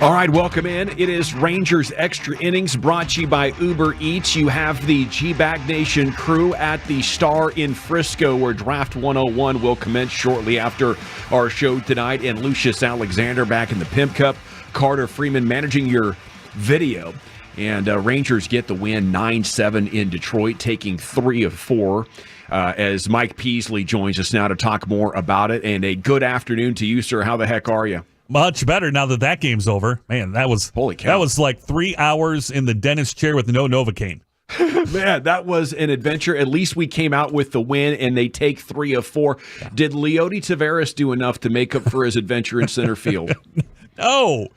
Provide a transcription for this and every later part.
All right, welcome in. It is Rangers Extra Innings brought to you by Uber Eats. You have the G-Bag Nation crew at the Star in Frisco, where Draft 101 will commence shortly after our show tonight. And Lucius Alexander back in the Pimp Cup. Carter Freeman managing your video. And Rangers get the win 9-7 in Detroit, taking 3 of 4. As Mike Peasley joins us now to talk more about it. And a good afternoon to you, sir. How the heck are you? Much better now that game's over. Man, that was holy cow. That was like 3 hours in the dentist chair with no Novocaine. Man, that was an adventure. At least we came out with the win, and they take 3 of 4. Yeah. Did Leiter Taveras do enough to make up for his adventure in center field? No.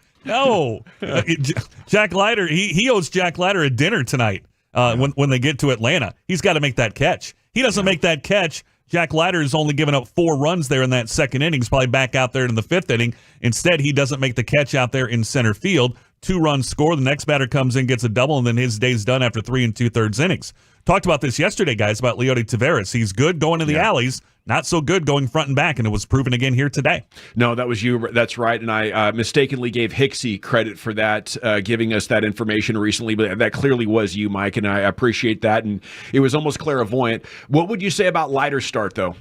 Jack Leiter, he owes Jack Leiter a dinner tonight when they get to Atlanta. He's got to make that catch. He doesn't make that catch. Jack Leiter has only given up 4 runs there in that second inning. He's probably back out there in the 5th inning. Instead, he doesn't make the catch out there in center field. 2 runs score. The next batter comes in, gets a double, and then his day's done after 3 2/3 innings. Talked about this yesterday, guys, about Leiter Taveras. He's good going to the alleys, not so good going front and back, and it was proven again here today. No, that was you. That's right, and I mistakenly gave Hicksy credit for that, giving us that information recently, but that clearly was you, Mike, and I appreciate that, and it was almost clairvoyant. What would you say about Leiter's start, though?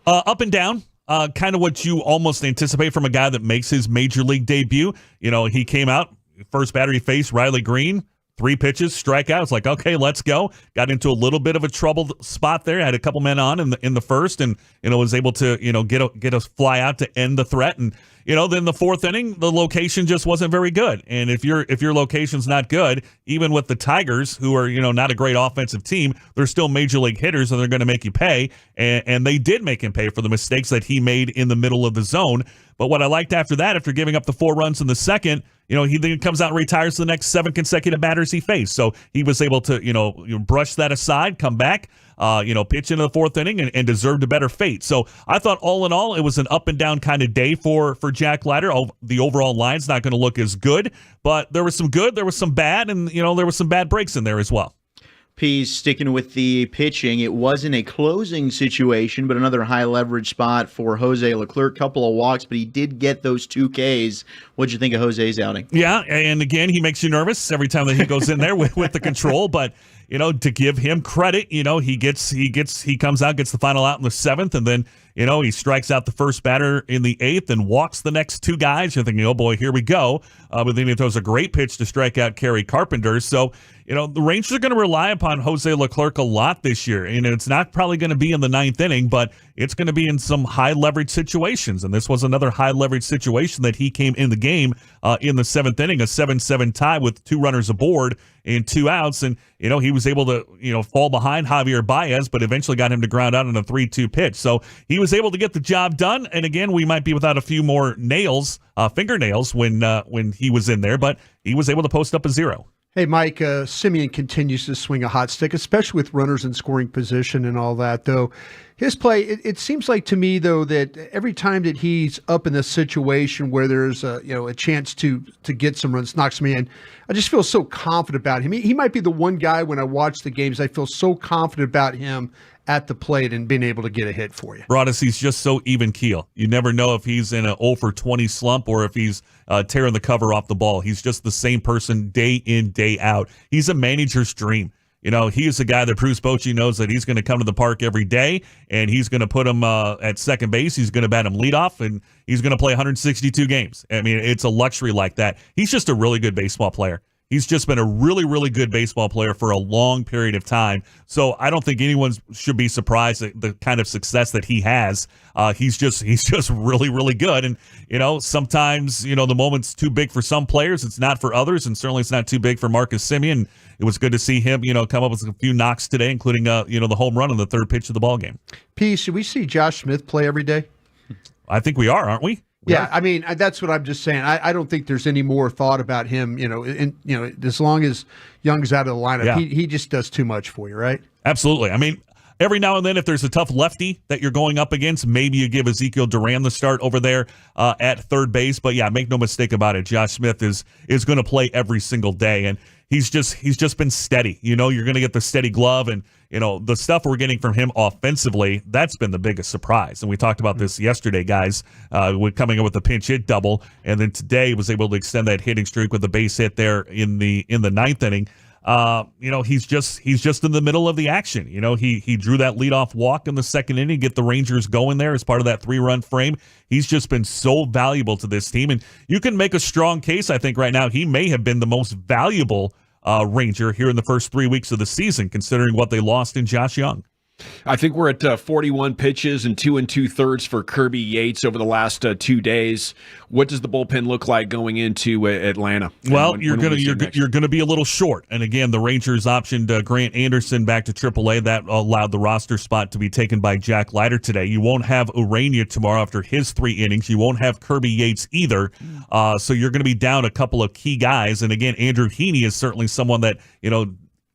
Up and down. Kind of what you almost anticipate from a guy that makes his major league debut. You know, he came out, first batter he faced, Riley Green. 3 pitches, strikeout. It's like, okay, let's go. Got into a little bit of a troubled spot there. Had a couple men on in the first, and was able to get a fly out to end the threat. And then the 4th inning, the location just wasn't very good. And if your location's not good, even with the Tigers, who are not a great offensive team, they're still major league hitters, and they're going to make you pay. And they did make him pay for the mistakes that he made in the middle of the zone. But what I liked after that, after giving up the 4 runs in the second, he then comes out and retires the next 7 consecutive batters he faced. So he was able to, brush that aside, come back, pitch into the 4th inning and deserved a better fate. So I thought all in all, it was an up and down kind of day for Jack Leiter. The overall line's not going to look as good, but there was some good, there was some bad, and, there was some bad breaks in there as well. P's sticking with the pitching. It wasn't a closing situation, but another high leverage spot for Jose Leclerc. Couple of walks, but he did get those 2 Ks. What'd you think of Jose's outing? Yeah, and again, he makes you nervous every time that he goes in there with the control. But to give him credit, he comes out, gets the final out in the 7th, and then he strikes out the first batter in the 8th and walks the next 2 guys. You're thinking, oh boy, here we go. But then he throws a great pitch to strike out Kerry Carpenter. So the Rangers are going to rely upon Jose Leclerc a lot this year. And it's not probably going to be in the 9th inning, but it's going to be in some high leverage situations. And this was another high leverage situation that he came in the game in the 7th inning, a 7-7 tie with 2 runners aboard and 2 outs. And, he was able to, fall behind Javier Baez, but eventually got him to ground out on a 3-2 pitch. So he was able to get the job done. And again, we might be without a few more fingernails when he was in there, but he was able to post up a 0. Hey, Mike, Semien continues to swing a hot stick, especially with runners in scoring position and all that, though. His play, it seems like to me, though, that every time that he's up in a situation where there's a chance to get some runs, knocks me in, I just feel so confident about him. He might be the one guy when I watch the games, I feel so confident about him at the plate and being able to get a hit for you. Broadus, he's just so even keel. You never know if he's in an 0 for 20 slump or if he's tearing the cover off the ball. He's just the same person day in, day out. He's a manager's dream. He is a guy that Bruce Bochy knows that he's going to come to the park every day, and he's going to put him at second base. He's going to bat him leadoff, and he's going to play 162 games. I mean, it's a luxury like that. He's just a really good baseball player. He's just been a really, really good baseball player for a long period of time. So I don't think anyone should be surprised at the kind of success that he has. He's just really, really good. And, sometimes, the moment's too big for some players. It's not for others. And certainly it's not too big for Marcus Semien. It was good to see him, come up with a few knocks today, including, the home run on the 3rd pitch of the ballgame. P, should we see Josh Smith play every day? I think we are, aren't we? Yeah, I mean, that's what I'm just saying. I don't think there's any more thought about him, as long as Young's out of the lineup, he just does too much for you, right? Absolutely. I mean, every now and then, if there's a tough lefty that you're going up against, maybe you give Ezekiel Duran the start over there at 3rd base. But yeah, make no mistake about it. Josh Smith is going to play every single day. And he's just been steady. You're going to get the steady glove, and the stuff we're getting from him offensively, that's been the biggest surprise. And we talked about this yesterday, guys, with coming up with the pinch hit double, and then today was able to extend that hitting streak with the base hit there in the ninth inning. He's just in the middle of the action. He drew that leadoff walk in the second inning, get the Rangers going there as part of that 3-run frame. He's just been so valuable to this team, and you can make a strong case. I think right now he may have been the most valuable Ranger here in the first 3 weeks of the season, considering what they lost in Josh Young. I think we're at 41 pitches and 2 2/3 for Kirby Yates over the last 2 days. What does the bullpen look like going into Atlanta? Well, you're gonna be a little short. And again, the Rangers optioned Grant Anderson back to AAA. That allowed the roster spot to be taken by Jack Leiter today. You won't have Urania tomorrow after his 3 innings. You won't have Kirby Yates either. So you're going to be down a couple of key guys. And again, Andrew Heaney is certainly someone that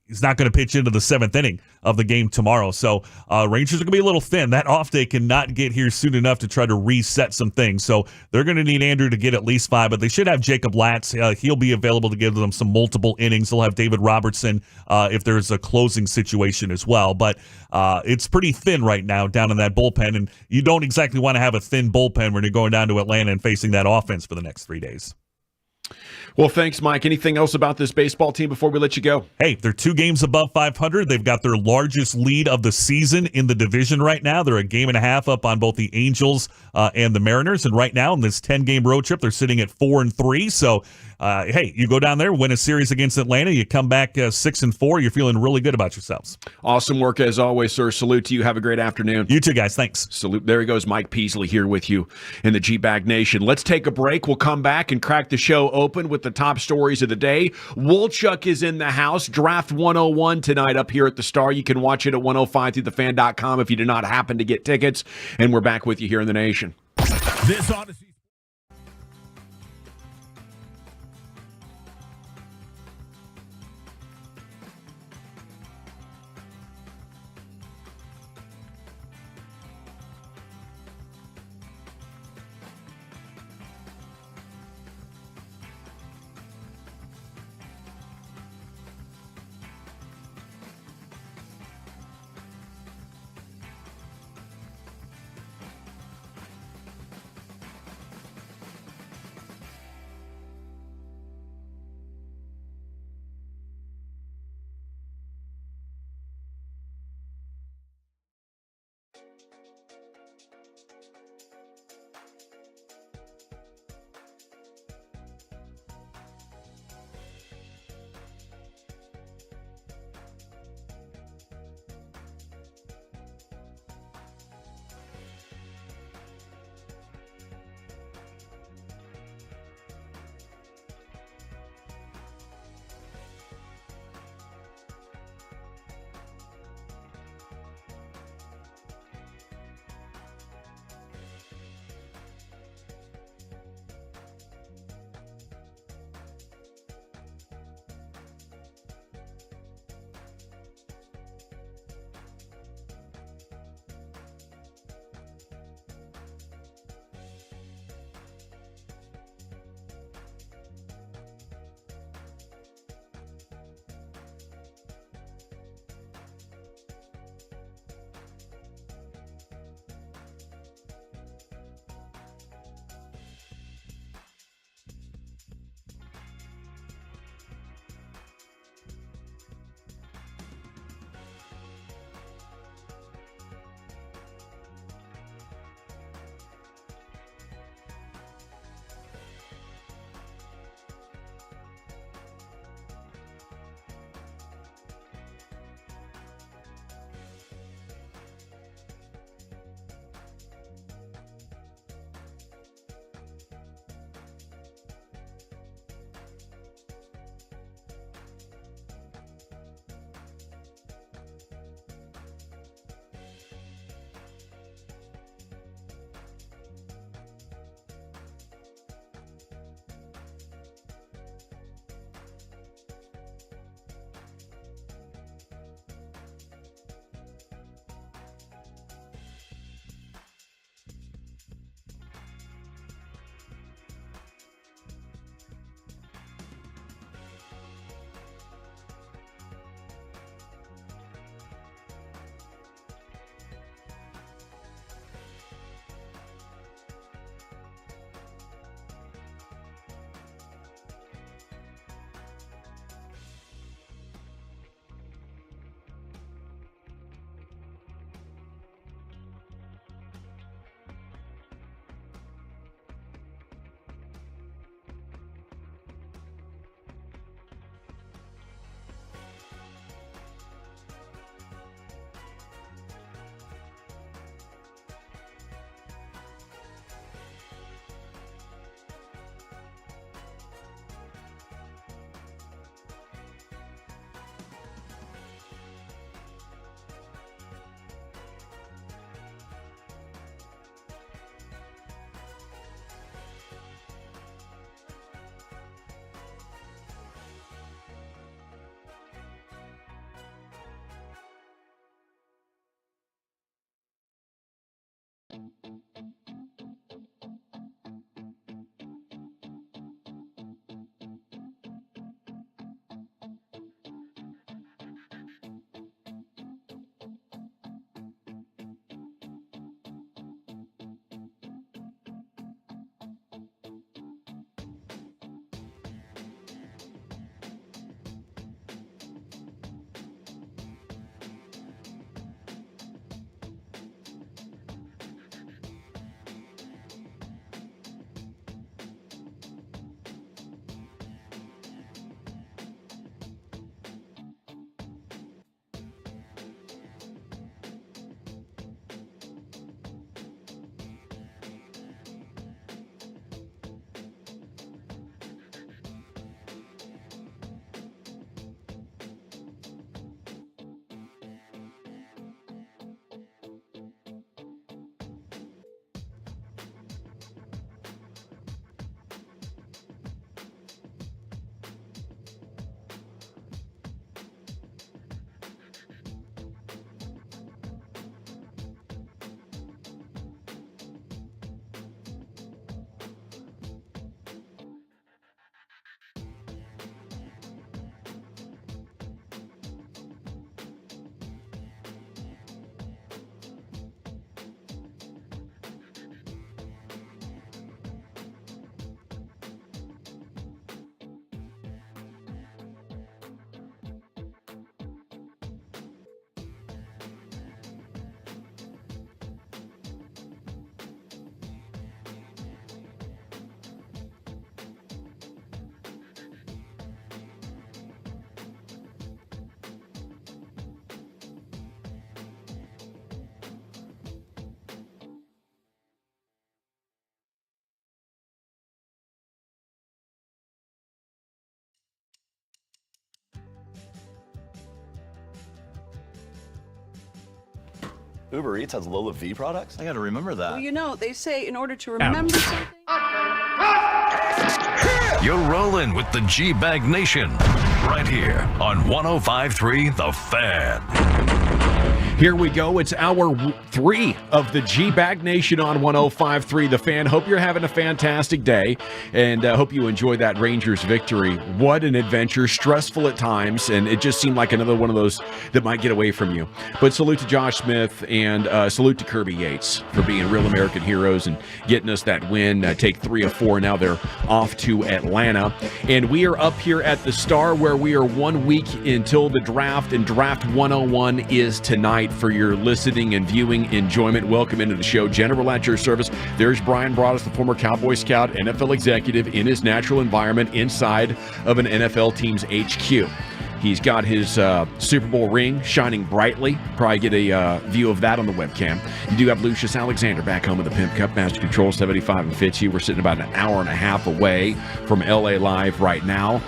he's not going to pitch into the 7th inning of the game tomorrow. So Rangers are going to be a little thin. That off day cannot get here soon enough to try to reset some things. So they're going to need Andrew to get at least 5, but they should have Jacob Latz. He'll be available to give them some multiple innings. They'll have David Robertson if there's a closing situation as well. But it's pretty thin right now down in that bullpen, and you don't exactly want to have a thin bullpen when you're going down to Atlanta and facing that offense for the next 3 days. Well, thanks, Mike. Anything else about this baseball team before we let you go? Hey, they're 2 games above 500. They've got their largest lead of the season in the division right now. They're a game and a half up on both the Angels and the Mariners. And right now in this 10-game road trip, they're sitting at 4-3. So, hey, you go down there, win a series against Atlanta, you come back 6-4. You're feeling really good about yourselves. Awesome work as always, sir. Salute to you. Have a great afternoon. You too, guys. Thanks. Salute. There he goes, Mike Peasley here with you in the G-Bag Nation. Let's take a break. We'll come back and crack the show open with the top stories of the day. Woolchuck is in the house. Draft 101 tonight up here at the Star. You can watch it at 105throughthefan.com if you do not happen to get tickets. And we're back with you here in the Nation. This Odyssey. Uber Eats has Lola V products? I gotta remember that. Well, you know, they say in order to remember something. You're rolling with the G-Bag Nation right here on 105.3 The Fan. Here we go. It's hour 3 of the G-Bag Nation on 105.3 The Fan. Hope you're having a fantastic day, and hope you enjoy that Rangers victory. What an adventure. Stressful at times, and it just seemed like another one of those that might get away from you. But salute to Josh Smith, and salute to Kirby Yates for being real American heroes and getting us that win. Take 3 of 4. Now they're off to Atlanta. And we are up here at the Star, where we are 1 week until the draft, and Draft 101 is tonight. For your listening and viewing enjoyment, welcome into the show. General at your service. There's Brian Broaddus, the former Cowboy scout, NFL executive, in his natural environment inside of an NFL team's HQ. He's got his Super Bowl ring shining brightly. Probably get a view of that on the webcam. You do have Lucius Alexander back home at the Pimp Cup, Master Control 75 and Fitzhugh. We're sitting about an hour and a half away from LA Live right now.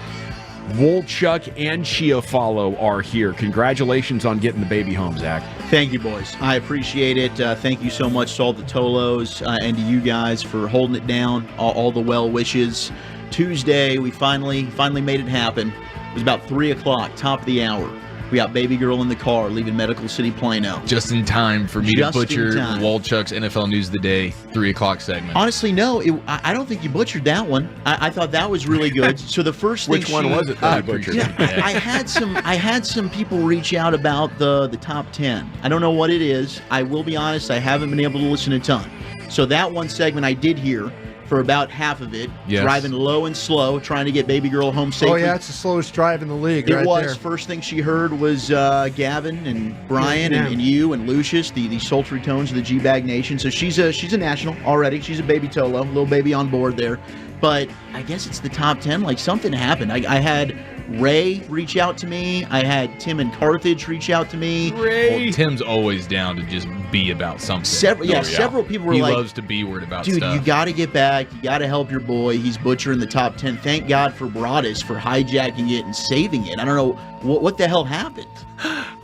Wolchuk and Chiafalo are here. Congratulations on getting the baby home, Zach. Thank you, boys. I appreciate it. Thank you so much to all the Tolos and to you guys for holding it down, all the well wishes. Tuesday, we finally made it happen. It was about 3 o'clock, top of the hour. We got baby girl in the car leaving Medical City, Plano. Just in time for me to butcher Wolchuk's NFL News of the Day 3 o'clock segment. Honestly, no, I don't think you butchered that one. I thought that was really good. So the first thing Which one was it that you butchered? Yeah, I had some people reach out about the top 10. I don't know what it is. I will be honest, I haven't been able to listen a ton. So that one segment I did hear for about half of it, driving low and slow, trying to get baby girl home safely. Oh, yeah, it's the slowest drive in the league. It right was. there. First thing she heard was Gavin and Brian and you and Lucius, the sultry tones of the G-Bag Nation. So she's a national already. She's a baby Tolo, little baby on board there. But I guess it's the top 10. Like, something happened. I had Ray reach out to me. I had Tim and Carthage reach out to me. Well, Tim's always down to just be about something. Several people were he like, loves to be word about dude, stuff. you got to get back. You got to help your boy. He's butchering the top 10. Thank God for Broaddus for hijacking it and saving it. I don't know what the hell happened.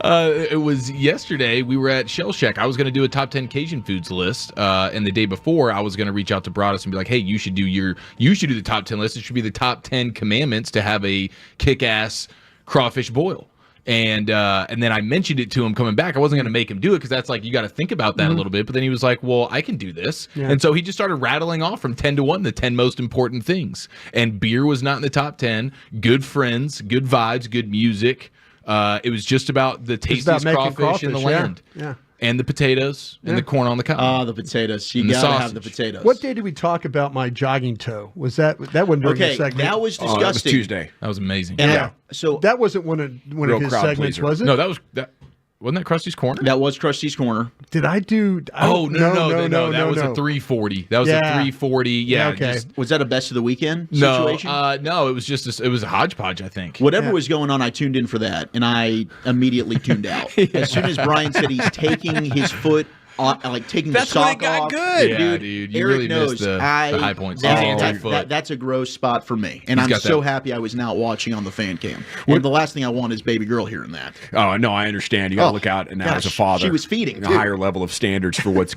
It was yesterday. We were at Shell Shack. I was going to do a top 10 Cajun foods list, and the day before, I was going to reach out to Broaddus and be like, "Hey, you should do the top 10 list. It should be the top 10 commandments to have a kick-ass crawfish boil." And then I mentioned it to him coming back. I wasn't going to make him do it because that's like, you got to think about that a little bit. But then he was like, "Well, I can do this." Yeah. And so he just started rattling off from 10 to 1 the 10 most important things. And beer was not in the top 10. Good friends, good vibes, good music. It was just about the tastiest crawfish in the land. Yeah. And the potatoes and the corn on the cob. The potatoes. You And the gotta have sausage. the potatoes. What day did we talk about my jogging toe? Was that wasn't during the segment? That was disgusting. That was Tuesday. That was amazing. And so that wasn't one of his crowd segments, pleaser. was it? No, wasn't that Krusty's Corner? that was Krusty's Corner. Did I do? No. That was a 340. That was a 340. Yeah. Okay. Was that a best of the weekend No, situation? no, it was just it was a hodgepodge, I think. Whatever was going on, I tuned in for that, and I immediately tuned out. As soon as Brian said he's taking his foot taking That's the sock when it got off. good. Yeah, dude. You Eric really knows missed the high points. That's a gross spot for me, and I'm so happy I was not watching on the fan cam. And the last thing I want is baby girl hearing that. Oh no, I understand. You got to look out, and now as a father, she was feeding a higher level of standards for what's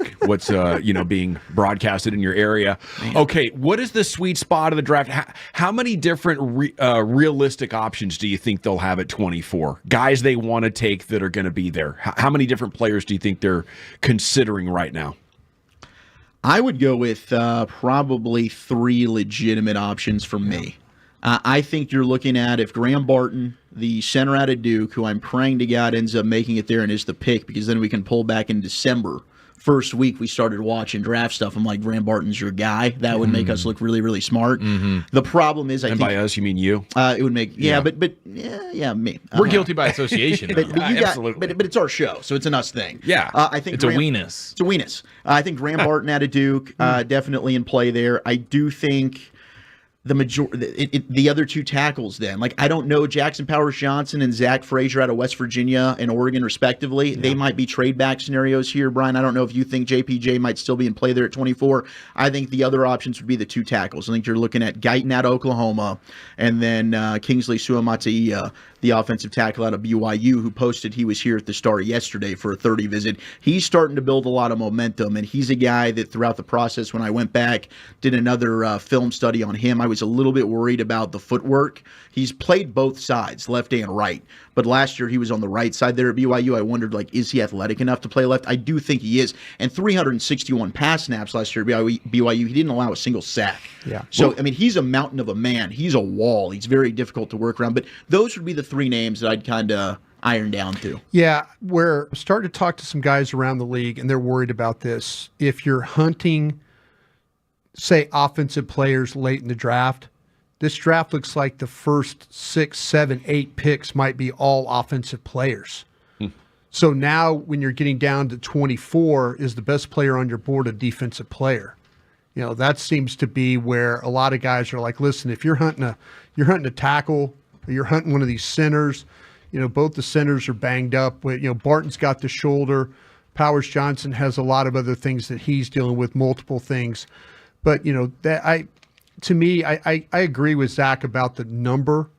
being broadcasted in your area. Man. Okay, what is the sweet spot of the draft? How many different realistic options do you think they'll have at 24? Guys they want to take that are going to be there. How many different players do you think they're considering right now? I would go with probably 3 legitimate options for me. I think you're looking at, if Graham Barton, the center out of Duke, who I'm praying to God ends up making it there and is the pick, because then we can pull back in December. First week we started watching draft stuff. I'm like, Graham Barton's your guy. That would make us look really, really smart. Mm-hmm. The problem is, I think by us you mean you? It would make me. We're guilty by association. but it's our show, so it's an us thing. Yeah, I think it's a weenus. It's a weenus. I think Graham Barton out of Duke definitely in play there. I do think the other two tackles then. Like, I don't know, Jackson Powers Johnson and Zach Frazier out of West Virginia and Oregon respectively. They might be trade back scenarios here, Brian. I don't know if you think JPJ might still be in play there at 24. I think the other options would be the two tackles. I think you're looking at Guyton out of Oklahoma and then Kingsley Suamataia, the offensive tackle out of BYU, who posted he was here at the Star yesterday for a 30 visit. He's starting to build a lot of momentum, and he's a guy that throughout the process, when I went back, did another film study on him, I was a little bit worried about the footwork. He's played both sides, left and right. But last year he was on the right side there at BYU. I wondered, like, is he athletic enough to play left? I do think he is. And 361 pass snaps last year at BYU, he didn't allow a single sack. Yeah. So, I mean, he's a mountain of a man. He's a wall. He's very difficult to work around. But those would be the three names that I'd kind of iron down to. Yeah, we're starting to talk to some guys around the league, and they're worried about this. If you're hunting, say, offensive players late in the draft, this draft looks like the first 6, 7, 8 picks might be all offensive players. So now when you're getting down to 24, is the best player on your board a defensive player? You know, that seems to be where a lot of guys are like, listen, if you're hunting a tackle, or you're hunting one of these centers, you know, both the centers are banged up. You know, Barton's got the shoulder. Powers Johnson has a lot of other things that he's dealing with, multiple things. But, you know, I agree with Zach about the number.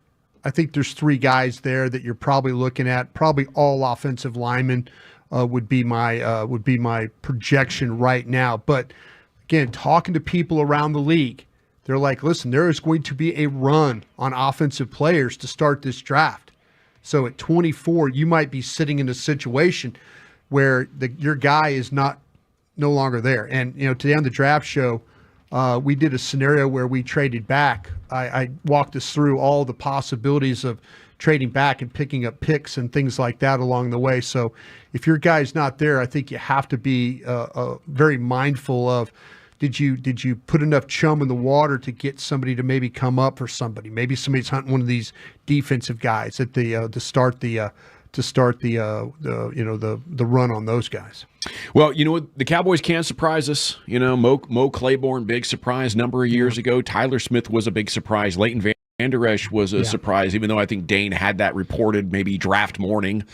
I think there's 3 guys there that you're probably looking at. Probably all offensive linemen would be my projection right now. But again, talking to people around the league, they're like, listen, there is going to be a run on offensive players to start this draft. So at 24, you might be sitting in a situation where your guy is no longer there. And, you know, today on the draft show, we did a scenario where we traded back. I walked us through all the possibilities of trading back and picking up picks and things like that along the way. So if your guy's not there, I think you have to be very mindful of, did you put enough chum in the water to get somebody to maybe come up for somebody? Maybe somebody's hunting one of these defensive guys at the to start the run on those guys. Well, you know what? The Cowboys can surprise us. You know, Mo Claiborne, big surprise. Number of years ago, Tyler Smith was a big surprise. Leighton Van Der Esch was a surprise, even though I think Dane had that reported maybe draft morning.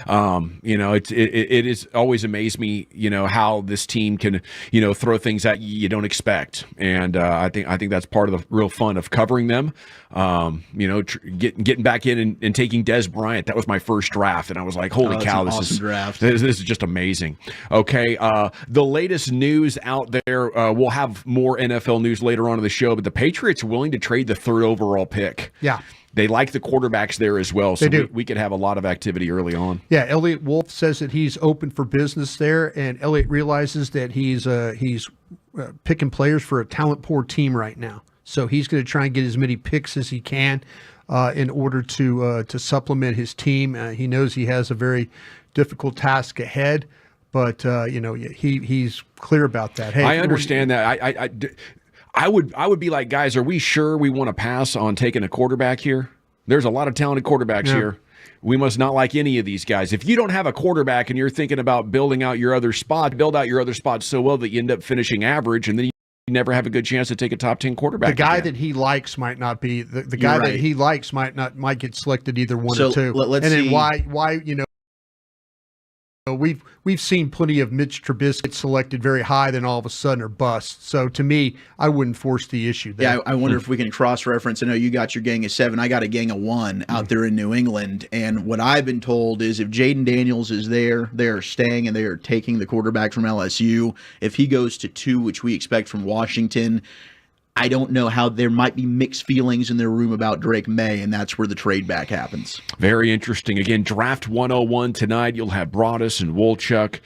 You know, it is always amazed me, you know, how this team can, you know, throw things at you don't expect, and I think that's part of the real fun of covering them. You know, getting back in and taking Des Bryant. That was my first draft, and I was like, holy cow, this is just amazing. Okay, the latest news out there. We'll have more NFL news later on in the show, but the Patriots are willing to trade the 3rd overall pick. Yeah. They like the quarterbacks there as well, so they do. We could have a lot of activity early on. Yeah, Elliot Wolf says that he's open for business there, and Elliot realizes that he's picking players for a talent-poor team right now. So he's going to try and get as many picks as he can in order to supplement his team. He knows he has a very difficult task ahead, but you know, he's clear about that. Hey, I understand that. I would be like, guys, are we sure we want to pass on taking a quarterback here? There's a lot of talented quarterbacks here. We must not like any of these guys. If you don't have a quarterback and you're thinking about build out your other spot so well that you end up finishing average, and then you never have a good chance to take a top 10 quarterback. The guy again. that he likes might not be the guy that he likes might get selected either one or two. Let's and then see. why you know. We've seen plenty of Mitch Trubisky selected very high, then all of a sudden are bust. So to me, I wouldn't force the issue there. Yeah, I wonder if we can cross-reference. I know you got your gang of 7. I got a gang of 1 out there in New England. And what I've been told is if Jaden Daniels is there, they are staying and they are taking the quarterback from LSU. If he goes to 2, which we expect from Washington, I don't know how there might be mixed feelings in their room about Drake May, and that's where the trade back happens. Very interesting. Again, Draft 101 tonight. You'll have Broadus and Wolchuk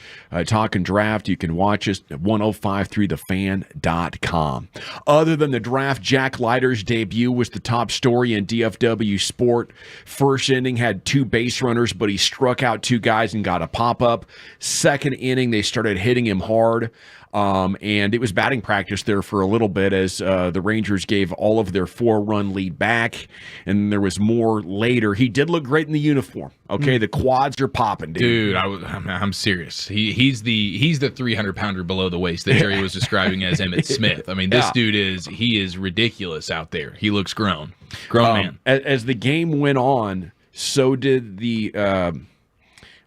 talking draft. You can watch us at 1053thefan.com. Other than the draft, Jack Leiter's debut was the top story in DFW Sport. First inning had 2 base runners, but he struck out 2 guys and got a pop-up. Second inning, they started hitting him hard. And it was batting practice there for a little bit as the Rangers gave all of their 4-run lead back, and there was more later. He did look great in the uniform. Okay, the quads are popping, dude. I'm serious. He's the 300-pounder below the waist that Jerry was describing as Emmitt Smith. I mean, this dude is ridiculous out there. He looks grown man. As the game went on, so did the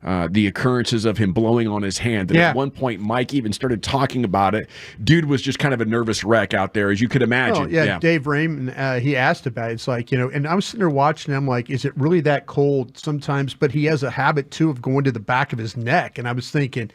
occurrences of him blowing on his hand. At one point, Mike even started talking about it. Dude was just kind of a nervous wreck out there, as you could imagine. Oh, yeah, Dave Raymond, he asked about it. It's like, and I was sitting there watching him like, is it really that cold sometimes? But he has a habit, too, of going to the back of his neck. And I was thinking,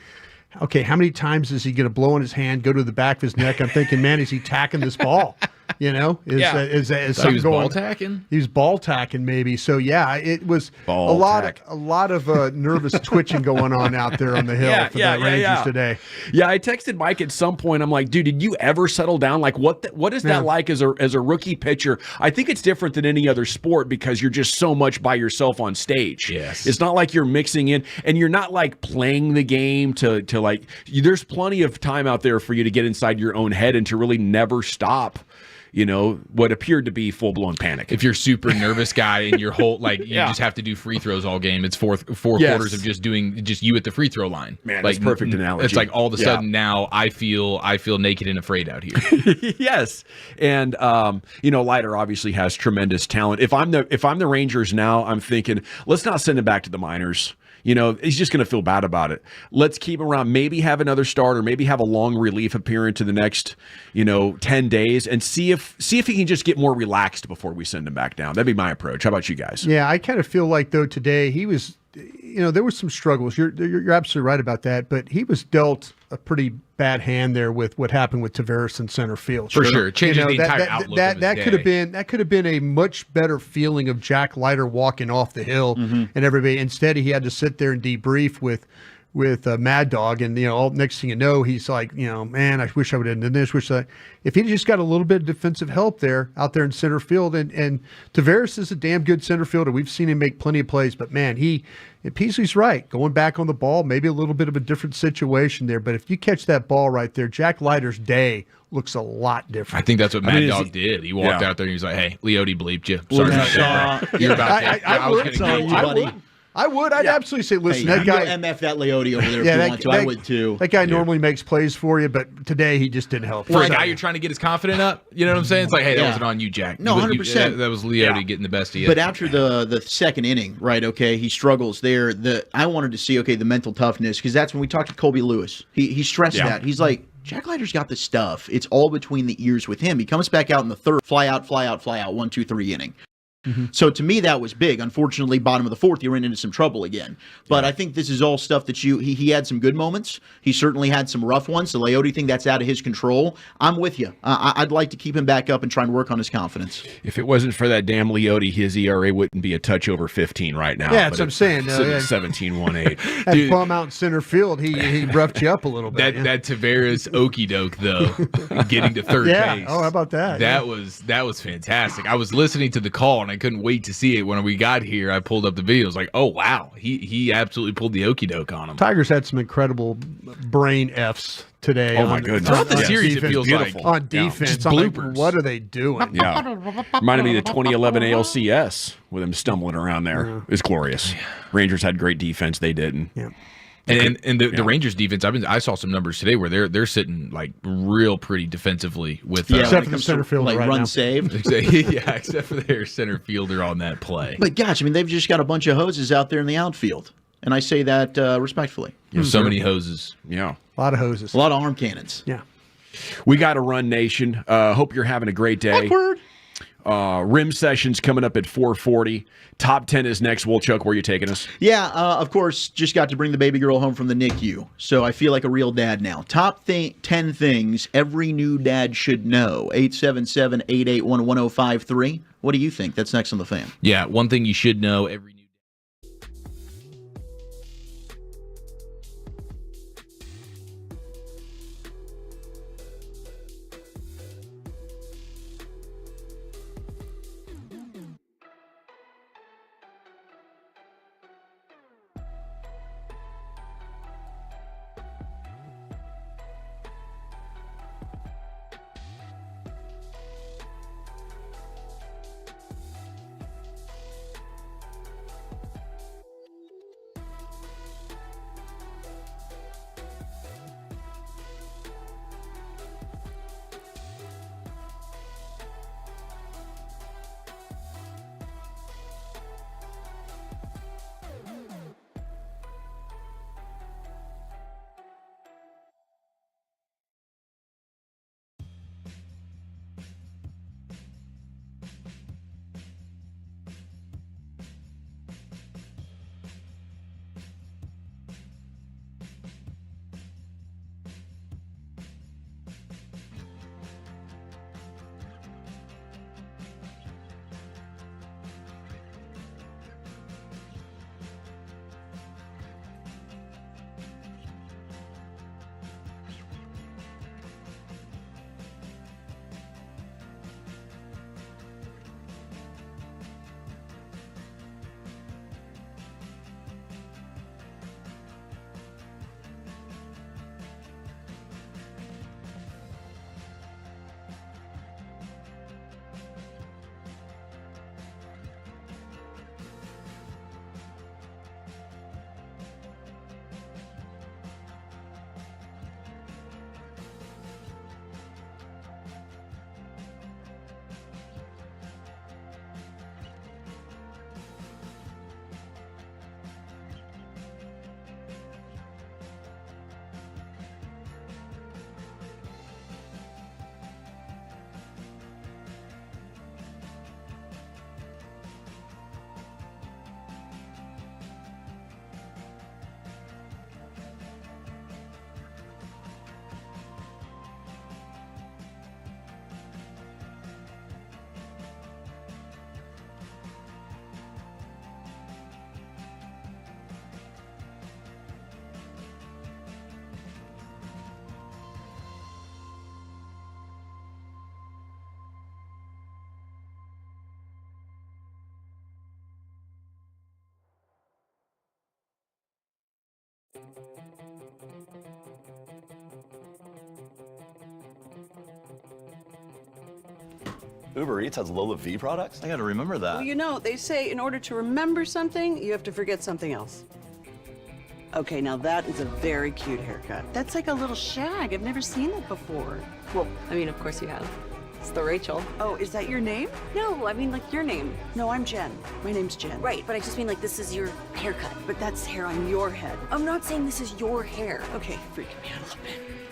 okay, how many times is he going to blow on his hand, go to the back of his neck? I'm thinking, man, is he tacking this ball? Is so he was ball tacking? He was ball tacking, maybe. So yeah, it was a lot of nervous twitching going on out there on the hill for the Rangers today. Yeah, I texted Mike at some point. I'm like, dude, did you ever settle down? Like, what is that like as a rookie pitcher? I think it's different than any other sport because you're just so much by yourself on stage. Yes, it's not like you're mixing in, and you're not like playing the game to like. There's plenty of time out there for you to get inside your own head and to really never stop. What appeared to be full-blown panic. If you're super nervous guy and your whole you just have to do free throws all game, it's four quarters of just you at the free throw line. Man, that's perfect analogy. It's like all of a sudden now I feel naked and afraid out here. Yes, and Leiter obviously has tremendous talent. If I'm the Rangers now, I'm thinking let's not send him back to the minors. He's just going to feel bad about it. Let's keep him around. Maybe have another starter. Maybe have a long relief appearance in the next, 10 days, and see if he can just get more relaxed before we send him back down. That'd be my approach. How about you guys? Yeah, I kind of feel like though today he was, there were some struggles. You're absolutely right about that, but he was dealt a pretty bad hand there with what happened with Tavares in center field. For sure, changes the entire outlook of his day. That could have been a much better feeling of Jack Leiter walking off the hill and everybody. Instead, he had to sit there and debrief with Mad Dog, and next thing you know, he's like, man, I wish I would have done this. If he just got a little bit of defensive help out there in center field, and Tavares is a damn good center fielder. We've seen him make plenty of plays, but man, Peasley's right. Going back on the ball, maybe a little bit of a different situation there, but if you catch that ball right there, Jack Leiter's day looks a lot different. I think that's what Mad Dog did. He walked out there and he was like, "Hey, Leote bleeped you. Sorry about that. You're about to. I was going to get you, buddy." I would. I'd absolutely say, listen, hey, that guy. MF that Leote over there if you want to. I would too. That guy normally makes plays for you, but today he just didn't help. For a guy you're trying to get his confidence up, you know what I'm saying? It's like, hey, that wasn't on you, Jack. No, 100%. That was Leote getting the best of you. But after the second inning, right, okay, he struggles there. I wanted to see, the mental toughness, because that's when we talked to Colby Lewis. He stressed that. He's like, Jack Leiter's got the stuff. It's all between the ears with him. He comes back out in the third, fly out, 1, 2, 3 inning. So to me, that was big. Unfortunately, bottom of the fourth, he ran into some trouble again. But I think this is all stuff that he had some good moments. He certainly had some rough ones. The Leote thing, that's out of his control. I'm with you. I'd like to keep him back up and try and work on his confidence. If it wasn't for that damn Leote, his ERA wouldn't be a touch over 15 right now. Yeah, that's what I'm saying. 17-1-8. That bum out in center field, he roughed you up a little bit. That Tavares okey doke though, getting to third base. Oh, how about that? That was fantastic. I was listening to the call and I couldn't wait to see it. When we got here, I pulled up the video. I was like, oh wow, he absolutely pulled the okey doke on him. Tigers had some incredible brain Fs today. Oh my goodness! Throughout the series, it feels beautiful. like on defense. I'm like, bloopers. what are they doing? Yeah, reminded me of the 2011 ALCS with him stumbling around there. It's glorious. Rangers had great defense. They didn't. Yeah. And the Rangers defense, I saw some numbers today where they're sitting like real pretty defensively with except for the center fielder like right run now. saved. Except for their center fielder on that play. But gosh, I mean, they've just got a bunch of hoses out there in the outfield, and I say that respectfully. So many hoses. Yeah, A lot of hoses. A lot of arm cannons. Yeah. We got to run, nation. Hope you're having a great day. Awkward. Rim sessions coming up at 4:40. Top 10 is next. Wolchuk, where are you taking us? Yeah, of course, just got to bring the baby girl home from the NICU, so I feel like a real dad now. Top 10 things every new dad should know. 877-881-1053. What do you think? That's next on the Fan. Yeah, one thing you should know every new Uber Eats has Lola V products? I gotta remember that. Well, you know, they say in order to remember something, you have to forget something else. Okay, now that is a very cute haircut. That's like a little shag. I've never seen it before. Well, I mean, of course you have. It's the Rachel. Oh, is that your name? No, I mean like your name. No, I'm Jen. My name's Jen. Right, but I just mean like this is your haircut. But that's hair on your head. I'm not saying this is your hair. Okay, freaking me out a little bit.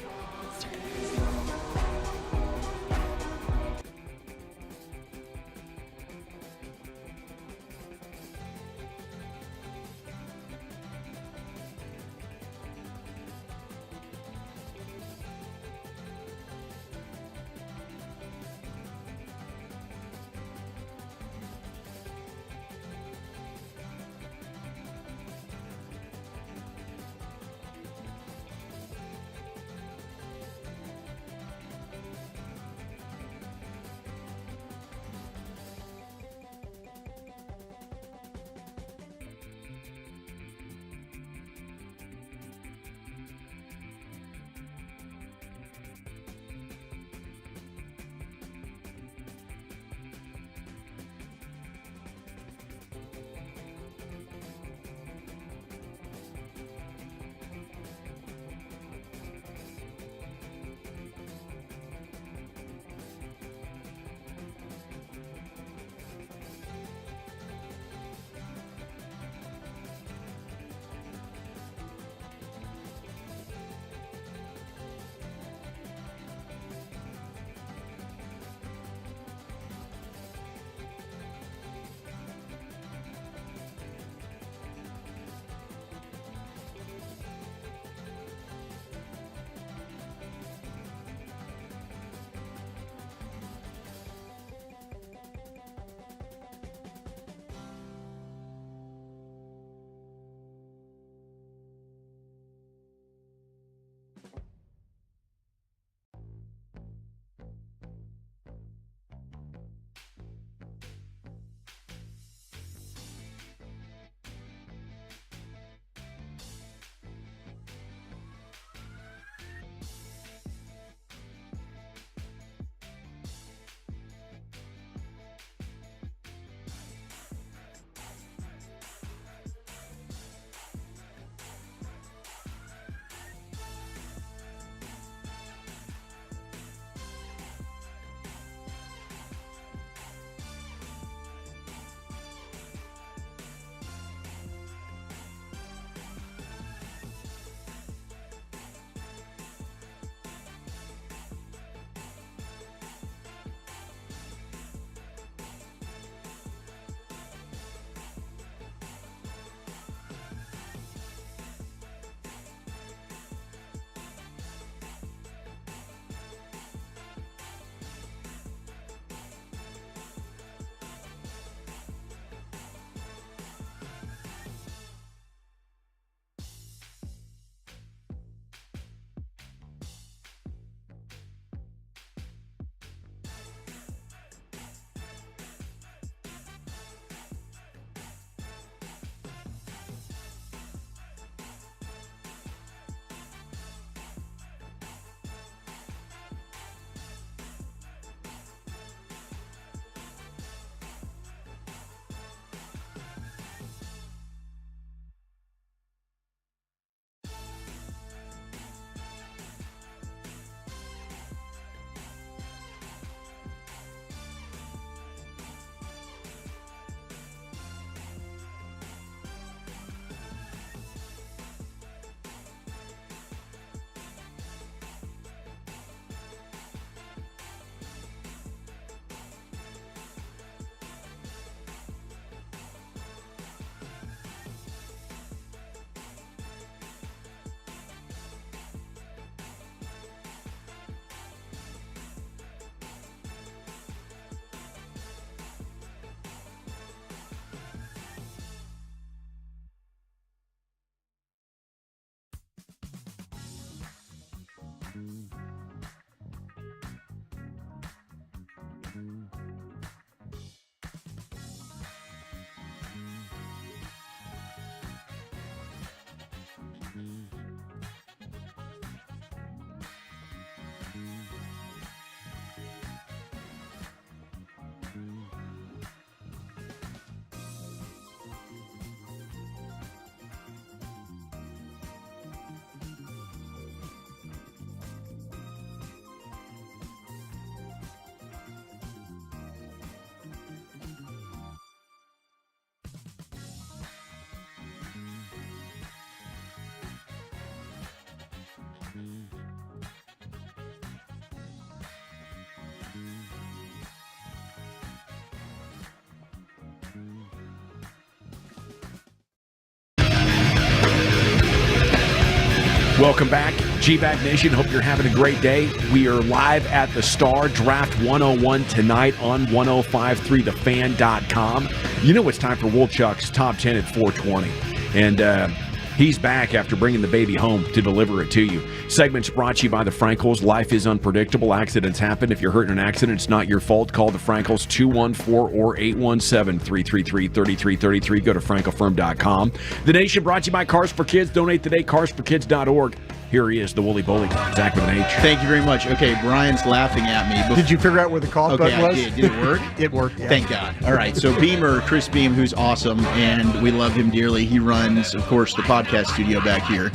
Welcome back, G-Bag Nation. Hope you're having a great day. We are live at the Star Draft 101 tonight on 1053thefan.com. You know it's time for Wolchuk's Top 10 at 420. And he's back after bringing the baby home to deliver it to you. Segments brought to you by the Frankels. Life is unpredictable. Accidents happen. If you're hurt in an accident, it's not your fault. Call the Frankels 214 or 817-333-3333. Go to frankelfirm.com. The Nation brought to you by Cars for Kids. Donate today, carsforkids.org. Here he is, the Woolly Bully, Zach with an H. Thank you very much. Okay, Brian's laughing at me. Did you figure out where the cough button was? I did. Did it work? It worked. Yeah. Thank God. All right, so Beamer, Chris Beam, who's awesome, and we love him dearly. He runs, of course, the podcast studio back here.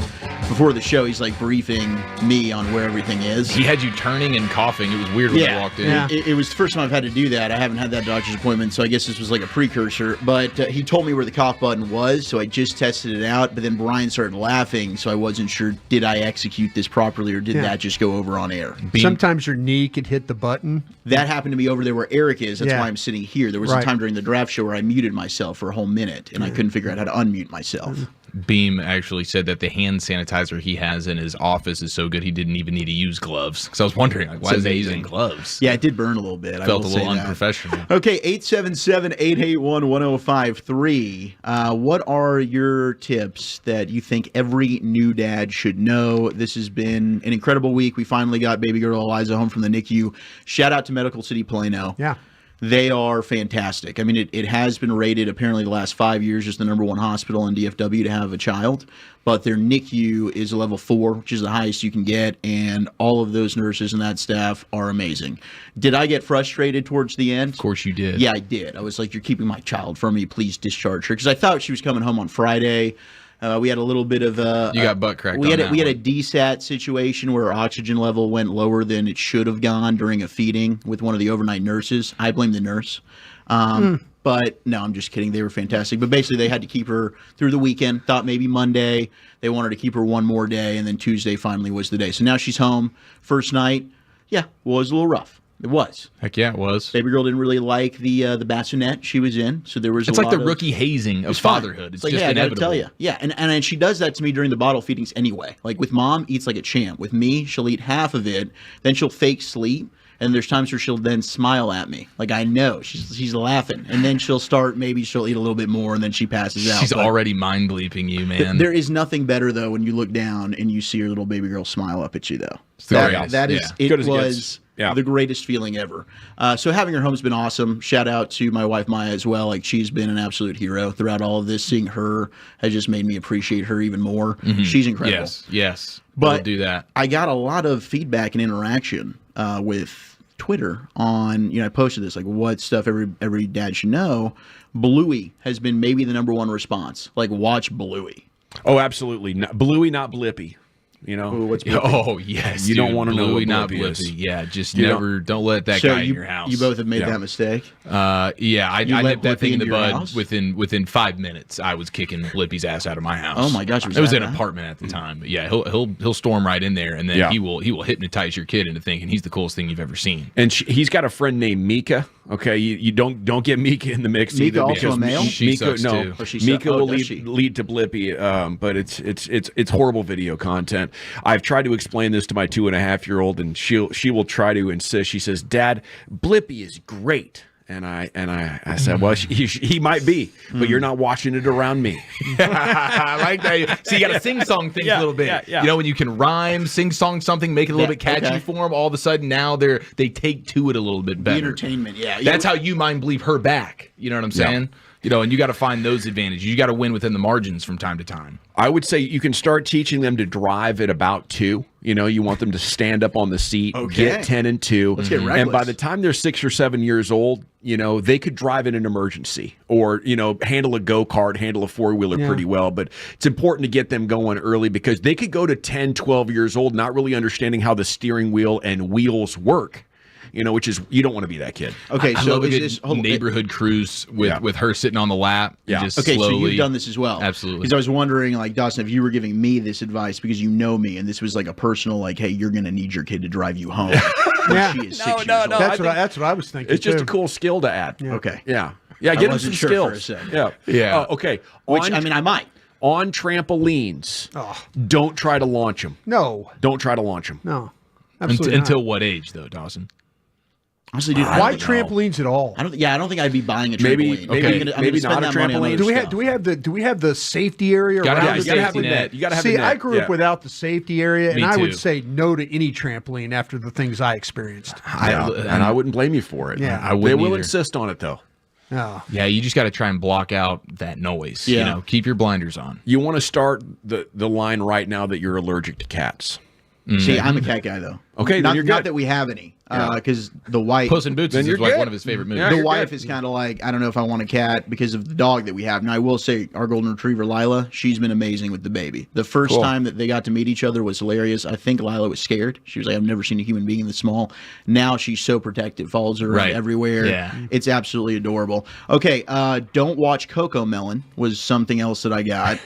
Before the show, he's like briefing me on where everything is. He had you turning and coughing. It was weird when you walked in. Yeah. It was the first time I've had to do that. I haven't had that doctor's appointment, so I guess this was like a precursor. But he told me where the cough button was, so I just tested it out. But then Brian started laughing, so I wasn't sure, did I execute this properly or did that just go over on air? Sometimes your knee could hit the button. That happened to me over there where Eric is. That's why I'm sitting here. There was a time during the draft show where I muted myself for a whole minute, and I couldn't figure out how to unmute myself. Beam actually said that the hand sanitizer he has in his office is so good he didn't even need to use gloves. Because I was wondering, like, why is he using gloves? Yeah, it did burn a little bit. Felt a little unprofessional. Okay, 877-881-1053. What are your tips that you think every new dad should know? This has been an incredible week. We finally got baby girl Eliza home from the NICU. Shout out to Medical City Plano. Yeah. They are fantastic. I mean, it has been rated apparently the last 5 years as the #1 hospital in DFW to have a child, but their NICU is a level 4, which is the highest you can get, and all of those nurses and that staff are amazing. Did I get frustrated towards the end? Of course you did. Yeah, I did. I was like, you're keeping my child from me. Please discharge her. Because I thought she was coming home on Friday. We had a little bit of a... You got butt cracked we had on a DSAT situation where our oxygen level went lower than it should have gone during a feeding with one of the overnight nurses. I blame the nurse. But no, I'm just kidding. They were fantastic. But basically, they had to keep her through the weekend. Thought maybe Monday. They wanted to keep her one more day, and then Tuesday finally was the day. So now she's home. First night, was a little rough. It was. Heck yeah, it was. Baby girl didn't really like the bassinet she was in, so there was. It's a like lot the rookie hazing of fatherhood. It's like, just inevitable. I gotta tell you, and she does that to me during the bottle feedings anyway. Like with mom, eats like a champ. With me, she'll eat half of it, then she'll fake sleep. And there's times where she'll then smile at me. Like, I know. She's laughing. And then she'll eat a little bit more, and then she passes out. She's already mind-bleeping you, man. There is nothing better, though, when you look down and you see your little baby girl smile up at you, though. It was the greatest feeling ever. So having her home has been awesome. Shout out to my wife, Maya, as well. Like, she's been an absolute hero throughout all of this. Seeing her has just made me appreciate her even more. Mm-hmm. She's incredible. Yes. But we'll do that. I got a lot of feedback and interaction with Twitter on, I posted this, like, what stuff every dad should know. Bluey has been maybe the #1 response. Like, watch Bluey. Oh, absolutely. Bluey, not Blippy. What's Blippy? Oh, yes. You don't want to know what not Blippy Blippy. is. Yeah, just don't let that guy in your house. You both have made that mistake? I nipped that thing in the bud house? within 5 minutes. I was kicking Blippy's ass out of my house. Oh my gosh, it was an apartment at the time. But yeah, he'll storm right in there, and then he will hypnotize your kid into thinking he's the coolest thing you've ever seen. And he's got a friend named Mika. Okay, you don't get Mika in the mix Mika either. Also a male? Mika will lead to Blippy, but it's horrible video content. I've tried to explain this to my 2.5-year-old, and she will try to insist. She says, "Dad, Blippy is great." And I said, well, he might be, but you're not watching it around me. I like that. So you got to sing-song things a little bit. Yeah. You know, when you can rhyme, sing-song something, make it a little bit catchy for them, all of a sudden now they take to it a little bit better. The entertainment, That's how you mind bleep her back. You know what I'm saying? And you got to find those advantages. You got to win within the margins from time to time. I would say you can start teaching them to drive at about 2. You want them to stand up on the seat, get 10 and 2. Let's get reckless. And by the time they're 6 or 7 years old, they could drive in an emergency or, handle a go-kart, handle a four-wheeler pretty well. But it's important to get them going early because they could go to 10, 12 years old not really understanding how the steering wheel and wheels work. Which is, you don't want to be that kid. Okay, I so love a good is this neighborhood cruise with her sitting on the lap. Yeah. Just okay, slowly. so you've done this as well. Absolutely. Because I was wondering, like, Dawson, if you were giving me this advice because you know me and this was like a personal, like, hey, you're going to need your kid to drive you home. She is 6 years old. That's what I was thinking. It's just a cool skill to add. Okay. Yeah, get them some sure skills. for a second. Yeah. Okay. Which, I might. on trampolines, don't try to launch them. No. Don't try to launch them. No. Absolutely Until what age, though, Dawson? Honestly, dude, why trampolines at all? I don't think I'd be buying a Maybe- trampoline. maybe- I'm maybe gonna not spend a that money on trampoline. other stuff. Do we have the safety area Gotta around have the a have safety the net. net. You got to have See, the net. I grew up Yeah. without the safety area, and Me I would too. say no to any trampoline after the things I experienced. And I wouldn't blame you for it. Yeah. I They wouldn't will either. insist on it, though. Oh. Yeah, you just got to try and block out that noise. Yeah. You know, keep your blinders on. You want to start the line right now that you're allergic to cats. See, I'm a cat guy though. Okay, then not, you're not good. that we have any, because the wife, Puss in Boots Then is you're like good. one of his favorite movies. Yeah, the you're wife good. is kind of like, I don't know if I want a cat because of the dog that we have. Now, I will say our golden retriever Lila, she's been amazing with the baby. The first Cool. time that they got to meet each other was hilarious. I think Lila was scared. She was like, I've never seen a human being this small. Now she's so protective, follows her around Right. everywhere. Yeah. It's absolutely adorable. Okay, don't watch Coco Melon was something else that I got.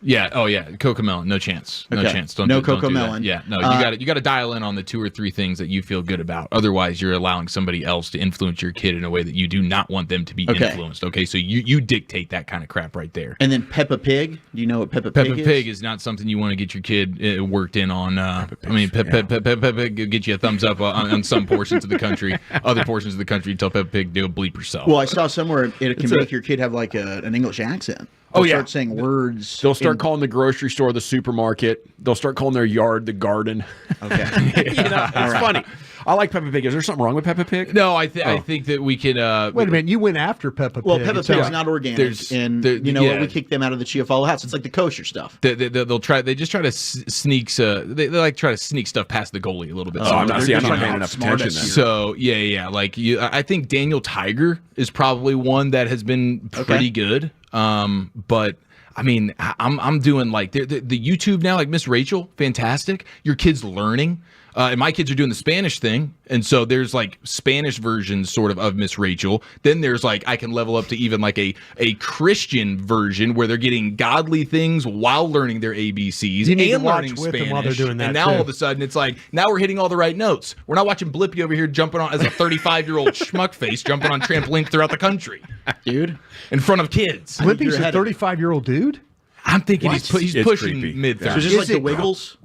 Yeah. Oh, yeah. Cocomelon, no chance. No Okay. chance. No don't do Cocomelon. that. Yeah. No, you got to dial in on the 2 or 3 things that you feel good about. Otherwise, you're allowing somebody else to influence your kid in a way that you do not want them to be Okay. influenced. Okay, so you dictate that kind of crap right there. And then Peppa Pig. Do you know what Peppa Pig Peppa is? Pig is not something you want to get your kid worked in on. I mean, Peppa Pig will get you a thumbs up on some portions of the country. Other portions of the country, tell Peppa Pig to go bleep herself. Well, I saw somewhere it can make your kid have like an English accent. Oh, They'll yeah. start saying words. They'll start in- calling the grocery store the supermarket. They'll start calling their yard the garden. Okay. You know, it's funny. I like Peppa Pig. Is there something wrong with Peppa Pig? no, I think that we could. Wait a minute, you went after Peppa Pig. Well, Peppa So- Pig's not organic, There's- and there- you know what? yeah. We kicked them out of the Chia Follow House. It's like the kosher stuff. They'll try. They just try to sneak. They like try to sneak stuff past the goalie a little bit. Oh, I'm not, they're see, I'm just not trying to paying enough outsmart attention us then. here. So yeah. Like I think Daniel Tiger is probably one that has been pretty good. But I mean, I'm doing like the YouTube now, like Miss Rachel, fantastic. Your kid's learning. And my kids are doing the Spanish thing. And so there's like Spanish versions sort of Miss Rachel. Then there's like, I can level up to even like a Christian version where they're getting godly things while learning their ABCs You need to and watch learning with them Spanish. while they're doing that, and now too. all of a sudden it's like, now we're hitting all the right notes. We're not watching Blippy over here jumping on as a 35-year-old schmuck face jumping on trampolines throughout the country Dude. in front of kids. Blippy's You're a ahead of- 35-year-old dude? I'm thinking What? he's It's pushing creepy. mid So 30s. is this like Is the it- Wiggles?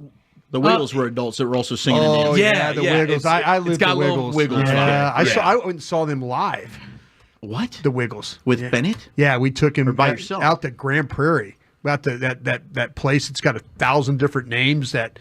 The Wiggles were adults that were also singing and Oh, dancing. Yeah, the yeah, Wiggles. it's- I it's lived got the a little Wiggles. Wiggles Yeah, vibe. I went and saw them live, What? the Wiggles. With Yeah. Bennett? Yeah, we took him by out- yourself? out to Grand Prairie, out to that place. It's got 1,000 different names. That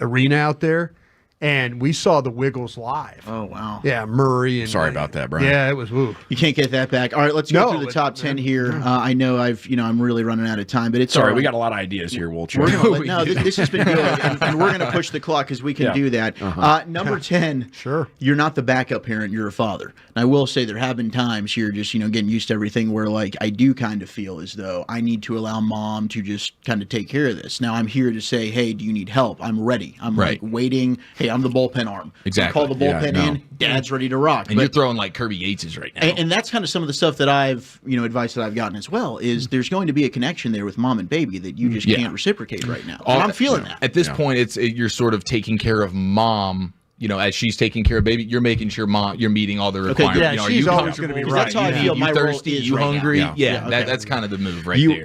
arena out there, and we saw the Wiggles live. Oh, wow. Yeah, Murray. And Sorry about that, Brian. Yeah, it was. Woo. You can't get that back. All right, let's go No, through the but- top 10 here. I know I'm really running out of time, but it's Sorry, all right. we got a lot of ideas here, Walter. We're gonna no, this has been good, and we're going to push the clock because we can Yeah. do that. Number 10, Sure. you're not the backup parent, you're a father. And I will say there have been times here just, getting used to everything where, like, I do kind of feel as though I need to allow mom to just kind of take care of this. Now, I'm here to say, hey, do you need help? I'm ready. I'm, Right. like, waiting. Hey, I'm the bullpen arm. Exactly. Call the bullpen Yeah, no. in. Dad's ready to rock. And But- you're throwing like Kirby Yates's right now. and that's kind of some of the stuff that I've, advice that I've gotten as well, is there's going to be a connection there with mom and baby that you just Yeah. can't reciprocate right now. And I'm feeling that. At this point, you're sort of taking care of mom. As she's taking care of baby, you're making sure mom, you're meeting all the requirements. yeah, are she's you always comfortable? gonna be Is right. That's how I that- feel You my role thirsty? is You right now. hungry? Yeah. Yeah, okay. That's kind of the move right you there.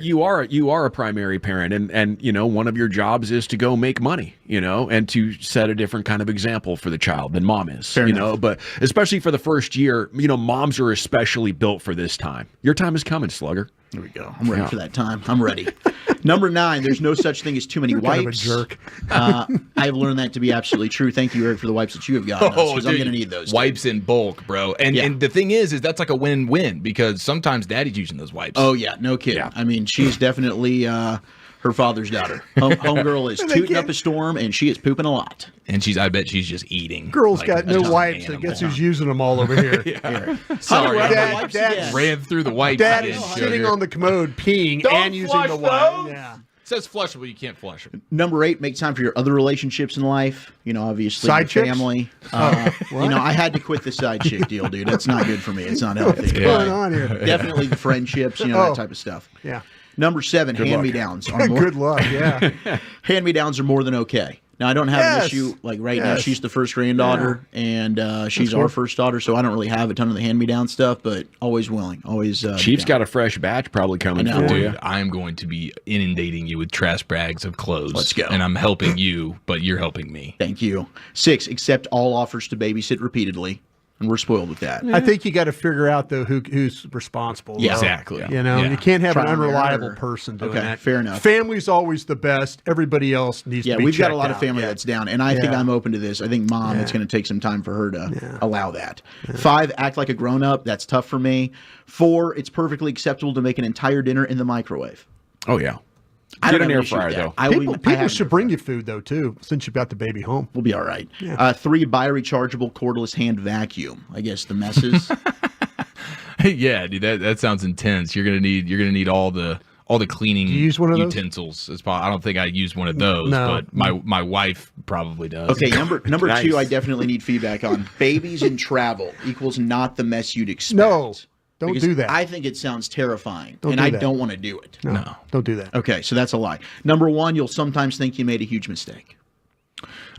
you are a primary parent, and one of your jobs is to go make money, and to set a different kind of example for the child than mom is. Fair enough. But especially for the first year, moms are especially built for this time. Your time is coming, slugger. There we go. I'm ready for that time. I'm ready. Number 9, there's no such thing as too many You're wipes. kind of a jerk. I've learned that to be absolutely true. Thank you, Eric, for the wipes that you have gotten us, because I'm dude, going to need those. wipes in bulk, bro. And Yeah. and the thing is that's like a win-win because sometimes daddy's using those wipes. Oh, yeah. No kidding. Yeah. I mean, she's definitely her father's daughter. Homegirl is tooting up a storm, and she is pooping a lot. And I bet she's just eating. Girl's like got no just an wipes. I animal. guess who's using them all over here. Sorry, Honey, Dad- wipes Dad- again. ran through the wipes Dad again, is sugar. sitting on the commode peeing Don't and using the flush wipe. those. Yeah. It says flushable, you can't flush them. Number 8, make time for your other relationships in life. Obviously, Side your chicks? family. What? I had to quit the side chick deal, dude. That's not good for me. It's not healthy. What's going on here? Definitely the friendships, Oh. that type of stuff. Yeah. Number 7, luck. hand-me-downs. Are more, Good luck. Yeah. hand-me-downs are more than okay. Now, I don't have an Yes. issue. Like right now, Yes. she's the first granddaughter, and she's our first daughter, so I don't really have a ton of the hand-me-down stuff, but always willing. Always. Chief's down. got a fresh batch probably coming I know. for Dude, you. I'm going to be inundating you with trash bags of clothes. Let's go. And I'm helping you, but you're helping me. Thank you. 6, accept all offers to babysit repeatedly, and we're spoiled with that. I think you got to figure out though who's responsible. Yeah. though. Exactly. You know, Yeah. you can't have an Trial and unreliable error. person doing Okay, that. fair enough. Family's always the best. Everybody else needs Yeah, to be we've got a checked lot of out. family Yeah. that's down, and I think Yeah. I'm open to this. I think Mom, it's going to take some time for her to allow that. 5, act like a grown-up. That's tough for me. 4, it's perfectly acceptable to make an entire dinner in the microwave. Oh yeah. I Get don't an have air issue with fryer that. though. I will People, be- I have an should air bring fryer. you food though too, since you've got the baby home. We'll be all right. Yeah. 3, buy a rechargeable cordless hand vacuum. I guess the messes. Yeah, dude, that sounds intense. You're gonna need all the cleaning Do you use one of those? utensils. I don't think I use one of those, No. but my wife probably does. Okay, number Nice. 2, I definitely need feedback on. Babies in travel equals not the mess you'd expect. No, don't Because do that. I think it sounds terrifying, Don't and do I that. don't want to do it. no, don't do that. Okay, so that's a lie. Number 1, you'll sometimes think you made a huge mistake,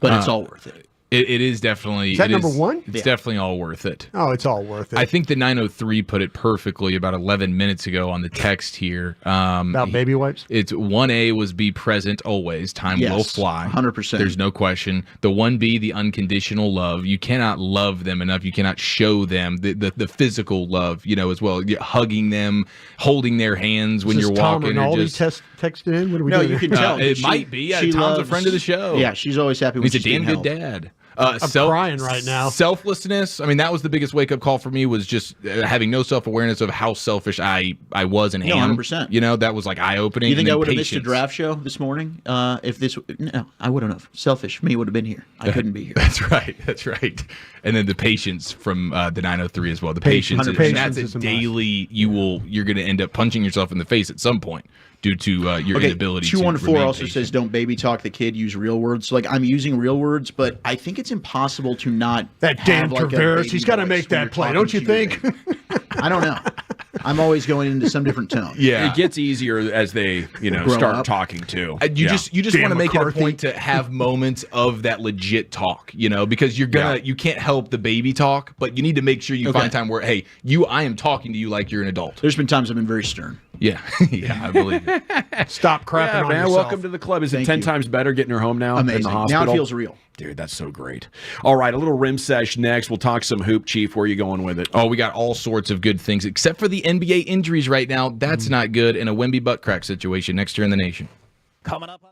but it's all worth it. It is definitely. Is that it number one? It's Yeah. definitely all worth it. Oh, it's all worth it. I think the 903 put it perfectly about 11 minutes ago on the text here. About baby wipes. It's 1A was be present always. Time Yes, will fly. 100%. There's no question. The 1B, the unconditional love. You cannot love them enough. You cannot show them the physical love, as well. Hugging them, holding their hands when Is you're Tom walking. Rinaldi and just, texted in? What are we No, doing you here? can tell. it She- might be. Yeah, she Tom's a loves- friend of the show. Yeah, she's always happy when He's a she's damn getting good help. dad. I'm crying right now. Selflessness. I mean, that was the biggest wake up call for me. Was just having no self awareness of how selfish I was and No, am. 100%. That was like eye opening. You think I would have missed a draft show this morning? If this, no, I wouldn't have. Selfish me would have been here. I couldn't be here. That's right. That's right. And then the patience from the 903 as well. The patience, and that's is a a must. daily. You're going to end up punching yourself in the face at some point due to your Okay, inability. 214 to also patient. says don't baby talk the kid, use real words. So, like, I'm using real words, but I think it's impossible to not That have, damn like, a Tavares, baby he's got to voice make when that you're play, talking don't you to your think? baby. I don't know. I'm always going into some different tone. Yeah. It gets easier as they, Grow start up. talking too. You just Dan want to make it a McCarthy. point to have moments of that legit talk, because you can't help the baby talk, but you need to make sure you Okay. find time where, hey, I am talking to you like you're an adult. There's been times I've been very stern. Yeah, yeah, I believe it. Stop crapping Yeah, on man. yourself. Welcome to the club. Is it Thank 10 you. times better getting her home now in Amazing. the Now hospital? it feels real. Dude, that's so great. All right, a little rim sesh next. We'll talk some hoop, Chief. Where are you going with it? Oh, we got all sorts of good things, except for the NBA injuries right now. That's not good, and a Wemby butt crack situation next year in the nation. Coming up on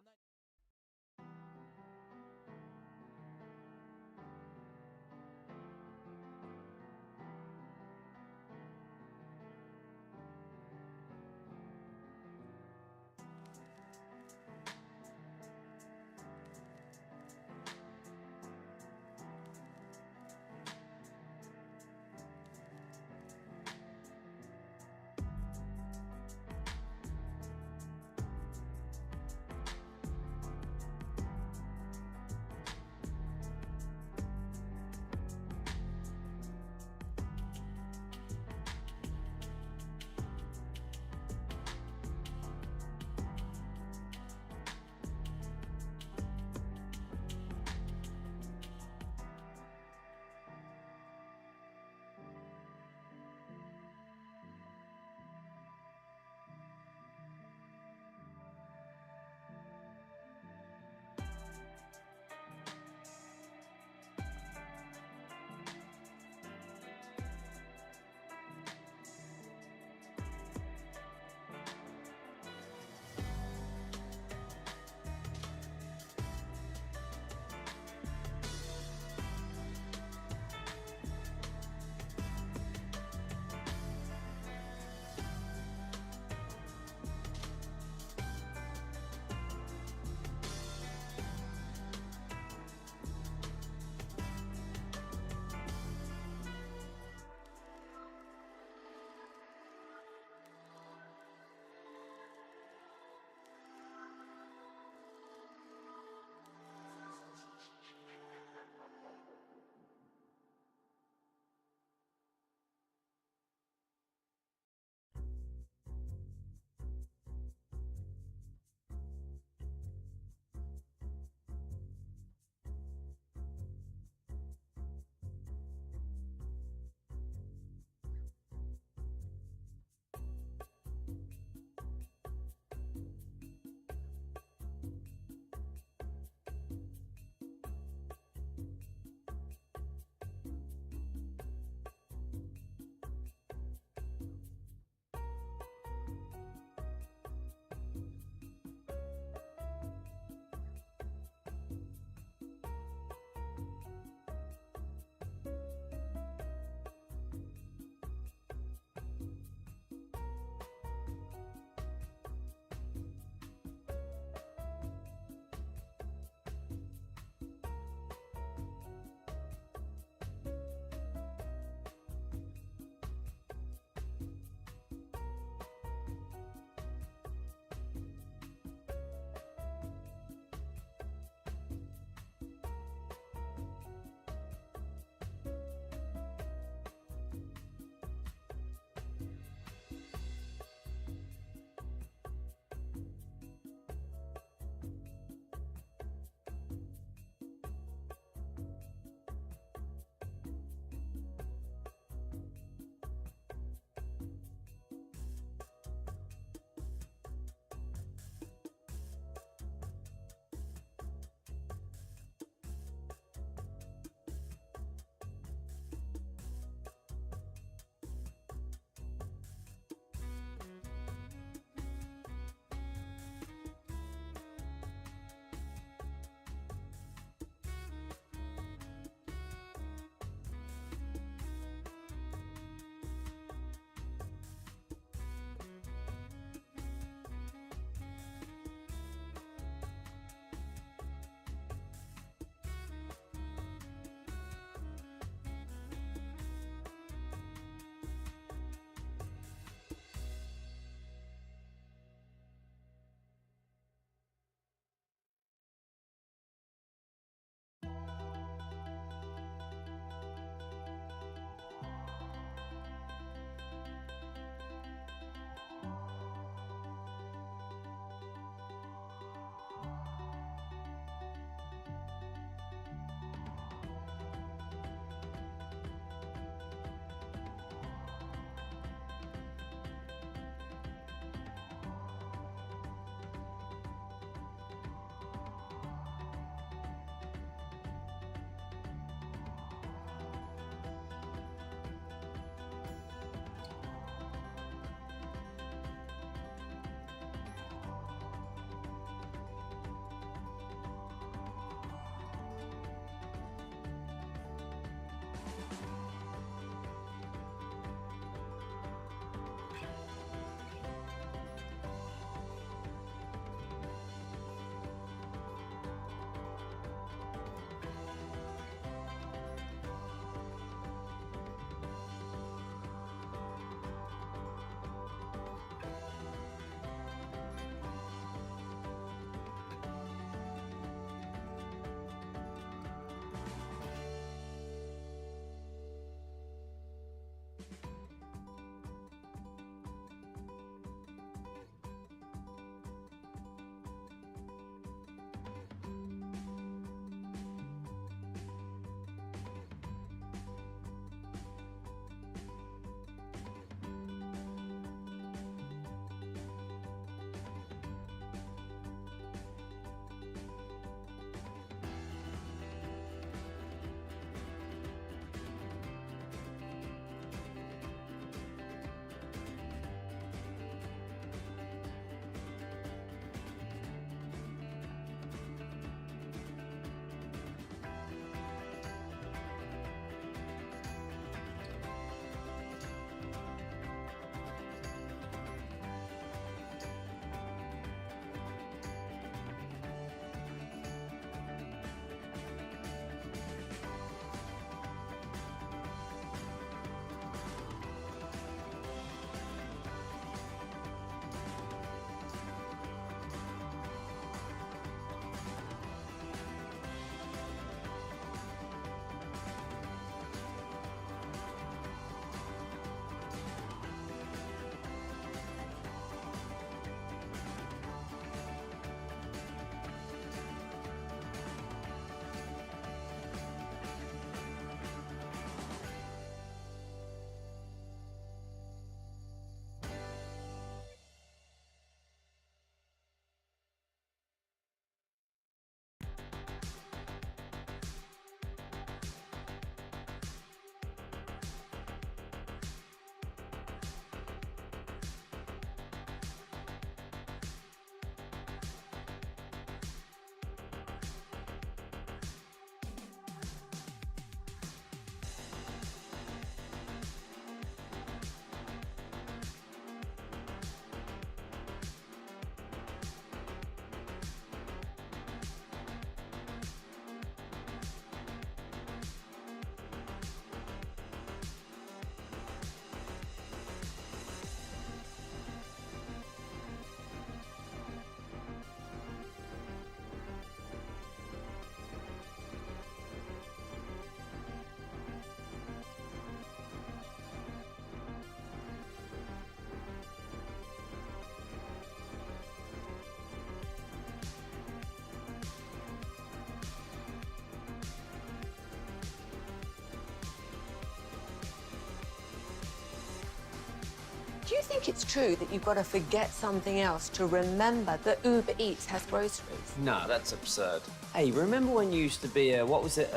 think it's true that you've got to forget something else to remember that Uber Eats has groceries? No, that's absurd. Hey, remember when you used to be a, what was it,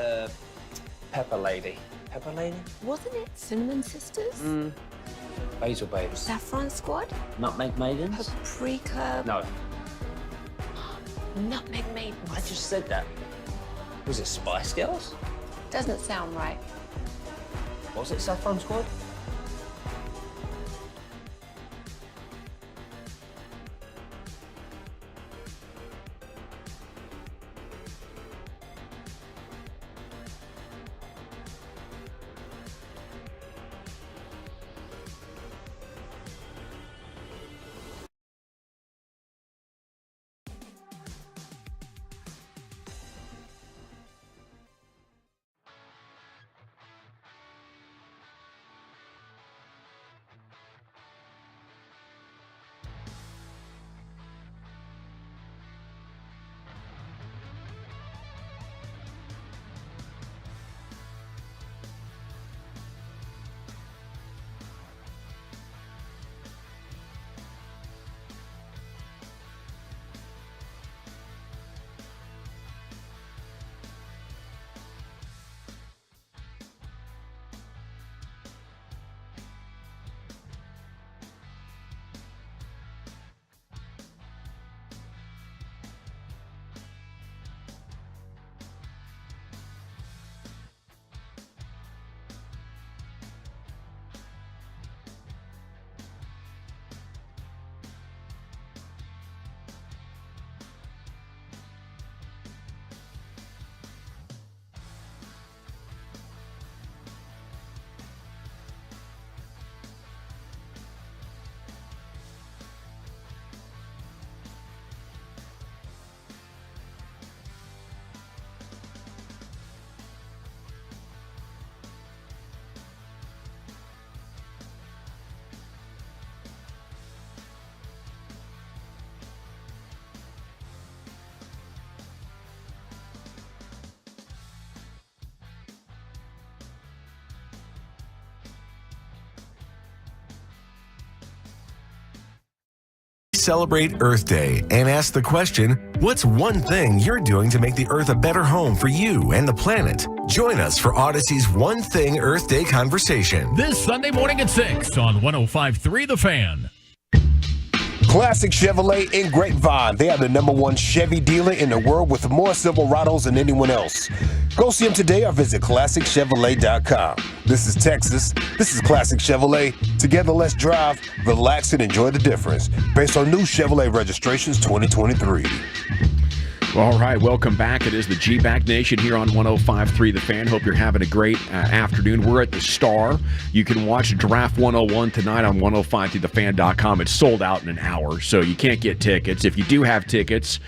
Pepper Lady? Pepper Lady? Wasn't it Cinnamon Sisters? Basil Babes. Saffron Squad? Nutmeg Maidens? Paprika? No, Nutmeg Maidens. I just said that. Was it Spice Girls? Doesn't sound right. Was it Saffron Squad? Celebrate Earth Day and ask the question, what's one thing you're doing to make the Earth a better home for you and the planet? Join us for Odyssey's One Thing Earth Day conversation. This Sunday morning at 6 on 105.3 The Fan. Classic Chevrolet in Grapevine. They are the #1 Chevy dealer in the world with more Silverados than anyone else. Go see them today or visit ClassicChevrolet.com. This is Texas. This is Classic Chevrolet. Together, let's drive, relax, and enjoy the difference. Based on new Chevrolet registrations 2023. All right, welcome back. It is the G-Bag Nation here on 105.3 The Fan. Hope you're having a great afternoon. We're at the Star. You can watch Draft 101 tonight on 105thethefan.com. It's sold out in an hour, so you can't get tickets. If you do have tickets,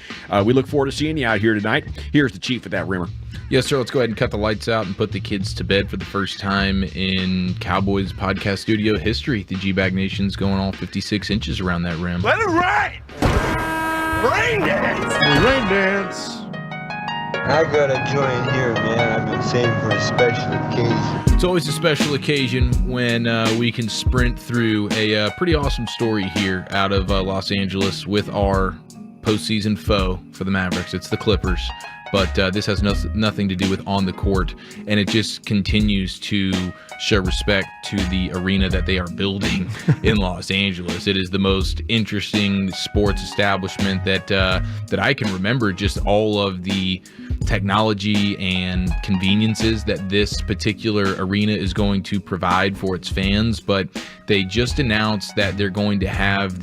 we look forward to seeing you out here tonight. Here's the chief of that, Rimmer. Yes, sir. Let's go ahead and cut the lights out and put the kids to bed for the first time in Cowboys podcast studio history. The G-Bag Nation's going all 56 inches around that rim. Let it rain! Rain dance! Rain dance. I gotta join here, man. I've been saving for a special occasion. It's always a special occasion when we can sprint through a pretty awesome story here out of Los Angeles with our postseason foe for the Mavericks. It's the Clippers. But this has nothing to do with on the court, and it just continues to show respect to the arena that they are building in Los Angeles. It is the most interesting sports establishment that I can remember. Just all of the technology and conveniences that this particular arena is going to provide for its fans. But they just announced that they're going to have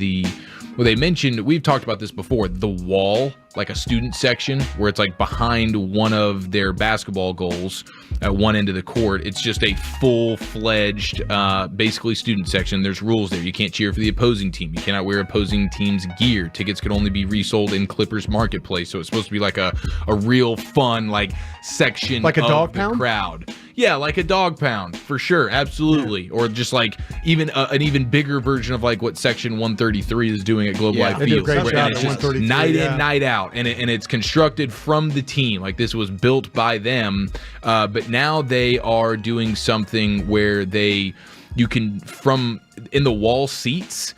well, they mentioned, we've talked about this before, the wall, like a student section where it's like behind one of their basketball goals at one end of the court. It's just a full-fledged, basically student section. There's rules there. You can't cheer for the opposing team. You cannot wear opposing team's gear. Tickets can only be resold in Clippers Marketplace. So it's supposed to be like a real fun, like, section like a of dog the pound? crowd. Yeah, like a dog pound, for sure. Absolutely. Yeah. Or just like even an even bigger version of like what Section 133 is doing at Globe Life Field. And it's just night in, night out. And it's constructed from the team. Like this was built by them. But now they are doing something where they you can, from in the wall seats,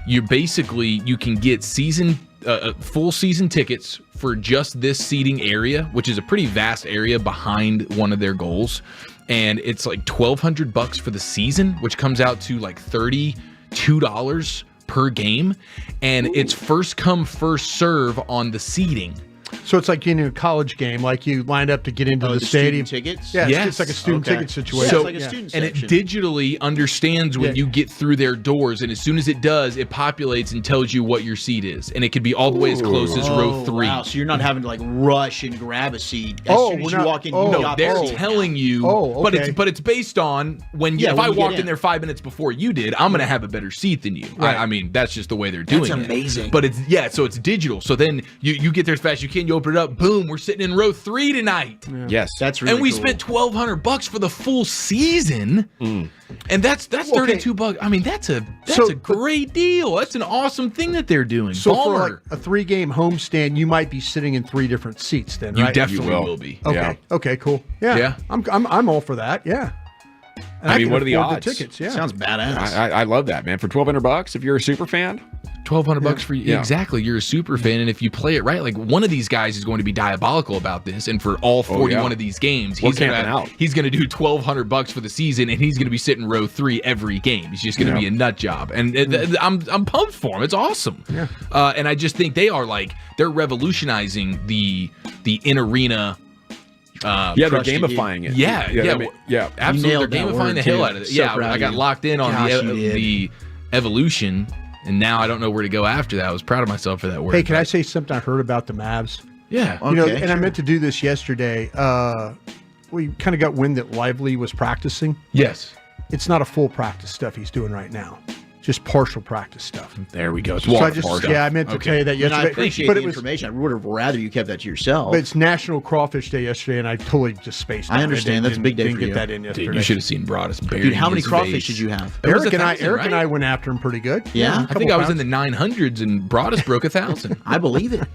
you can get full season tickets for just this seating area, which is a pretty vast area behind one of their goals. And it's like $1,200 for the season, which comes out to like $32 per game. And it's first come, first serve on the seating. So it's like in a college game, like you lined up to get into the stadium. Tickets? Yeah, Yes. it's like a student ticket situation. So, it's like a student And it section. digitally understands when you get through their doors, and as soon as it does, it populates and tells you what your seat is, and it could be all the way as close as row 3. Wow, so you're not having to like rush and grab a seat as soon as you walk in. They're telling you, but it's based on when Yeah, if when I you get walked in. in there 5 minutes before you did, I'm going to have a better seat than you. Right. I mean, that's just the way they're doing That's it. amazing. But so it's digital. So then you get there as fast as you can. You open it up, boom, we're sitting in row 3 tonight. Yes, that's really and we cool. spent $1,200 for the full season, and that's $32. I mean, that's a great deal. That's an awesome thing that they're doing. So Ballmer. for like a 3-game homestand, you might be sitting in 3 different seats then, You right? definitely will be. Okay. Yeah. Okay, cool. Yeah. Yeah. I'm all for that. Yeah. And I mean, can what are the afford odds? tickets, yeah. Sounds badass. I love that, man. For $1,200, if you're a super fan, $1,200 for you. Yeah. Exactly. You're a super fan. And if you play it right, like one of these guys is going to be diabolical about this. And for all 41 of these games, We're he's going camping to do $1,200 for the season, and he's going to be sitting row 3 every game. He's just going to be a nut job. And I'm pumped for him. It's awesome. Yeah. And I just think they're revolutionizing the in-arena. they're gamifying it. Yeah, absolutely. nailed They're that gamifying word, the hell too. out of it. So Yeah, proud I of got you. locked in on Gosh, you did. the evolution, and now I don't know where to go after that. I was proud of myself for that word. Hey, can I say something I heard about the Mavs? Yeah. You know, Okay, and I meant to do this yesterday. We kind of got wind that Lively was practicing. Yes. It's not a full practice stuff he's doing right now. Just partial practice stuff. There we go. It's So I water just, park. I meant to tell you that And yesterday. I appreciate but the it was, information. I would have rather you kept that to yourself. but it's National Crawfish Day yesterday, and I totally just spaced out. I understand. That's a big day didn't for get you. that in yesterday. Dude, you should have seen Broadus bury Dude, how many his crawfish vase. did you have? It was Eric and 1,000, I went after him pretty good. Yeah? I think I was in the 900s, and Broadus broke 1,000. I believe it.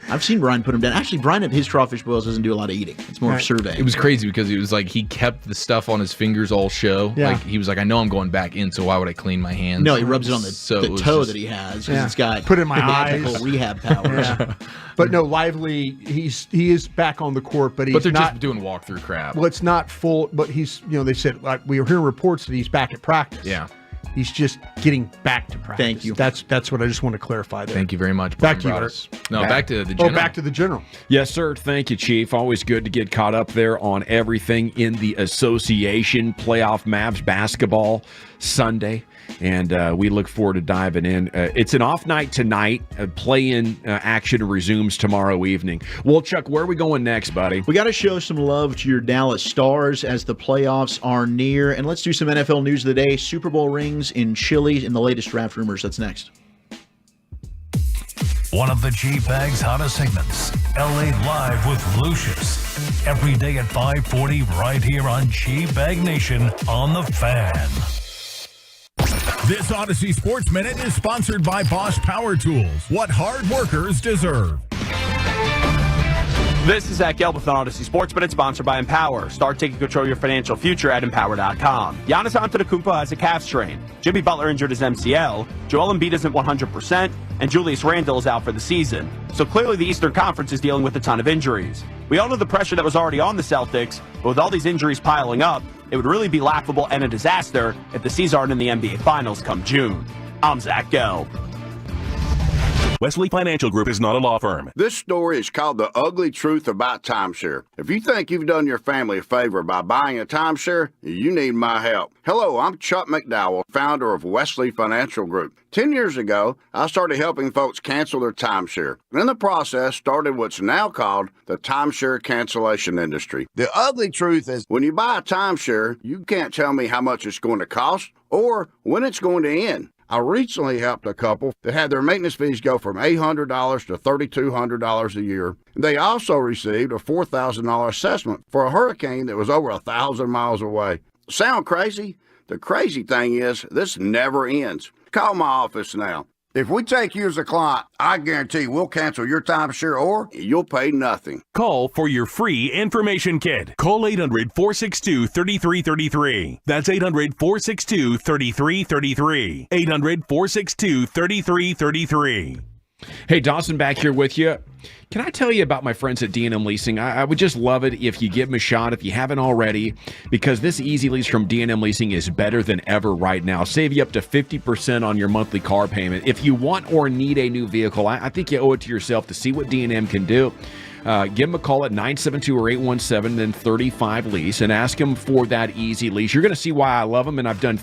I've seen Brian put him down. Actually, Brian, his crawfish boils doesn't do a lot of eating. It's more of surveying. It was crazy because it was like he kept the stuff on his fingers all show. Yeah. Like he was like, I know I'm going back in, so why would I clean my hands? No, he rubs it on the it was toe just- that he has because it's got Put it in my magical eyes. rehab powers. Yeah. But no, Lively, he is back on the court, but he's But they're not. just doing walkthrough crap. Well, it's not full, but he's, they said, like, we were hearing reports that he's back at practice. Yeah. He's just getting back to practice. Thank you. That's what I just want to clarify there. Thank you very much. Back Brian to you, Broadus. Eric. No, back to the general. back to the general. Yes, sir. Thank you, Chief. Always good to get caught up there on everything in the association. Playoff Mavs basketball Sunday. And we look forward to diving in. It's an off night tonight. Play-in action resumes tomorrow evening. Well, Chuck, where are we going next, buddy? We got to show some love to your Dallas Stars as the playoffs are near. And let's do some NFL news of the day. Super Bowl rings in Chile and the latest draft rumors. That's next. One of the G-Bag's hottest segments, LA Live with Lucius. Every day at 5:40 right here on G-Bag Nation on The Fan. This Odyssey Sports Minute is sponsored by Bosch Power Tools. What hard workers deserve. This is Zach Gelb with Odyssey Sports, but it's sponsored by Empower. Start taking control of your financial future at Empower.com. Giannis Antetokounmpo has a calf strain. Jimmy Butler injured his MCL. Joel Embiid isn't 100%, and Julius Randle is out for the season. So clearly the Eastern Conference is dealing with a ton of injuries. We all know the pressure that was already on the Celtics, but with all these injuries piling up, it would really be laughable and a disaster if the C's aren't in the NBA Finals come June. I'm Zach Gelb. Wesley Financial Group is not a law firm. This story is called The Ugly Truth About Timeshare. If you think you've done your family a favor by buying a timeshare, you need my help. Hello, I'm Chuck McDowell, founder of Wesley Financial Group. 10 years ago, I started helping folks cancel their timeshare. And in the process, started what's now called the timeshare cancellation industry. The ugly truth is when you buy a timeshare, you can't tell me how much it's going to cost or when it's going to end. I recently helped a couple that had their maintenance fees go from $800 to $3,200 a year. They also received a $4,000 assessment for a hurricane that was over 1,000 miles away. Sound crazy? The crazy thing is, this never ends. Call my office now. If we take you as a client, I guarantee we'll cancel your timeshare or you'll pay nothing. Call for your free information kit. Call 800-462-3333. That's 800-462-3333. 800-462-3333. Hey, Dawson back here with you. Can I tell you about my friends at D&M Leasing? I would just love it if you give them a shot if you haven't already, because this easy lease from D&M Leasing is better than ever right now. Save you up to 50% on your monthly car payment. If you want or need a new vehicle, I think you owe it to yourself to see what D&M can do. Give them a call at 972 or 817 then 35 lease and ask them for that easy lease. You're going to see why I love them, and I've done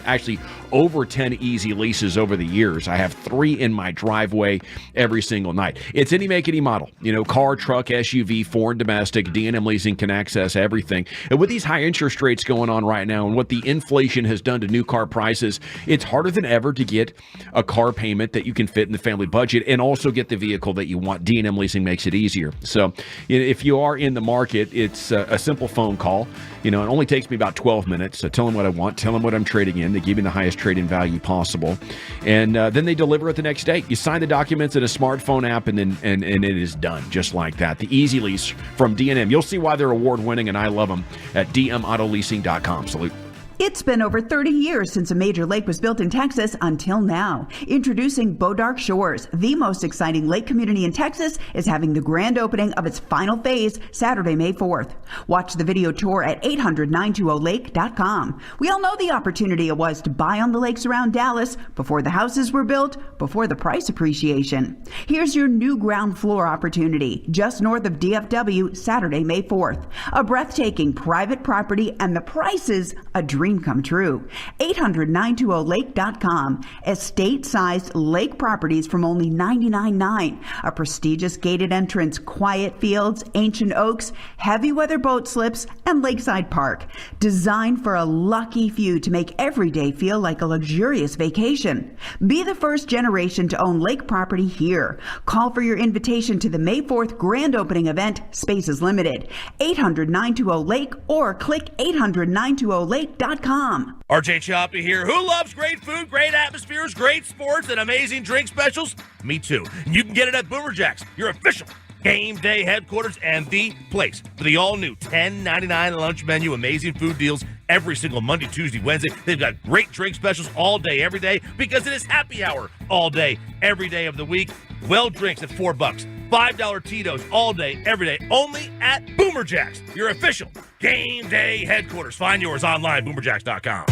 actually over 10 easy leases over the years. I have 3 in my driveway every single night. It's any make, any model. Car, truck, SUV, foreign, domestic. D&M Leasing can access everything. And with these high interest rates going on right now and what the inflation has done to new car prices, it's harder than ever to get a car payment that you can fit in the family budget and also get the vehicle that you want. D&M Leasing makes it easier. So if you are in the market, it's a simple phone call. It only takes me about 12 minutes. So tell them what I want, tell them what I'm trading in. They give me the highest trade-in value possible. And then they deliver it the next day. You sign the documents in a smartphone app and it is done just like that. The easy lease from D&M. You'll see why they're award-winning, and I love them at dmautoleasing.com. Salute. It's been over 30 years since a major lake was built in Texas until now. Introducing Bodark Shores, the most exciting lake community in Texas, is having the grand opening of its final phase Saturday, May 4th. Watch the video tour at 800-920-LAKE.com. We all know the opportunity it was to buy on the lakes around Dallas before the houses were built, before the price appreciation. Here's your new ground floor opportunity, just north of DFW, Saturday, May 4th. A breathtaking private property, and the prices a dream come true. 800-920-LAKE.com. Estate-sized lake properties from only $99.9. A prestigious gated entrance, quiet fields, ancient oaks, heavy weather boat slips, and lakeside park. Designed for a lucky few to make every day feel like a luxurious vacation. Be the first generation to own lake property here. Call for your invitation to the May 4th grand opening event. Space is limited. 800-920-LAKE or click 800-920-LAKE.com. RJ Choppy here. Who loves great food, great atmospheres, great sports, and amazing drink specials? Me too. You can get it at Boomer Jack's, your official game day headquarters and the place for the all-new $10.99 lunch menu. Amazing food deals every single Monday, Tuesday, Wednesday. They've got great drink specials all day, every day, because it is happy hour all day, every day of the week. Well drinks at $4. $5 Tito's all day, every day, only at Boomer Jack's, your official game day headquarters. Find yours online, boomerjacks.com.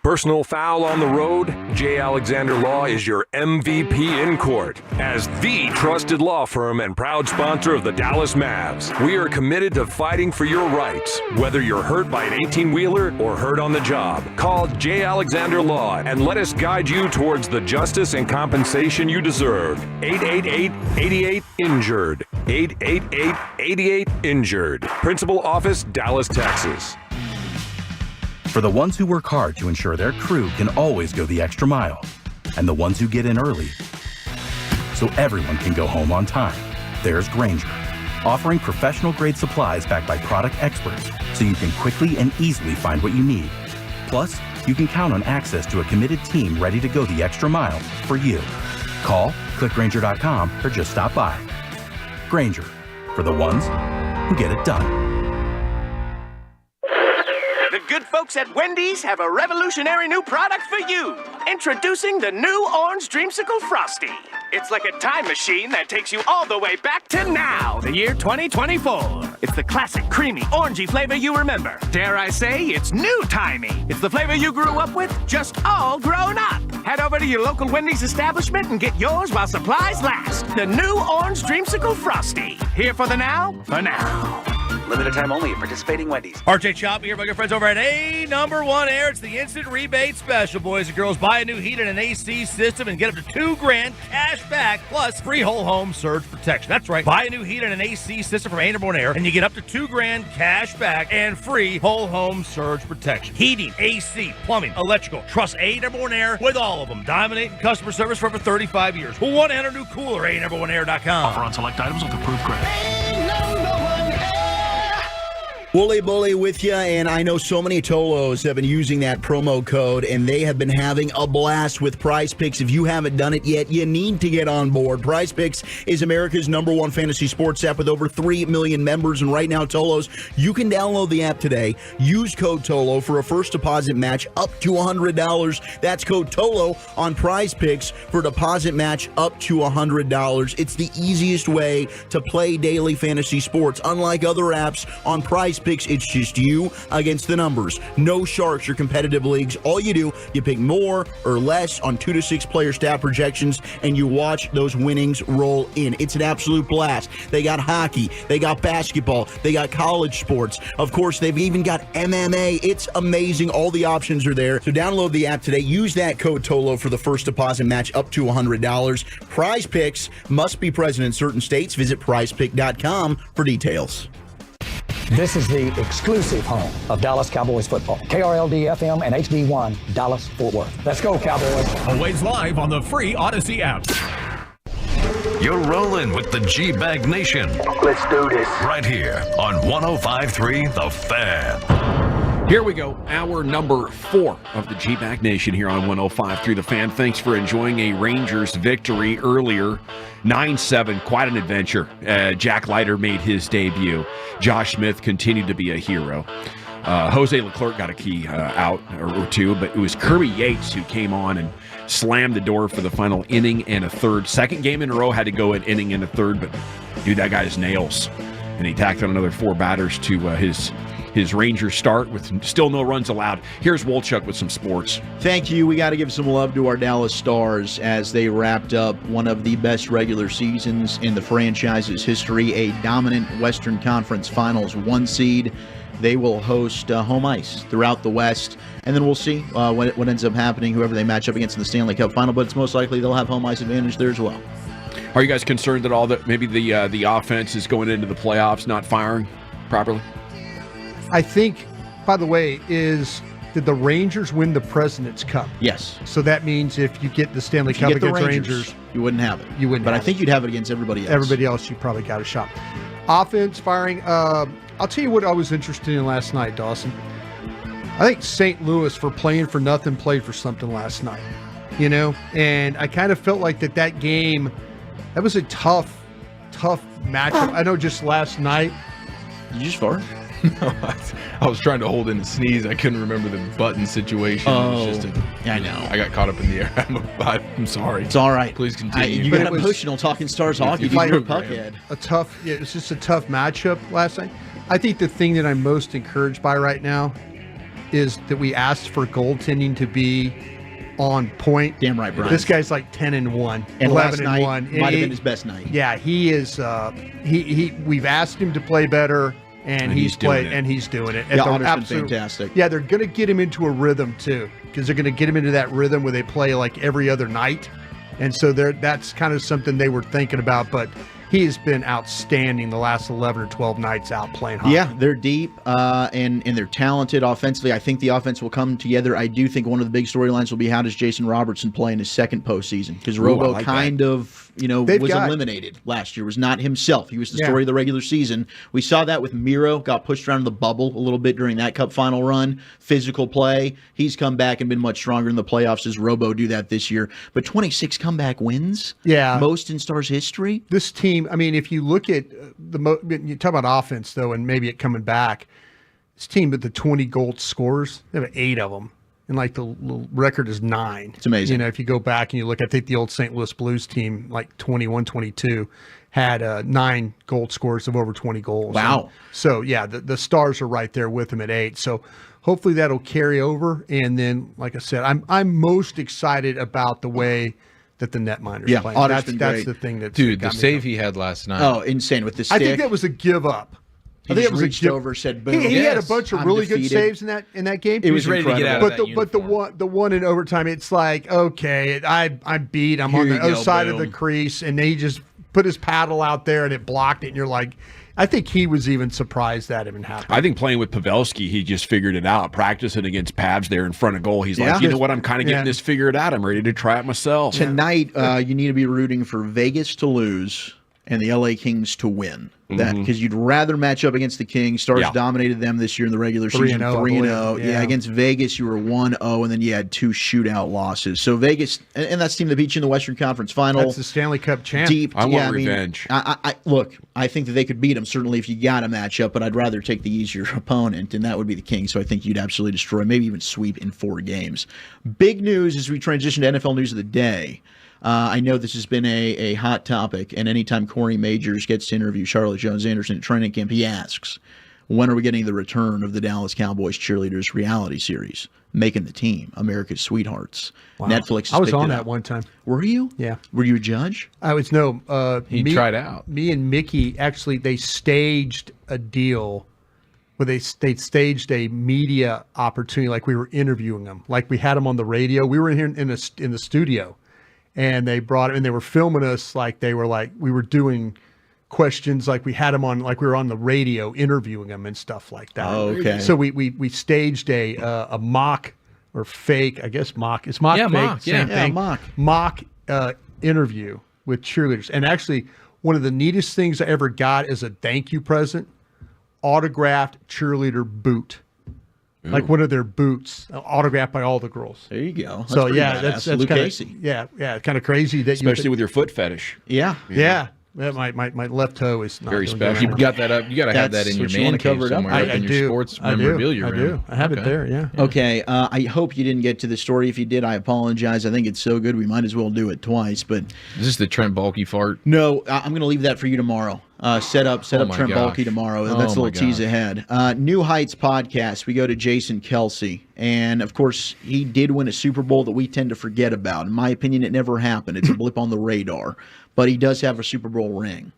Personal foul on the road? J. Alexander Law is your MVP in court. As the trusted law firm and proud sponsor of the Dallas Mavs, we are committed to fighting for your rights. Whether you're hurt by an 18-wheeler or hurt on the job, call J. Alexander Law and let us guide you towards the justice and compensation you deserve. 888-88-INJURED. 888-88-INJURED. Principal Office, Dallas, Texas. For the ones who work hard to ensure their crew can always go the extra mile, and the ones who get in early so everyone can go home on time, there's Grainger, offering professional-grade supplies backed by product experts so you can quickly and easily find what you need. Plus, you can count on access to a committed team ready to go the extra mile for you. Call, click Grainger.com, or just stop by. Grainger, for the ones who get it done. The good folks at Wendy's have a revolutionary new product for you. Introducing the new Orange Dreamsicle Frosty. It's like a time machine that takes you all the way back to now, the year 2024. It's the classic creamy, orangey flavor you remember. Dare I say, it's new-timey. It's the flavor you grew up with, just all grown up. Head over to your local Wendy's establishment and get yours while supplies last. The new Orange Dreamsicle Frosty. Here for the now, for now. Limited time only at participating Wendy's. RJ Choppy here, my good friends over at A#1 Air. It's the instant rebate special, boys and girls. Buy a new heat and an AC system and get up to $2,000 cash back plus free whole home surge protection. That's right. Buy a new heat and an AC system from A#1 Air and you get up to $2,000 cash back and free whole home surge protection. Heating, AC, plumbing, electrical. Trust A#1 Air with all of them. Dominating customer service for over 35 years. Who want to enter new cooler? A#1air.com. Offer on select items with approved credit. Wooly Bully with you, and I know so many Tolos have been using that promo code, and they have been having a blast with Prize Picks. If you haven't done it yet, you need to get on board. Prize Picks is America's #1 fantasy sports app with over 3 million members, and right now, Tolos, you can download the app today. Use code TOLO for a first deposit match up to $100. That's code TOLO on Prize Picks for a deposit match up to $100. It's the easiest way to play daily fantasy sports. Unlike other apps on Prize Picks, it's just you against the numbers. No sharks or competitive leagues. All you do, you pick more or less on 2 to 6 player stat projections, and you watch those winnings roll in. It's an absolute blast. They got hockey, they got basketball, they got college sports. Of course, they've even got MMA. It's amazing. All the options are there. So download the app today. Use that code TOLO for the first deposit match up to $100. Prize Picks must be present in certain states. Visit prizepick.com for details. This is the exclusive home of Dallas Cowboys football. KRLD-FM and HD1, Dallas-Fort Worth. Let's go, Cowboys. Always live on the free Odyssey app. You're rolling with the G-Bag Nation. Let's do this. Right here on 105.3 The Fan. Here we go, hour number 4 of the G-Bag Nation here on 105.3 The Fan. Thanks for enjoying a Rangers victory earlier. 9-7, quite an adventure. Jack Leiter made his debut. Josh Smith continued to be a hero. Jose Leclerc got a key out or two, but it was Kirby Yates who came on and slammed the door for the final inning and a third. Second game in a row, had to go an inning and a third, but dude, that guy's nails. And he tacked on another 4 batters to his Rangers start with still no runs allowed. Here's Wolchuk with some sports. Thank you. We got to give some love to our Dallas Stars as they wrapped up one of the best regular seasons in the franchise's history, a dominant Western Conference Finals 1 seed. They will host home ice throughout the West, and then we'll see what ends up happening, whoever they match up against in the Stanley Cup Final, but it's most likely they'll have home ice advantage there as well. Are you guys concerned at all that maybe the offense is going into the playoffs not firing properly? I think, by the way, did the Rangers win the President's Cup? Yes. So that means if you get the Stanley Cup against Rangers, you wouldn't have it. You wouldn't. But have I think you'd have it against everybody else. Everybody else, you probably got a shot. Offense firing. I'll tell you what I was interested in last night, Dawson. I think St. Louis, for playing for nothing, played for something last night. You know, and I kind of felt like that game, that was a tough matchup. I know just last night. Did you just fart? No, I was trying to hold in a sneeze. I couldn't remember the button situation. I know. I got caught up in the air. I'm sorry. It's all right. Please continue. You got emotional talking Stars hockey. You're a puckhead. It was just a tough matchup last night. I think the thing that I'm most encouraged by right now is that we asked for goaltending to be on point. Damn right, Brian. This guy's like 10-1, and 11-1. Might have been his best night. Yeah, he is. We've asked him to play better. And he's played, and he's doing it. Been fantastic. Yeah, they're going to get him into a rhythm too, because they're going to get him into that rhythm where they play like every other night, and so that's kind of something they were thinking about. But he has been outstanding the last 11 or 12 nights out playing hockey. Yeah, they're deep and they're talented offensively. I think the offense will come together. I do think one of the big storylines will be how does Jason Robertson play in his second postseason, because Robo was eliminated last year, was not himself. He was the story of the regular season. We saw that with Miro, got pushed around the bubble a little bit during that Cup final run. Physical play. He's come back and been much stronger in the playoffs as Robo do that this year. But 26 comeback wins? Yeah. Most in Stars history? This team, I mean, if you look at you talk about offense, though, and maybe it coming back, this team with the 20 goal scorers, they have 8 of them. And like the record is 9. It's amazing. You know, if you go back and you look, I think the old St. Louis Blues team, like 21-22, had 9 goal scorers of over 20 goals. Wow. And so, yeah, the Stars are right there with them at 8. So hopefully that'll carry over. And then, like I said, I'm most excited about the way that the netminers playing. That's the thing that the save he had last night. Oh, insane with the stick. I think that was a give up. He just reached over, said boom. He had a bunch of really good saves in that game. It was ready to get out of that uniform. But the one in overtime, it's like, okay, I'm beat. I'm on the other side of the crease, and he just put his paddle out there and it blocked it. And you're like, I think he was even surprised that even happened. I think playing with Pavelski, he just figured it out. Practicing against Pabs there in front of goal, he's like, you know what? I'm kind of getting this figured out. I'm ready to try it myself. Tonight, you need to be rooting for Vegas to lose and the LA Kings to win. Because you'd rather match up against the Kings. Stars dominated them this year in the regular season, 3-0. Yeah, against Vegas, you were 1-0, and then you had 2 shootout losses. So Vegas, and that's the team that beat you in the Western Conference Final. That's the Stanley Cup champ. Deep. I want revenge. Look, I think that they could beat them, certainly if you got a matchup, but I'd rather take the easier opponent, and that would be the Kings. So I think you'd absolutely destroy, maybe even sweep in 4 games. Big news as we transition to NFL News of the Day. I know this has been a hot topic, and anytime Corey Majors gets to interview Charlotte Jones-Anderson at training camp, he asks, when are we getting the return of the Dallas Cowboys cheerleaders reality series, Making the Team, America's Sweethearts? Wow. Netflix. I was on that one time. Were you? Yeah. Were you a judge? I was He tried out. Me and Mickey actually they staged a deal where they staged a media opportunity, like we were interviewing them, like we had them on the radio. We were in here in the studio. And they brought it, and they were filming us like we were doing questions, like we had them on, like we were on the radio interviewing them and stuff like that. Oh, okay. So we staged a mock or fake, I guess mock. It's mock, Yeah, fake, mock, same yeah. thing. Yeah, Mock interview with cheerleaders. And actually, one of the neatest things I ever got as a thank you present, autographed cheerleader boot. Like one of their boots, autographed by all the girls. There you go. That's so yeah, that's Luke kind Casey. of kind of crazy that Especially with your foot fetish. Yeah. Yeah. My left toe is not Very doing special. good. You got that up. You got to have that in your man cave somewhere, up in your sports memorabilia room. I have it there. Yeah. Okay. I hope you didn't get to the story. If you did, I apologize. I think it's so good we might as well do it twice. But Is this the Trent Baalke fart? no, I'm going to leave that for you tomorrow. Set up Trent Baalke tomorrow. That's a little tease ahead. New Heights podcast. We go to Jason Kelsey, and of course he did win a Super Bowl that we tend to forget about. In my opinion, it never happened. It's a blip on the radar, but he does have a Super Bowl ring.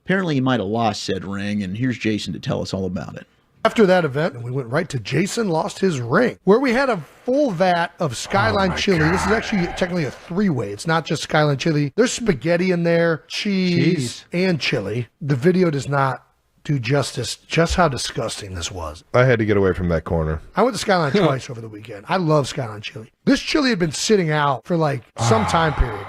Apparently, he might have lost said ring, and here's Jason to tell us all about it. After that event, we went right to Jason Lost His Ring, where we had a full vat of Skyline chili. God. This is actually technically a 3-way. It's not just Skyline chili. There's spaghetti in there, cheese, and chili. The video does not do justice just how disgusting this was. I had to get away from that corner. I went to Skyline twice over the weekend. I love Skyline chili. This chili had been sitting out for like some time period.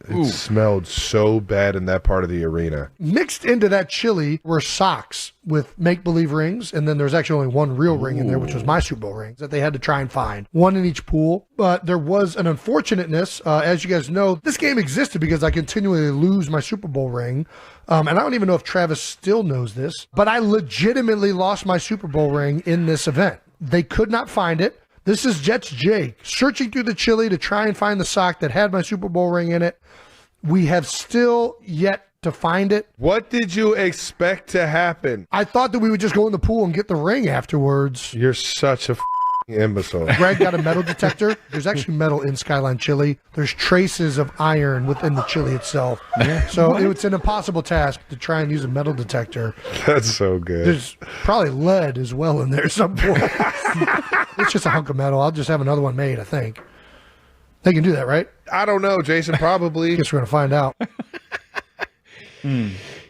It smelled so bad in that part of the arena. Mixed into that chili were socks with make-believe rings, and then there's actually only one real ring in there, which was my Super Bowl ring, that they had to try and find. One in each pool. But there was an unfortunateness. As you guys know, this game existed because I continually lose my Super Bowl ring. And I don't even know if Travis still knows this, but I legitimately lost my Super Bowl ring in this event. They could not find it. This is Jets Jake searching through the chili to try and find the sock that had my Super Bowl ring in it. We have still yet to find it. What did you expect to happen? I thought that we would just go in the pool and get the ring afterwards. You're such a imbecile. Greg got a metal detector. There's actually metal in Skyline chili. There's traces of iron within the chili itself. So it's an impossible task to try and use a metal detector. That's so good. There's probably lead as well in there at some point. It's just a hunk of metal. I'll just have another one made, I think. They can do that, right? I don't know, Jason. Probably. Guess we're going to find out.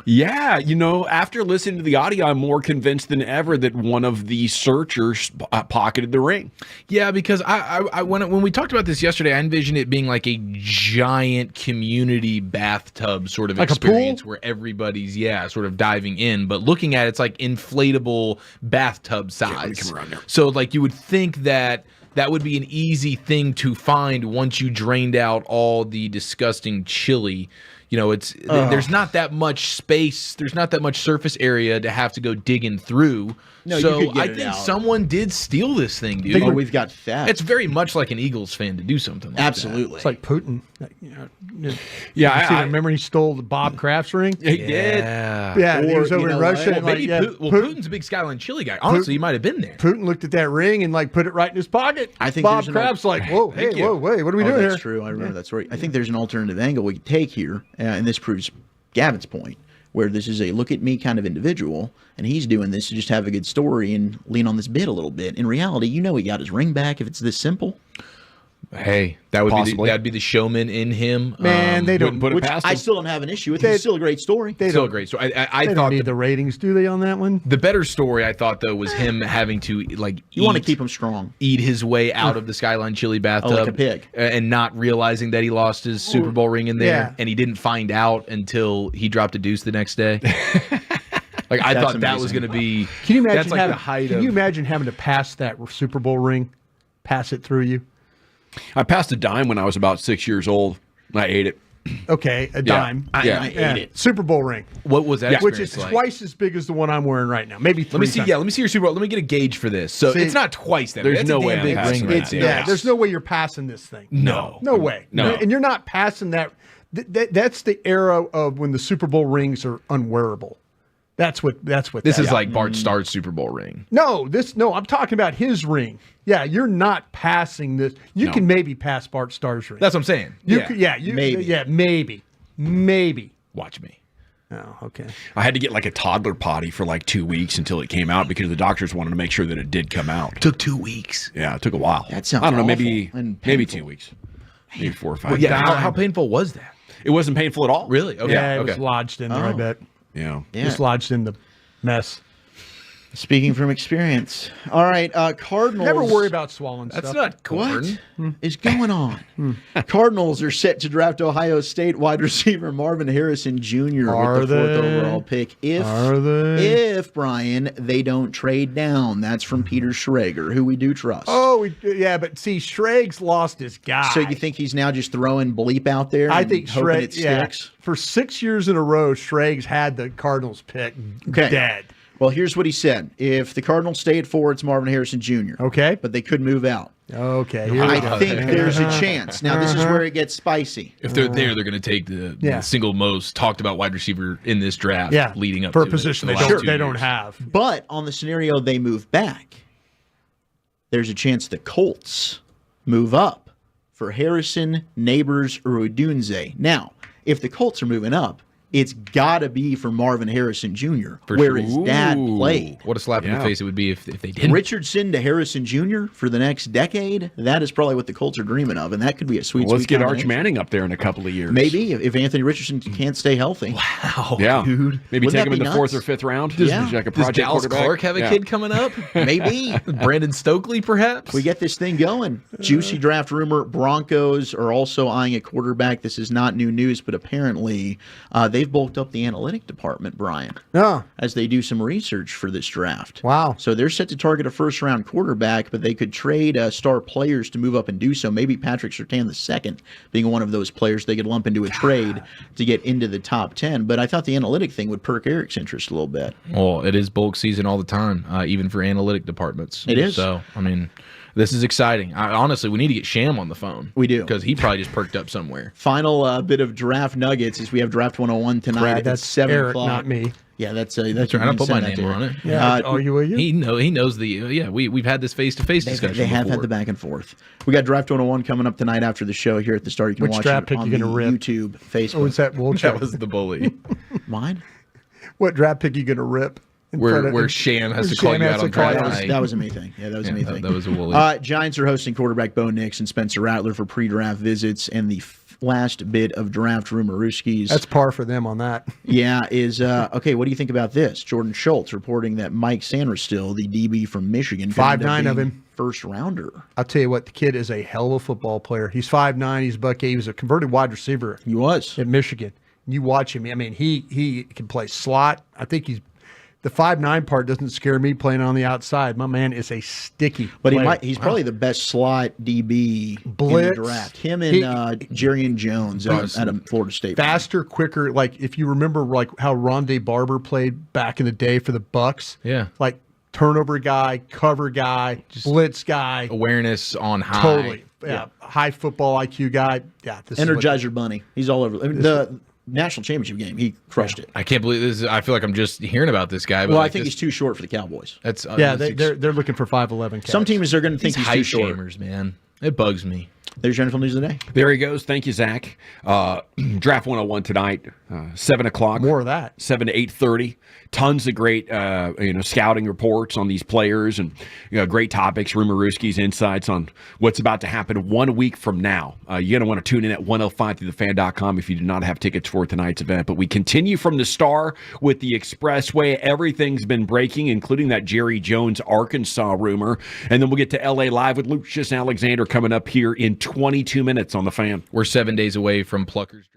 Yeah, after listening to the audio, I'm more convinced than ever that one of the searchers pocketed the ring. Yeah, because I when we talked about this yesterday, I envisioned it being like a giant community bathtub sort of like experience where everybody's sort of diving in. But looking at it, it's like inflatable bathtub size. So like you would think that would be an easy thing to find once you drained out all the disgusting chili. There's not that much space. There's not that much surface area to have to go digging through. No, you so could get I it think out. someone did steal this thing, dude. We've got theft. It's very much like an Eagles fan to do something like Absolutely. that. It's like Putin. Yeah, I remember he stole the Bob Kraft's ring? He did. Yeah, he was over in Russia. Well, maybe Putin's a big Skyline chili guy. Honestly, he might have been there. Putin looked at that ring and put it right in his pocket. I think Bob there's Kraft's like, whoa, hey, whoa, wait, what are we doing here? That's true. I remember that story. I think there's an alternative angle we could take here, and this proves Gavin's point, where this is a look at me kind of individual, and he's doing this to just have a good story and lean on this bit a little bit. In reality, he got his ring back if it's this simple. Hey, that would that'd be the showman in him. Man, they don't put it Which past I him. still don't have an issue with. It's still a great story. Still a great story. I They thought don't need the ratings, do they, on that one? the better story I thought though was him having to You want to keep him strong. eat his way out of the Skyline chili bathtub like a pig. And not realizing that he lost his Super Bowl ring in there, Yeah. and he didn't find out until he dropped a deuce the next day. Like I That's thought that was amazing. going to be. Can you imagine That's like having, the height can of. you imagine having to pass that Super Bowl ring, pass it through you? I passed a dime when I was about 6 years old. I ate it. Okay, a dime. Yeah. I ate it. Super Bowl ring. What was that? Which is experience like? twice as big as the one I'm wearing right now. Maybe Let me see. times. Yeah, let me see your Super Bowl. Let me get a gauge for this. So See, it's not twice that. there's That's no a way damn I'm big passing ring. that. Yeah, there's no way you're passing this thing. No. No way. No. And you're not passing that. That's the era of when the Super Bowl rings are unwearable. That's what. This that is like Bart Starr's Super Bowl ring. No, I'm talking about his ring. Yeah, you're not passing this. You can maybe pass Bart Starr's ring. That's what I'm saying. You Yeah. could, maybe. Watch me. Oh, okay. I had to get like a toddler potty for like 2 weeks until it came out because the doctors wanted to make sure that it did come out. Took 2 weeks. Yeah, it took a while. That sounds I don't know, awful maybe and maybe painful. 2 weeks, maybe 4 or 5. Well, yeah. How painful was that? It wasn't painful at all. Really? Okay. Yeah, it okay. was lodged in there. I Oh. bet. Yeah. Just lodged in the mess. Speaking from experience. All right, Cardinals. Never worry about swallowing That's stuff. not corn. What is going on? Cardinals are set to draft Ohio State wide receiver Marvin Harrison Jr. Are with the fourth they? overall pick. If Brian, they don't trade down. That's from Peter Schrager, who we do trust. Oh, yeah, but see, Schraeg's lost his guy. So you think he's now just throwing bleep out there? I and think hoping Schraeg, it sticks. for 6 years in a row, Schraeg's had the Cardinals pick Okay. dead. Well, here's what he said: if the Cardinals stay at 4, it's Marvin Harrison Jr. Okay, but they could move out. Okay, here we I go. think there's a chance. Now, this is where it gets spicy. If they're there, they're going to take the single most talked about wide receiver in this draft. Yeah, leading up for a to position it, they the last don't 2 they don't years. have. But on the scenario they move back, there's a chance the Colts move up for Harrison, Neighbors, or Odunze. Now, if the Colts are moving up, it's got to be for Marvin Harrison Jr., where his dad played. What a slap in the face it would be if they didn't. Richardson to Harrison Jr. for the next decade, that is probably what the Colts are dreaming of, and that could be a sweet, Let's sweet get Arch combination. Manning up there in a couple of years. Maybe, if Anthony Richardson can't stay healthy. Wow, Yeah, dude. Maybe Wouldn't take that him in be the nuts? 4th or 5th round. Yeah. Like a Does project Dallas quarterback. Clark have a Yeah. kid coming up? Maybe. Brandon Stokely, perhaps? We get this thing going. Juicy draft rumor. Broncos are also eyeing a quarterback. This is not new news, but apparently they've bulked up the analytic department, Brian, as they do some research for this draft. Wow. So they're set to target a first-round quarterback, but they could trade star players to move up and do so. Maybe Patrick Surtain II being one of those players they could lump into a trade to get into the top 10. But I thought the analytic thing would perk Eric's interest a little bit. Well, it is bulk season all the time, even for analytic departments. It is. So, I mean, this is exciting. Honestly, we need to get Sham on the phone. We do. Because he probably just perked up somewhere. Final bit of draft nuggets is we have Draft 101 tonight. Brad, at that's 7 Eric, o'clock. not me. Yeah, that's Right. I don't put my send that name to on Eric. it. Yeah. Are you? He knows the. Yeah, we've had this face-to-face discussion. They have before. had the back and forth. We got Draft 101 coming up tonight after the show here at the Star. You can Which watch draft it pick on you the gonna rip? YouTube, Facebook. Oh, is that Wolchuk? That was the bully. Mine? What draft pick you going to rip? in front of- Where Sham has where to call Sham you has out to on call draft you out. night. That was a me thing. Yeah, that was a me thing. That was a woolly. Giants are hosting quarterback Bo Nix and Spencer Rattler for pre-draft visits, and the last bit of draft rumorooskies. That's par for them on that. Yeah, is okay. What do you think about this? Jordan Schultz reporting that Mike Sanderstill, the DB from Michigan, could end up 5'9" of being him. first rounder. I'll tell you what, the kid is a hell of a football player. He's 5'9", he's buck 8. He was a converted wide receiver. He was at Michigan. You watch him. I mean, he can play slot. I think he's the 5'9" part doesn't scare me playing on the outside. My man is a sticky. But player. he's probably the best slot DB in Blitz. the draft. Him and Jerrion Jones out of Florida State. Faster, quicker. Like if you remember, like how Rondé Barber played back in the day for the Bucks. Yeah. Like turnover guy, cover guy, blitz guy, awareness on high. Totally. Yeah. High football IQ guy. Yeah. This Energizer Bunny. He's all over. I mean, the national championship game, he crushed it. I can't believe this. I feel like I'm just hearing about this guy. But Well, like I think this, he's too short for the Cowboys. That's they're looking for 5'11". Some teams are going to think these he's too short. shamers, man. It bugs me. There's your NFL news of the day. There he goes. Thank you, Zach. Draft 101 tonight, 7 o'clock. More of that. 7 to 8:30. Tons of great, scouting reports on these players and great topics, rumorooskies, insights on what's about to happen 1 week from now. You're going to want to tune in at 105 through thefan.com if you do not have tickets for tonight's event. But we continue from the Star with the Expressway. Everything's been breaking, including that Jerry Jones Arkansas rumor. And then we'll get to LA Live with Lucius Alexander coming up here in 22 minutes on the Fan. We're 7 days away from Plucker's draft.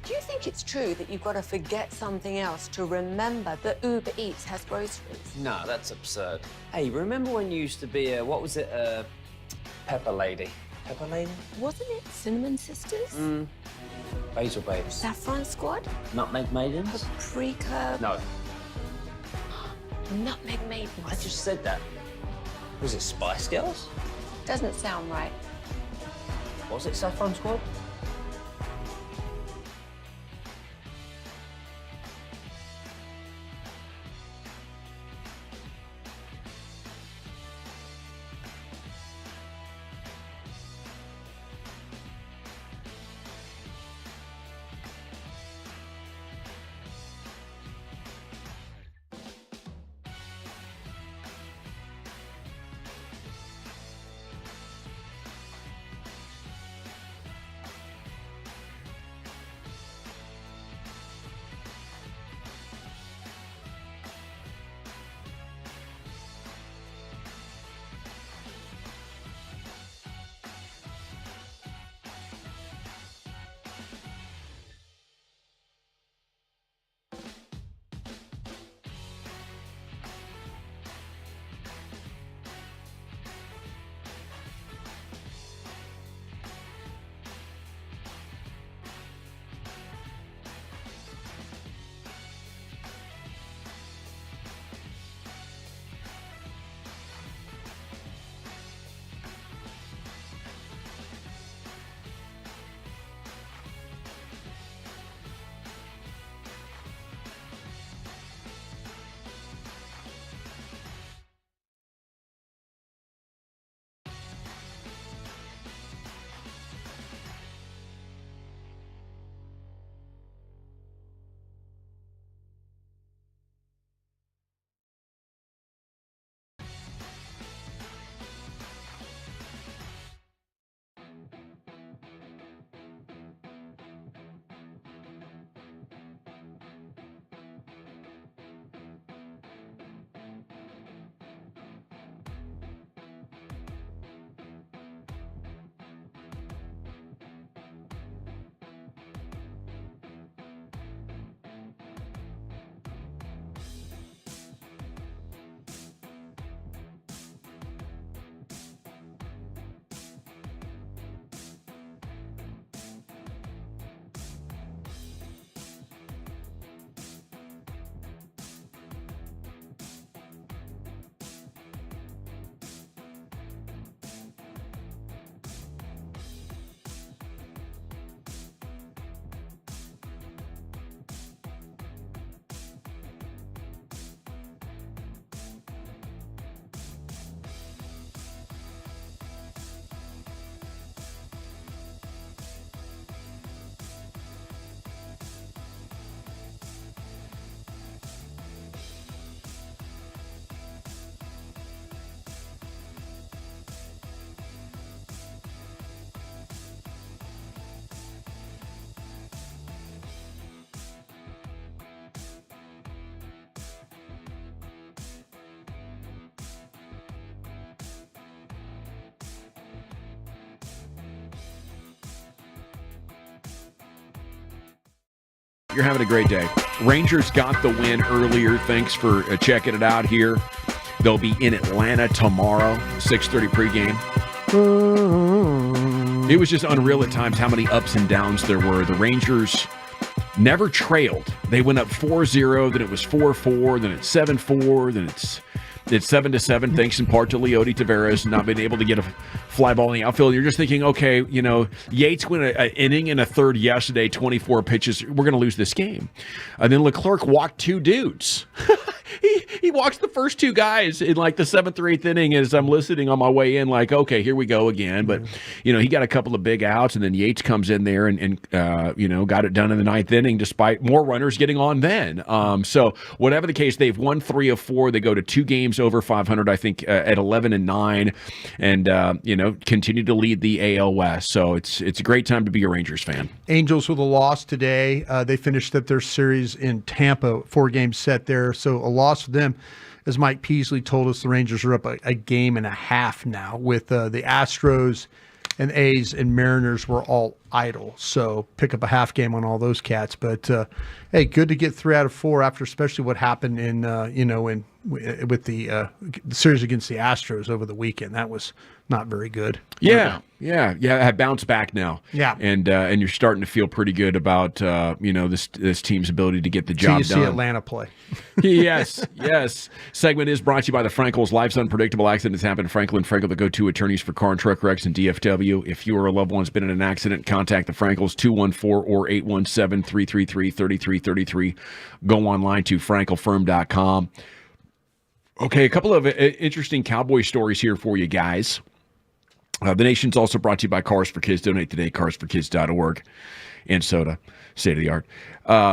Do you think it's true that you've got to forget something else to remember that Uber Eats has groceries? No, that's absurd. Hey, remember when you used to be a pepper lady? Pepper lady? Wasn't it Cinnamon Sisters? Basil babes. Saffron Squad? Nutmeg maidens? Paprika? No. Nutmeg Maidens. I just said that. Was it Spice Girls? Doesn't sound right. Was it Saffron Squad? You're having a great day. Rangers got the win earlier. Thanks for checking it out here. They'll be in Atlanta tomorrow, 6:30 pregame. It was just unreal at times how many ups and downs there were. The Rangers never trailed. They went up 4-0, then it was 4-4, then it's 7-4, then it's 7-7, thanks in part to Leody Taveras not being able to get a fly ball in the outfield. You're just thinking, okay, Yates went an inning and a third yesterday, 24 pitches. We're going to lose this game. And then Leclerc walked two dudes. He walks the first two guys in like the 7th or 8th inning as I'm listening on my way in, like, okay, here we go again. But, he got a couple of big outs, and then Yates comes in there and got it done in the 9th inning despite more runners getting on then. So whatever the case, they've won 3 of 4. They go to 2 games over 500, I think, at 11-9, and, continue to lead the AL West. So it's a great time to be a Rangers fan. Angels with a loss today. They finished up their series in Tampa, 4-game set there. So a loss for them. As Mike Peasley told us, the Rangers are up a game and a half now with the Astros and A's and Mariners were all idle. So pick up a half game on all those cats. But hey, good to get 3 out of 4 after especially what happened in with the series against the Astros over the weekend. That was not very good. Yeah. Have bounced back now. Yeah. And you're starting to feel pretty good about this team's ability to get the job Till you done. see Atlanta play. Yes. Segment is brought to you by the Frankels. Life's unpredictable accidents happen. Frankel and Frankel, the go-to attorneys for car and truck wrecks and DFW. If you or a loved one's been in an accident, contact the Frankels 214 or 817-333-3333. Go online to frankelfirm.com. Okay, a couple of interesting Cowboy stories here for you guys. The Nation's also brought to you by Cars for Kids. Donate today, carsforkids.org. And soda, state of the art.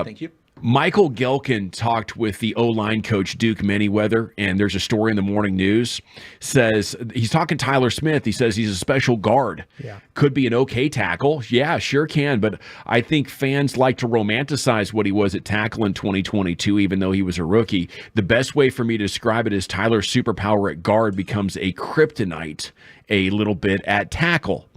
Thank you. Michael Gelkin talked with the O-line coach, Duke Manyweather, and there's a story in the morning news. Says he's talking Tyler Smith. He says he's a special guard. Yeah. Could be an okay tackle. Yeah, sure can. But I think fans like to romanticize what he was at tackle in 2022, even though he was a rookie. The best way for me to describe it is Tyler's superpower at guard becomes a kryptonite a little bit at tackle.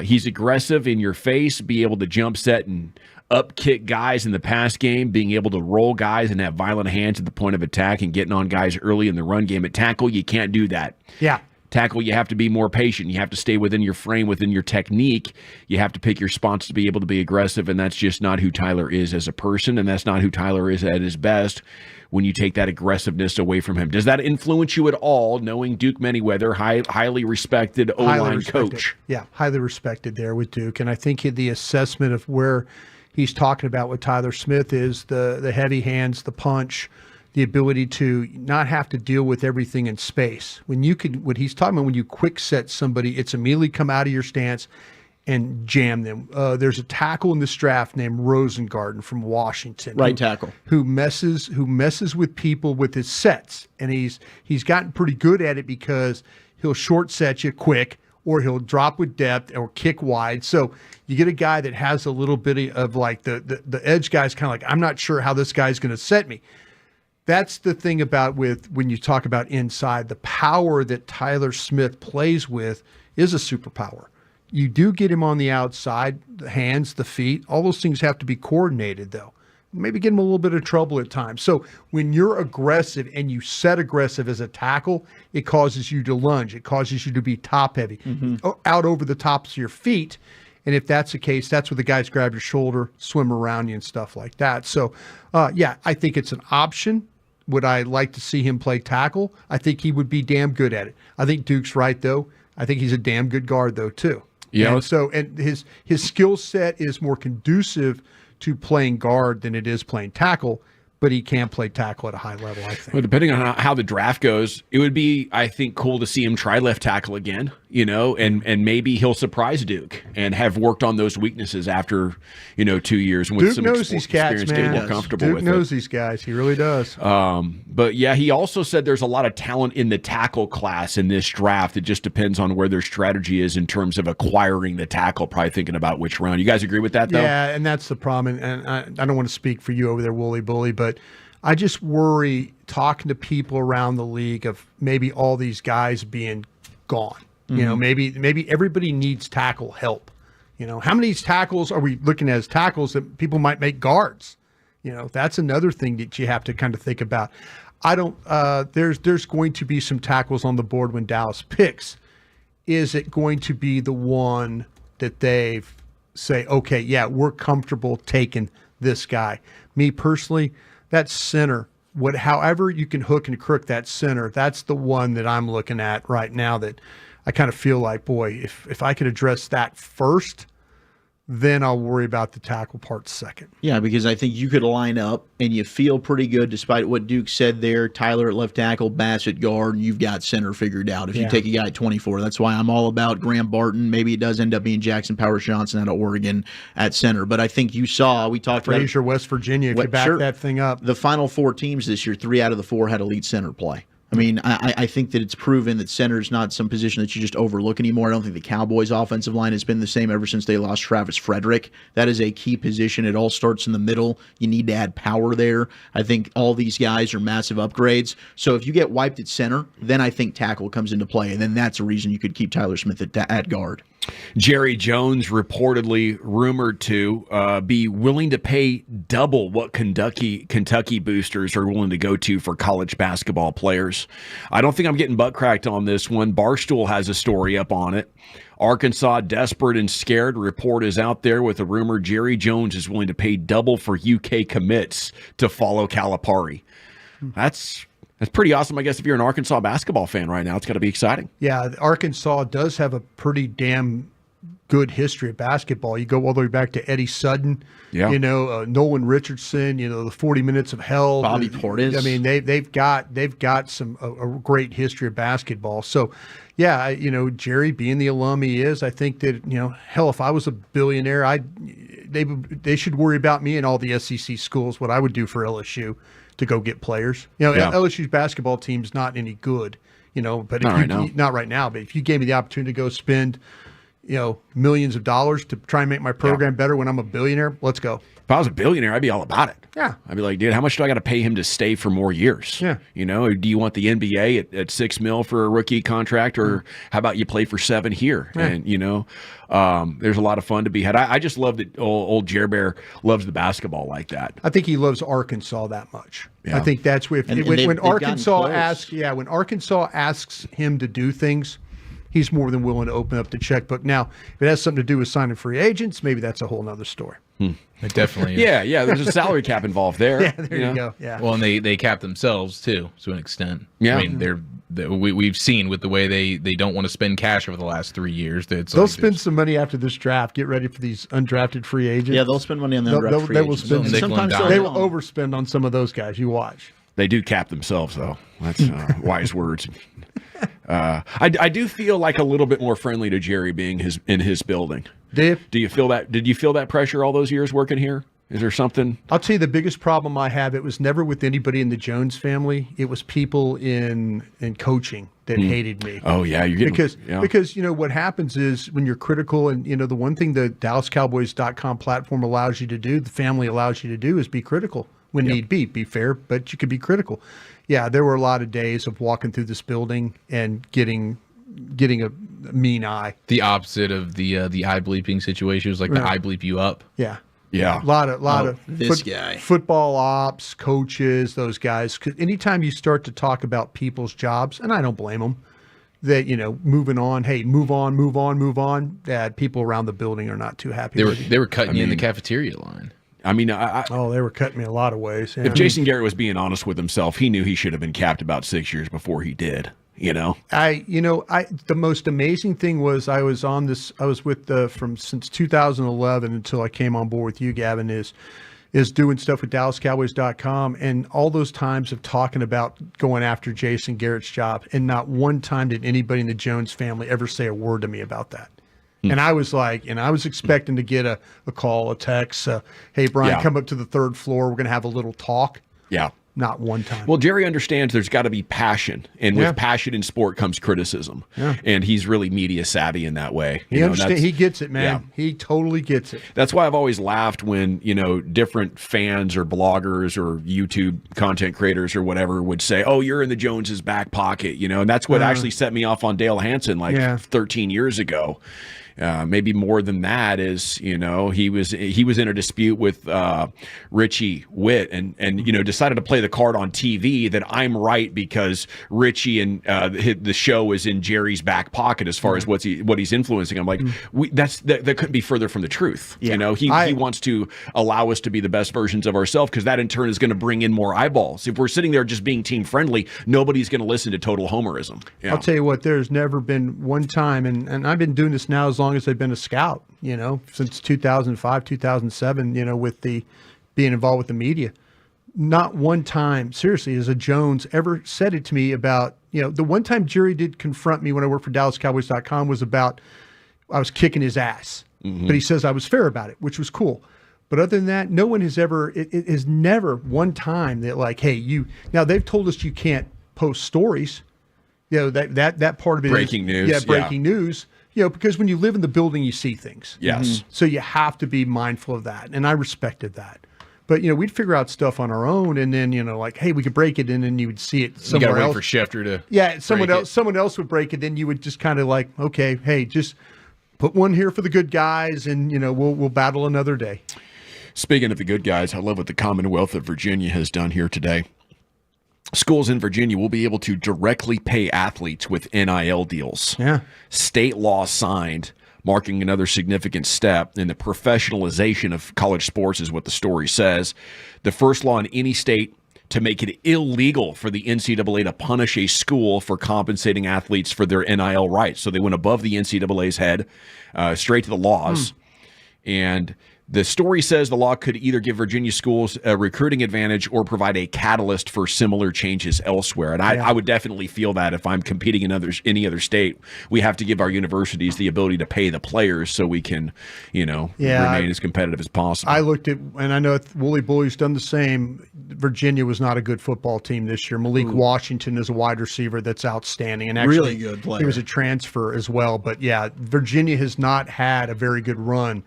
He's aggressive in your face, be able to jump set and up kick guys in the pass game, being able to roll guys and have violent hands at the point of attack and getting on guys early in the run game. At tackle, you can't do that. Yeah. Tackle, you have to be more patient. You have to stay within your frame, within your technique. You have to pick your spots to be able to be aggressive, and that's just not who Tyler is as a person, and that's not who Tyler is at his best when you take that aggressiveness away from him. Does that influence you at all, knowing Duke Manyweather, highly respected O-line coach? Yeah, highly respected there with Duke, and I think the assessment of where he's talking about with Tyler Smith is the heavy hands, the punch, the ability to not have to deal with everything in space. What he's talking about, when you quick set somebody, it's immediately come out of your stance and jam them. There's a tackle in this draft named Rosengarten from Washington, right tackle, who messes with people with his sets, and he's gotten pretty good at it because he'll short set you quick, or he'll drop with depth or kick wide. So you get a guy that has a little bit of like the edge guy's kind of like, I'm not sure how this guy's going to set me. That's the thing about when you talk about inside, the power that Tyler Smith plays with is a superpower. You do get him on the outside, the hands, the feet, all those things have to be coordinated though. Maybe get him a little bit of trouble at times. So when you're aggressive and you set aggressive as a tackle, it causes you to lunge. It causes you to be top heavy, out over the tops of your feet. And if that's the case, that's where the guys grab your shoulder, swim around you and stuff like that. So, I think it's an option. Would I like to see him play tackle? I think he would be damn good at it. I think Duke's right, though. I think he's a damn good guard, though, too. Yeah. And his skill set is more conducive to playing guard than it is playing tackle, but he can play tackle at a high level, I think. Well, depending on how the draft goes, it would be, I think, cool to see him try left tackle again, and maybe he'll surprise Duke and have worked on those weaknesses after, 2 years. And with Duke some knows these cats, experience, man. get more comfortable Duke with knows it. these guys. He really does. But yeah, he also said there's a lot of talent in the tackle class in this draft. It just depends on where their strategy is in terms of acquiring the tackle, probably thinking about which round. You guys agree with that, though? Yeah, and that's the problem. And I don't want to speak for you over there, Wooly Bully, but I just worry talking to people around the league of maybe all these guys being gone. Maybe everybody needs tackle help. How many tackles are we looking at as tackles that people might make guards? That's another thing that you have to kind of think about. There's going to be some tackles on the board when Dallas picks. Is it going to be the one that they say, okay, yeah, we're comfortable taking this guy? Me personally, that center, however you can hook and crook that center, that's the one that I'm looking at right now that I kind of feel like, boy, if I could address that first, then I'll worry about the tackle part second. Yeah, because I think you could line up and you feel pretty good despite what Duke said there. Tyler at left tackle, Bass at guard, and you've got center figured out if you take a guy at 24. That's why I'm all about Graham Barton. Maybe it does end up being Jackson Powers Johnson out of Oregon at center. But I think we talked Frazier, West Virginia, if you back that thing up. The final 4 teams this year, 3 out of the 4 had elite center play. I mean, I think that it's proven that center is not some position that you just overlook anymore. I don't think the Cowboys' offensive line has been the same ever since they lost Travis Frederick. That is a key position. It all starts in the middle. You need to add power there. I think all these guys are massive upgrades. So if you get wiped at center, then I think tackle comes into play, and then that's a reason you could keep Tyler Smith at guard. Jerry Jones reportedly rumored to be willing to pay double what Kentucky boosters are willing to go to for college basketball players. I don't think I'm getting butt cracked on this one. Barstool has a story up on it. Arkansas, desperate and scared. Report is out there with a rumor Jerry Jones is willing to pay double for UK commits to follow Calipari. That's pretty awesome, I guess, if you're an Arkansas basketball fan right now. It's got to be exciting. Yeah, Arkansas does have a pretty damn good history of basketball. You go all the way back to Eddie Sutton, Nolan Richardson, the 40 Minutes of Hell. Bobby Portis. I mean, they've got some a great history of basketball. So, yeah, Jerry being the alum he is, I think that, hell, if I was a billionaire, they should worry about me and all the SEC schools, what I would do for LSU to go get players. LSU's basketball team's not any good, but not right now. But if you gave me the opportunity to go spend, millions of dollars to try and make my program better when I'm a billionaire, let's go. If I was a billionaire, I'd be all about it. Yeah. I'd be like, dude, how much do I got to pay him to stay for more years? Yeah. Do you want the NBA at $6 million for a rookie contract, or how about you play for 7 here? Yeah. And, there's a lot of fun to be had. I just love that old Jer Bear loves the basketball like that. I think he loves Arkansas that much. Yeah. I think that's where when Arkansas asks him to do things, he's more than willing to open up the checkbook. Now, if it has something to do with signing free agents, maybe that's a whole nother story. It definitely is. Yeah. There's a salary cap involved there. Yeah, there you go. Yeah. Well, and they cap themselves too, to an extent. Yeah. I mean, we've seen with the way they don't want to spend cash over the last 3 years. They'll spend some money after this draft. Get ready for these undrafted free agents. Yeah, they'll spend money on the undrafted free agents. They will overspend on some of those guys. You watch. They do cap themselves, though. That's wise words. I do feel like a little bit more friendly to Jerry being in his building. Do you feel that? Did you feel that pressure all those years working here? Is there something? I'll tell you the biggest problem I have. It was never with anybody in the Jones family. It was people in coaching that hated me. Oh yeah, because what happens is when you're critical, and the one thing the DallasCowboys.com platform allows you to do, the family allows you to do, is be critical when need be. Be fair, but you could be critical. Yeah, there were a lot of days of walking through this building and getting a mean eye. The opposite of the eye bleeping situation was like the eye bleep you up. Yeah. Yeah. A lot of guy. Football ops, coaches, those guys. 'Cause anytime you start to talk about people's jobs, and I don't blame them, that, moving on, hey, move on, that people around the building are not too happy with you. They were cutting you in the cafeteria line. I mean, they were cutting me a lot of ways. Yeah. If Jason Garrett was being honest with himself, he knew he should have been capped about 6 years before he did. The most amazing thing was I was with since 2011 until I came on board with you, Gavin, is doing stuff with DallasCowboys.com, and all those times of talking about going after Jason Garrett's job, and not one time did anybody in the Jones family ever say a word to me about that. And I was expecting to get a call, a text, hey, Brian, come up to the third floor. We're going to have a little talk. Yeah. Not one time. Well, Jerry understands there's got to be passion. And with passion in sport comes criticism. Yeah. And he's really media savvy in that way. He understands. He gets it, man. Yeah. He totally gets it. That's why I've always laughed when, different fans or bloggers or YouTube content creators or whatever would say, oh, you're in the Joneses' back pocket, and that's what actually set me off on Dale Hansen 13 years ago. Maybe more than that is, he was in a dispute with Richie Witt and decided to play the card on TV that I'm right because Richie and the show is in Jerry's back pocket as far as what he's influencing. I'm like, that couldn't be further from the truth. Yeah. He wants to allow us to be the best versions of ourselves because that in turn is going to bring in more eyeballs. If we're sitting there just being team friendly, nobody's going to listen to total homerism. Yeah. I'll tell you what, there's never been one time, and I've been doing this now as long as I've been a scout, since 2005, 2007, with the being involved with the media. Not one time, seriously, has a Jones ever said it to me about, the one time Jerry did confront me when I worked for DallasCowboys.com was about I was kicking his ass. Mm-hmm. But he says I was fair about it, which was cool. But other than that, no one has ever, it is never one time that like, hey, now they've told us you can't post stories. That part of it breaking news. Yeah, breaking news. Because when you live in the building, you see things. Yes. Mm-hmm. So you have to be mindful of that. And I respected that. But, we'd figure out stuff on our own. And then, like, hey, we could break it. And then you would see it somewhere else. You got to wait for Schefter to someone else would break it. Then you would just kind of like, okay, hey, just put one here for the good guys, and we'll battle another day. Speaking of the good guys, I love what the Commonwealth of Virginia has done here today. Schools in Virginia will be able to directly pay athletes with NIL deals. Yeah. State law signed, marking another significant step in the professionalization of college sports is what the story says. The first law in any state to make it illegal for the NCAA to punish a school for compensating athletes for their NIL rights. So they went above the NCAA's head, straight to the laws. And the story says the law could either give Virginia schools a recruiting advantage or provide a catalyst for similar changes elsewhere. And I would definitely feel that if I'm competing in any other state, we have to give our universities the ability to pay the players so we can, remain as competitive as possible. I looked at, and I know Wooly Bully's done the same. Virginia was not a good football team this year. Malik Washington is a wide receiver that's outstanding, and actually really good player. He was a transfer as well. But yeah, Virginia has not had a very good run.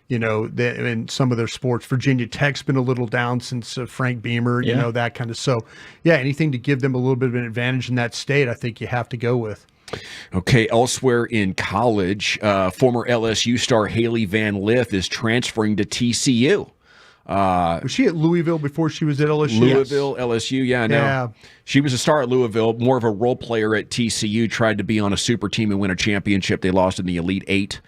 In some of their sports. Virginia Tech's been a little down since Frank Beamer, that kind of. So, yeah, anything to give them a little bit of an advantage in that state, I think you have to go with. Okay, elsewhere in college, former LSU star Haley Van Lith is transferring to TCU. Was she at Louisville before she was at LSU? Louisville, LSU, no. Yeah. She was a star at Louisville, more of a role player at TCU, tried to be on a super team and win a championship. They lost in the Elite Eight.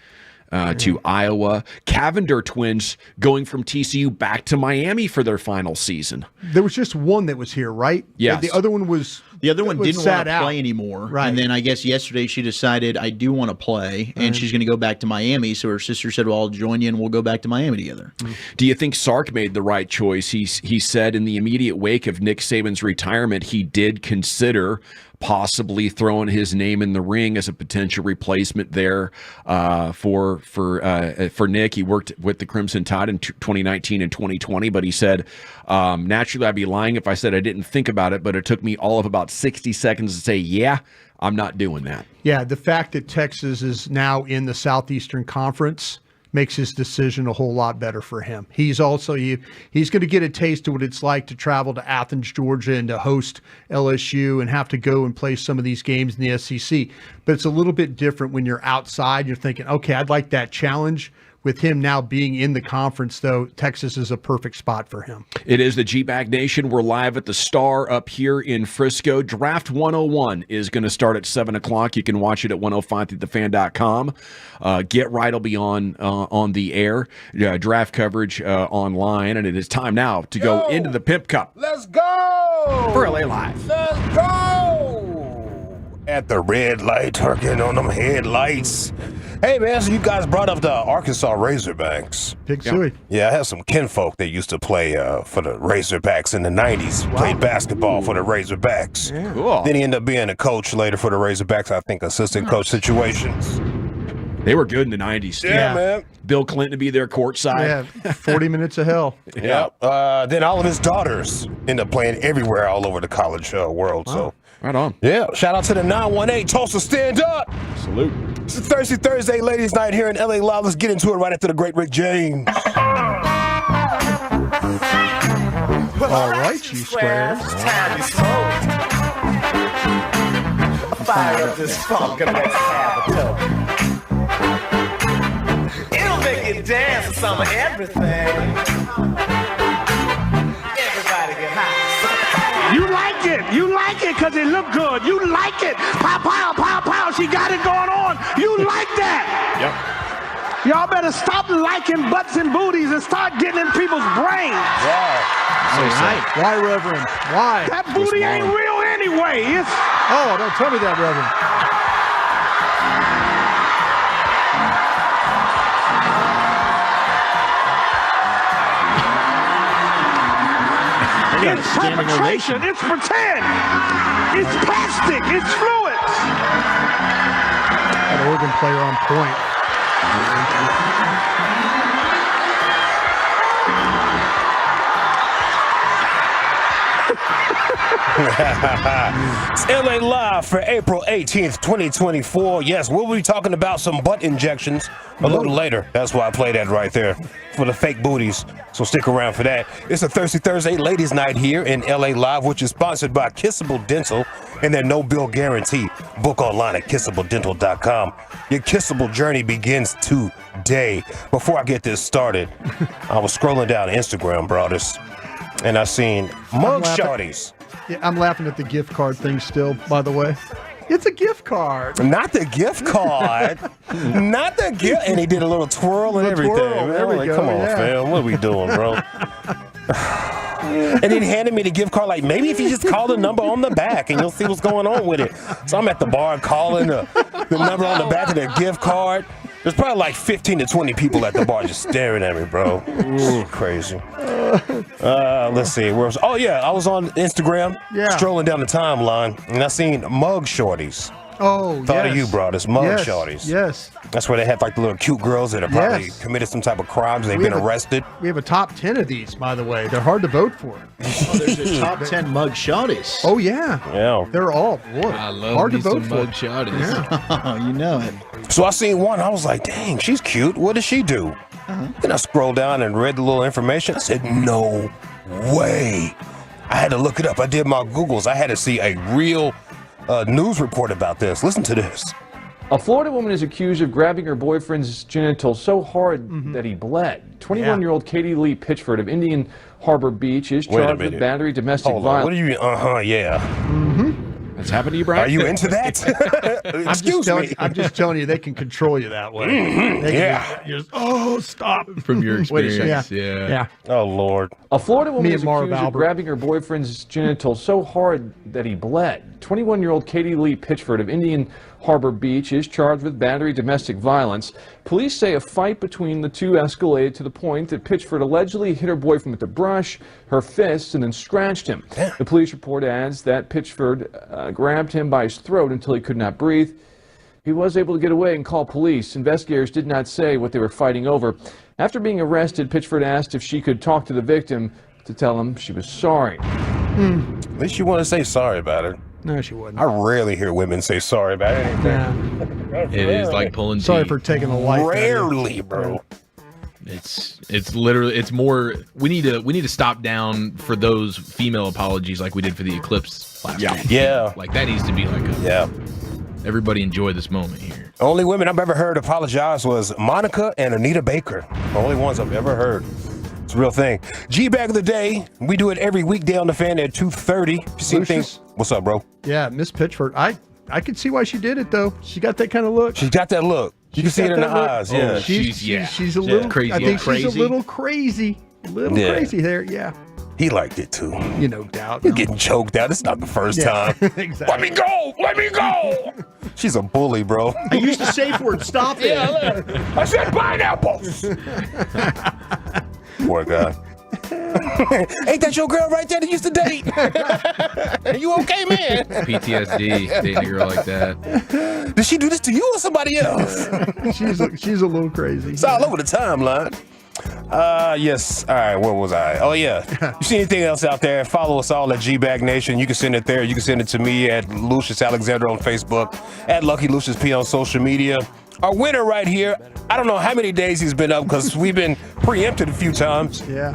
To Iowa. Cavender twins going from TCU back to Miami for their final season. There was just one that was here, right? Yes. The other one didn't want to play anymore. Right. And then I guess yesterday she decided, I do want to play, and she's going to go back to Miami. So her sister said, well, I'll join you and we'll go back to Miami together. Do you think Sark made the right choice? He said in the immediate wake of Nick Saban's retirement, he did consider possibly throwing his name in the ring as a potential replacement there for Nick. He worked with the Crimson Tide in 2019 and 2020, but he said, naturally I'd be lying if I said I didn't think about it, but it took me all of about 60 seconds to say, yeah, I'm not doing that. Yeah, the fact that Texas is now in the Southeastern Conference makes his decision a whole lot better for him. He's also he's going to get a taste of what it's like to travel to Athens, Georgia, and to host LSU and have to go and play some of these games in the SEC. But it's a little bit different when you're outside. You're thinking, okay, I'd like that challenge. With him now being in the conference, though, Texas is a perfect spot for him. It is the G-Bag Nation. We're live at the Star up here in Frisco. Draft 101 is going to start at 7 o'clock. You can watch it at 105thethefan.com. Get Right will be on the air. Draft coverage online. And it is time now to go into the Pimp Cup. Let's go! For LA Live. Let's go! At the red light, turking on them headlights. Hey, man, so you guys brought up the Arkansas Razorbacks. Big Suey. Yeah, I have some kinfolk that used to play for the Razorbacks in the 90s. Wow. Played basketball for the Razorbacks. Yeah. Cool. Then he ended up being a coach later for the Razorbacks, I think assistant coach situations. They were good in the 90s. Yeah, man. Bill Clinton to be there courtside. Yeah, 40 minutes of hell. Yeah. Then all of his daughters end up playing everywhere all over the college world. Wow. So right on. Yeah. Shout out to the 918 Tulsa Stand Up. Salute. It's a Thirsty Thursday ladies' night here in LA Live. Let's get into it right after the great Rick James. All right, you squares. It's time to smoke. Fire up this funk and let's have a toke. It'll make you dance to some of everything. Everybody get high. You like it. You like it because it look good. You like it. Pow, pow, pow, pow. She got it going on. You like that. Yep. Y'all better stop liking butts and booties and start getting in people's brains. All right. Why, Reverend? Why? That booty ain't real anyway. It's... Oh, don't tell me that, Reverend. It's perpetration. It's pretend. It's plastic. It's fluids. That organ player on point. It's LA Live for April 18th, 2024. Yes, we'll be talking about some butt injections a little later. That's why I play that right there for the fake booties. So stick around for that. It's a Thirsty Thursday Ladies Night here in LA Live, which is sponsored by Kissable Dental and their no bill guarantee. Book online at kissabledental.com. Your kissable journey begins today. Before I get this started, I was scrolling down Instagram, brothers, and I seen mug shorties. Yeah, I'm laughing at the gift card thing still, by the way. It's a gift card. Not the gift card. Not the gift. And he did a little twirl and everything. There we go. Come on, fam. What are we doing, bro? And then he handed me the gift card, like, maybe if you just call the number on the back and you'll see what's going on with it. So I'm at the bar calling the number on the back of the gift card. There's probably like 15 to 20 people at the bar just staring at me, bro. Crazy. Let's see. Where was? Oh, yeah. I was on Instagram, strolling down the timeline, and I seen mug shorties. Oh, Thought of you, bro. This mug yes. shorties. Yes. That's where they have like the little cute girls that have probably committed some type of crimes. They've been arrested. We have a top 10 of these, by the way. They're hard to vote for. There's a top 10 mug shotties. Oh, yeah. Yeah. They're all, boy, I love hard to me vote some for. mug shotties. Oh, you know it. So I seen one. I was like, dang, she's cute. What does she do? Then I scrolled down and read the little information. I said, no way. I had to look it up. I did my Googles. I had to see a real news report about this. Listen to this. A Florida woman is accused of grabbing her boyfriend's genitals so hard that he bled. 21-year-old Katie Lee Pitchford of Indian Harbor Beach is charged with battery, domestic violence. What do you mean? Yeah. That's happened to you, Brian? Are you into that? Excuse me. I'm just telling you, they can control you that way. Stop. From your experience. Yeah. Oh, Lord. A Florida woman Me is and Marv accused of Albert. grabbing her boyfriend's genitals so hard that he bled. 21-year-old Katie Lee Pitchford of Indian Harbor Beach is charged with battery, domestic violence. Police say a fight between the two escalated to the point that Pitchford allegedly hit her boyfriend with a brush, her fists, and then scratched him. The police report adds that Pitchford grabbed him by his throat until he could not breathe. He was able to get away and call police. Investigators did not say what they were fighting over. After being arrested, Pitchford asked if she could talk to the victim to tell him she was sorry. At least you want to say sorry about it. No, she wouldn't. I rarely hear women say sorry about anything. It is like pulling Sorry teeth. for taking a life. Rarely, bro. It's literally, it's more, we need to stop down for those female apologies like we did for the Eclipse last week. Yeah. Like that needs to be like everybody enjoy this moment here. Only women I've ever heard apologize was Monica and Anita Baker. The only ones I've ever heard. It's a real thing. G-Bag of the Day. We do it every weekday on the Fan at 2:30. You seen things? What's up, bro? Yeah, Miss Pitchford. I could see why she did it, though. She got that kind of look. She got that look. You can see it in her eyes. Yeah. She's a little crazy. I think crazy. she's a little crazy. Crazy there, yeah. He liked it too. You no doubt. You're getting choked out. It's not the first time. Exactly. Let me go! Let me go! She's a bully, bro. I used the safe word. Stop it. I said pineapples! Poor guy. Ain't that your girl right there that used to date? You okay, man? PTSD, dating a girl like that. Did she do this to you or somebody else? she's a little crazy. It's all over the timeline. Yes. All right, where was I? Oh, yeah. You see anything else out there? Follow us all at G-Bag Nation. You can send it there. You can send it to me at Lucius Alexander on Facebook, at Lucky Lucius P on social media. Our winner right here, I don't know how many days he's been up because we've been preempted a few times. Yeah.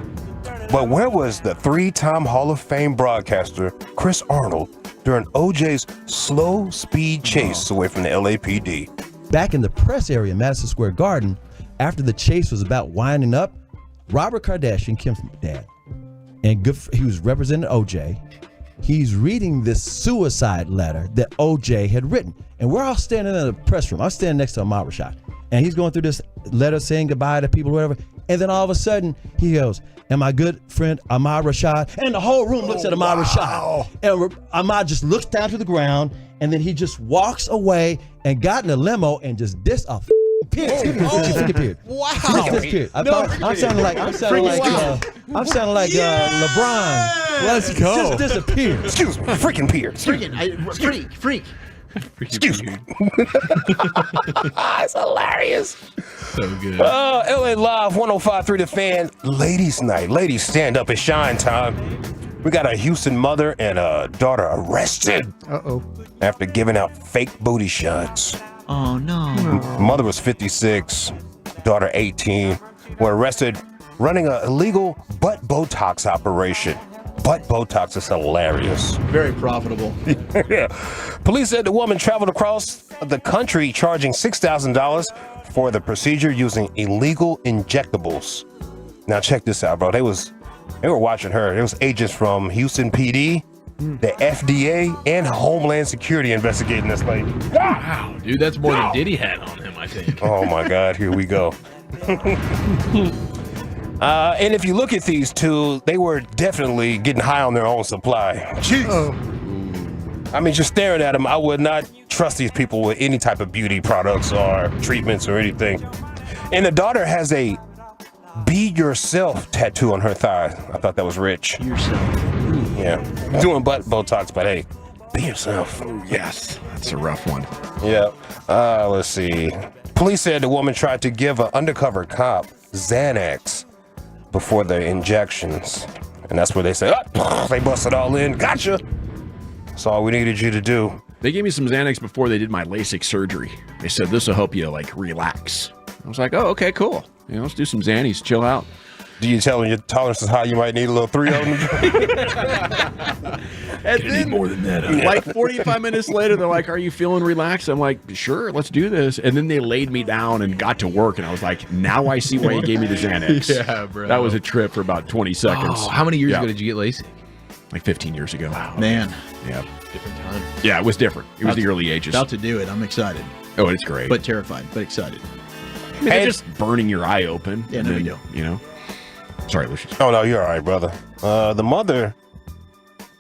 But where was the three-time Hall of Fame broadcaster, Chris Arnold, during OJ's slow speed chase away from the LAPD? Back in the press area in Madison Square Garden, after the chase was about winding up, Robert Kardashian, Kim's dad, and he was representing OJ. He's reading this suicide letter that OJ had written. And we're all standing in the press room. I'm standing next to Ahmad Rashad. And he's going through this letter saying goodbye to people, whatever. And then all of a sudden, he goes, and my good friend Ahmad Rashad, and the whole room looks at Ahmad Rashad. And Ahmad just looks down to the ground, and then he just walks away and got in a limo and just dissed a period. Wow. I'm sounding like LeBron. Let's go. Just disappeared. Excuse me, freaking Pierce. Freak. Excuse me. It's hilarious. So good. LA Live 105.3 The Fan. Ladies Night. Ladies, stand up. It's shine time. We got a Houston mother and a daughter arrested after giving out fake booty shots. Oh, no. Mother was 56, daughter 18, were arrested running an illegal butt Botox operation. Butt Botox is hilarious. Very profitable. Yeah. Police said the woman traveled across the country charging $6,000 for the procedure using illegal injectables. Now check this out, bro. They were watching her. There was agents from Houston PD, the FDA, and Homeland Security investigating this lady. Wow, dude, that's more than Diddy had on him, I think. Oh my God, here we go. And if you look at these two, they were definitely getting high on their own supply. Jeez. I mean, just staring at them, I would not trust these people with any type of beauty products or treatments or anything. And the daughter has a "Be Yourself" tattoo on her thigh. I thought that was rich. Yourself. Yeah. Doing butt Botox, but hey, be yourself. Yes, that's a rough one. Yeah. Let's see. Police said the woman tried to give an undercover cop Xanax before the injections. And that's where they said, they busted all in. Gotcha. That's all we needed you to do. They gave me some Xanax before they did my LASIK surgery. They said, this will help you, like, relax. I was like, oh, okay, cool. You know, let's do some Xannies, chill out. Do you tell them your tolerance is high? You might need a little 3 of them. And then, more than that. Like 45 minutes later, they're like, are you feeling relaxed? I'm like, sure, let's do this. And then they laid me down and got to work. And I was like, now I see why you gave me the Xanax. Yeah, bro. That was a trip for about 20 seconds. Oh, how many years ago did you get LASIK? Like 15 years ago. Wow. Man. Yeah. Different time. Yeah, it was different. It was the early ages. About to do it. I'm excited. Oh, it's great. But terrified, but excited. I mean, they're just burning your eye open. Yeah, and no then, big deal. You know? Sorry, Lucius. Oh, no, you're all right, brother. The mother,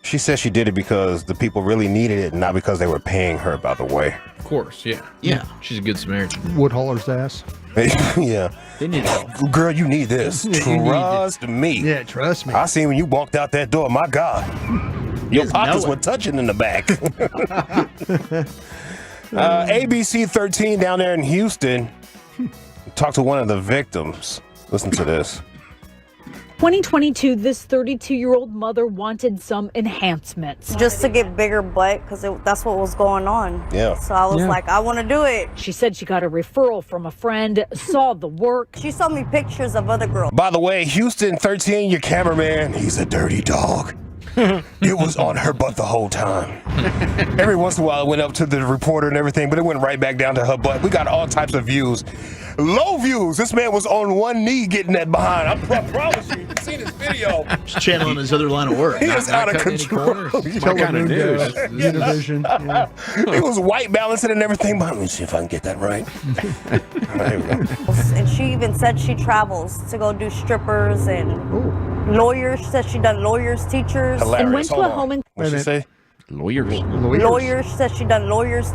she said she did it because the people really needed it, not because they were paying her, by the way. Of course, yeah. Yeah. She's a good Samaritan. Wood hauler's ass. Yeah. They need help. Girl, you need this. Trust me. Yeah, trust me. I seen when you walked out that door, my God. Your pockets were touching in the back. ABC 13 down there in Houston talked to one of the victims. Listen to this. 2022, this 32-year-old mother wanted some enhancements. Just to get bigger butt, because that's what was going on. Yeah. So I was like, I want to do it. She said she got a referral from a friend, saw the work. She showed me pictures of other girls. By the way, Houston 13, your cameraman, he's a dirty dog. It was on her butt the whole time. Every once in a while, it went up to the reporter and everything, but it went right back down to her butt. We got all types of views. Low views. This man was on one knee getting that behind. I promise you, you've seen his video. Just channeling his other line of work. He is out of control. What kind of news? Univision. Yeah. It was white balancing and everything, but let me see if I can get that right. There we go. And she even said she travels to go do strippers and lawyers. She said she done lawyers, teachers. Hilarious. And went to Hold a on. home and What'd she say? Lawyers. Lawyers said she done lawyers.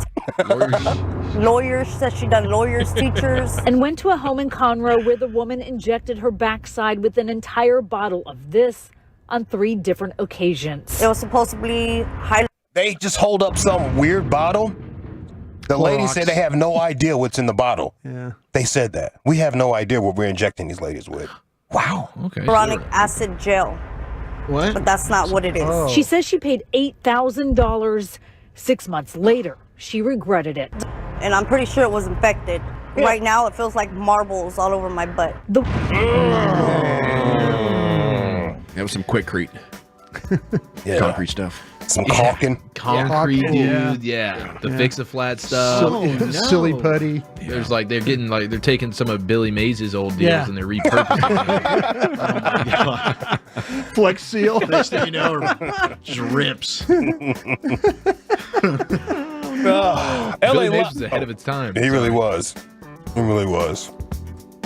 Lawyers said she done lawyers, teachers. and went to a home in Conroe where the woman injected her backside with an entire bottle of this on 3 different occasions. It was supposed to be high. They just hold up some weird bottle. The lady said they have no idea what's in the bottle. Yeah. They said that. We have no idea what we're injecting these ladies with. Wow. Okay. Hyaluronic acid gel. What? But that's not what it is. She says she paid $8,000. 6 months later, she regretted it. And I'm pretty sure it was infected. Yeah. Right now, it feels like marbles all over my butt. That was some quickcrete. Concrete stuff. Some caulking. Concrete, Yeah. dude. Yeah. The fix-a-flat stuff. Silly putty. There's like they're getting like they're taking some of Billy Mays' old deals and they're repurposing them. Flex seal. Next thing you know, just rips. Billy Mays was ahead of its time. He really was. He really was.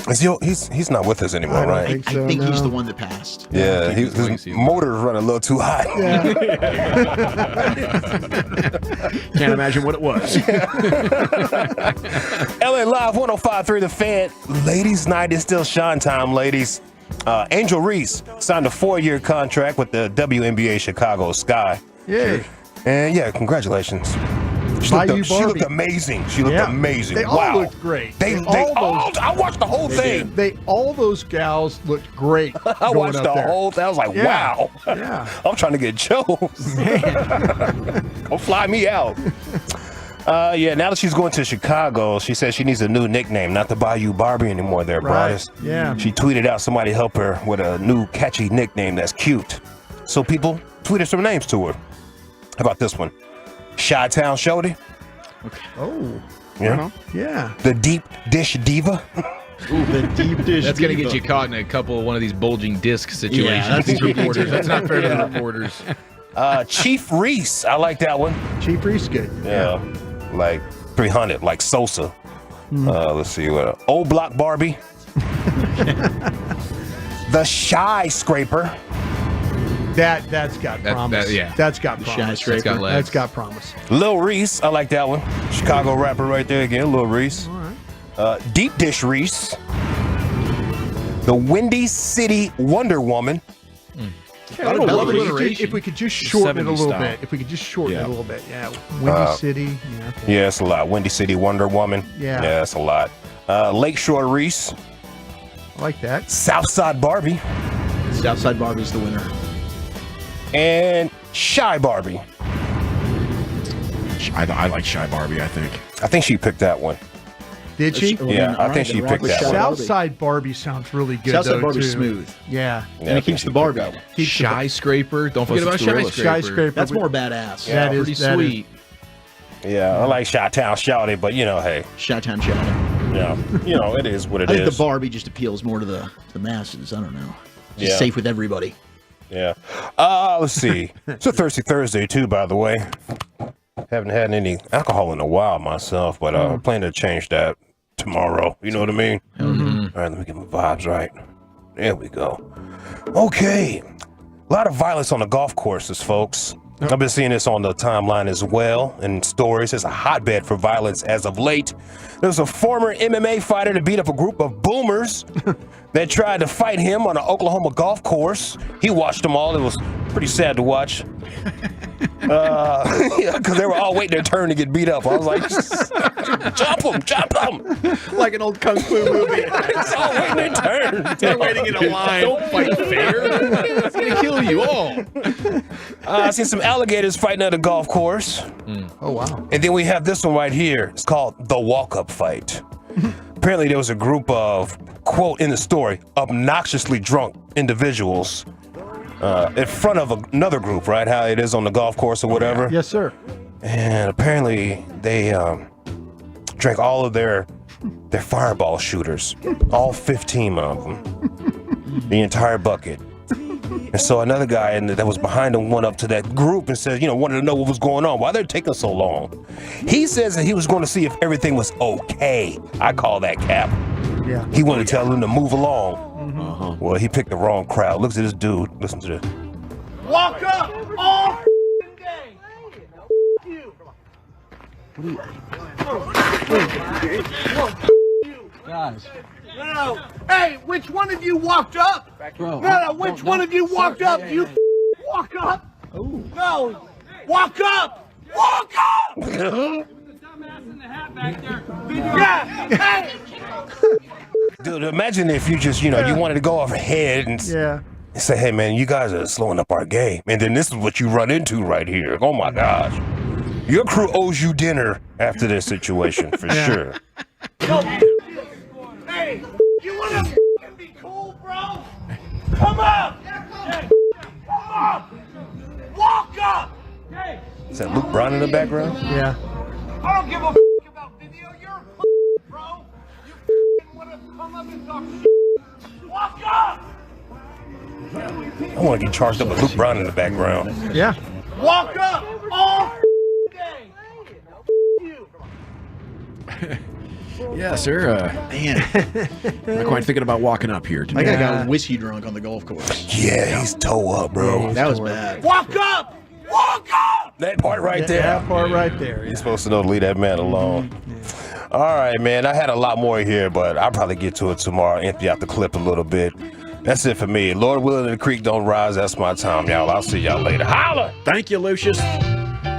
He's not with us anymore, right? I think he's the one that passed. Yeah, his motor's running a little too hot. Can't imagine what it was. LA Live 105.3 The Fan. Ladies' night is still shine time, ladies. Angel Reese signed a 4-year contract with the WNBA Chicago Sky. Yeah. And yeah, congratulations. She looked amazing. She looked amazing. They all looked great. I watched the whole thing. All those gals looked great. I watched the whole thing. I was like, wow. Yeah. I'm trying to get chills. Go fly me out. Now that she's going to Chicago, she says she needs a new nickname, not the Bayou Barbie anymore there, Bryce. Yeah. She tweeted out somebody help her with a new catchy nickname that's cute. So people tweeted some names to her. How about this one? Chi-Town Shorty. Okay. Oh. Yeah. Yeah. The Deep Dish Diva. The Deep Dish That's going to Diva. get you caught in a couple of one of these bulging disc situations Yeah, with these that's- reporters. That's not fair to the reporters. Chief Reese. I like that one. Chief Reese, good. Yeah. Like 300, like Sosa. Let's see what. Old Block Barbie. The Shy Scraper. That's got promise. That's got promise. That's got promise. Lil Reese. I like that one. Chicago rapper right there again. Lil Reese. All right. Deep Dish Reese. The Windy City Wonder Woman. If we could just shorten it a 70s little style. bit. If we could just shorten it a little bit. Yeah. Windy City. Yeah. Yeah, it's a lot. Windy City Wonder Woman. Yeah. Yeah, that's a lot. Lakeshore Reese. I like that. Southside Barbie. Southside Barbie's the winner. And Shy Barbie. I like Shy Barbie, I think. I think she picked that one. Did she? Yeah, I think she picked that one. Southside Barbie sounds really good. Southside though, Barbie's too. smooth. Yeah. And it keeps the Barbie. Shy Scraper. Don't forget about Shy Scraper. Shy Scraper. That's more badass. Yeah, That is Pretty sweet. Yeah, I like Chi-Town Shouty, but hey. Chi-Town Shouty. Yeah, it is what it I is. think the Barbie just appeals more to the masses. I don't know. Just Yeah. safe with everybody. Yeah. Let's see. It's a Thirsty Thursday, too, by the way. Haven't had any alcohol in a while myself, but I plan to change that tomorrow. You know what I mean? Mm-hmm. All right, let me get my vibes right. There we go. Okay. A lot of violence on the golf courses, folks. I've been seeing this on the timeline as well, and stories. It's a hotbed for violence as of late. There's a former MMA fighter that beat up a group of boomers that tried to fight him on an Oklahoma golf course. He watched them all. It was pretty sad to watch. Because they were all waiting their turn to get beat up. I was like, jump them. Like an old kung fu movie. It's all waiting their turn. They're waiting in a line. Don't fight fair. It's going to kill you all. I seen some alligators fighting at a golf course. Oh, wow. And then we have this one right here. It's called the walk-up fight. Apparently there was a group of, quote in the story, obnoxiously drunk individuals in front of another group, right? How it is on the golf course or whatever. Yes, sir. And apparently they drank all of their fireball shooters, all 15 of them, the entire bucket. And so another guy that was behind him went up to that group and said, wanted to know what was going on, why they're taking so long. He says that he was going to see if everything was okay. I call that cap. Yeah. He wanted to tell them to move along. Well, he picked the wrong crowd. Look at this dude. Listen to this. Walk up all day. Guys. No. Hey, which one of you walked up? No, which one of you walked up? You walk up? No. Walk up. Walk up. Yeah. Hey. Dude, imagine if you just, you wanted to go off ahead and say, hey, man, you guys are slowing up our game. And then this is what you run into right here. Oh, my gosh. Your crew owes you dinner after this situation, for sure. Hey, you want to be cool, bro? Come up. Hey, come up. Walk up. Hey. Is that Luke Brown in the background? Yeah. I don't give a about video. You're a bro. You want to come up and talk shit. Walk up. I want to get charged up with Luke Brown in the background. Yeah. Walk up all day. Yeah, sir. Man, I'm not quite thinking about walking up here I today. got whiskey drunk on the golf course. Yeah, he's toe up, bro. That was bad. Walk up. Walk up. That part right there. That part right there. You're supposed to know to leave that man alone. All right, man. I had a lot more here, but I'll probably get to it tomorrow. Empty out the clip a little bit. That's it for me. Lord willing, the creek don't rise. That's my time, y'all. I'll see y'all later. Holla! Thank you, Lucius.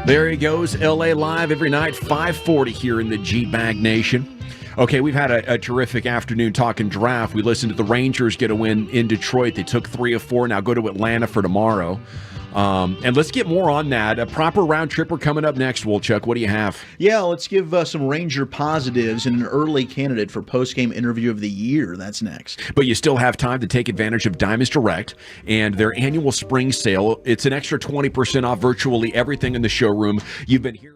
There he goes, LA Live every night, 5:40 here in the G-Bag Nation. Okay, we've had a terrific afternoon talking draft. We listened to the Rangers get a win in Detroit. They took 3 of 4. Now go to Atlanta for tomorrow. And let's get more on that. A proper round tripper coming up next, Wolchuk. What do you have? Yeah, let's give some Ranger positives and an early candidate for postgame interview of the year. That's next. But you still have time to take advantage of Diamonds Direct and their annual spring sale. It's an extra 20% off virtually everything in the showroom. You've been hearing.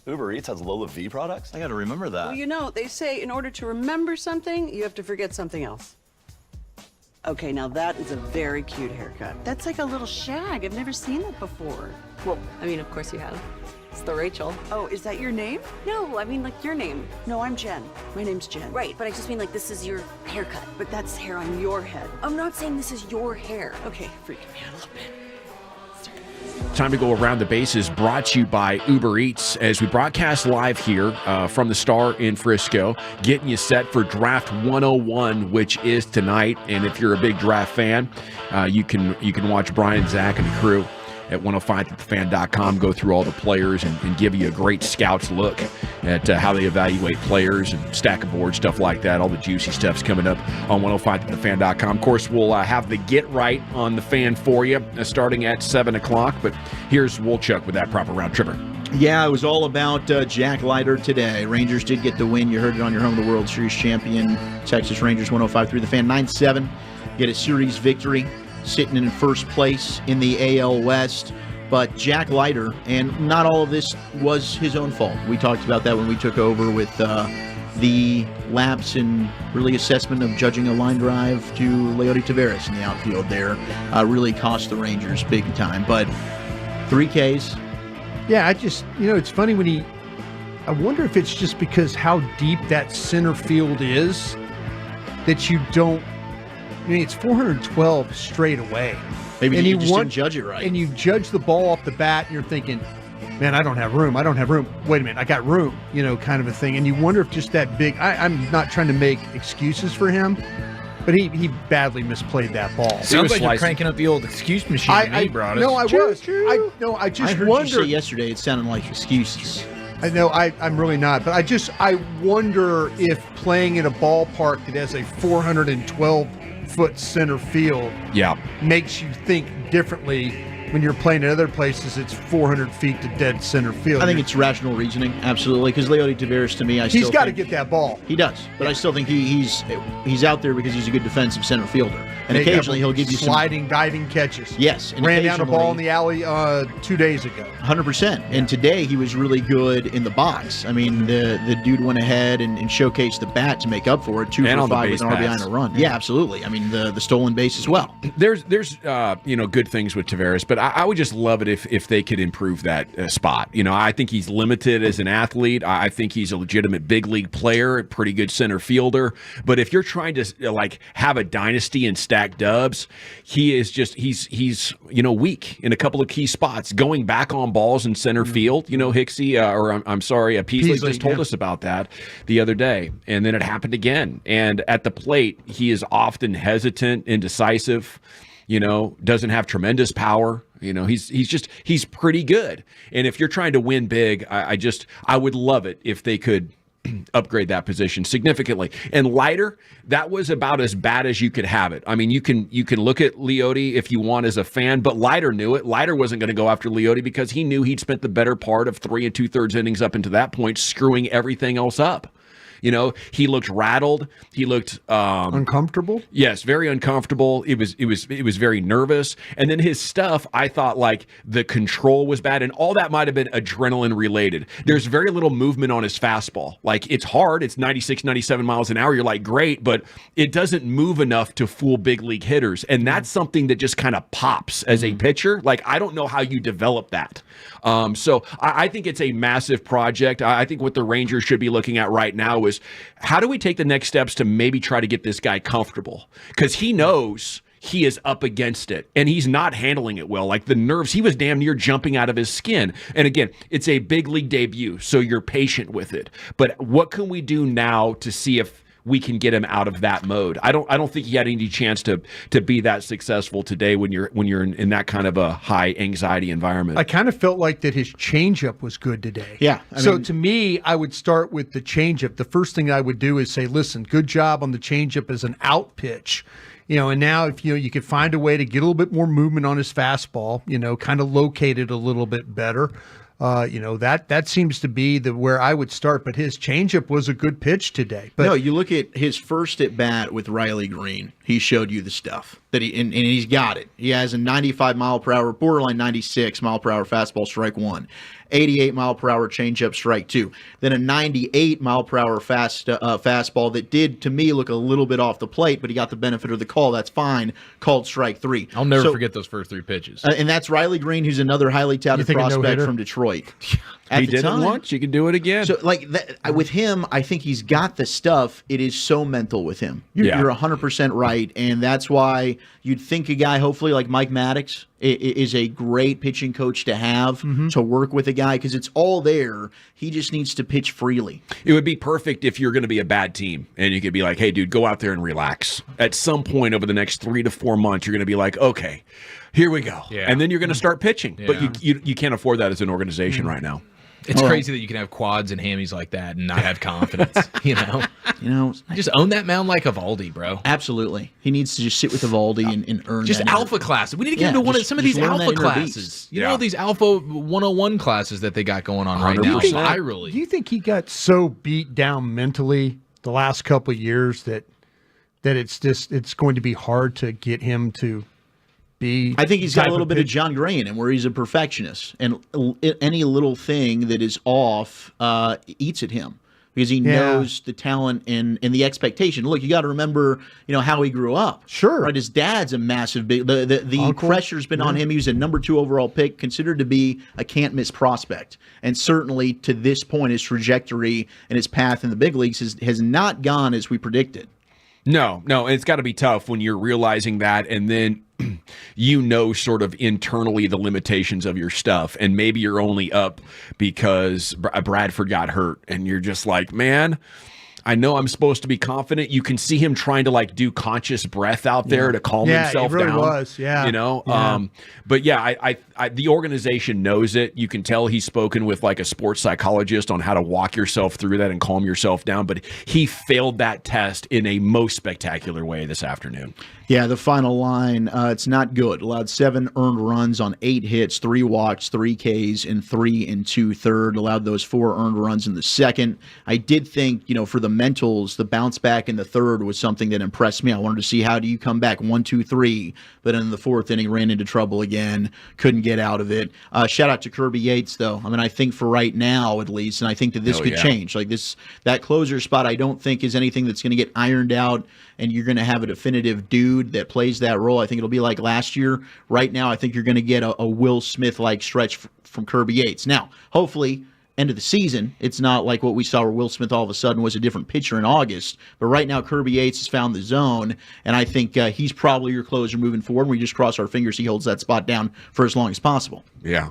Uber Eats has Lola V products? I gotta remember that. Well, you know, they say in order to remember something, you have to forget something else. Okay, now that is a very cute haircut. That's like a little shag. I've never seen that before. Well, I mean, of course you have. It's the Rachel. Oh, is that your name? No, I mean like your name. No, I'm Jen. My name's Jen. Right, but I just mean like this is your haircut. But that's hair on your head. I'm not saying this is your hair. Okay, freaking me out a little bit. Time to go around the bases, brought to you by Uber Eats as we broadcast live here from the Star in Frisco, getting you set for Draft 101, which is tonight. And if you're a big draft fan, you can watch Brian, Zach, and the crew at 105thefan.com go through all the players and give you a great scouts look at how they evaluate players and stack of board, stuff like that. All the juicy stuff's coming up on 105thefan.com. Of course, we'll have the Get Right on the Fan for you starting at 7 o'clock. But here's Wolchuk with that proper round tripper. Yeah, it was all about Jack Leiter today. Rangers did get the win. You heard it on your home, the World Series champion, Texas Rangers, 105.3 The Fan, 9-7. Get a series victory, sitting in first place in the AL West. But Jack Leiter, and not all of this was his own fault. We talked about that when we took over with the lapse in really assessment of judging a line drive to Leiter Taveras in the outfield there. Really cost the Rangers big time. But 3 Ks. Yeah, it's funny when I wonder if it's just because how deep that center field is that you don't, it's 412 straight away. Maybe you just didn't judge it right. And you judge the ball off the bat, and you're thinking, man, I don't have room. Wait a minute, I got room, kind of a thing. And you wonder if just that big, I'm not trying to make excuses for him, but he badly misplayed that ball. Sounds like you're cranking up the old excuse machine to me, Broadus. No, I was. I just heard wonder. you say yesterday it sounded like excuses. I know, I'm really not. But I wonder if playing in a ballpark that has a 412-foot center field makes you think differently. When you're playing at other places, it's 400 feet to dead center field. I think it's rational reasoning, absolutely. Because Leiter Taveras, to me, he's got to get that ball. He does, but I still think he's out there because he's a good defensive center fielder, and occasionally he'll give you sliding, diving catches. Yes, and ran down a ball in the alley 2 days ago. 100%. And today he was really good in the box. I mean, the dude went ahead and showcased the bat to make up for it. 2 for 5 with an RBI and a run. Yeah, absolutely. I mean, the stolen base as well. There's good things with Taveras, but I would just love it if they could improve that spot. I think he's limited as an athlete. I think he's a legitimate big league player, a pretty good center fielder. But if you're trying to have a dynasty and stack dubs, he's weak in a couple of key spots. Going back on balls in center field, Hicksey, Peasley just told us about that the other day, and then it happened again. And at the plate, he is often hesitant, indecisive. Doesn't have tremendous power. He's pretty good. And if you're trying to win big, I would love it if they could upgrade that position significantly. And Leiter, that was about as bad as you could have it. I mean, you can look at Leote if you want as a fan, but Leiter knew it. Leiter wasn't going to go after Leote because he knew he'd spent the better part of 3 2/3 innings up into that point screwing everything else up. He looked rattled. He looked uncomfortable. Yes, very uncomfortable. It was very nervous. And then his stuff, I thought the control was bad, and all that might have been adrenaline related. There's very little movement on his fastball. It's hard. It's 96, 97 miles an hour. You're great, but it doesn't move enough to fool big league hitters. And that's something that just kind of pops as a pitcher. I don't know how you develop that. So I think it's a massive project. I think what the Rangers should be looking at right now is how do we take the next steps to maybe try to get this guy comfortable? Because he knows he is up against it, and he's not handling it well. The nerves, he was damn near jumping out of his skin. And again, it's a big league debut, so you're patient with it. But what can we do now to see if we can get him out of that mode? I don't think he had any chance to be that successful today when you're in that kind of a high anxiety environment. I kind of felt like that his changeup was good today. Yeah. To me, I would start with the changeup. The first thing I would do is say, listen, good job on the changeup as an out pitch. And now if you could find a way to get a little bit more movement on his fastball, kind of locate it a little bit better. That seems to be where I would start. But his changeup was a good pitch today. But no, you look at his first at bat with Riley Green. He showed you the stuff that and he's got it. He has a 95 mile per hour, borderline 96 mile per hour fastball, strike one. 88 mile per hour changeup, strike 2. Then a 98 mile per hour fastball that did to me look a little bit off the plate, but he got the benefit of the call. That's fine. Called strike 3. I'll never forget those first 3 pitches. And that's Riley Green, who's another highly touted prospect from Detroit. He did it once. You can do it again. So, with him, I think he's got the stuff. It is so mental with him. You're 100% right, and that's why you'd think a guy, hopefully like Mike Maddox, is a great pitching coach to have to work with a guy because it's all there. He just needs to pitch freely. It would be perfect if you're going to be a bad team and you could be like, hey, dude, go out there and relax. At some point over the next 3 to 4 months, you're going to be like, okay, here we go. Yeah. And then you're going to start pitching. Yeah. But you can't afford that as an organization right now. It's crazy that you can have quads and hammies like that and not have confidence. Just own that mound like Evaldi, bro. Absolutely. He needs to just sit with Evaldi and earn just that. Alpha classes. We need to get into some of these alpha classes. You know, these alpha 101 classes that they got going on right now. Do you think he got so beat down mentally the last couple of years that it's going to be hard to get him to be? I think he's got a little bit of John Gray in him where he's a perfectionist, and any little thing that is off eats at him because he knows the talent and the expectation. Look, you got to remember, how he grew up. Sure. Right, his dad's a massive the pressure's been on him. He was a number 2 overall pick, considered to be a can't-miss prospect. And certainly to this point, his trajectory and his path in the big leagues has not gone as we predicted. No, it's got to be tough when you're realizing that, and then sort of internally the limitations of your stuff, and maybe you're only up because Bradford got hurt, and you're just like, man, I know I'm supposed to be confident. You can see him trying to do conscious breath out there to calm himself down. Yeah, it really was. Yeah. But I the organization knows it. You can tell he's spoken with a sports psychologist on how to walk yourself through that and calm yourself down. But he failed that test in a most spectacular way this afternoon. Yeah, the final line, it's not good. Allowed 7 earned runs on 8 hits, 3 walks, 3 Ks, and 3 2/3. Allowed those 4 earned runs in the second. I did think, for the mentals, the bounce back in the third was something that impressed me. I wanted to see how do you come back 1, 2, 3, but in the 4th inning ran into trouble again, couldn't get out of it. Shout out to Kirby Yates, though. I mean, I think for right now, at least, and I think that this could change. That closer spot, I don't think is anything that's going to get ironed out, and you're going to have a definitive dude that plays that role. I think it'll be like last year. Right now, I think you're going to get a Will Smith-like stretch from Kirby Yates. Now, hopefully, end of the season, it's not like what we saw where Will Smith all of a sudden was a different pitcher in August. But right now, Kirby Yates has found the zone, and I think he's probably your closer moving forward. We just cross our fingers he holds that spot down for as long as possible. Yeah.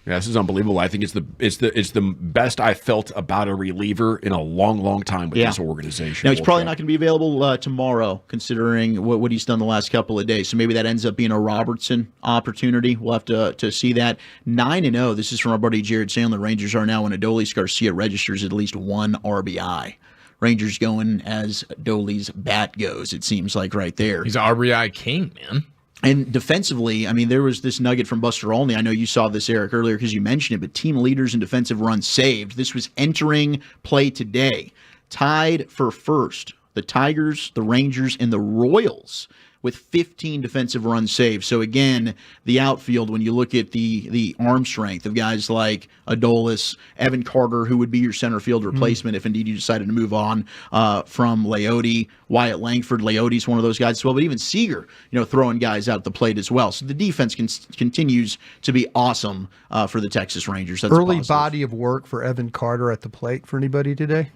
Yeah, this is unbelievable. I think it's the best I felt about a reliever in a long time with this organization. Now, he's probably not going to be available tomorrow, considering what he's done the last couple of days. So maybe that ends up being a Robertson opportunity. We'll have to see that. 9-0. This is from our buddy Jared Sandler. Rangers are now when Adolis Garcia registers at least 1 RBI. Rangers going as Adolis' bat goes, it seems like right there. He's an RBI king, man. And defensively, I mean, there was this nugget from Buster Olney. I know you saw this, Eric, earlier because you mentioned it, but team leaders in defensive runs saved. This was entering play today. Tied for first, the Tigers, the Rangers, and the Royals with 15 defensive runs saved. So again, the outfield, when you look at the arm strength of guys like Adolis, Evan Carter, who would be your center field replacement if indeed you decided to move on from Leote, Wyatt Langford. Leote's one of those guys as well, but even Seager, throwing guys out the plate as well. So the defense continues to be awesome for the Texas Rangers. That's early body of work for Evan Carter at the plate for anybody today?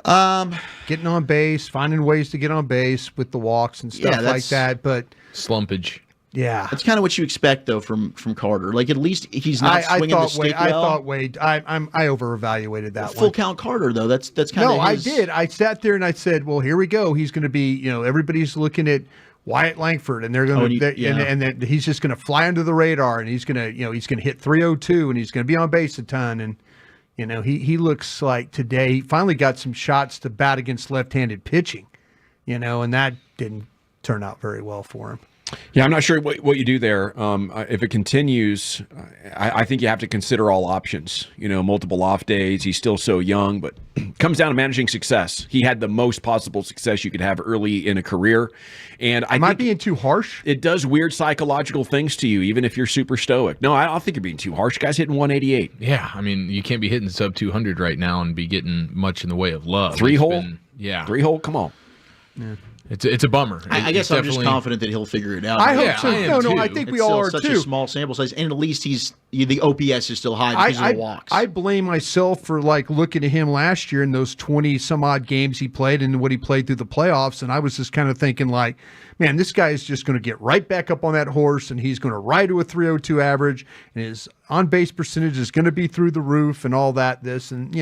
Getting on base, finding ways to get on base with the walks and stuff like that, but slumpage. Yeah, that's kind of what you expect though from Carter. Like at least he's not swinging the stick well. I thought Wade. I over-evaluated that full count Carter though. That's kind of no. I did. I sat there and I said, well, here we go. He's going to be. Everybody's looking at Wyatt Langford, and they're going to, and then he's just going to fly under the radar, and he's going to, he's going to hit 302, and he's going to be on base a ton, and. He looks like today he finally got some shots to bat against left-handed pitching, and that didn't turn out very well for him. Yeah, I'm not sure what you do there. If it continues, I think you have to consider all options. Multiple off days. He's still so young, but comes down to managing success. He had the most possible success you could have early in a career. And I might being too harsh. It does weird psychological things to you, even if you're super stoic. No, I don't think you're being too harsh. Guy's hitting 188. Yeah, I mean, you can't be hitting sub 200 right now and be getting much in the way of love. Three-hole? Yeah. 3-hole? Come on. Yeah. It's a bummer. I guess I'm just confident that he'll figure it out. I hope so. No, I think we all are such too. a small sample size, and at least the OPS is still high because of the walks. I blame myself for looking at him last year in those 20 some odd games he played and what he played through the playoffs, and I was just kind of thinking man, this guy is just going to get right back up on that horse, and he's going to ride to a 302 average, and his on-base percentage is going to be through the roof and all that. And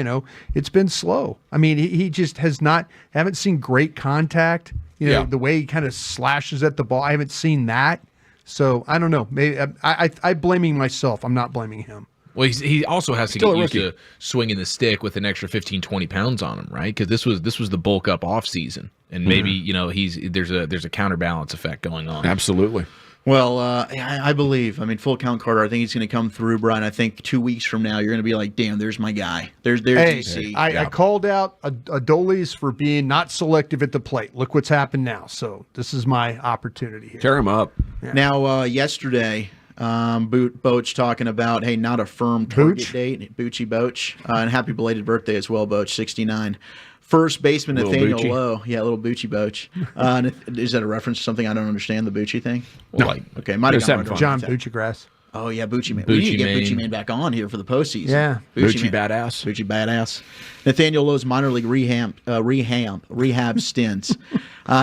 it's been slow. I mean, he just haven't seen great contact. The way he kind of slashes at the ball, I haven't seen that. So I don't know. Maybe I'm blaming myself. I'm not blaming him. Well, he also has to get used to swinging the stick with an extra 15, 20 pounds on him, right? Because this was the bulk up off season, and maybe there's a counterbalance effect going on. Absolutely. Well, I believe. I mean, full count Carter. I think he's going to come through, Brian. I think 2 weeks from now, you're going to be like, "Damn, there's my guy." There's DC. I called out Adolis for being not selective at the plate. Look what's happened now. So this is my opportunity here. Tear him up. Yeah. Now, yesterday, Boach talking about, hey, not a firm target date. Boochie Boach. And happy belated birthday as well, Boach, 69. First baseman Little Nathaniel Bucci. Lowe. Yeah, little Bucci Boach. Is that a reference to something I don't understand, the Bucci thing? No. Okay, might have gone John Buccigrass. Oh, yeah, Bucci Man. We need to get Bucci Man back on here for the postseason. Yeah. Bucci badass. Bucci badass. Nathaniel Lowe's minor league rehab stints.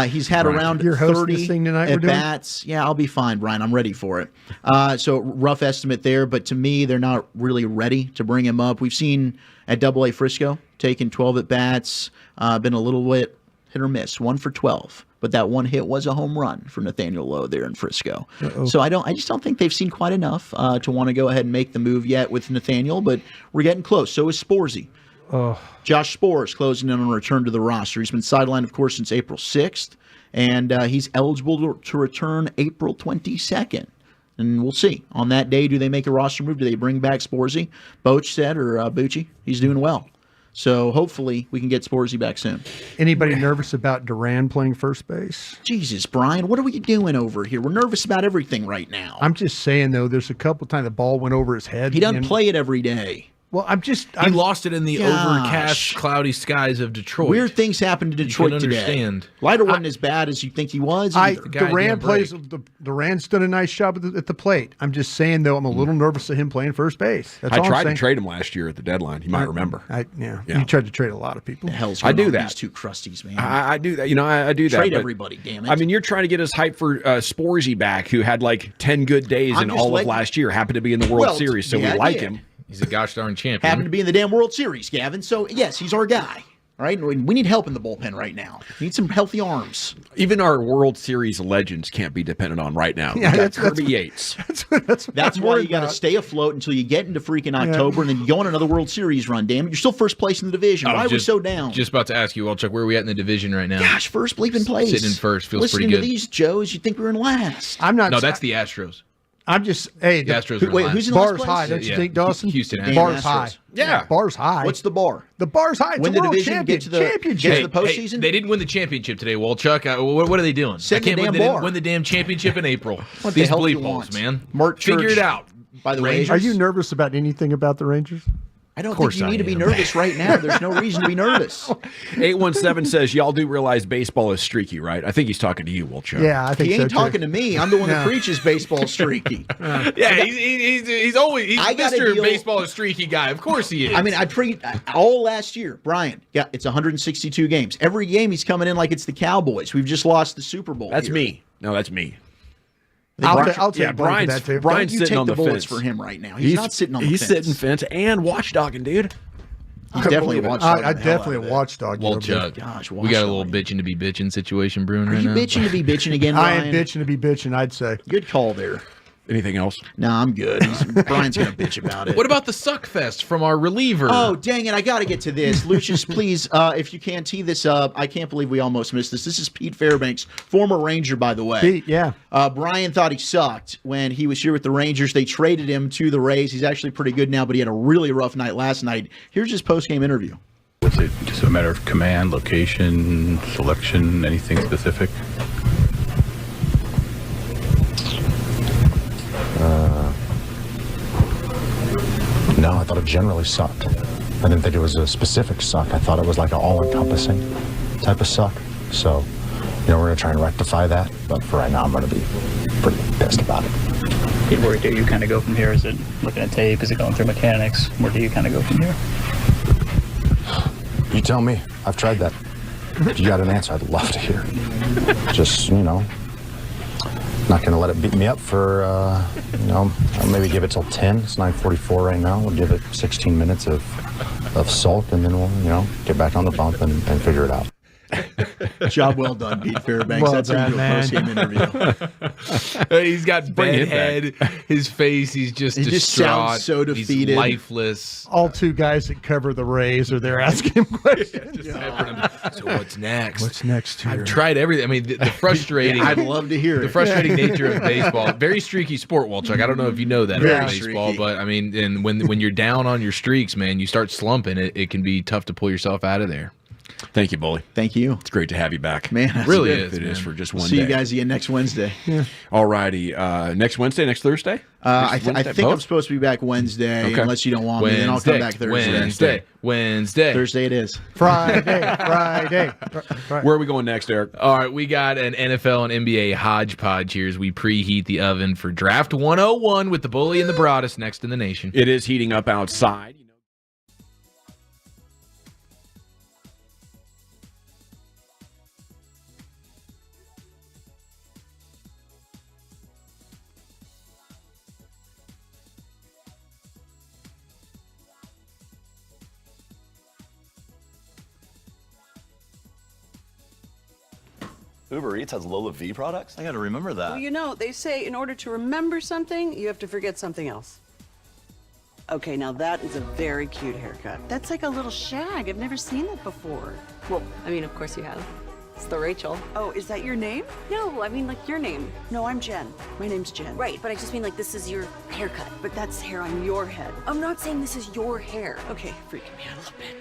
He's had around You're hosting 30 this thing tonight we're doing? at-bats. Yeah, I'll be fine, Brian. I'm ready for it. So rough estimate there, but to me, they're not really ready to bring him up. We've seen at AA Frisco taking 12 at-bats, been a little bit hit or miss, 1 for 12. But that one hit was a home run for Nathaniel Lowe there in Frisco. So I just don't think they've seen quite enough to want to go ahead and make the move yet with Nathaniel, but we're getting close. So is Sporzy. Josh Spores closing in on a return to the roster. He's been sidelined, of course, since April 6th, and he's eligible to return April 22nd. And we'll see. On that day, do they make a roster move? Do they bring back Sporzy? Boach said, or Bucci? He's doing well. So hopefully we can get Sporzy back soon. Anybody nervous about Duran playing first base? Jesus, Brian, what are we doing over here? We're nervous about everything right now. I'm just saying, though, there's a couple times the ball went over his head. He doesn't play it every day. Well, He lost it in the overcast, cloudy skies of Detroit. Weird things happened to Detroit today. Understand. Leiter wasn't as bad as you think he was. Duran's done a nice job at the plate. I'm just saying, though, I'm a little nervous of him playing first base. That's all I I'm tried saying. to trade him last year at the deadline. You might remember. Yeah. You tried to trade a lot of people. The hell's I going do on that. These two crusties, man. I do that. I do that. Trade but, everybody, damn it. I mean, you're trying to get us hyped for Sporzy back, who had 10 good days in all of last year, happened to be in the World Series, so we like him. He's a gosh darn champion. Happened to be in the damn World Series, Gavin. So, yes, he's our guy. All right? We need help in the bullpen right now. We need some healthy arms. Even our World Series legends can't be dependent on right now. Yeah, We got Kirby Yates. That's why you got to stay afloat until you get into freaking October, and then you go on another World Series run, damn it. You're still first place in the division. Why are we so down? Just about to ask you, Chuck, where are we at in the division right now? Gosh, first bleeping place. Sitting in first feels Listening pretty good. to these Joes, you'd think we were in last. I'm not. No, that's the Astros. I'm just the Astros. Wait, who's in bar's last place? high? Don't you think, Dawson? Houston Astros. Bar's high. Yeah, bar's high. What's the bar? The bar's high. It's Win a the world division, get to the championship. postseason. They didn't win the championship today, Chuck. What are they doing? Sit I can't in the believe damn they bar. didn't win the damn championship in April. What These the hell do you bleep holes, want? man. Mark Figure Church, it out. By the way, Are you nervous about anything about the Rangers? I don't think you need to be nervous right now. There's no reason to be nervous. 817 says, y'all do realize baseball is streaky, right? I think he's talking to you, Wilcho. Yeah, I think He so, ain't too. talking to me. I'm the one that preaches baseball streaky. Yeah, he's always I gotta Mr. deal- Baseball streaky guy. Of course he is. I mean, all last year, Brian. Yeah, it's 162 games. Every game he's coming in like it's the Cowboys. We've just lost the Super Bowl. That's here. me. No, that's me. I'll take Brian's, that too. Brian's Don't you sitting take on the the bullets fence for him right now. He's not sitting on the He's fence. sitting fence and watchdogging, dude. He's definitely a watchdog. I definitely a watchdog. Well, Chuck, Gosh, we got a little bitching to be bitching situation brewing Are right you now. bitching to be bitching again, I Brian? am bitching to be bitching, I'd say. Good call there. Anything else? No, I'm good. Brian's going to bitch about it. What about the suck fest from our reliever? Oh, dang it. I got to get to this. Lucius, please, if you can tee this up. I can't believe we almost missed this. This is Pete Fairbanks, former Ranger, by the way. Pete, yeah. Brian thought he sucked when he was here with the Rangers. They traded him to the Rays. He's actually pretty good now, but he had a really rough night last night. Here's his post-game interview. Was it just a matter of command, location, selection, anything specific? No, I thought it generally sucked. I didn't think it was a specific suck. I thought it was like an all-encompassing type of suck. So, we're going to try and rectify that. But for right now, I'm going to be pretty pissed about it. Where do you kind of go from here? Is it looking at tape? Is it going through mechanics? Where do you kind of go from here? You tell me. I've tried that. If you got an answer, I'd love to hear. Just, not going to let it beat me up for, I'll maybe give it till 10. It's 9:44 right now. We'll give it 16 minutes of sulk, and then we'll, get back on the bump and figure it out. Job well done, Pete Fairbanks. Well That's done, a man. post-game interview. He's got bent head. His face, he's just He just distraught. sounds so He's defeated. lifeless. All two guys that cover the Rays are there asking him questions. So what's next? What's next here? I've tried everything. I mean, the frustrating. I'd love to hear it. The frustrating nature of baseball. Very streaky sport, Walchuk. I don't know if you know that about Very baseball, streaky. but I mean, and when you're down on your streaks, man, you start slumping. It can be tough to pull yourself out of there. Thank you, Bully. Thank you. It's great to have you back. Man, that's Really good. is. It is man. for just We'll one see day. you guys again next Wednesday. All righty. Next Wednesday, next Thursday? I Next think Wednesday? I'm Both? supposed to be back Wednesday, Okay. unless you don't want me. Then I'll come back Thursday. Wednesday. Thursday it is. Friday. Where are we going next, Eric? All right, we got an NFL and NBA hodgepodge here as we preheat the oven for Draft 101 with the Bully and the Broadest next in the nation. It is heating up outside. Uber Eats has Lola V products? I gotta remember that. Well, they say in order to remember something, you have to forget something else. Okay, now that is a very cute haircut. That's like a little shag. I've never seen that before. Well, I mean, of course you have. It's the Rachel. Oh, is that your name? No, I mean like your name. No, I'm Jen. My name's Jen. Right, but I just mean like this is your haircut. But that's hair on your head. I'm not saying this is your hair. Okay, freaking me out a little bit.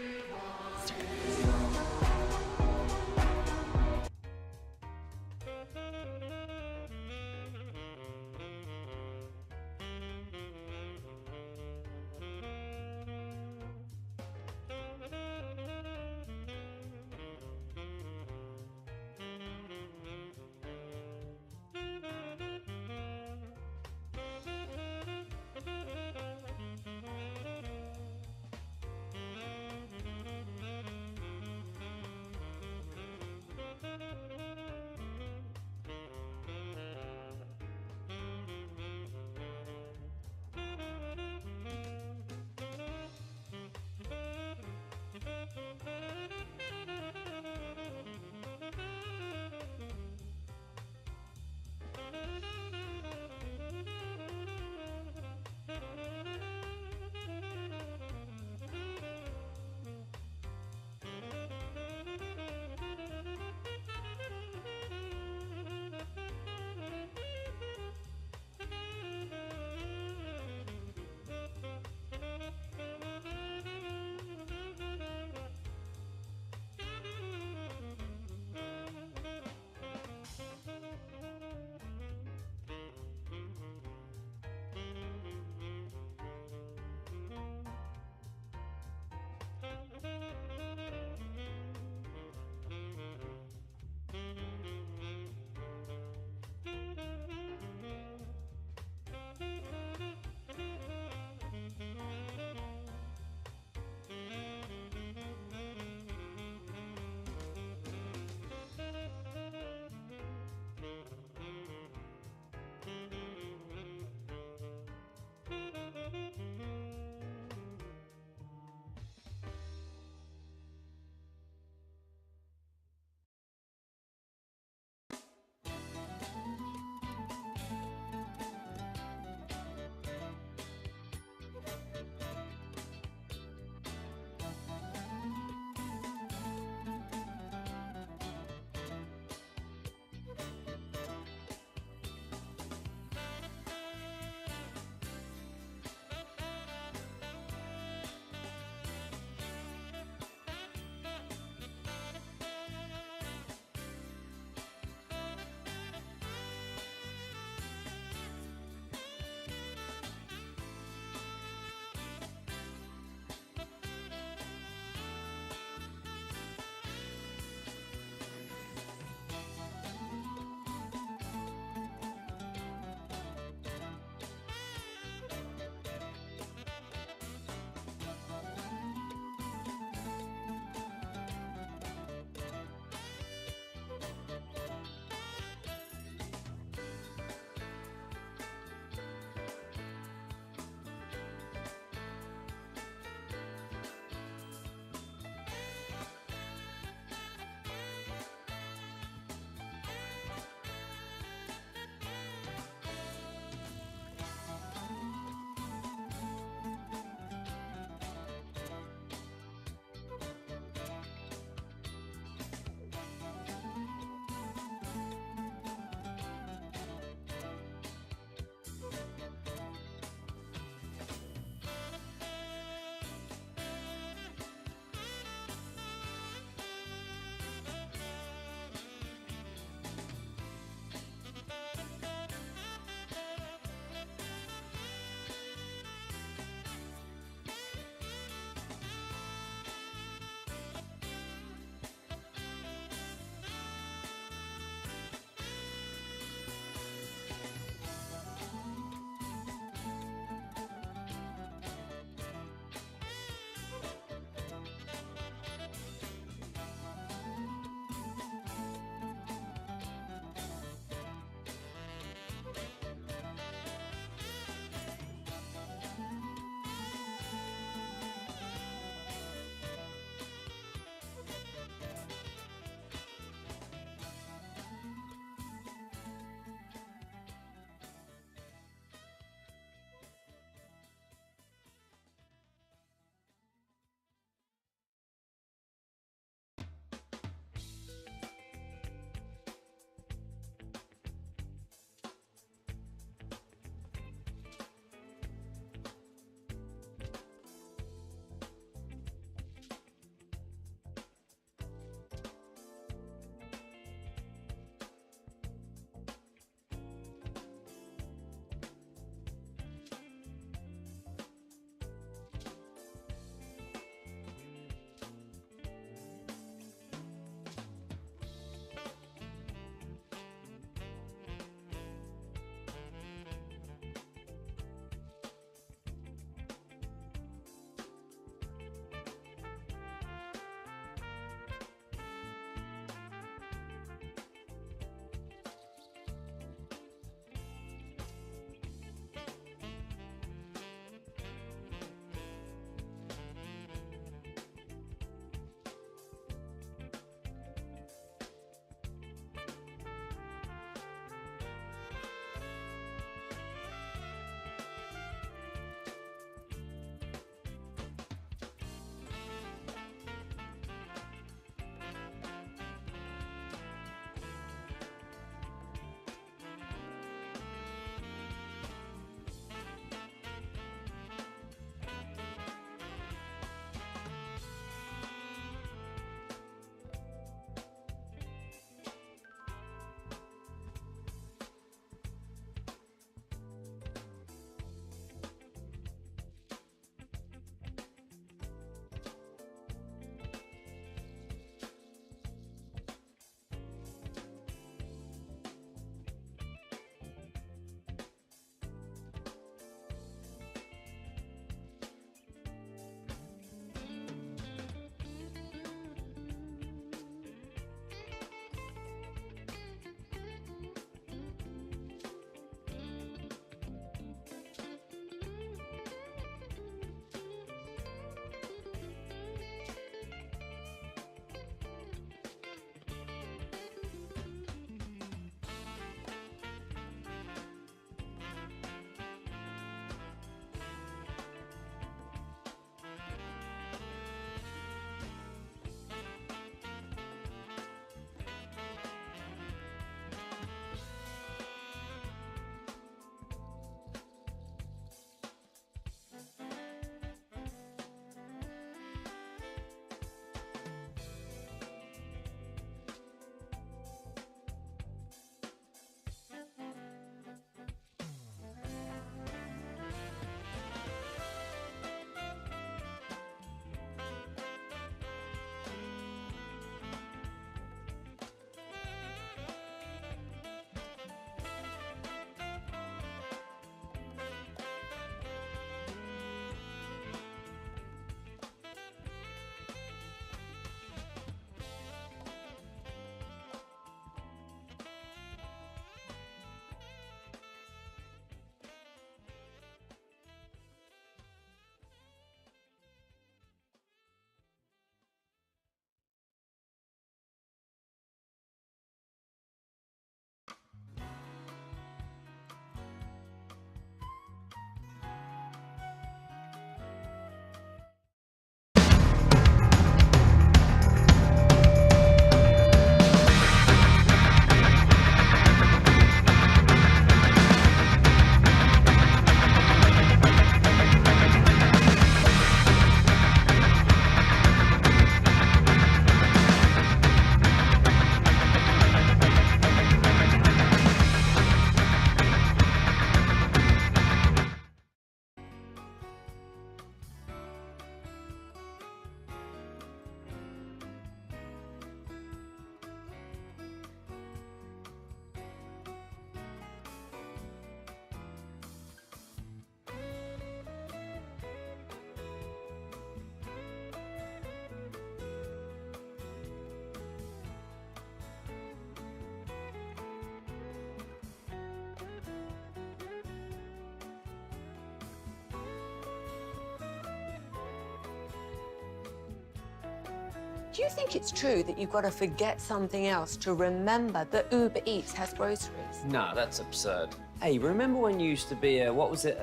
Do you think it's true that you've got to forget something else to remember that Uber Eats has groceries? No, that's absurd. Hey, remember when you used to be a, what was it,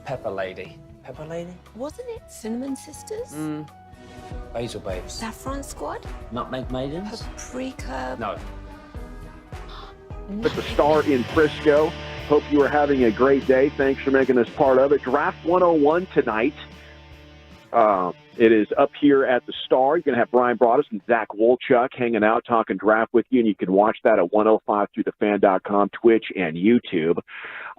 Pepper Lady? Pepper Lady? Wasn't it Cinnamon Sisters? Basil Babes. Saffron Squad? Nutmeg Maidens? Paprika? No. At the Star in Frisco. Hope you are having a great day. Thanks for making us part of it. Draft 101 tonight. It is up here at the Star. You're going to have Brian Broaddus and Zach Wolchuk hanging out, talking draft with you, and you can watch that at 105throughthefan.com, Twitch, and YouTube.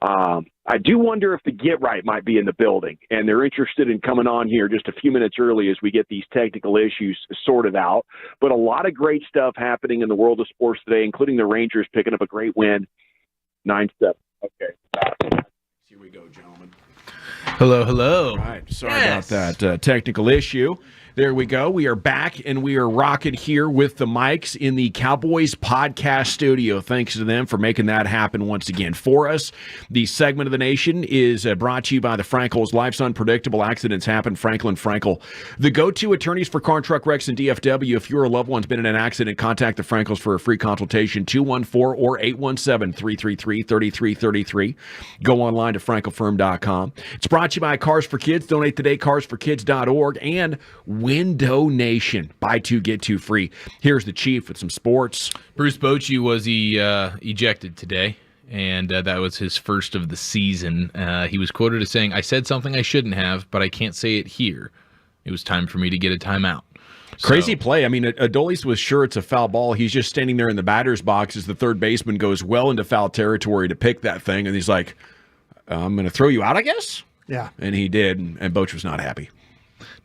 I do wonder if the Get Right might be in the building, and they're interested in coming on here just a few minutes early as we get these technical issues sorted out. But a lot of great stuff happening in the world of sports today, including the Rangers picking up a great win, 9-7. Okay. Here we go, gentlemen. Hello, hello. All right, sorry about that technical issue. There we go. We are back, and we are rocking here with the mics in the Cowboys podcast studio. Thanks to them for making that happen once again for us. The segment of the nation is brought to you by the Frankels. Life's unpredictable. Accidents happen. Franklin Frankel, the go-to attorneys for car and truck wrecks in DFW. If your loved one's been in an accident, contact the Frankels for a free consultation, 214 or 817-333-3333. Go online to frankelfirm.com. It's brought to you by Cars for Kids. Donate today, carsforkids.org, and Window Nation. Buy two, get two free. Here's the Chief with some sports. Bruce Bochy was ejected today, and that was his first of the season. He was quoted as saying, "I said something I shouldn't have, but I can't say it here. It was time for me to get a timeout." Crazy play. I mean, Adolis was sure it's a foul ball. He's just standing there in the batter's box as the third baseman goes well into foul territory to pick that thing, and he's like, "I'm going to throw you out, I guess?" Yeah. And he did, and Boch was not happy.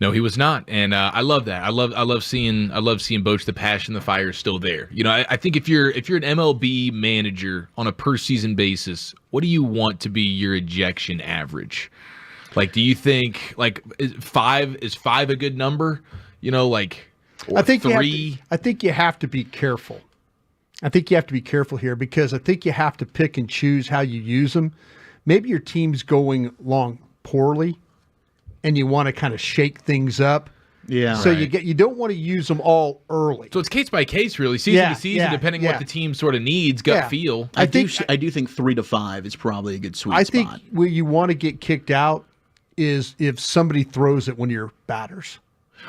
No, he was not, and I love that. I love seeing Boch. The passion, the fire is still there. You know, I think if you're an MLB manager on a per season basis, what do you want to be your ejection average? Like, do you think is five a good number? You know, like, or I think three. I think you have to be careful. I think you have to be careful here because I think you have to pick and choose how you use them. Maybe your team's going along poorly, and you want to kind of shake things up. Yeah. So you don't want to use them all early. So it's case by case, really, season to season, depending what the team sort of needs, gut feel. I do think 3 to 5 is probably a good sweet spot. I think where you want to get kicked out is if somebody throws at one of your batters.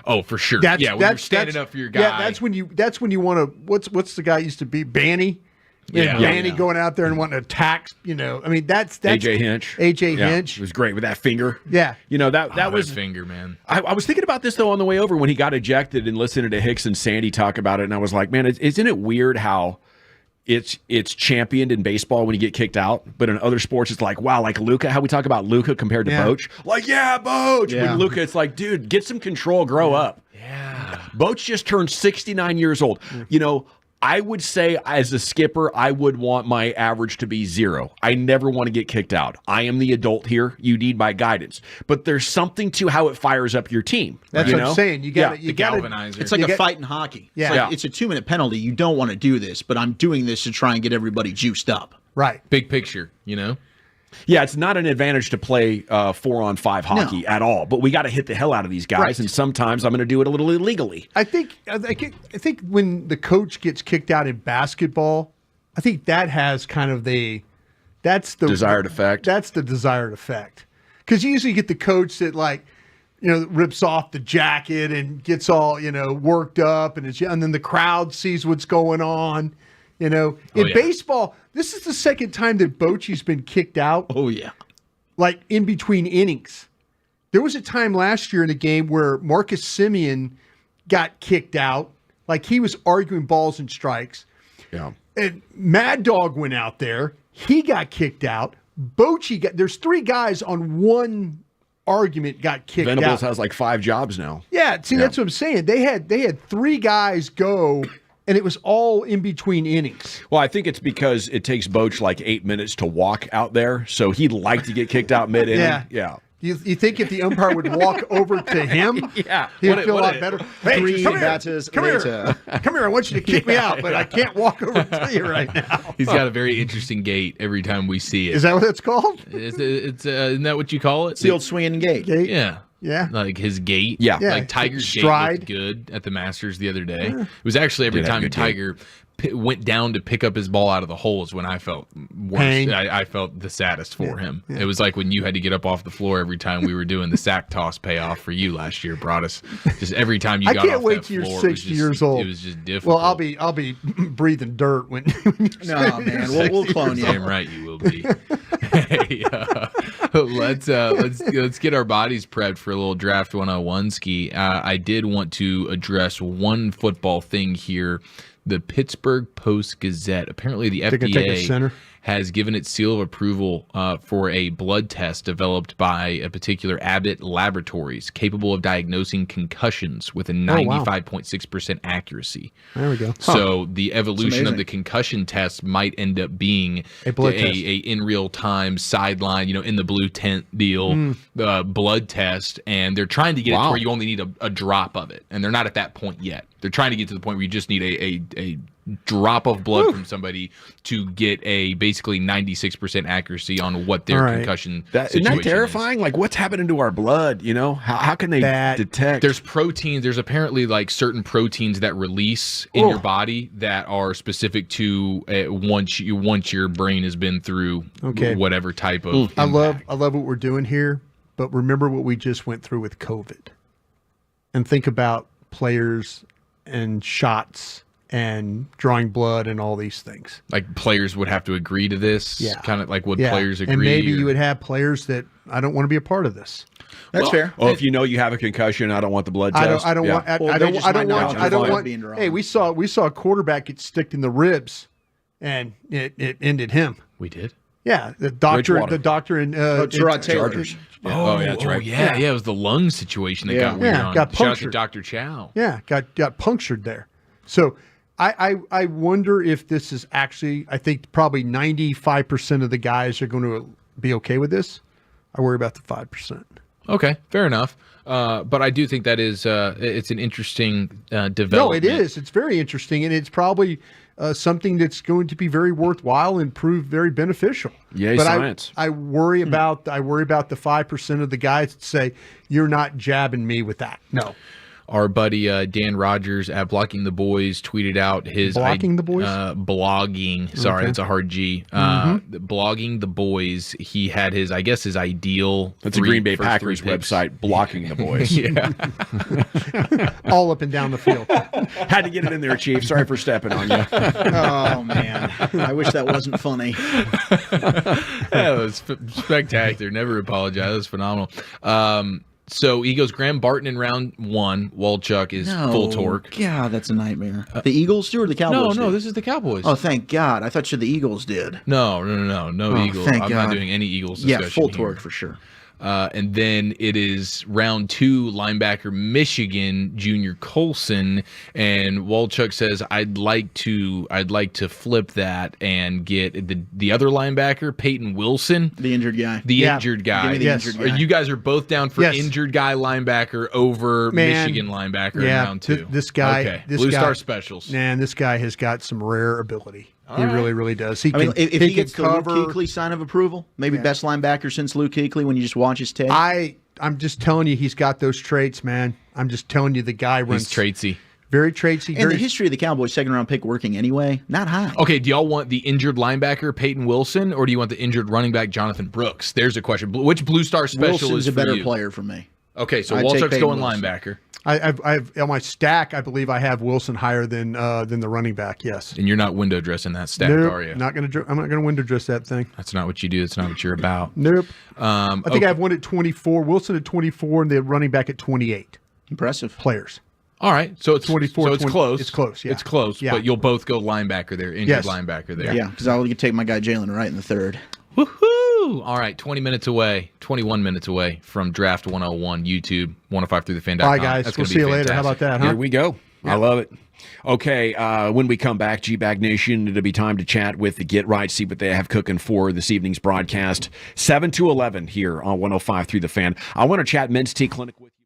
Oh, for sure. When you're standing up for your guy. Yeah, that's when you want to. What's the guy used to be? Banny. Banny going out there and wanting to attack. You know, I mean that's AJ Hinch. Hinch. It was great with that finger. Yeah. You know that was finger, man. I was thinking about this though on the way over when he got ejected and listening to Hicks and Sandy talk about it, and I was like, man, isn't it weird how it's championed in baseball when you get kicked out, but in other sports it's like, wow, like Luka, how we talk about Luka compared to Boch. Like, Boch. Yeah. When Luka, it's like, dude, get some control, grow up. Yeah. Boch just turned 69 years old. You know, I would say as a skipper, I would want my average to be 0. I never want to get kicked out. I am the adult here. You need my guidance. But there's something to how it fires up your team. That's what I'm saying. You got the galvanizer. It's like a fight in hockey. Yeah. It's a 2-minute penalty. You don't want to do this, but I'm doing this to try and get everybody juiced up. Right. Big picture, you know? Yeah, it's not an advantage to play 4-on-5 hockey at all, but we got to hit the hell out of these guys, and sometimes I'm going to do it a little illegally. I think when the coach gets kicked out in basketball, I think that has kind of that's the desired effect. That's the desired effect, because you usually get the coach that rips off the jacket and gets all worked up, and then the crowd sees what's going on. In baseball, this is the second time that Bochy's been kicked out. Oh, yeah. Like in between innings. There was a time last year in a game where Marcus Semien got kicked out. Like he was arguing balls and strikes. Yeah. And Mad Dog went out there. He got kicked out. There's 3 guys on one argument got kicked out. Venables has like 5 jobs now. Yeah. See, that's what I'm saying. They had 3 guys go. And it was all in between innings. Well, I think it's because it takes Boch like 8 minutes to walk out there, so he'd like to get kicked out mid-inning. Yeah. You think if the umpire would walk over to him, he'd feel a lot better? Hey, come here. I want you to kick me out, but I can't walk over to you right now. He's got a very interesting gait every time we see it. Is that what it's called? It's isn't that what you call it? It's the old swinging gate. Yeah. Yeah. Like his gait. Yeah. Like Tiger's gait Stride. looked good at the Masters the other day. It was actually every Did have time good gait. Tiger went down to pick up his ball out of the hole is when I felt worse. Pain. I felt the saddest for him. It was like when you had to get up off the floor every time we were doing the sack toss payoff for you last year, Broadus. Just every time you I got can't off wait that till you're floor, 60 years old. It was just difficult. Well, I'll be breathing dirt when. No, man, we'll clone you. Damn right you will be. Hey, let's get our bodies prepped for a little Draft 101 ski. I did want to address one football thing here. The Pittsburgh Post-Gazette. Apparently, the They can take a FDA center. has given its seal of approval for a blood test developed by a particular Abbott Laboratories capable of diagnosing concussions with a 95.6% accuracy. There we go. So the evolution of amazing. the concussion test might end up being A blood test. a in real time sideline, in the blue tent deal, blood test, and they're trying to get it to where you only need a drop of it, and they're not at that point yet. They're trying to get to the point where you just need a drop of blood from somebody to get a basically 96% accuracy on what their concussion Isn't situation that terrifying? Like, what's happening to our blood? How can they detect? There's proteins. There's apparently like certain proteins that release in your body that are specific to once your brain has been through whatever type of. I love what we're doing here, but remember what we just went through with COVID, and think about players and shots and drawing blood and all these things. Like players would have to agree to this. Yeah. Kind of like would players agree? And maybe or- you would have players that I don't want to be a part of this. That's fair. Oh, if you know you have a concussion, I don't want the blood test. I don't Yeah. want. Well, they just might not want your blood being drawn. Hey, we saw a quarterback get sticked in the ribs, and it ended him. We did. Yeah, the doctor Bridgewater. in Gerard Taylor. Chargers. Oh, yeah, that's right. Yeah, it was the lung situation that Yeah. got weird Yeah, on. got Shout out to punctured. Dr. Chow. Yeah, got punctured there. So I wonder if this is actually. I think probably 95% of the guys are going to be okay with this. I worry about the 5%. Okay, fair enough. But I do think that is it's an interesting development. No, it is. It's very interesting, and it's probably something that's going to be very worthwhile and prove very beneficial. Yay, but science. I worry about the 5% of the guys that say you're not jabbing me with that. No. Our buddy Dan Rogers at Blocking the Boys tweeted out his Blocking the Boys? blogging. Sorry, Okay. it's a hard G. Blogging the Boys. He had his ideal. That's a Green Bay Packers website, Blocking the Boys. Yeah. All up and down the field. Had to get it in there, Chief. Sorry for stepping on you. Oh man, I wish that wasn't funny. That was spectacular. Never apologize. That was phenomenal. So he goes Graham Barton in round 1. Walchuk is full torque. God, that's a nightmare. The Eagles do or the Cowboys? No, do? this is the Cowboys. Oh, thank God. I thought the Eagles did. No Oh, Eagles. thank I'm God. not doing any Eagles discussion. Yeah, full here. torque for sure. And then it is round 2, linebacker Michigan, Junior Colson, and Walchuk says I'd like to flip that and get the other linebacker, Peyton Wilson, The injured guy. injured guy. Give me the injured guy. You guys are both down for Yes. injured guy linebacker over Man, Michigan linebacker Yeah, in round 2. this guy. Okay. This Blue guy, Star Specials. Man, this guy has got some rare ability. He right. really, really does. He I mean, can, if he can gets the Luke cover. Kuechly sign of approval, maybe best linebacker since Luke Kuechly when you just watch his tape. I'm just telling you, he's got those traits, man. I'm just telling you, the guy runs He's traitsy. very traitsy. and Very, the history of the Cowboys' second-round pick working anyway, not high. Okay, do y'all want the injured linebacker Peyton Wilson, or do you want the injured running back Jonathan Brooks? There's a question. Which Blue Star Special Wilson's is a for better you? player for me. Okay, so I'd take Walchuk's Peyton going Wilson. linebacker, I've on my stack. I believe I have Wilson higher than the running back. Yes. and you're not window dressing that stack, Nope, are you? I'm not gonna window dress that thing. That's not what you do. That's not what you're about. Nope. I think okay. I have one at 24, Wilson at 24, and the running back at 28. Impressive Players. All right, so it's 24, So it's 20 close. it's close, yeah. It's close. Yeah. But you'll both go linebacker there, injured Yes. linebacker there. Yeah, because I'll take my guy Jalen Wright in the third. Woohoo! All right, 21 minutes away from Draft 101, YouTube, 105throughthefan.com. Bye, guys. That's We'll gonna see be you later. How about fantastic. that, huh? Here we go. I love it. Okay, when we come back, G-Bag Nation, it'll be time to chat with the Get Right, see what they have cooking for this evening's broadcast. 7 to 11 here on 105 Through the Fan. I want to chat Men's T Clinic with you.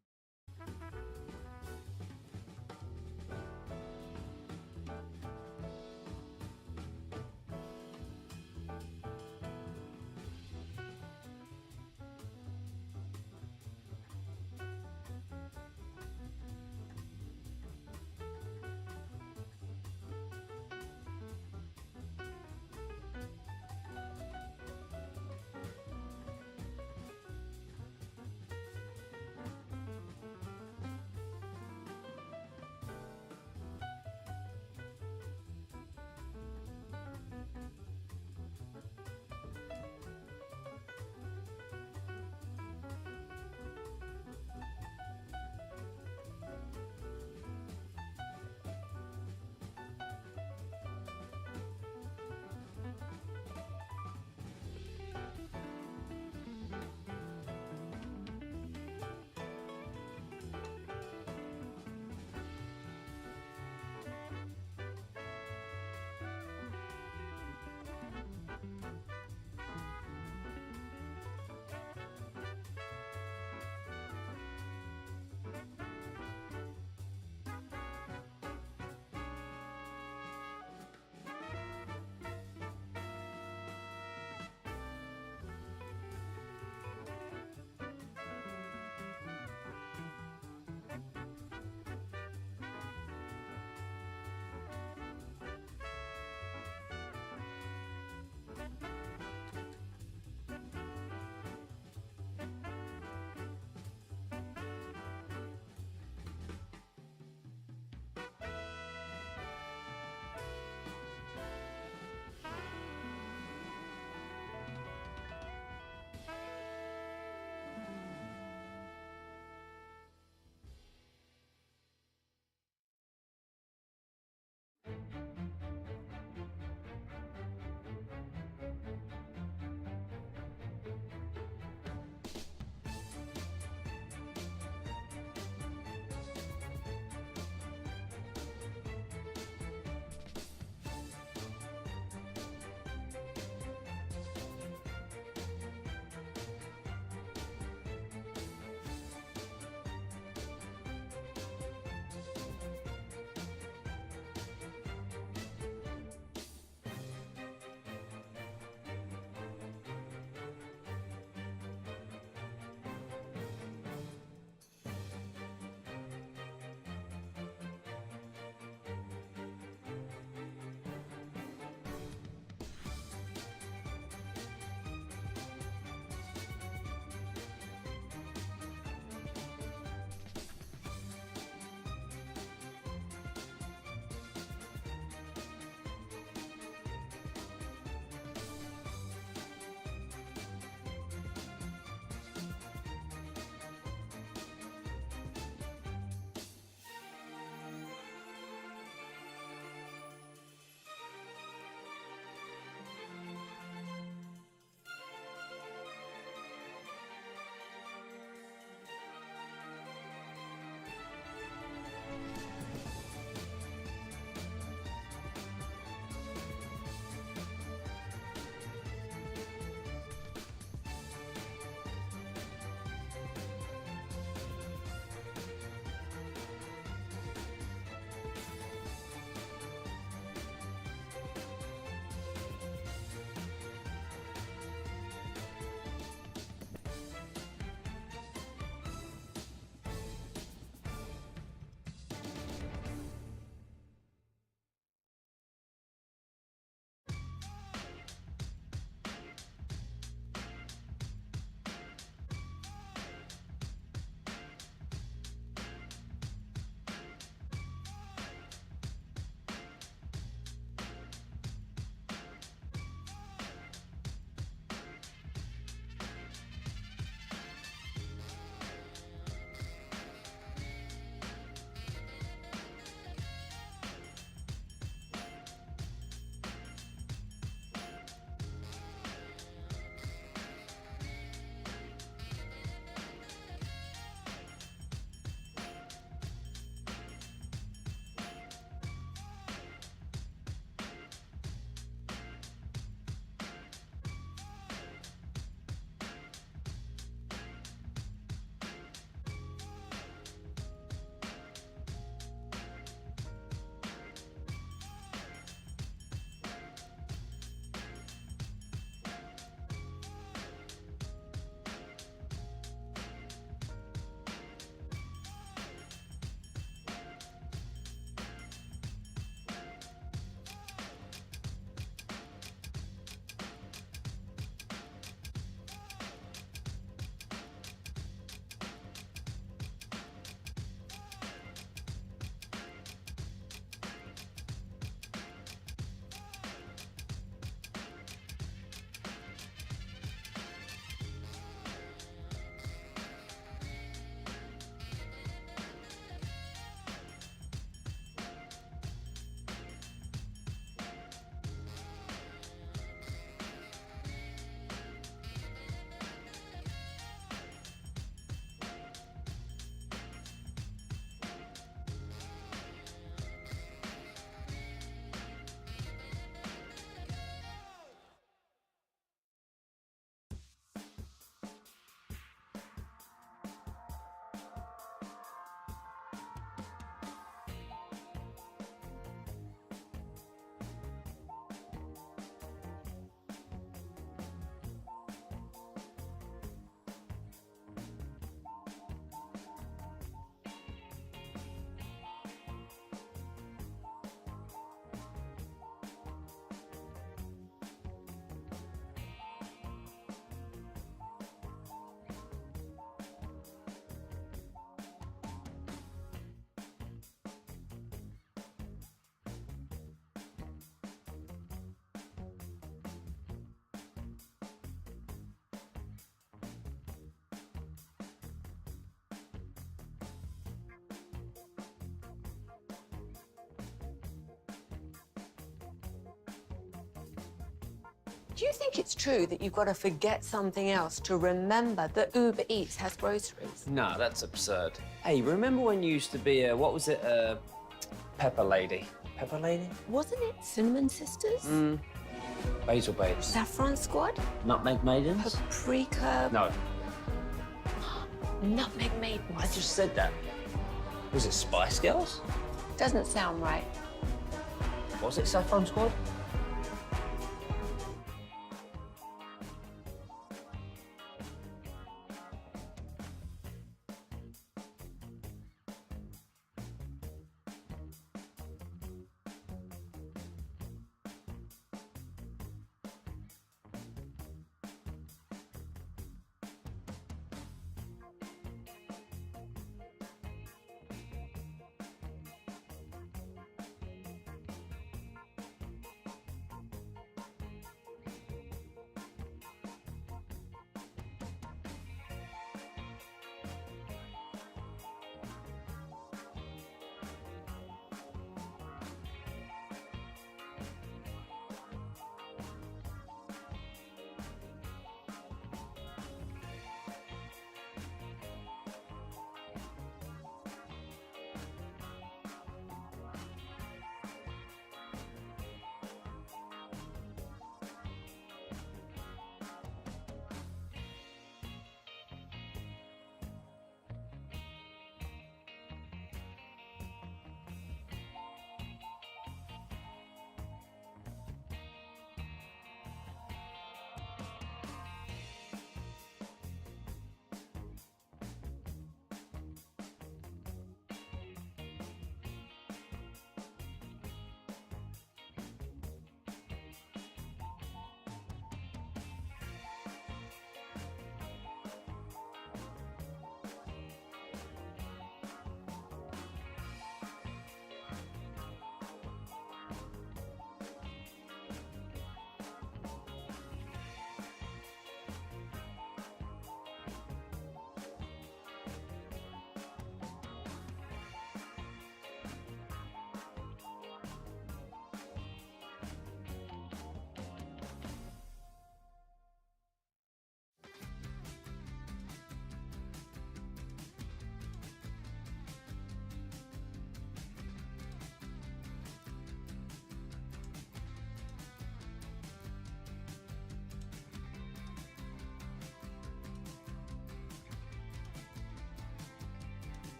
Do you think it's true that you've got to forget something else to remember that Uber Eats has groceries? No, that's absurd. Hey, remember when you used to be Pepper Lady? Pepper Lady? Wasn't it Cinnamon Sisters? Basil Babes. Saffron Squad? Nutmeg Maidens? Paprika? No, Nutmeg Maidens. I just said that. Was it Spice Girls? Doesn't sound right. Was it Saffron Squad?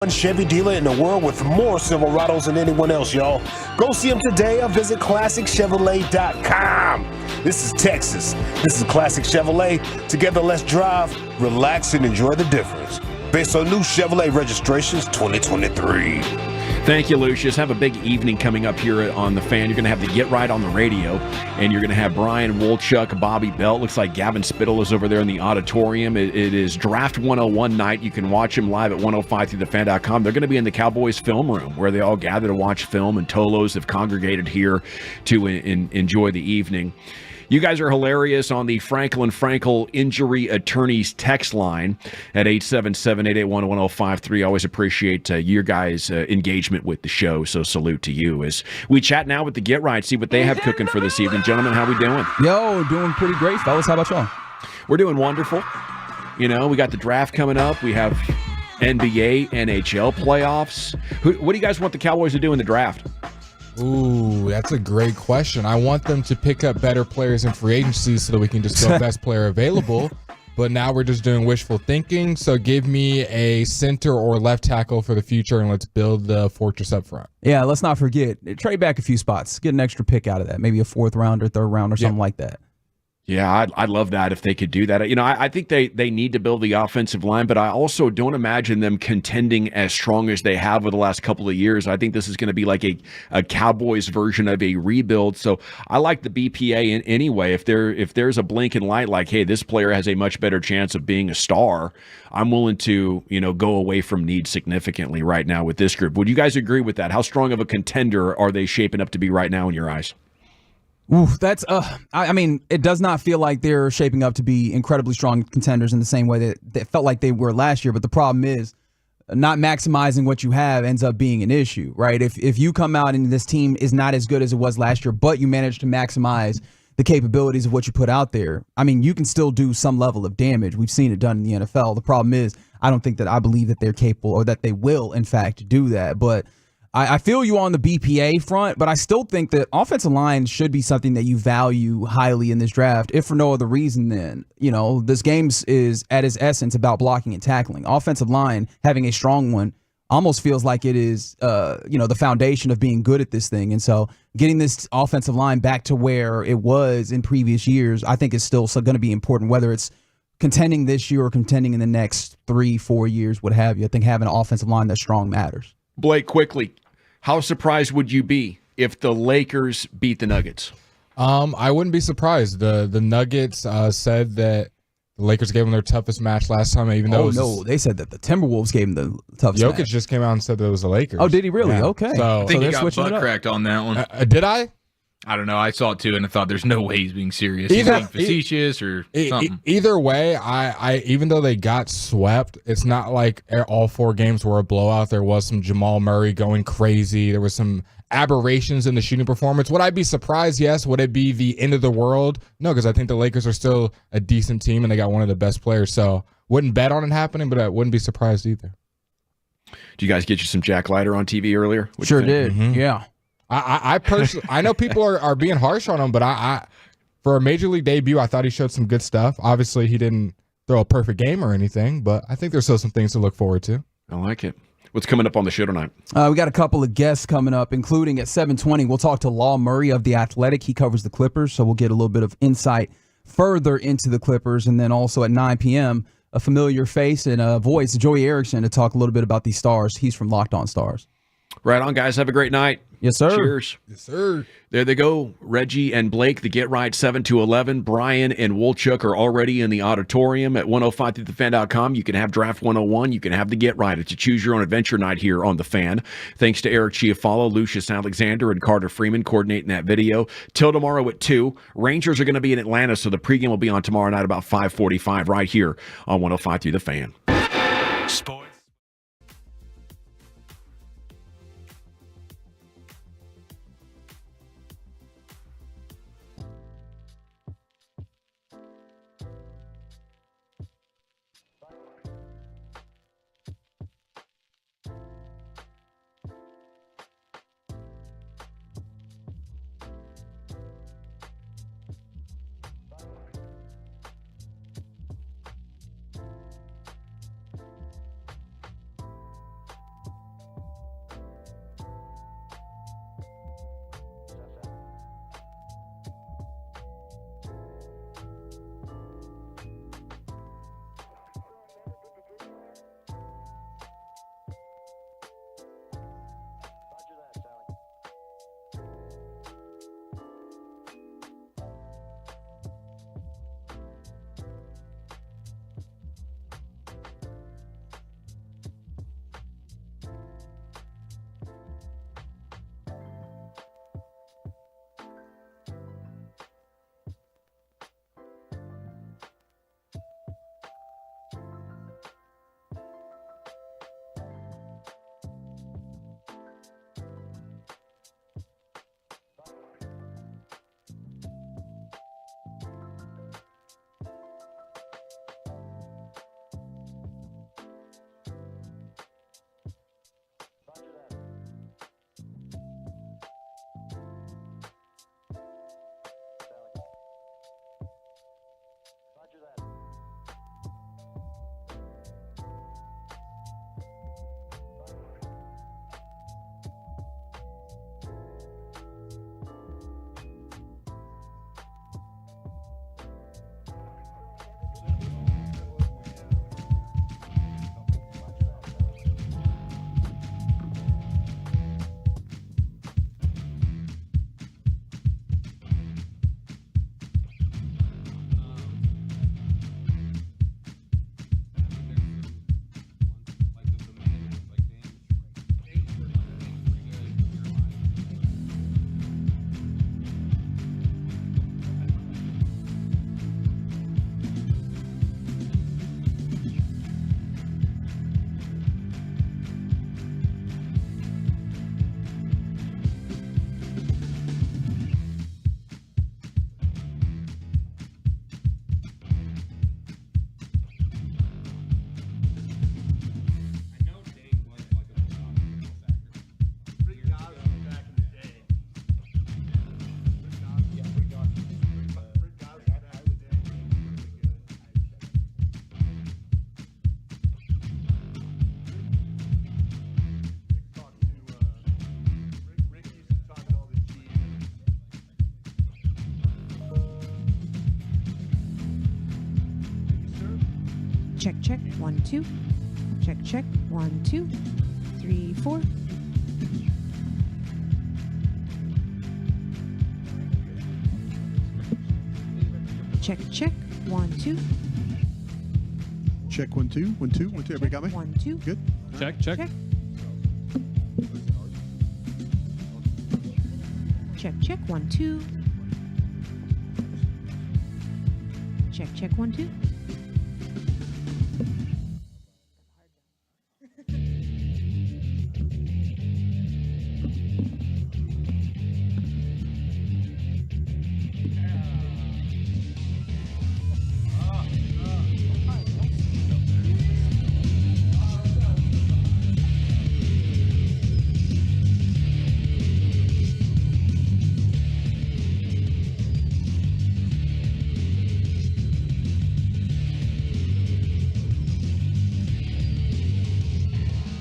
Chevy dealer in the world with more Silverados than anyone else, y'all. Go see them today or visit ClassicChevrolet.com. This is Texas. This is Classic Chevrolet. Together, let's drive, relax, and enjoy the difference. Based on new Chevrolet registrations 2023. Thank you, Lucius. Have a big evening coming up here on The Fan. You're going to have the Get Right on the radio, and you're going to have Brian Wolchuk, Bobby Belt. Looks like Gavin Spittle is over there in the auditorium. It is Draft 101 night. You can watch him live at 105throughthefan.com. They're going to be in the Cowboys film room where they all gather to watch film, and Tolos have congregated here to enjoy the evening. You guys are hilarious on the Franklin Frankel Injury Attorneys text line at 877-881-1053. Always appreciate your guys' engagement with the show, so salute to you. As we chat now with the Get Right, see what they have cooking for this evening. Gentlemen, how we doing? Yo, doing pretty great, fellas. How about y'all? We're doing wonderful. You know, we got the draft coming up. We have NBA, NHL playoffs. What do you guys want the Cowboys to do in the draft? Ooh, that's a great question. I want them to pick up better players in free agency so that we can just go best player available. But now we're just doing wishful thinking. So give me a center or left tackle for the future, and let's build the fortress up front. Yeah, let's not forget, trade back a few spots. Get an extra pick out of that. Maybe a fourth round or third round or something like that. Yeah, I'd love that if they could do that. I think they need to build the offensive line, but I also don't imagine them contending as strong as they have over the last couple of years. I think this is going to be like a Cowboys version of a rebuild. So I like the BPA anyway. If there's a blinking light like, hey, this player has a much better chance of being a star, I'm willing to go away from need significantly right now with this group. Would you guys agree with that? How strong of a contender are they shaping up to be right now in your eyes? Oof, that's I mean, it does not feel like they're shaping up to be incredibly strong contenders in the same way that it felt like they were last year. But the problem is not maximizing what you have ends up being an issue, right? If you come out and this team is not as good as it was last year, but you manage to maximize the capabilities of what you put out there, I mean, you can still do some level of damage. We've seen it done in the NFL. The problem is I believe that they're capable or that they will, in fact, do that. But I feel you on the BPA front, but I still think that offensive line should be something that you value highly in this draft, if for no other reason than, this game is at its essence about blocking and tackling. Offensive line, having a strong one, almost feels like it is, the foundation of being good at this thing. And so getting this offensive line back to where it was in previous years, I think is still going to be important, whether it's contending this year or contending in the next 3-4 years, what have you. I think having an offensive line that's strong matters. Blake, quickly, how surprised would you be if the Lakers beat the Nuggets? I wouldn't be surprised. The Nuggets said that the Lakers gave them their toughest match last time, even though they said that the Timberwolves gave them the toughest match. Jokic just came out and said that it was the Lakers. Oh, did he really? Yeah. Okay. So, I think he got butt cracked on that one. Did I? I don't know. I saw it too, and I thought there's no way he's being serious. He's being facetious or something. Either way, I even though they got swept, it's not like all 4 games were a blowout. There was some Jamal Murray going crazy. There was some aberrations in the shooting performance. Would I be surprised? Yes. Would it be the end of the world? No, because I think the Lakers are still a decent team and they got one of the best players. So wouldn't bet on it happening, but I wouldn't be surprised either. Did you guys get you some Jack Leiter on TV earlier? What'd Sure you think? did. Mm-hmm. Yeah. I personally, I know people are being harsh on him, but I for a major league debut, I thought he showed some good stuff. Obviously, he didn't throw a perfect game or anything, but I think there's still some things to look forward to. I like it. What's coming up on the show tonight? We got a couple of guests coming up, including at 7:20. We'll talk to Law Murray of The Athletic. He covers the Clippers, so we'll get a little bit of insight further into the Clippers. And then also at 9 p.m., a familiar face and a voice, Joey Erickson, to talk a little bit about these Stars. He's from Locked On Stars. Right on, guys. Have a great night. Yes, sir. Cheers. Yes, sir. There they go. Reggie and Blake, the Get Right 7 to 11. Brian and Wolchuk are already in the auditorium at 105thefan.com. You can have Draft 101. You can have the Get Right. It's a choose your own adventure night here on The Fan. Thanks to Eric Chiafalo, Lucius Alexander, and Carter Freeman coordinating that video. Till tomorrow at 2. Rangers are going to be in Atlanta, so the pregame will be on tomorrow night about 5:45 right here on 105 through The Fan. Sports. Check, check. 1, 2. Check, check. 1, 2, 3, 4. Check, check. 1, 2. Check 1, 2. 1, 2. 1, 2. Everybody got me? 1, 2. Good. Check, check. Check. Check, check. 1, 2. Check, check. 1, 2.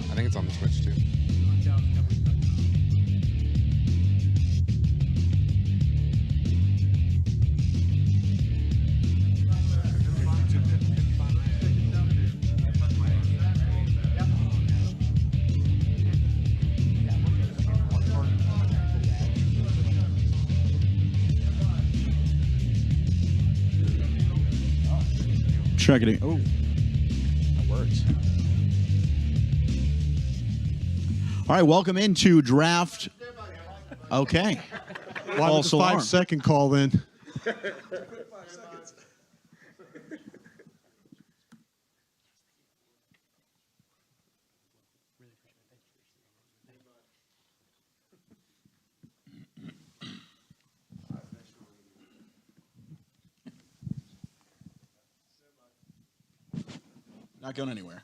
I think it's on the Switch too. Check it. Oh, that works. All right, welcome into draft. Okay. Why False the alarm. 5-second call then? Not going anywhere.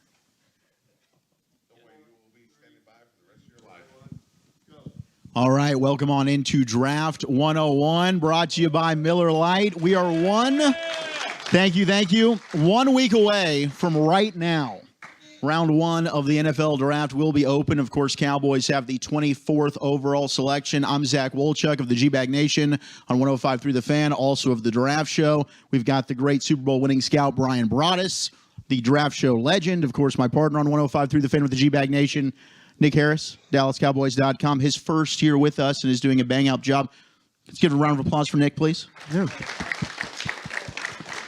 All right, welcome on into Draft 101, brought to you by Miller Lite. We are thank you, 1 week away from right now. Round 1 of the NFL Draft will be open. Of course, Cowboys have the 24th overall selection. I'm Zach Wolchuk of the G-Bag Nation on 105.3 The Fan, also of the Draft Show. We've got the great Super Bowl winning scout Brian Broaddus, the Draft Show legend, of course, my partner on 105.3 The Fan with the G-Bag Nation, Nick Harris, DallasCowboys.com. His first year with us and is doing a bang-up job. Let's give a round of applause for Nick, please. Yeah.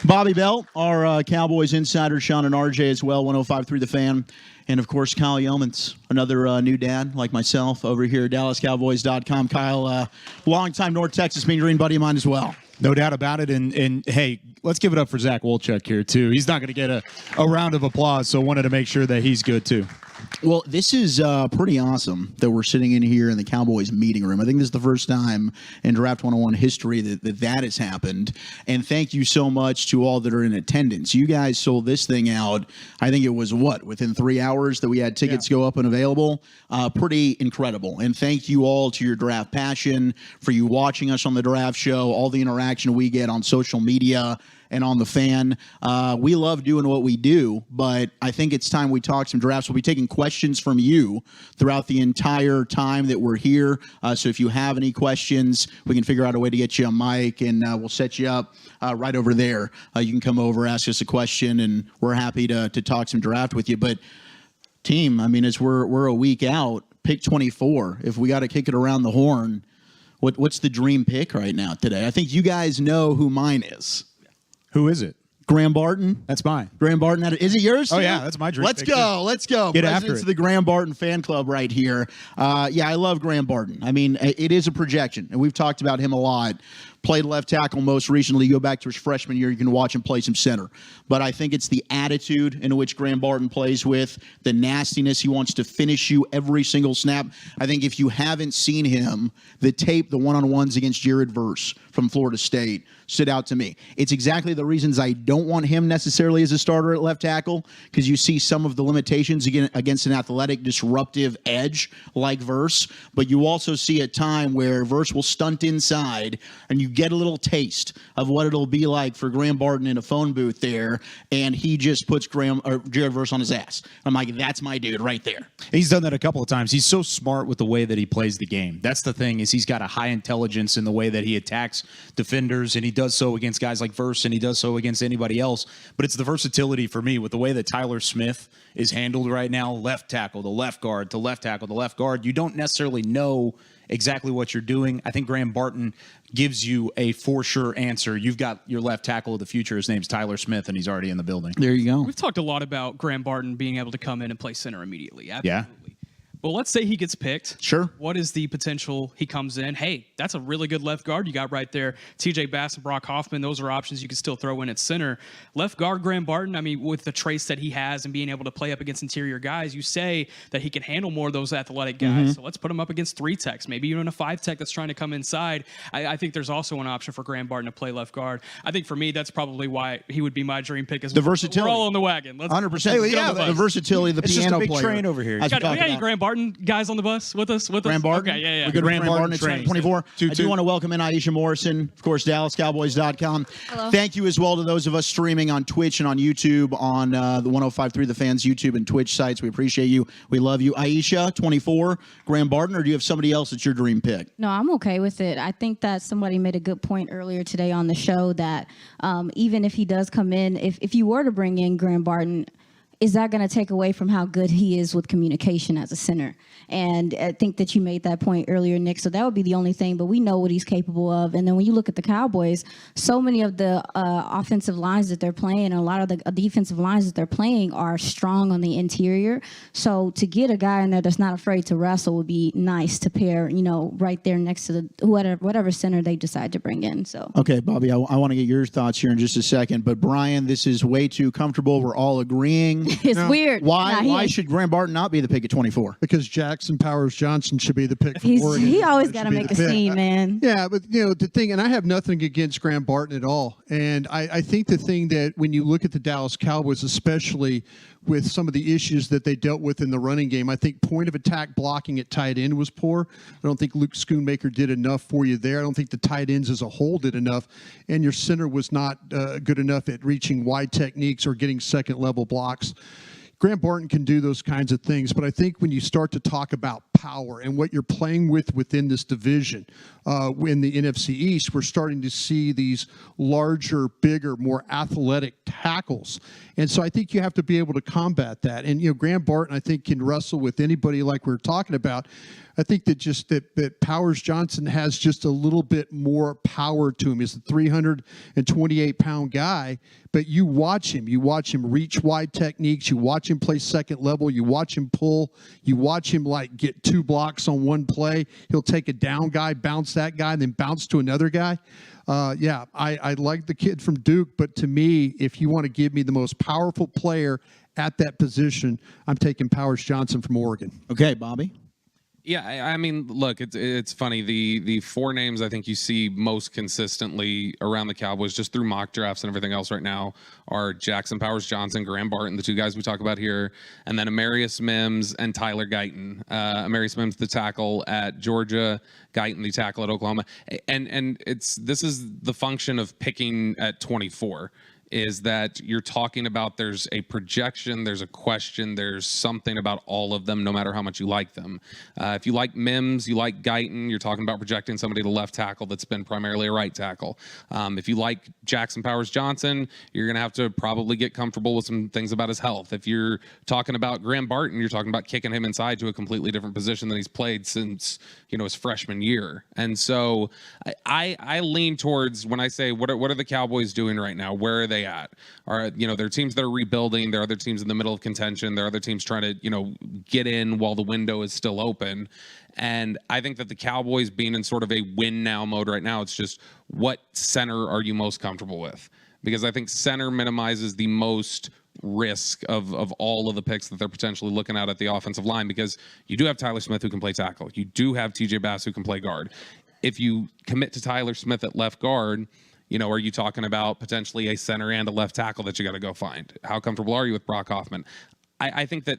Bobby Bell, our Cowboys insider, Sean and RJ as well, 105.3 The Fan. And, of course, Kyle Yeomans, another new dad like myself over here at DallasCowboys.com. Kyle, longtime North Texas Mean Green buddy of mine as well. No doubt about it. And hey, let's give it up for Zach Wolchuk here, too. He's not going to get a round of applause, so wanted to make sure that he's good, too. Well, this is pretty awesome that we're sitting in here in the Cowboys meeting room. I think this is the first time in Draft 101 history that has happened. And thank you so much to all that are in attendance. You guys sold this thing out, I think it was, within 3 hours that we had tickets go up and available? Pretty incredible. And thank you all to your draft passion, for you watching us on the Draft Show, all the interaction we get on social media and on the Fan. We love doing what we do, but I think it's time we talk some drafts. We'll be taking questions from you throughout the entire time that we're here. So if you have any questions, we can figure out a way to get you a mic, and we'll set you up right over there. You can come over, ask us a question, and we're happy to talk some draft with you. But team, I mean, as we're a week out, pick 24. If we got to kick it around the horn, what's the dream pick right now today? I think you guys know who mine is. Who is it? Graham Barton. That's mine. Graham Barton. Is it yours? Oh, too? yeah, that's my dream. Let's go. Let's go. Get Presidents after it. of the Graham Barton fan club right here. Yeah, I love Graham Barton. I mean, it is a projection, and we've talked about him a lot. Played left tackle most recently. You go back to his freshman year, you can watch him play some center. But I think it's the attitude in which Graham Barton plays with, the nastiness. He wants to finish you every single snap. I think if you haven't seen him, the tape, the one-on-ones against Jared Verse from Florida State stood out to me. It's exactly the reasons I don't want him necessarily as a starter at left tackle, because you see some of the limitations against an athletic, disruptive edge like Verse. But you also see a time where Verse will stunt inside, and you get a little taste of what it'll be like for Graham Barton in a phone booth there, and he just puts Jared Verse on his ass. I'm like, that's my dude right there. He's done that a couple of times. He's so smart with the way that he plays the game. That's the thing, is he's got a high intelligence in the way that he attacks defenders, and he does so against guys like Verse, and he does so against anybody anybody else, but it's the versatility for me with the way that Tyler Smith is handled right now, left tackle, the left guard, to left tackle, the left guard. You don't necessarily know exactly what you're doing. I think Graham Barton gives you a for sure answer. You've got your left tackle of the future. His name's Tyler Smith, and he's already in the building. There you go. We've talked a lot about Graham Barton being able to come in and play center immediately. Absolutely. Yeah. Well, let's say he gets picked. Sure. What is the potential he comes in? Hey, that's a really good left guard you got right there. TJ Bass and Brock Hoffman, those are options you can still throw in at center. Left guard Graham Barton, I mean, with the traits that he has and being able to play up against interior guys, you say that he can handle more of those athletic guys. So let's put him up against 3-techs, maybe even a 5-tech that's trying to come inside. I think there's also an option for Graham Barton to play left guard. I think for me, that's probably why he would be my dream pick. Is The versatility. We're all on the wagon. 100%. The versatility, the It's just piano a big player. train over here. We got any Graham Barton guys on the bus with us? Graham Barton? Okay, yeah. We good Graham Barton at train. 24. I do want to welcome in Aisha Morrison, of course, DallasCowboys.com. Hello. Thank you as well to those of us streaming on Twitch and on YouTube on the 105.3 The Fans YouTube and Twitch sites. We appreciate you. We love you. Aisha, 24, Graham Barton, or do you have somebody else that's your dream pick? No, I'm okay with it. I think that somebody made a good point earlier today on the show that even if he does come in, if you were to bring in Graham Barton, is that going to take away from how good he is with communication as a center? And I think that you made that point earlier, Nick. So that would be the only thing, but we know what he's capable of. And then when you look at the Cowboys, so many of the offensive lines that they're playing and a lot of the defensive lines that they're playing are strong on the interior. So to get a guy in there that's not afraid to wrestle would be nice to pair, right there next to the whatever center they decide to bring in. So Okay, Bobby, I want to get your thoughts here in just a second. But Brian, this is way too comfortable. We're all agreeing. It's weird. Why should Graham Barton not be the pick at 24? Because Jackson Powers Johnson should be the pick from Oregon. He always That got to should be make the a pick. scene, man. Yeah, but the thing, and I have nothing against Graham Barton at all. And I think the thing that when you look at the Dallas Cowboys, especially with some of the issues that they dealt with in the running game, I think point of attack blocking at tight end was poor. I don't think Luke Schoonmaker did enough for you there. I don't think the tight ends as a whole did enough. And your center was not good enough at reaching wide techniques or getting second level blocks. Graham Barton can do those kinds of things, but I think when you start to talk about power and what you're playing with within this division, in the NFC East, we're starting to see these larger, bigger, more athletic tackles. And so I think you have to be able to combat that. And, Graham Barton, I think, can wrestle with anybody like we were talking about. I think that Powers Johnson has just a little bit more power to him. He's a 328-pound guy, but you watch him reach wide techniques. You watch him play second level. You watch him pull. You watch him get 2 blocks on one play. He'll take a down guy, bounce that guy, and then bounce to another guy. I like the kid from Duke, but to me, if you want to give me the most powerful player at that position, I'm taking Powers Johnson from Oregon. Okay, Bobby. Yeah, I mean, look, it's funny. The 4 names I think you see most consistently around the Cowboys, just through mock drafts and everything else right now, are Jackson Powers Johnson, Graham Barton, the 2 guys we talk about here, and then Amarius Mims and Tyler Guyton. Amarius Mims, the tackle at Georgia, Guyton, the tackle at Oklahoma, and this is the function of picking at 24. Is that you're talking about there's a projection, there's a question, there's something about all of them, no matter how much you like them. If you like Mims, you like Guyton, you're talking about projecting somebody to left tackle that's been primarily a right tackle. If you like Jackson Powers Johnson, you're going to have to probably get comfortable with some things about his health. If you're talking about Graham Barton, you're talking about kicking him inside to a completely different position than he's played since his freshman year. And so I lean towards, when I say what are the Cowboys doing right now? Where are they at? There are teams that are rebuilding. There are other teams in the middle of contention. There are other teams trying to, get in while the window is still open. And I think that the Cowboys being in sort of a win now mode right now, it's just what center are you most comfortable with? Because I think center minimizes the most risk of all of the picks that they're potentially looking at the offensive line, because you do have Tyler Smith who can play tackle. You do have TJ Bass who can play guard. If you commit to Tyler Smith at left guard, are you talking about potentially a center and a left tackle that you got to go find? How comfortable are you with Brock Hoffman? I think that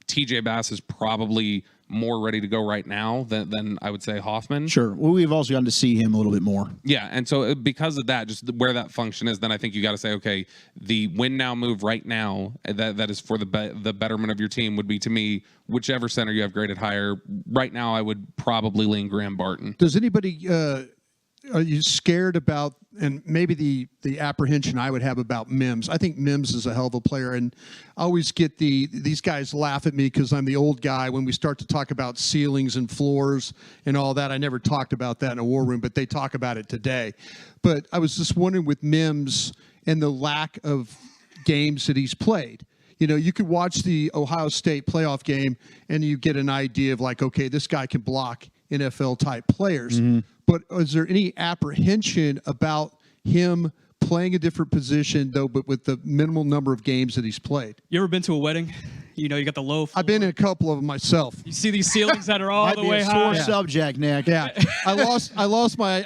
TJ Bass is probably more ready to go right now than I would say Hoffman. Sure. Well, we've also gotten to see him a little bit more. Yeah, and so because of that, just where that function is, then I think you got to say, okay, the win now move right now that is for the betterment of your team would be, to me, whichever center you have graded higher. Right now, I would probably lean Graham Barton. Does anybody are you scared about, and maybe the apprehension I would have about Mims? I think Mims is a hell of a player, and I always get these guys laugh at me because I'm the old guy when we start to talk about ceilings and floors and all that. I never talked about that in a war room, but they talk about it today. But I was just wondering with Mims and the lack of games that he's played. You know, you could watch the Ohio State playoff game and you get an idea of like, okay, this guy can block NFL-type players. Mm-hmm. But is there any apprehension about him playing a different position, though, but with the minimal number of games that he's played? You ever been to a wedding? You know, you got the low floor. I've been in a couple of them myself. You see these ceilings that are all Might the be way a high. sore subject, Nick. Yeah, I lost my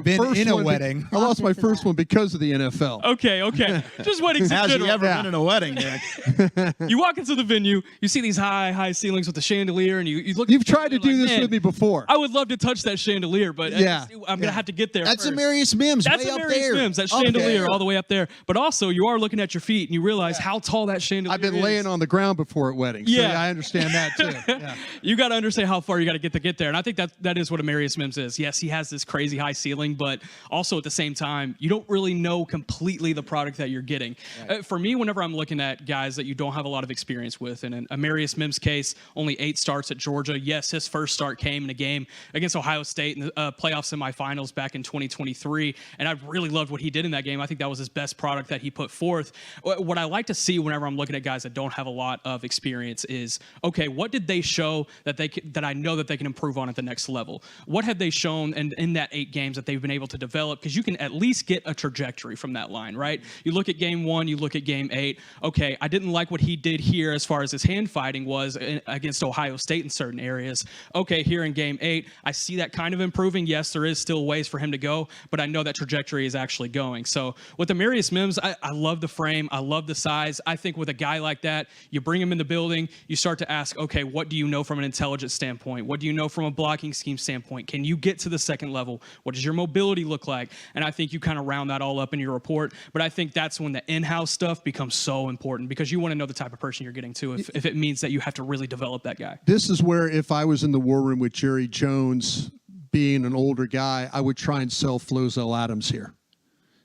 been in a one. wedding? I lost my first one because of the NFL. Okay. Just weddings in Has he general. ever been in a wedding, Nick? You walk into the venue, you see these high ceilings with the chandelier, and you look. You've tried to do this man, with me before. I would love to touch that chandelier, but Yeah. I'm gonna have to get there. That's first. Amarius Mims. That's way up Amarius there. Mims. That Up chandelier there. all the way up there. But also, you are looking at your feet, and you realize how tall that chandelier I've been is. laying on the ground before at weddings. So Yeah. I understand that too. Yeah. You got to understand how far you got to get there, and I think that is what Amarius Mims is. Yes, he has this crazy high ceiling, but also at the same time, you don't really know completely the product that you're getting. For me, whenever I'm looking at guys that you don't have a lot of experience with, and in Amarius Mims' case, only 8 starts at Georgia. Yes, his first start came in a game against Ohio State in the playoff semifinals back in 2023, and I really loved what he did in that game. I think that was his best product that he put forth. What I like to see whenever I'm looking at guys that don't have a lot of experience is, okay, what did they show that I know that they can improve on at the next level? What have they shown in that 8 games that they've been able to develop? Because you can at least get a trajectory from that line, right? You look at game 1, you look at game 8. Okay, I didn't like what he did here as far as his hand fighting was against Ohio State in certain areas. Okay, here in game 8, I see that kind of improving. Yes, there is still ways for him to go, but I know that trajectory is actually going. So with Amarius Mims, I love the frame. I love the size. I think with a guy like that, you bring him in the building, you start to ask, okay, what do you know from an intelligence standpoint? What do you know from a blocking scheme standpoint? Can you get to the second level? What does your mobility look like? And I think you kind of round that all up in your report. But I think that's when the in-house stuff becomes so important because you want to know the type of person you're getting to if it means that you have to really develop that guy. This is where if I was in the war room with Jerry Jones, being an older guy, I would try and sell Flozell Adams here.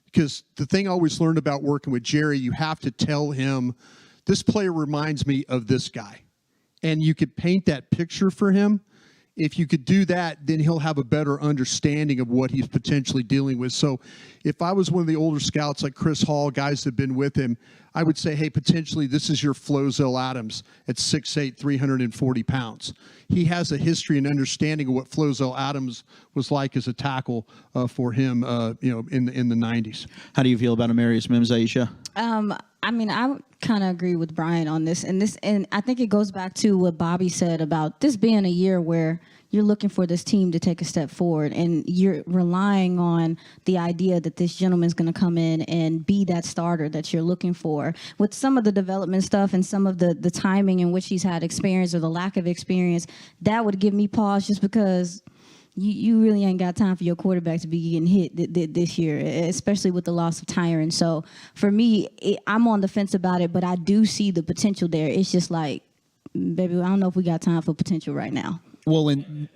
Because the thing I always learned about working with Jerry, you have to tell him, this player reminds me of this guy. And you could paint that picture for him. If you could do that, then he'll have a better understanding of what he's potentially dealing with. So if I was one of the older scouts like Chris Hall, guys that have been with him, I would say, hey, potentially this is your Flozell Adams at 6'8", 340 pounds. He has a history and understanding of what Flozell Adams was like as a tackle for him in the 90s. How do you feel about Amarius Mims, Aisha? I mean, I would kind of agree with Brian on this, and I think it goes back to what Bobby said about this being a year where you're looking for this team to take a step forward, and you're relying on the idea that this gentleman's going to come in and be that starter that you're looking for. With some of the development stuff and some of the timing in which he's had experience or the lack of experience, that would give me pause just because you really ain't got time for your quarterback to be getting hit this year, especially with the loss of Tyron. So for me, I'm on the fence about it, but I do see the potential there. It's just like, baby, I don't know if we got time for potential right now. Well, and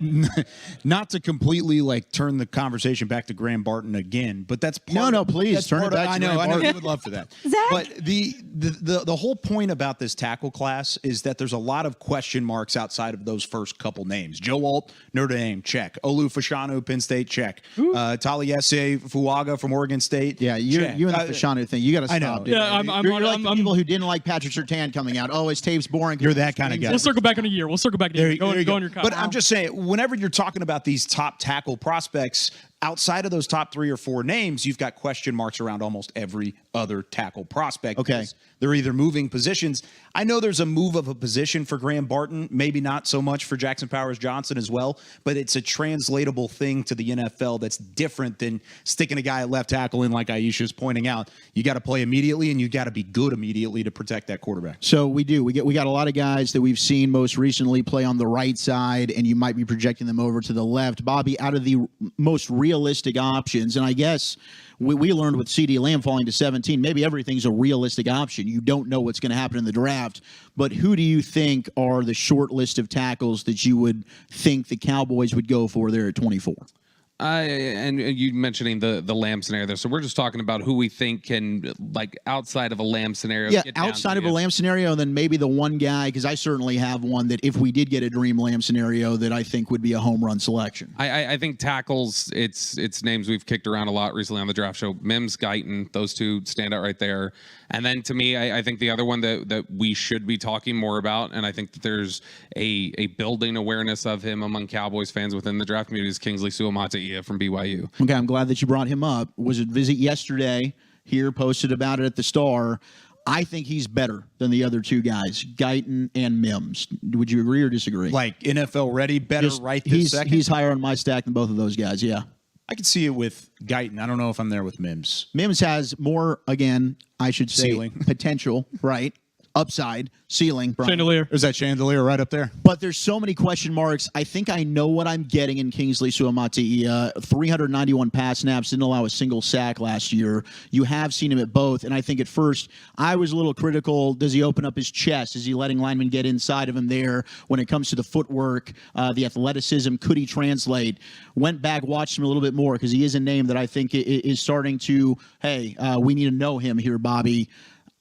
not to completely like turn the conversation back to Graham Barton again, but that's part No, please turn it back to I Graham know Barton. you would love for that. Zach? But the whole point about this tackle class is that there's a lot of question marks outside of those first couple names. Joe Alt, Notre Dame, check. Olu Fashanu, Penn State, check. Taliesin Fuaga from Oregon State. Yeah, you and the Fashanu thing, you got to stop. I know. Dude. Yeah, You're like the people who didn't like Patrick Surtain coming out. Oh, his tape's boring. You're that kind of guy. We'll circle back in a year. Go on your cut. But I'm just saying, whenever you're talking about these top tackle prospects, outside of those top 3 or 4 names, you've got question marks around almost every other tackle prospect. Okay. They're either moving positions. I know there's a move of a position for Graham Barton, maybe not so much for Jackson Powers Johnson as well, but it's a translatable thing to the NFL that's different than sticking a guy at left tackle in, like Aisha's pointing out. You got to play immediately, and you got to be good immediately to protect that quarterback. So we do. We got a lot of guys that we've seen most recently play on the right side, and you might be projecting them over to the left. Bobby, out of the most realistic options, and I guess we learned with CeeDee Lamb falling to 17, maybe everything's a realistic option. You don't know what's going to happen in the draft, but who do you think are the short list of tackles that you would think the Cowboys would go for there at 24? And you mentioning the Lamb scenario there. So we're just talking about who we think can, like, outside of a Lamb scenario. Yeah, get down outside to of a you. Lamb scenario, then maybe the one guy, because I certainly have one that if we did get a dream Lamb scenario that I think would be a home run selection. I think tackles, it's names we've kicked around a lot recently on the draft show. Mims, Guyton, those two stand out right there. And then to me, I think the other one that we should be talking more about, and I think that there's a building awareness of him among Cowboys fans within the draft community, is Kingsley Suamataia from BYU. Okay, I'm glad that you brought him up. Was it Visit yesterday here, posted about it at the Star. I think he's better than the other two guys, Guyton and Mims. Would you agree or disagree? Like NFL ready, better right this second? He's higher on my stack than both of those guys, yeah. I could see it with Guyton. I don't know if I'm there with Mims. Mims has more, again, I should say, Ceiling. potential, right? Upside, ceiling. Brian. Chandelier. There's that chandelier right up there. But there's so many question marks. I think I know what I'm getting in Kingsley Suamataia. 391 pass snaps, didn't allow a single sack last year. You have seen him at both, and I think at first I was a little critical. Does he open up his chest? Is he letting linemen get inside of him there when it comes to the footwork, the athleticism? Could he translate? Went back, watched him a little bit more because he is a name that I think is starting to, hey, we need to know him here, Bobby.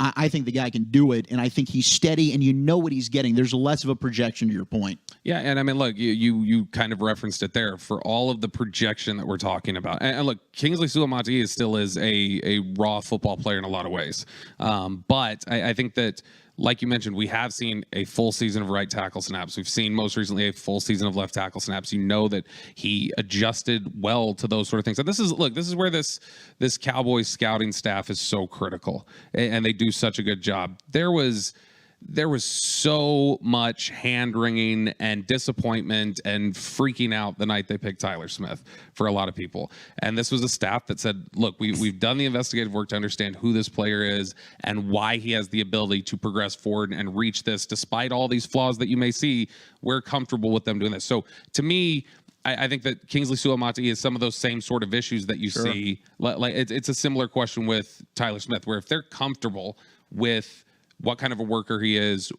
I think the guy can do it, and I think he's steady, and you know what he's getting. There's less of a projection to your point. Yeah, and I mean, look, you kind of referenced it there for all of the projection that we're talking about. And look, Kingsley Suamataia still is a raw football player in a lot of ways. But I think that, like you mentioned, we have seen a full season of right tackle snaps. We've seen most recently a full season of left tackle snaps. You know that he adjusted well to those sort of things. And this is where this Cowboys scouting staff is so critical, and they do such a good job. There was so much hand-wringing and disappointment and freaking out the night they picked Tyler Smith for a lot of people. And this was a staff that said, look, we've done the investigative work to understand who this player is and why he has the ability to progress forward and reach this. Despite all these flaws that you may see, we're comfortable with them doing this. So to me, I think that Kingsley Suamataia is some of those same sort of issues that you see. Like it's a similar question with Tyler Smith, where if they're comfortable with what kind of a worker he is,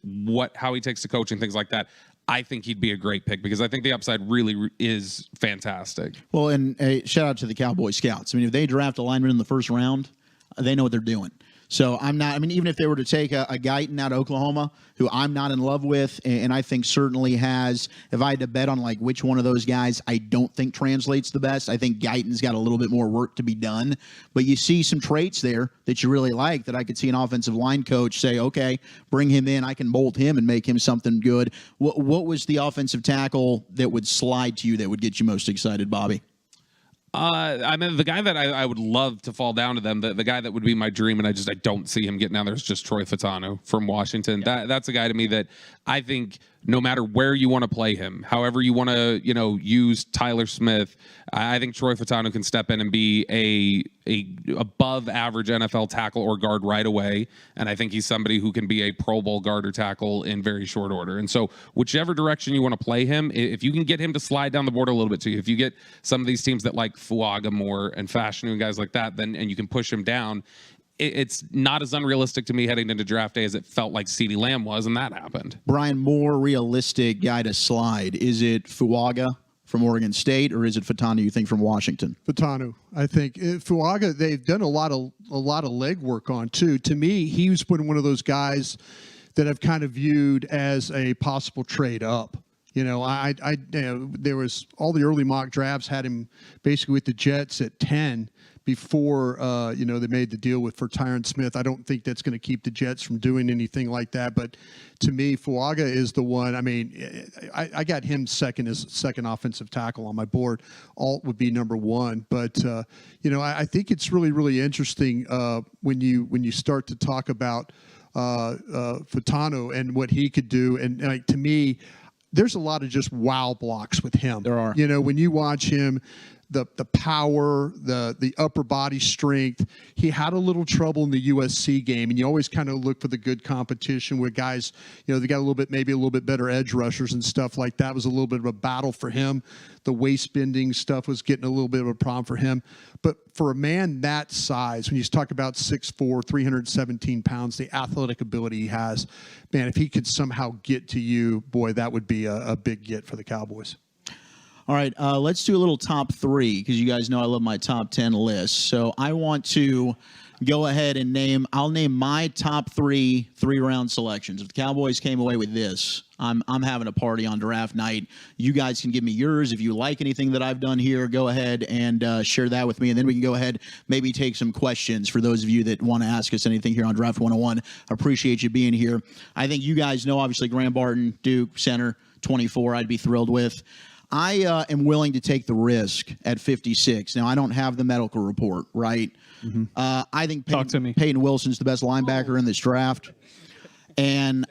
how he takes to coaching, things like that, I think he'd be a great pick because I think the upside really is fantastic. Well, and shout out to the Cowboy scouts. I mean, if they draft a lineman in the first round, they know what they're doing. So even if they were to take a Guyton out of Oklahoma, who I'm not in love with, and I think certainly has, if I had to bet on like which one of those guys I don't think translates the best, I think Guyton's got a little bit more work to be done. But you see some traits there that you really like that I could see an offensive line coach say, okay, bring him in, I can mold him and make him something good. What was the offensive tackle that would slide to you that would get you most excited, Bobby? I mean, the guy that I would love to fall down to them, the guy that would be my dream, and I don't see him getting down there, is just Troy Fautanu from Washington. Yeah. That's a guy to me that I think no matter where you want to play him, however you want to, use Tyler Smith, I think Troy Fautanu can step in and be a above average NFL tackle or guard right away. And I think he's somebody who can be a Pro Bowl guard or tackle in very short order. And so whichever direction you want to play him, if you can get him to slide down the board a little bit too, if you get some of these teams that like Fuaga more and Fashanu and guys like that, and you can push him down, it's not as unrealistic to me heading into draft day as it felt like CeeDee Lamb was, and that happened. Brian, more realistic guy to slide. Is it Fuaga from Oregon State, or is it Fautanu, you think, from Washington? Fautanu. I think Fuaga, they've done a lot of legwork on, too. To me, he's been one of those guys that I've kind of viewed as a possible trade up. There was all the early mock drafts had him basically with the Jets at 10 before, they made the deal for Tyron Smith. I don't think that's going to keep the Jets from doing anything like that. But to me, Fuaga is the one. I mean, I got him second as second offensive tackle on my board. Alt would be number one. But, I think it's really, really interesting when you start to talk about Fautanu and what he could do. And to me, there's a lot of just wow blocks with him. There are. When you watch him, the power, the upper body strength. He had a little trouble in the USC game, and you always kind of look for the good competition where guys, they got maybe a little bit better edge rushers and stuff like that. It was a little bit of a battle for him. The waist bending stuff was getting a little bit of a problem for him. But for a man that size, when you talk about 6'4", 317 pounds, the athletic ability he has, man, if he could somehow get to you, boy, that would be a big get for the Cowboys. All right, let's do a little top 3 because you guys know I love my top 10 list. So I want to go ahead and I'll name my top 3 3-round selections. If the Cowboys came away with this, I'm having a party on draft night. You guys can give me yours. If you like anything that I've done here, go ahead and share that with me, and then we can go ahead, maybe take some questions for those of you that want to ask us anything here on Draft 101. Appreciate you being here. I think you guys know, obviously, Graham Barton, Duke, center, 24, I'd be thrilled with. I am willing to take the risk at 56. Now, I don't have the medical report, right? Mm-hmm. I think Peyton Wilson's the best linebacker in this draft. And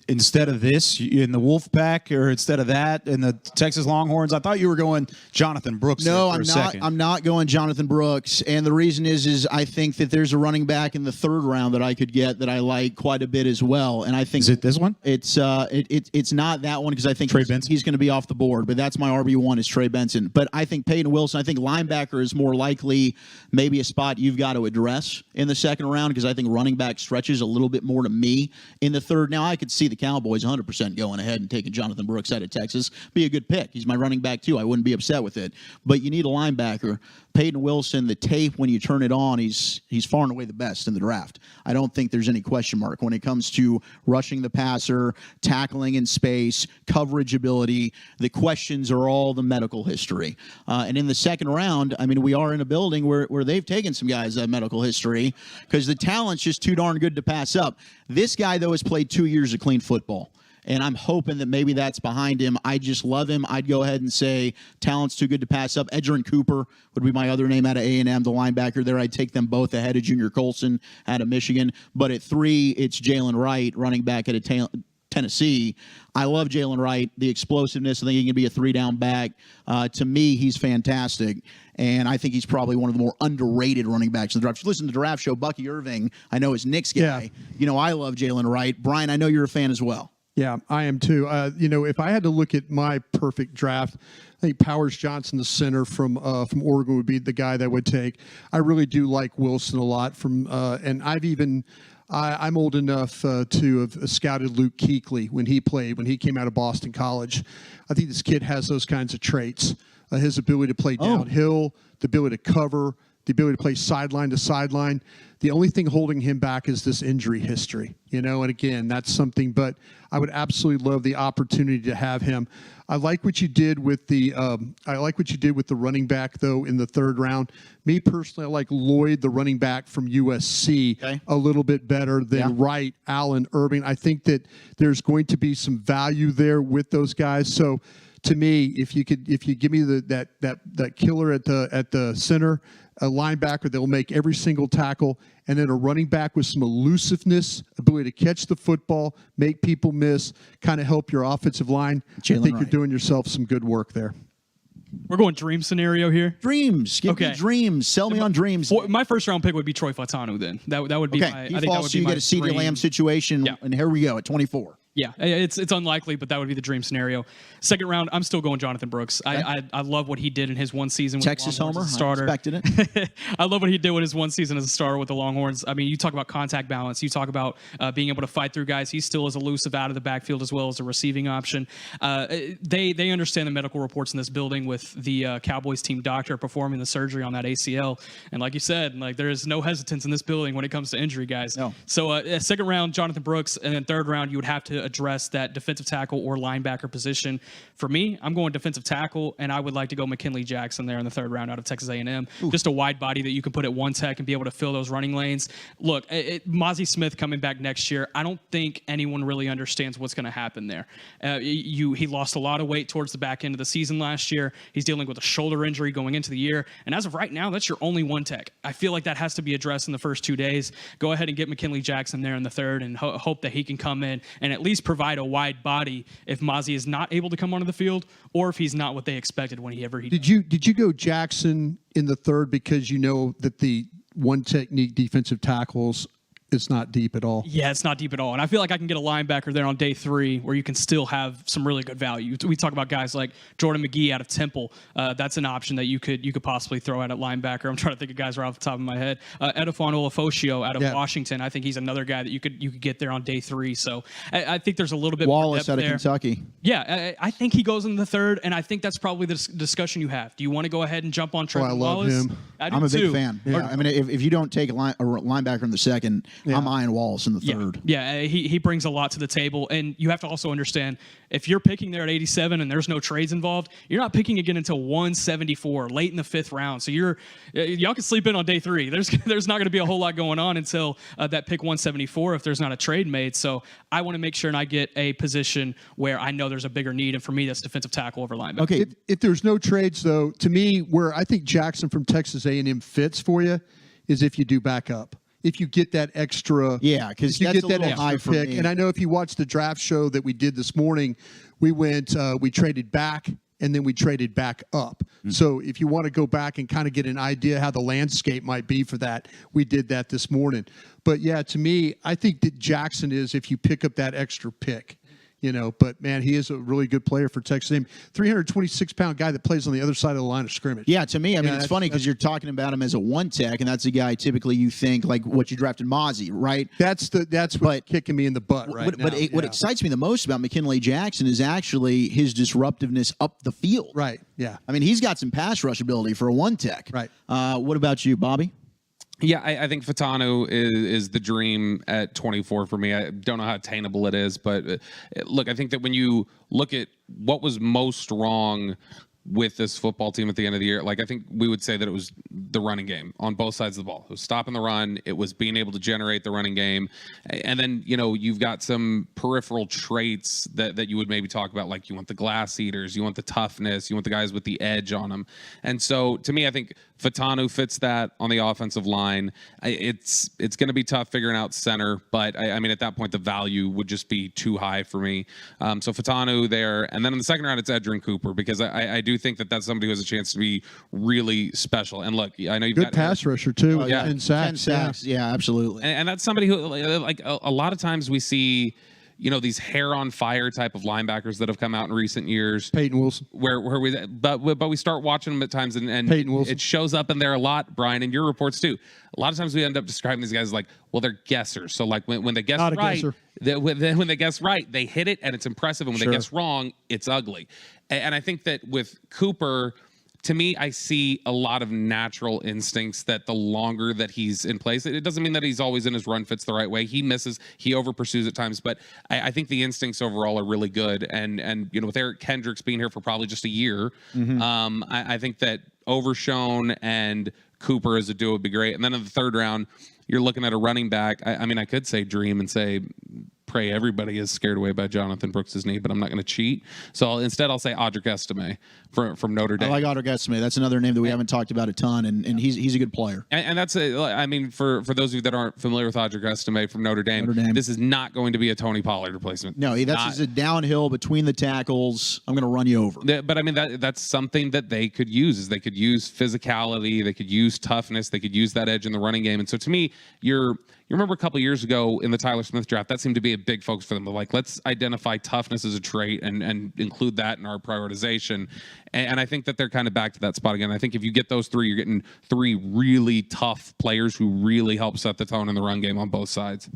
instead of this in the Wolfpack, or instead of that in the Texas Longhorns, I thought you were going Jonathan Brooks. No, I'm not. I'm not going Jonathan Brooks, and the reason is I think that there's a running back in the 3rd round that I could get that I like quite a bit as well. And I think is it this one? It's it's not that one because I think he's going to be off the board. But that's my RB1 is Trey Benson. But I think Peyton Wilson. I think linebacker is more likely maybe a spot you've got to address in the 2nd round because I think running back stretches a little bit more to me in the 3rd. Now I could see the Cowboys 100% going ahead and taking Jonathan Brooks out of Texas. Be a good pick. He's my running back too. I wouldn't be upset with it. But you need a linebacker. Peyton Wilson, the tape, when you turn it on, he's far and away the best in the draft. I don't think there's any question mark when it comes to rushing the passer, tackling in space, coverage ability. The questions are all the medical history. And in the 2nd round, I mean, we are in a building where they've taken some guys that have medical history because the talent's just too darn good to pass up. This guy, though, has played 2 years of clean football. And I'm hoping that maybe that's behind him. I just love him. I'd go ahead and say talent's too good to pass up. Edgerrin Cooper would be my other name out of A&M, the linebacker there. I'd take them both ahead of Junior Colson out of Michigan. But at 3, it's Jalen Wright, running back out of Tennessee. I love Jalen Wright, the explosiveness. I think he can be a 3-down back. To me, he's fantastic. And I think he's probably one of the more underrated running backs in the draft. If you listen to the draft show, Bucky Irving, I know is Nick's guy. Yeah. You know, I love Jalen Wright. Brian, I know you're a fan as well. Yeah, I am too. If I had to look at my perfect draft, I think Powers Johnson, the center from Oregon, would be the guy that I would take. I really do like Wilson a lot. And I'm old enough to have scouted Luke Kuechly when he came out of Boston College. I think this kid has those kinds of traits. His ability to play downhill, the ability to cover, the ability to play sideline to sideline. The only thing holding him back is this injury history, and again, that's something, but I would absolutely love the opportunity to have him. I like what you did with the running back though in the 3rd round. Me personally, I like Lloyd, the running back from USC, a little bit better than Wright, Allen, Irving. I think that there's going to be some value there with those guys. So to me, if you give me that killer at the center, a linebacker that will make every single tackle, and then a running back with some elusiveness, ability to catch the football, make people miss, kind of help your offensive line. I think you're doing yourself some good work there. We're going dream scenario here. Dreams. Give me dreams. Sell me on dreams. My 1st round pick would be Troy Fautanu then. That would be my. He I think falls, that would so be you my get a CeeDee Lamb situation, and here we go at 24. Yeah, it's unlikely, but that would be the dream scenario. 2nd round, I'm still going Jonathan Brooks. I love what he did in his one season with Texas the Longhorns homer. as a starter. I expected it. I love what he did with his one season as a starter with the Longhorns. I mean, you talk about contact balance. You talk about being able to fight through guys. He still is elusive out of the backfield as well as a receiving option. They understand the medical reports in this building with the Cowboys team doctor performing the surgery on that ACL. And like you said, there is no hesitance in this building when it comes to injury, guys. No. So 2nd round, Jonathan Brooks, and then 3rd round, you would have to address that defensive tackle or linebacker position. For me, I'm going defensive tackle, and I would like to go McKinley Jackson there in the 3rd round out of Texas A&M. Just a wide body that you can put at one tech and be able to fill those running lanes. Look, Mozzie Smith coming back next year, I don't think anyone really understands what's going to happen there. He lost a lot of weight towards the back end of the season last year. He's dealing with a shoulder injury going into the year, and as of right now, that's your only one tech. I feel like that has to be addressed in the first 2 days. Go ahead and get McKinley Jackson there in the 3rd and hope that he can come in and at least provide a wide body if Mozzie is not able to come onto the field, or if he's not what they expected when he did. Did you go Jackson in the 3rd because you know that the one technique defensive tackles it's not deep at all. Yeah, it's not deep at all. And I feel like I can get a linebacker there on day 3 where you can still have some really good value. We talk about guys like Jordan McGee out of Temple. That's an option that you could possibly throw out at linebacker. I'm trying to think of guys right off the top of my head. Edifon Olafosio out of Washington. I think he's another guy that you could get there on day 3. So I think there's a little bit more Wallace depth out of there. Kentucky. Yeah, I think he goes in the 3rd, and I think that's probably the discussion you have. Do you want to go ahead and jump on Trevor I love Wallace? him. I'm a big fan. Yeah. I mean, if you don't take a linebacker in the 2nd, I'm eyeing Wallace in the 3rd. Yeah, he brings a lot to the table, and you have to also understand if you're picking there at 87 and there's no trades involved, you're not picking again until 174 late in the 5th round. So y'all can sleep in on day 3. There's not going to be a whole lot going on until that pick 174 if there's not a trade made. So I want to make sure and I get a position where I know there's a bigger need, and for me that's defensive tackle over linebacker. Okay, if there's no trades though, to me where I think Jackson from Texas A&M fits for you is if you do back up. If you get that extra, because you that's get a that little extra high for pick. me. And I know if you watch the draft show that we did this morning, we traded back and then we traded back up. So if you want to go back and kind of get an idea how the landscape might be for that, we did that this morning. But yeah, to me, I think that Jackson is if you pick up that extra pick. But man, he is a really good player for Texas A&M. 326-pound guy that plays on the other side of the line of scrimmage. Yeah, to me, I mean, it's funny because you're talking about him as a one-tech, and that's a guy typically you think like what you drafted Mozzie, right? That's what's kicking me in the butt right now. But what excites me the most about McKinley Jackson is actually his disruptiveness up the field. Right. Yeah. I mean, he's got some pass rush ability for a one-tech. Right. What about you, Bobby? Yeah, I think Fatanu is the dream at 24 for me. I don't know how attainable it is, but look, I think that when you look at what was most wrong with this football team at the end of the year, like I think we would say that it was the running game on both sides of the ball. It was stopping the run. It was being able to generate the running game. And then, you've got some peripheral traits that you would maybe talk about, like you want the glass eaters, you want the toughness, you want the guys with the edge on them. And so to me, I think Fatanu fits that on the offensive line. It's going to be tough figuring out center, but I mean, at that point, the value would just be too high for me. So Fatanu there. And then in the 2nd round, it's Edgerrin Cooper, because I do think that that's somebody who has a chance to be really special. And look, I know you've good got pass rusher too. Yeah, 10 sacks. 10 sacks. Yeah, absolutely. And that's somebody who, like a lot of times we see, these hair on fire type of linebackers that have come out in recent years. Peyton Wilson. But we start watching them at times, and Peyton Wilson. It shows up in there a lot, Brian, in your reports too. A lot of times we end up describing these guys like, well, they're guessers. So like when they guess Not a right, guesser. when they guess right, they hit it and it's impressive. And when Sure. they guess wrong, it's ugly. And I think that with Cooper, to me, I see a lot of natural instincts that the longer that he's in place, it doesn't mean that he's always in his run fits the right way. He misses, he over pursues at times, but I think the instincts overall are really good. And with Eric Kendricks being here for probably just a year, I think that Overshone and Cooper as a duo would be great. And then in the 3rd round, you're looking at a running back. I mean, I could say dream and say pray everybody is scared away by Jonathan Brooks' knee, but I'm not going to cheat. So instead, I'll say Audric Estime from Notre Dame. I like Audric Estime. That's another name that we haven't talked about a ton, and he's a good player. And that's I mean, for those of you that aren't familiar with Audric Estime from Notre Dame, this is not going to be a Tony Pollard replacement. No, that's a downhill between the tackles. I'm going to run you over. But I mean, that's something that they could use. Is they could use physicality, they could use toughness, they could use that edge in the running game. And so to me, you remember a couple of years ago in the Tyler Smith draft, that seemed to be a big focus for them. But like, let's identify toughness as a trait and include that in our prioritization. And I think that they're kind of back to that spot again. I think if you get those 3, you're getting 3 really tough players who really help set the tone in the run game on both sides.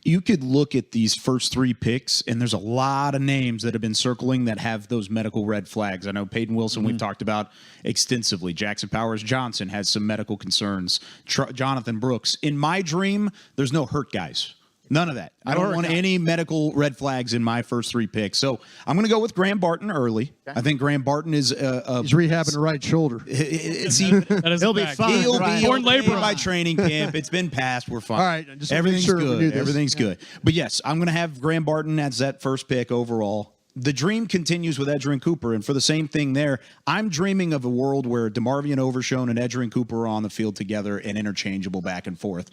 You could look at these first 3 picks, and there's a lot of names that have been circling that have those medical red flags. I know Peyton Wilson we've talked about extensively. Jackson Powers Johnson has some medical concerns. Jonathan Brooks. In my dream, there's no hurt guys. None of that. I don't want any medical red flags in my first 3 picks. So I'm going to go with Graham Barton early. Okay. I think Graham Barton is he's rehabbing the right shoulder. He'll be fine. He'll be born labor by training camp. It's been passed. We're fine. All right. Everything's good. Everything's good. But yes, I'm going to have Graham Barton as that first pick overall. The dream continues with Edgerrin Cooper, and for the same thing there, I'm dreaming of a world where DeMarvion Overshone and Edgerrin Cooper are on the field together and interchangeable back and forth.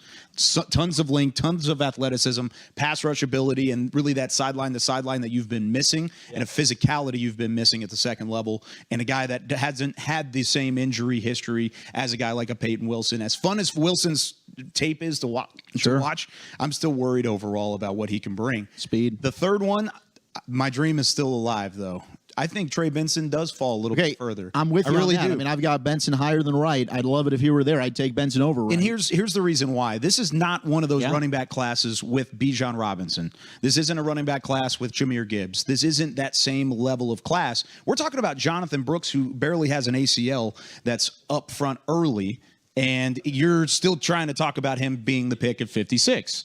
Tons of length, tons of athleticism, pass rush ability, and really that sideline to sideline that you've been missing, and a physicality you've been missing at the 2nd level, and a guy that hasn't had the same injury history as a guy like a Peyton Wilson. As fun as Wilson's tape is to watch, I'm still worried overall about what he can bring. Speed. The third one, my dream is still alive, though. I think Trey Benson does fall a little bit further. I'm with you. I really on that. do. I mean, I've got Benson higher than Wright. I'd love it if he were there. I'd take Benson over Wright. And here's the reason why. This is not one of those running back classes with Bijan Robinson. This isn't a running back class with Jahmyr Gibbs. This isn't that same level of class. We're talking about Jonathan Brooks, who barely has an ACL that's up front early, and you're still trying to talk about him being the pick at 56.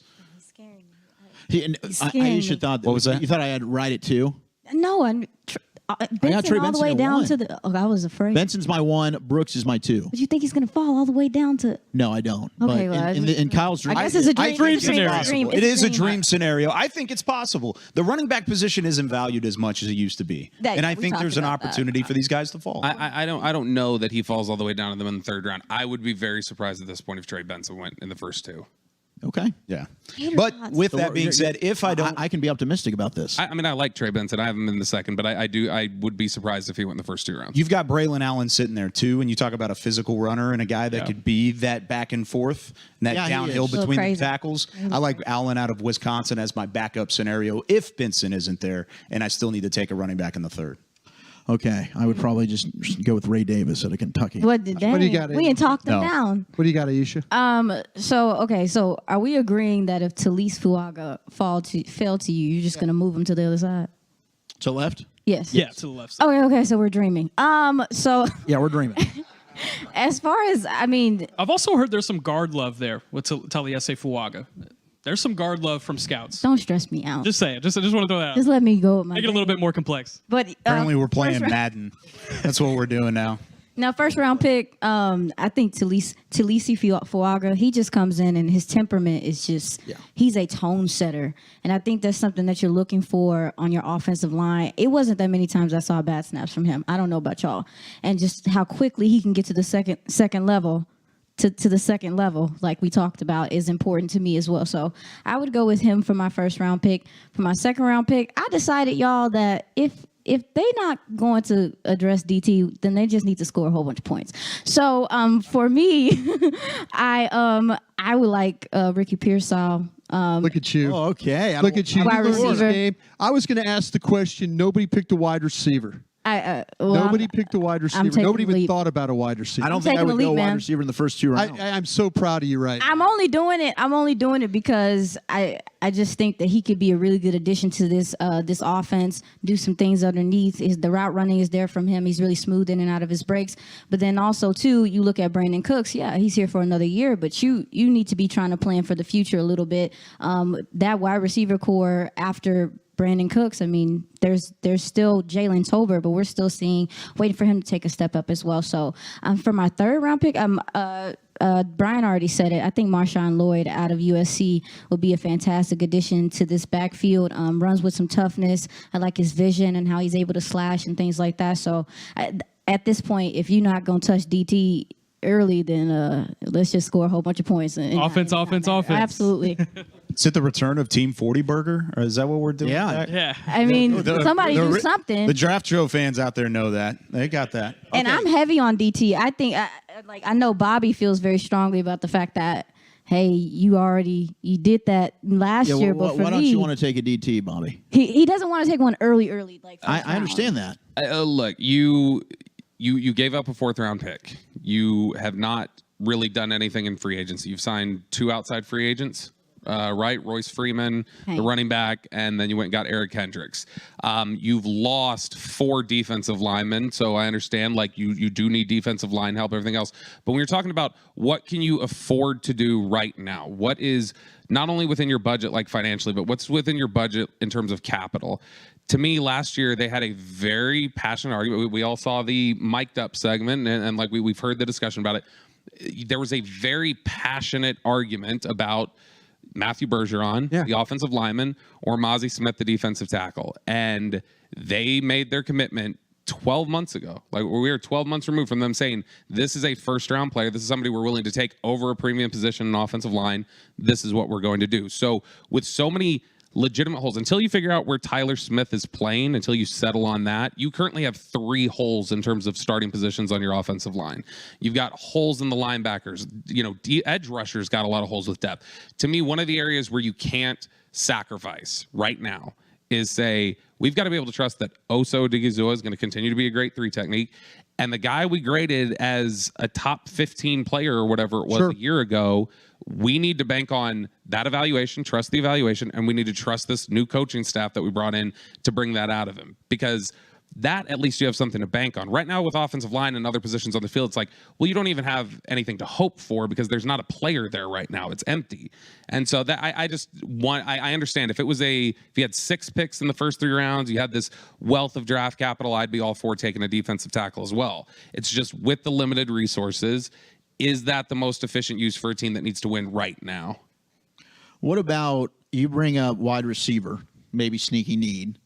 Aisha thought that. What was that? You thought I had Wright at 2? No, Benson Trey all the Benson way at down 1. to the. Oh, I was afraid. Benson's my 1. Brooks is my 2. But you think he's going to fall all the way down to? No, I don't. Okay, but well, in Kyle's dream, I guess it's a dream scenario. It's It is a dream. dream scenario. I think it's possible. The running back position isn't valued as much as it used to be, and I think there's an opportunity for these guys to fall. I don't know that he falls all the way down to them in the third round. I would be very surprised at this point if Trey Benson went in the first 2. Okay. Yeah. But with that being said, if I don't, I can be optimistic about this. I mean, I like Trey Benson. I have him in the second, but I would be surprised if he went in the first 2 rounds. You've got Braylon Allen sitting there too, and you talk about a physical runner and a guy that could be that back and forth and that downhill between the tackles. I like Allen out of Wisconsin as my backup scenario if Benson isn't there, and I still need to take a running back in the third. Okay, I would probably just go with Ray Davis out of Kentucky. What do you got? We ain't talked them down. What do you got, Aisha? So are we agreeing that if Talise Fuaga fell to you, you're just gonna move him to the other side? To left? Yes. Yeah, to the left side. Okay, so we're dreaming. So yeah, we're dreaming. As far as I've also heard there's some guard love there with Talise Fuaga. There's some guard love from scouts. Don't stress me out. Just say it. I just want to throw that out. Just let me go with my Make it a little bit more complex. But Apparently we're playing first round- Madden. That's what we're doing now. Now, first round pick, I think Talise Fuaga, he just comes in and his temperament is just, he's a tone setter. And I think that's something that you're looking for on your offensive line. It wasn't that many times I saw bad snaps from him. I don't know about y'all. And just how quickly he can get to the second level. To the second level, like we talked about, is important to me as well. So I would go with him for my first round pick. For my second round pick, I decided, y'all, that if they not going to address DT, then they just need to score a whole bunch of points. So for me, I would like Ricky Pearsall. Look at you. Oh, okay. Look at you. Wide receiver. Game. I was going to ask the question. Nobody picked a wide receiver. Nobody picked a wide receiver. Nobody even thought about a wide receiver. I don't think I would go wide receiver in the first 2 rounds. I'm so proud of you right now. I'm only doing it because I just think that he could be a really good addition to this offense, do some things underneath. The route running is there from him. He's really smooth in and out of his breaks. But then also, too, you look at Brandon Cooks. Yeah, he's here for another year, but you need to be trying to plan for the future a little bit. That wide receiver core after Brandon Cooks, I mean, there's still Jalen Tolbert, but we're still waiting for him to take a step up as well. So for my third round pick, Brian already said it. I think Marshawn Lloyd out of USC will be a fantastic addition to this backfield. Runs with some toughness. I like his vision and how he's able to slash and things like that. So at this point, if you're not going to touch DT early, then let's just score a whole bunch of points. Offense. Absolutely. Is it the return of Team 40 Burger? Or is that what we're doing? Yeah. I mean, somebody do something. The Draft Show fans out there know that. They got that. And I'm heavy on DT. I think, I know Bobby feels very strongly about the fact that, hey, you did that last year, but for why me, don't you want to take a DT, Bobby? He doesn't want to take one early. Like I understand that. Look, you gave up a 4th round pick. You have not really done anything in free agency. You've signed 2 outside free agents. Right, Royce Freeman, the running back, and then you went and got Eric Hendricks. You've lost 4 defensive linemen, so I understand, like, you do need defensive line help, everything else. But when you're talking about what can you afford to do right now, what is not only within your budget, like financially, but what's within your budget in terms of capital? To me, last year, they had a very passionate argument. We all saw the mic'd up segment, and like we've heard the discussion about it. There was a very passionate argument about Matthew Bergeron, the offensive lineman, or Mozzie Smith, the defensive tackle. And they made their commitment 12 months ago. Like, we are 12 months removed from them saying, this is a first-round player. This is somebody we're willing to take over a premium position in offensive line. This is what we're going to do. So with so many legitimate holes. Until you figure out where Tyler Smith is playing, until you settle on that, you currently have 3 holes in terms of starting positions on your offensive line. You've got holes in the linebackers. Edge rushers got a lot of holes with depth. To me, one of the areas where you can't sacrifice right now is say, we've got to be able to trust that Oso Odigizua is going to continue to be a great 3 technique. And the guy we graded as a top 15 player or whatever it was a year ago, we need to bank on that evaluation, trust the evaluation, and we need to trust this new coaching staff that we brought in to bring that out of him. Because that, at least you have something to bank on. Right now with offensive line and other positions on the field, it's like, well, you don't even have anything to hope for because there's not a player there right now. It's empty. And so that I understand if you had 6 picks in the first 3 rounds, you had this wealth of draft capital, I'd be all for taking a defensive tackle as well. It's just with the limited resources, is that the most efficient use for a team that needs to win right now? What about you bring up wide receiver, maybe sneaky need?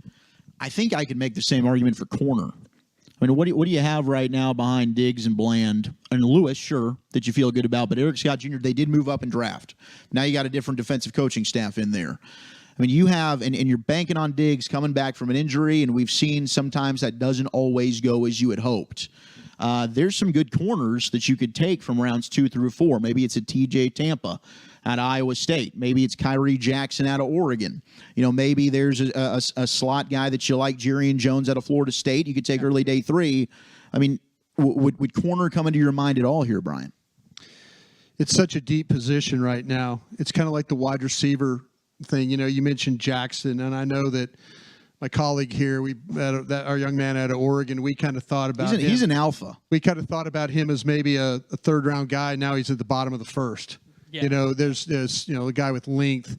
I think I could make the same argument for corner. I mean, what do you have right now behind Diggs and Bland and Lewis? Sure, that you feel good about, but Eric Scott Jr. They did move up in draft. Now you got a different defensive coaching staff in there. I mean, you have and you're banking on Diggs coming back from an injury, and we've seen sometimes that doesn't always go as you had hoped. There's some good corners that you could take from rounds 2 through 4. Maybe it's a TJ Tampa out of Iowa State. Maybe it's Kyrie Jackson out of Oregon. Maybe there's a slot guy that you like, Jerrion Jones out of Florida State. You could take early day 3. I mean, would corner come into your mind at all here, Brian? It's such a deep position right now. It's kind of like the wide receiver thing. You mentioned Jackson, and I know that my colleague here, our young man out of Oregon, we kind of thought about him. He's an alpha. We kind of thought about him as maybe a 3rd-round guy. Now he's at the bottom of the 1st. Yeah. There's a guy with length,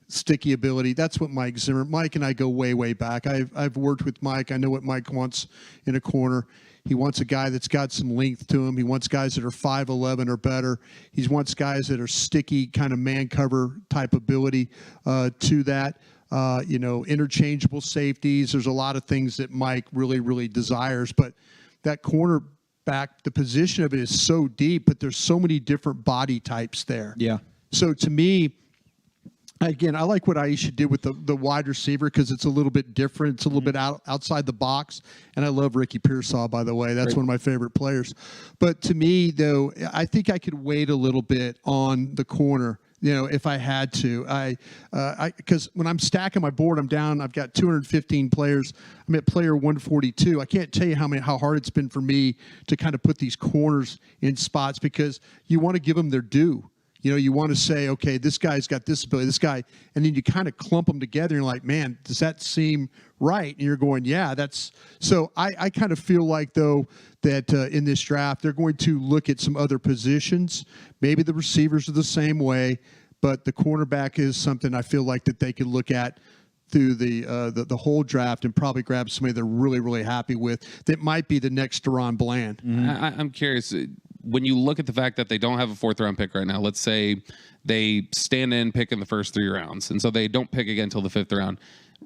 sticky ability. That's what Mike Zimmer. Mike and I go way, way back. I've worked with Mike. I know what Mike wants in a corner. He wants a guy that's got some length to him. He wants guys that are 5'11" or better. He wants guys that are sticky, kind of man cover type ability to that. Interchangeable safeties. There's a lot of things that Mike really, really desires. But that cornerback, the position of it is so deep, but there's so many different body types there. Yeah. So to me, again, I like what Aisha did with the wide receiver because it's a little bit different. It's a little bit outside the box. And I love Ricky Pearsall, by the way. That's one of my favorite players. But to me, though, I think I could wait a little bit on the corner. If I had to, because when I'm stacking my board, I'm down. I've got 215 players. I'm at player 142. I can't tell you how hard it's been for me to kind of put these corners in spots because you want to give them their due. You want to say, okay, this guy's got this ability, this guy, and then you kind of clump them together. And you're like, man, does that seem right? And you're going, yeah, that's. So I kind of feel like, though, that in this draft, they're going to look at some other positions. Maybe the receivers are the same way, but the cornerback is something I feel like that they could look at through the whole draft and probably grab somebody they're really, really happy with that might be the next Deron Bland. Mm-hmm. I'm curious. When you look at the fact that they don't have a 4th-round pick right now, let's say they stand in, pick in the first 3 rounds, and so they don't pick again until the 5th round.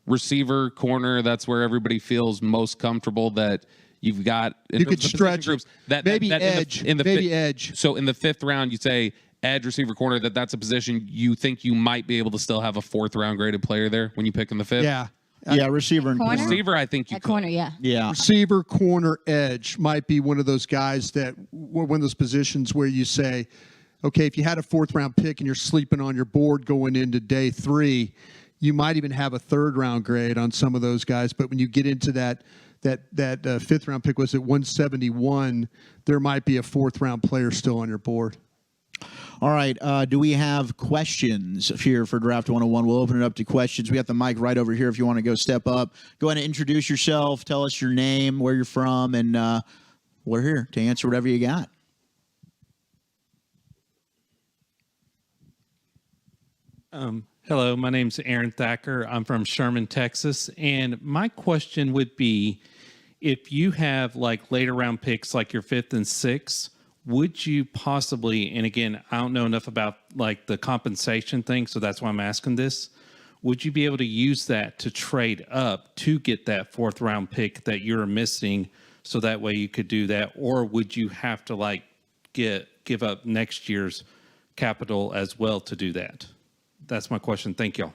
Receiver, corner, that's where everybody feels most comfortable that you've got. You could stretch groups. Maybe edge. Edge. So in the 5th round, you say edge, receiver, corner, that's a position you think you might be able to still have a 4th-round graded player there when you pick in the 5th? Yeah. Receiver and corner. Receiver, I think you At corner, yeah. Yeah. Receiver, corner, edge might be one of those guys that one of those positions where you say, okay, if you had a 4th-round pick and you're sleeping on your board going into day 3, you might even have a 3rd-round grade on some of those guys. But when you get into that 5th-round pick was at 171, there might be a 4th-round player still on your board. All right. Do we have questions here for Draft 101? We'll open it up to questions. We got the mic right over here if you want to go step up. Go ahead and introduce yourself. Tell us your name, where you're from, and we're here to answer whatever you got. Hello, my name's Aaron Thacker. I'm from Sherman, Texas. And my question would be, if you have like later round picks like your 5th and 6th, would you possibly, and again, I don't know enough about like the compensation thing, so that's why I'm asking this. Would you be able to use that to trade up to get that 4th-round pick that you're missing, so that way you could do that? Or would you have to like give up next year's capital as well to do that? That's my question. Thank y'all.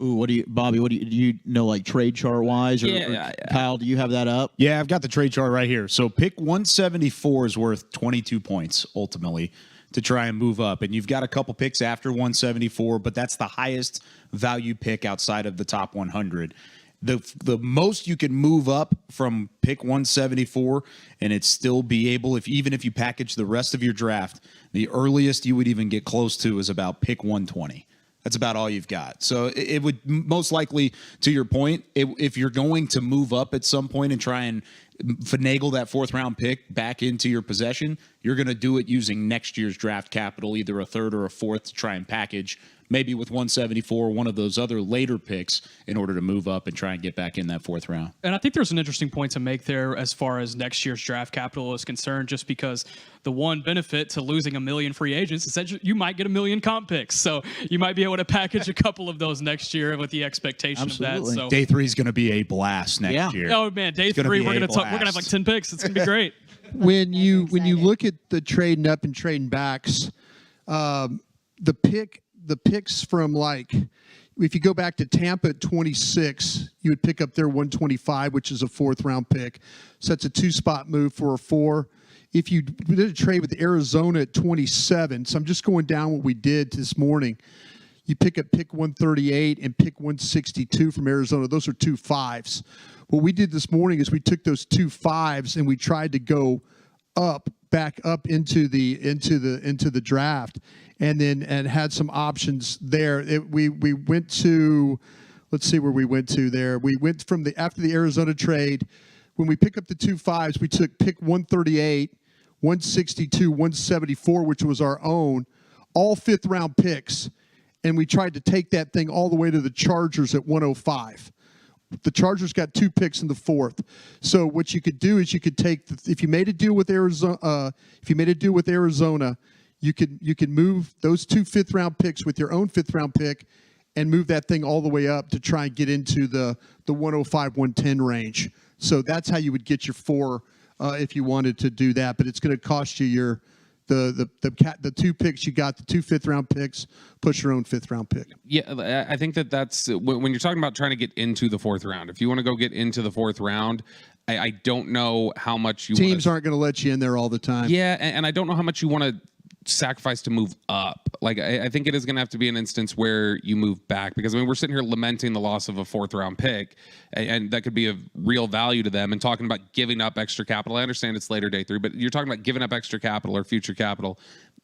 Ooh, Bobby? Do you know, like trade chart wise? Or Kyle, do you have that up? Yeah, I've got the trade chart right here. So pick 174 is worth 22 points ultimately to try and move up. And you've got a couple picks after 174, but that's the highest value pick outside of the top 100. The most you can move up from pick 174 and it still be able, even if you package the rest of your draft, the earliest you would even get close to is about pick 120. That's about all you've got. So it would most likely, to your point, if you're going to move up at some point and try and finagle that 4th round pick back into your possession, you're going to do it using next year's draft capital, either a 3rd or a 4th, to try and package maybe with 174, one of those other later picks, in order to move up and try and get back in that 4th round. And I think there's an interesting point to make there as far as next year's draft capital is concerned, just because the one benefit to losing 1 million free agents is that you might get 1 million comp picks. So you might be able to package a couple of those next year with the expectation of that. So Day 3 is going to be a blast next year. Oh man, day 3 we're gonna have like 10 picks. It's gonna be great. When you look at the trading up and trading backs, the picks from, like, if you go back to Tampa at 26, you would pick up their 125, which is a 4th round pick. So that's a 2-spot move for a 4. If you did a trade with Arizona at 27, so I'm just going down what we did this morning. You pick up pick 138 and pick 162 from Arizona. Those are 2 5s. What we did this morning is we took those 2 5s and we tried to go back up into the draft, and had some options there. We went to, let's see where we went to there. We went from after the Arizona trade. When we pick up the 2 5s, we took pick 138, 162, 174, which was our own, all 5th round picks, and we tried to take that thing all the way to the Chargers at 105. The Chargers got 2 picks in the 4th. So what you could do is you could take if you made a deal with Arizona, you could move those 2 5th round picks with your own 5th round pick and move that thing all the way up to try and get into the 105, 110 range. So that's how you would get your 4 if you wanted to do that. But it's going to cost you the 2 picks you got, the 2 5th round picks, plus your own 5th round pick. Yeah, I think that's when you're talking about trying to get into the 4th round. If you want to go get into the 4th round, I don't know how much teams aren't going to let you in there all the time. Yeah, and I don't know how much you want to sacrifice to move up. Like, I think it is going to have to be an instance where you move back, because I mean, we're sitting here lamenting the loss of a 4th round pick, and that could be of real value to them, and talking about giving up extra capital. I understand it's later day 3, but you're talking about giving up extra capital or future capital,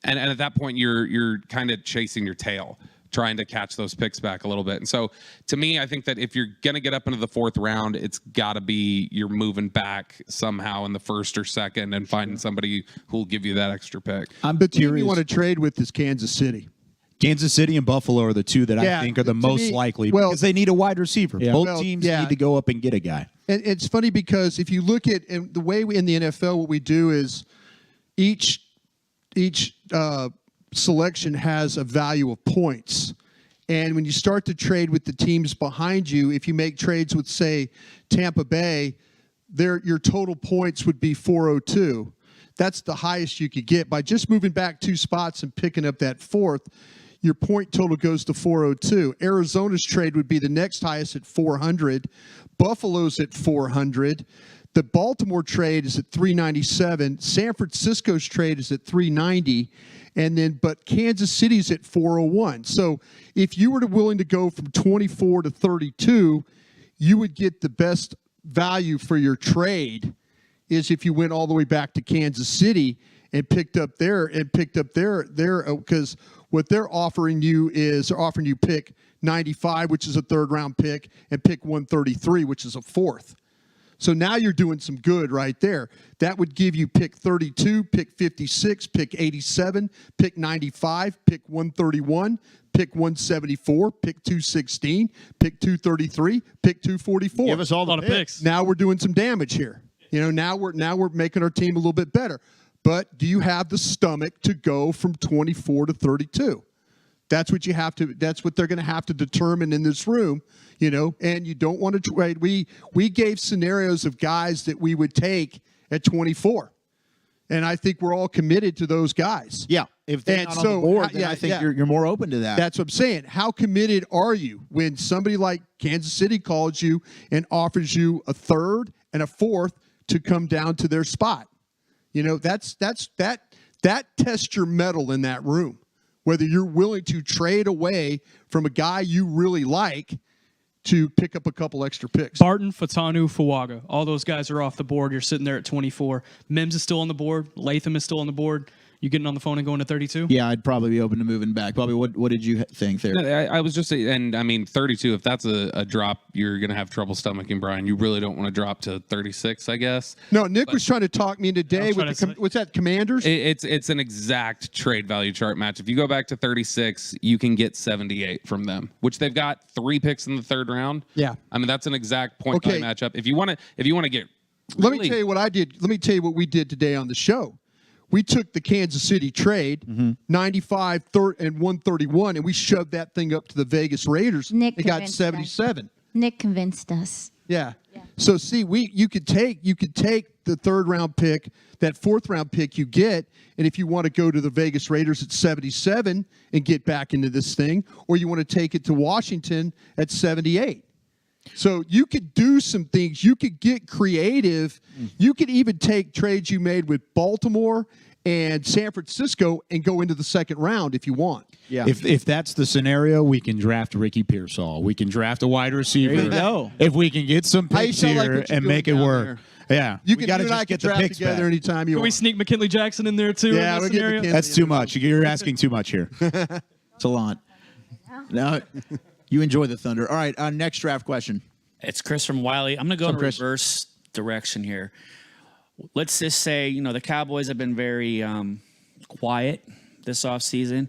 and at that point you're kind of chasing your tail, trying to catch those picks back a little bit. And so to me, I think that if you're going to get up into the 4th round, it's got to be you're moving back somehow in the 1st or 2nd and finding somebody who will give you that extra pick. The team you want to trade with is Kansas City. Kansas City and Buffalo are the 2 that I think are the most likely, because they need a wide receiver. Both teams need to go up and get a guy. And it's funny because if you look at the way in the NFL, what we do is each selection has a value of points. And when you start to trade with the teams behind you, if you make trades with, say, Tampa Bay, your total points would be 402. That's the highest you could get. By just moving back 2 spots and picking up that 4th, your point total goes to 402. Arizona's trade would be the next highest at 400. Buffalo's at 400. The Baltimore trade is at 397. San Francisco's trade is at 390. But Kansas City's at 401. So if you were willing to go from 24 to 32, you would get the best value for your trade is if you went all the way back to Kansas City and picked up their because what they're offering you is they're offering you pick 95, which is a 3rd round pick, and pick 133, which is a 4th. So now you're doing some good right there. That would give you pick 32, pick 56, pick 87, pick 95, pick 131, pick 174, pick 216, pick 233, pick 244. Give us all the picks. Now we're doing some damage here. Now we're making our team a little bit better. But do you have the stomach to go from 24 to 32? That's what you have to. That's what they're going to have to determine in this room, And you don't want to trade. We gave scenarios of guys that we would take at 24. And I think we're all committed to those guys. Yeah. If they're not on the board, then I think you're more open to that. That's what I'm saying. How committed are you when somebody like Kansas City calls you and offers you a third and a fourth to come down to their spot? That tests your mettle in that room. Whether you're willing to trade away from a guy you really like to pick up a couple extra picks. Barton, Fatanu, Fuaga. All those guys are off the board. You're sitting there at 24. Mims is still on the board. Latham is still on the board. You getting on the phone and going to 32? Yeah, I'd probably be open to moving back. Bobby, what did you think there? I was just saying, and I mean, 32, if that's a drop, you're going to have trouble stomaching Brian. You really don't want to drop to 36, I guess. No, Nick was trying to talk me into today with what's that, Commanders? It's an exact trade value chart match. If you go back to 36, you can get 78 from them, which they've got 3 picks in the 3rd round. Yeah. I mean, that's an exact point value matchup. If you want to get Let me tell you what I did. Let me tell you what we did today on the show. We took the Kansas City trade, 95 and 131, and we shoved that thing up to the Vegas Raiders. Nick They got convinced 77. Nick convinced us. Yeah. So see, you could take the 3rd round pick, that 4th round pick you get, and if you want to go to the Vegas Raiders at 77 and get back into this thing, or you want to take it to Washington at 78. So you could do some things. You could get creative. You could even take trades you made with Baltimore and San Francisco and go into the 2nd round if you want. Yeah. If that's the scenario, we can draft Ricky Pearsall. We can draft a wide receiver. There you go. If we can get some picks like here what you're and doing make it down work. there. Yeah. You we and I just can get the draft picks together back. anytime you Can we want. sneak McKinley Jackson in there too? in Yeah, that we'll get scenario? McKinley. That's too much. You're asking too much here. It's a lot. No, you enjoy the Thunder. All right, next draft question. It's Chris from Wiley. I'm going to go in reverse direction here. Let's just say, the Cowboys have been very quiet this offseason.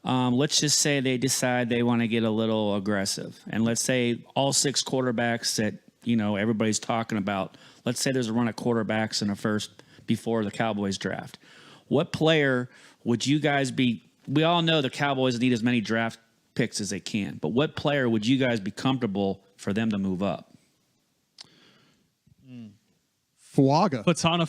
Let's just say they decide they want to get a little aggressive. And let's say all 6 quarterbacks that, everybody's talking about, let's say there's a run of quarterbacks in the first before the Cowboys draft. What player would you guys be? We all know the Cowboys need as many draft picks as they can, but what player would you guys be comfortable for them to move up? Fuaga. Valtanu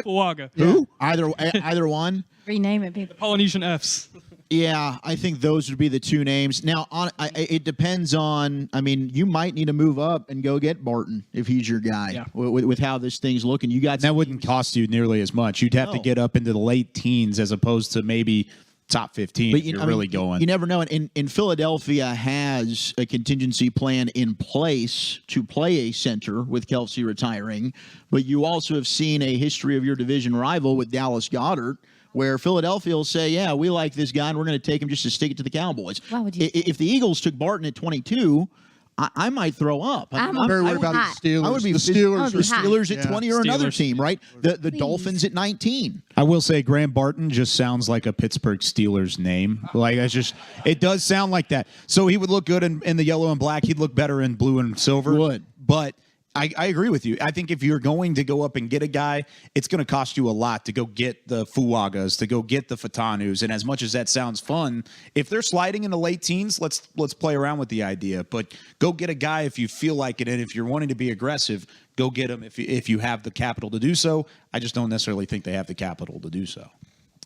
Fuaga. Who? Either one. Rename it, people. Polynesian Fs. Yeah, I think those would be the 2 names. Now, it depends on. I mean, you might need to move up and go get Barton if he's your guy. Yeah. With how this thing's looking, you got that wouldn't cost you nearly as much. You'd have to get up into the late teens as opposed to maybe top 15. But you're really going. You never know. In Philadelphia has a contingency plan in place to play a center with Kelsey retiring. But you also have seen a history of your division rival with Dallas Goedert, where Philadelphia will say, yeah, we like this guy, and we're going to take him just to stick it to the Cowboys. Why would you? If the Eagles took Barton at 22, I might throw up. I'm very worried about the Steelers. I would be the Steelers. the Steelers at 20 or another Steelers. team, right? The Dolphins at 19. I will say Graham Barton just sounds like a Pittsburgh Steelers name. Like it does sound like that. So he would look good in the yellow and black. He'd look better in blue and silver. Would. But I agree with you. I think if you're going to go up and get a guy, it's going to cost you a lot to go get the Fuagas, to go get the Fatanus. And as much as that sounds fun, if they're sliding in the late teens, let's play around with the idea. But go get a guy if you feel like it, and if you're wanting to be aggressive, go get him if you have the capital to do so. I just don't necessarily think they have the capital to do so.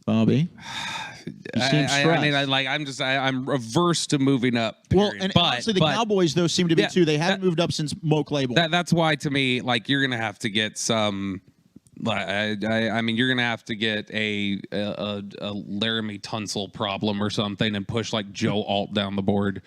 Bobby? I'm averse to moving up. Period. Well, and honestly, the Cowboys, though, seem to be too. They haven't moved up since Mo Claiborne. That's why, to me, you're going to have to get some. I mean, you're going to have to get a Laramie Tunsil problem or something and push Joe Alt down the board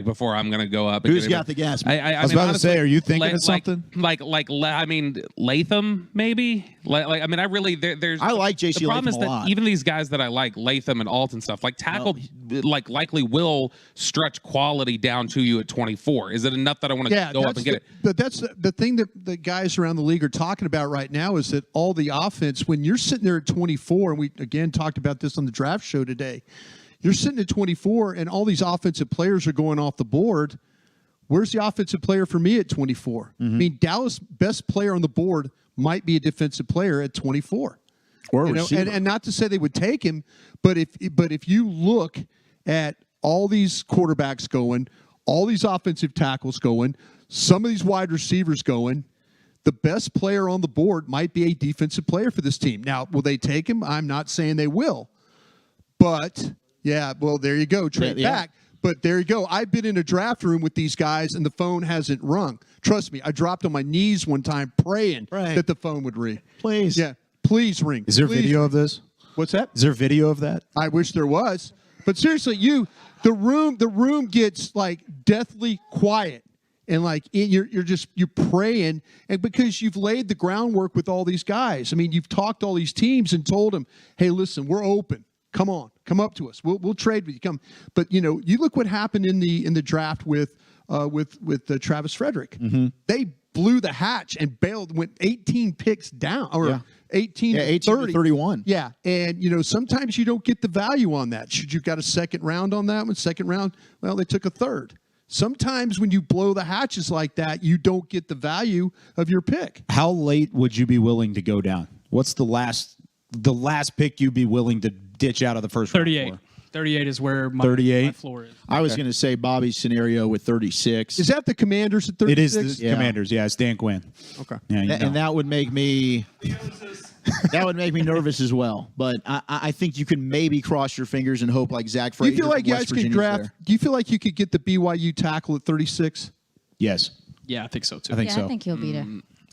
before I'm going to go up. Who's got the gas? I was about to say, are you thinking of something? I mean, Latham maybe. I mean, I really there's. I like JC. The problem Latham is a lot. that even these guys that I like, Latham and Alt and stuff, tackle likely will stretch quality down to you at 24. Is it enough that I want to go up and get it? But that's the thing that the guys around the league are talking about right now is that all the offense, when you're sitting there at 24, and we again talked about this on the draft show today, you're sitting at 24 and all these offensive players are going off the board. Where's the offensive player for me at 24? I mean, Dallas' best player on the board might be a defensive player at 24. Or and not to say they would take him, but if you look at all these quarterbacks going, all these offensive tackles going, some of these wide receivers going, the best player on the board might be a defensive player for this team. Now, will they take him? I'm not saying they will. But, yeah, well, there you go. Trade back. But there you go. I've been in a draft room with these guys, and the phone hasn't rung. Trust me, I dropped on my knees one time praying that the phone would ring. Please. Yeah, please ring. Is there Please video ring. of this? What's that? Is there video of that? I wish there was. But seriously, the room gets like deathly quiet. And like you're praying, and because you've laid the groundwork with all these guys. I mean, you've talked to all these teams and told them, "Hey, listen, we're open. Come on, come up to us. We'll trade with you. Come." But you look what happened in the draft with Travis Frederick. Mm-hmm. They blew the hatch and bailed, went 18 picks down, or 18 to 30. 31. Yeah, and sometimes you don't get the value on that. Should you got a second round on that one? Second round, well, they took a third. Sometimes when you blow the hatches like that, you don't get the value of your pick. How late would you be willing to go down? What's the last pick you'd be willing to ditch out of the first 38. round for? 38 is where my floor is. I was going to say Bobby's scenario with 36. Is that the Commanders at 36? It is the Commanders. Yeah, it's Dan Quinn. Okay. Yeah, and that would make me nervous as well. But I think you can maybe cross your fingers and hope like Zach Frazier. Do you feel like from guys West could Virginia's draft? there. Do you feel like you could get the BYU tackle at 36? Yes. Yeah, I think so too. I think so. I think he'll be there.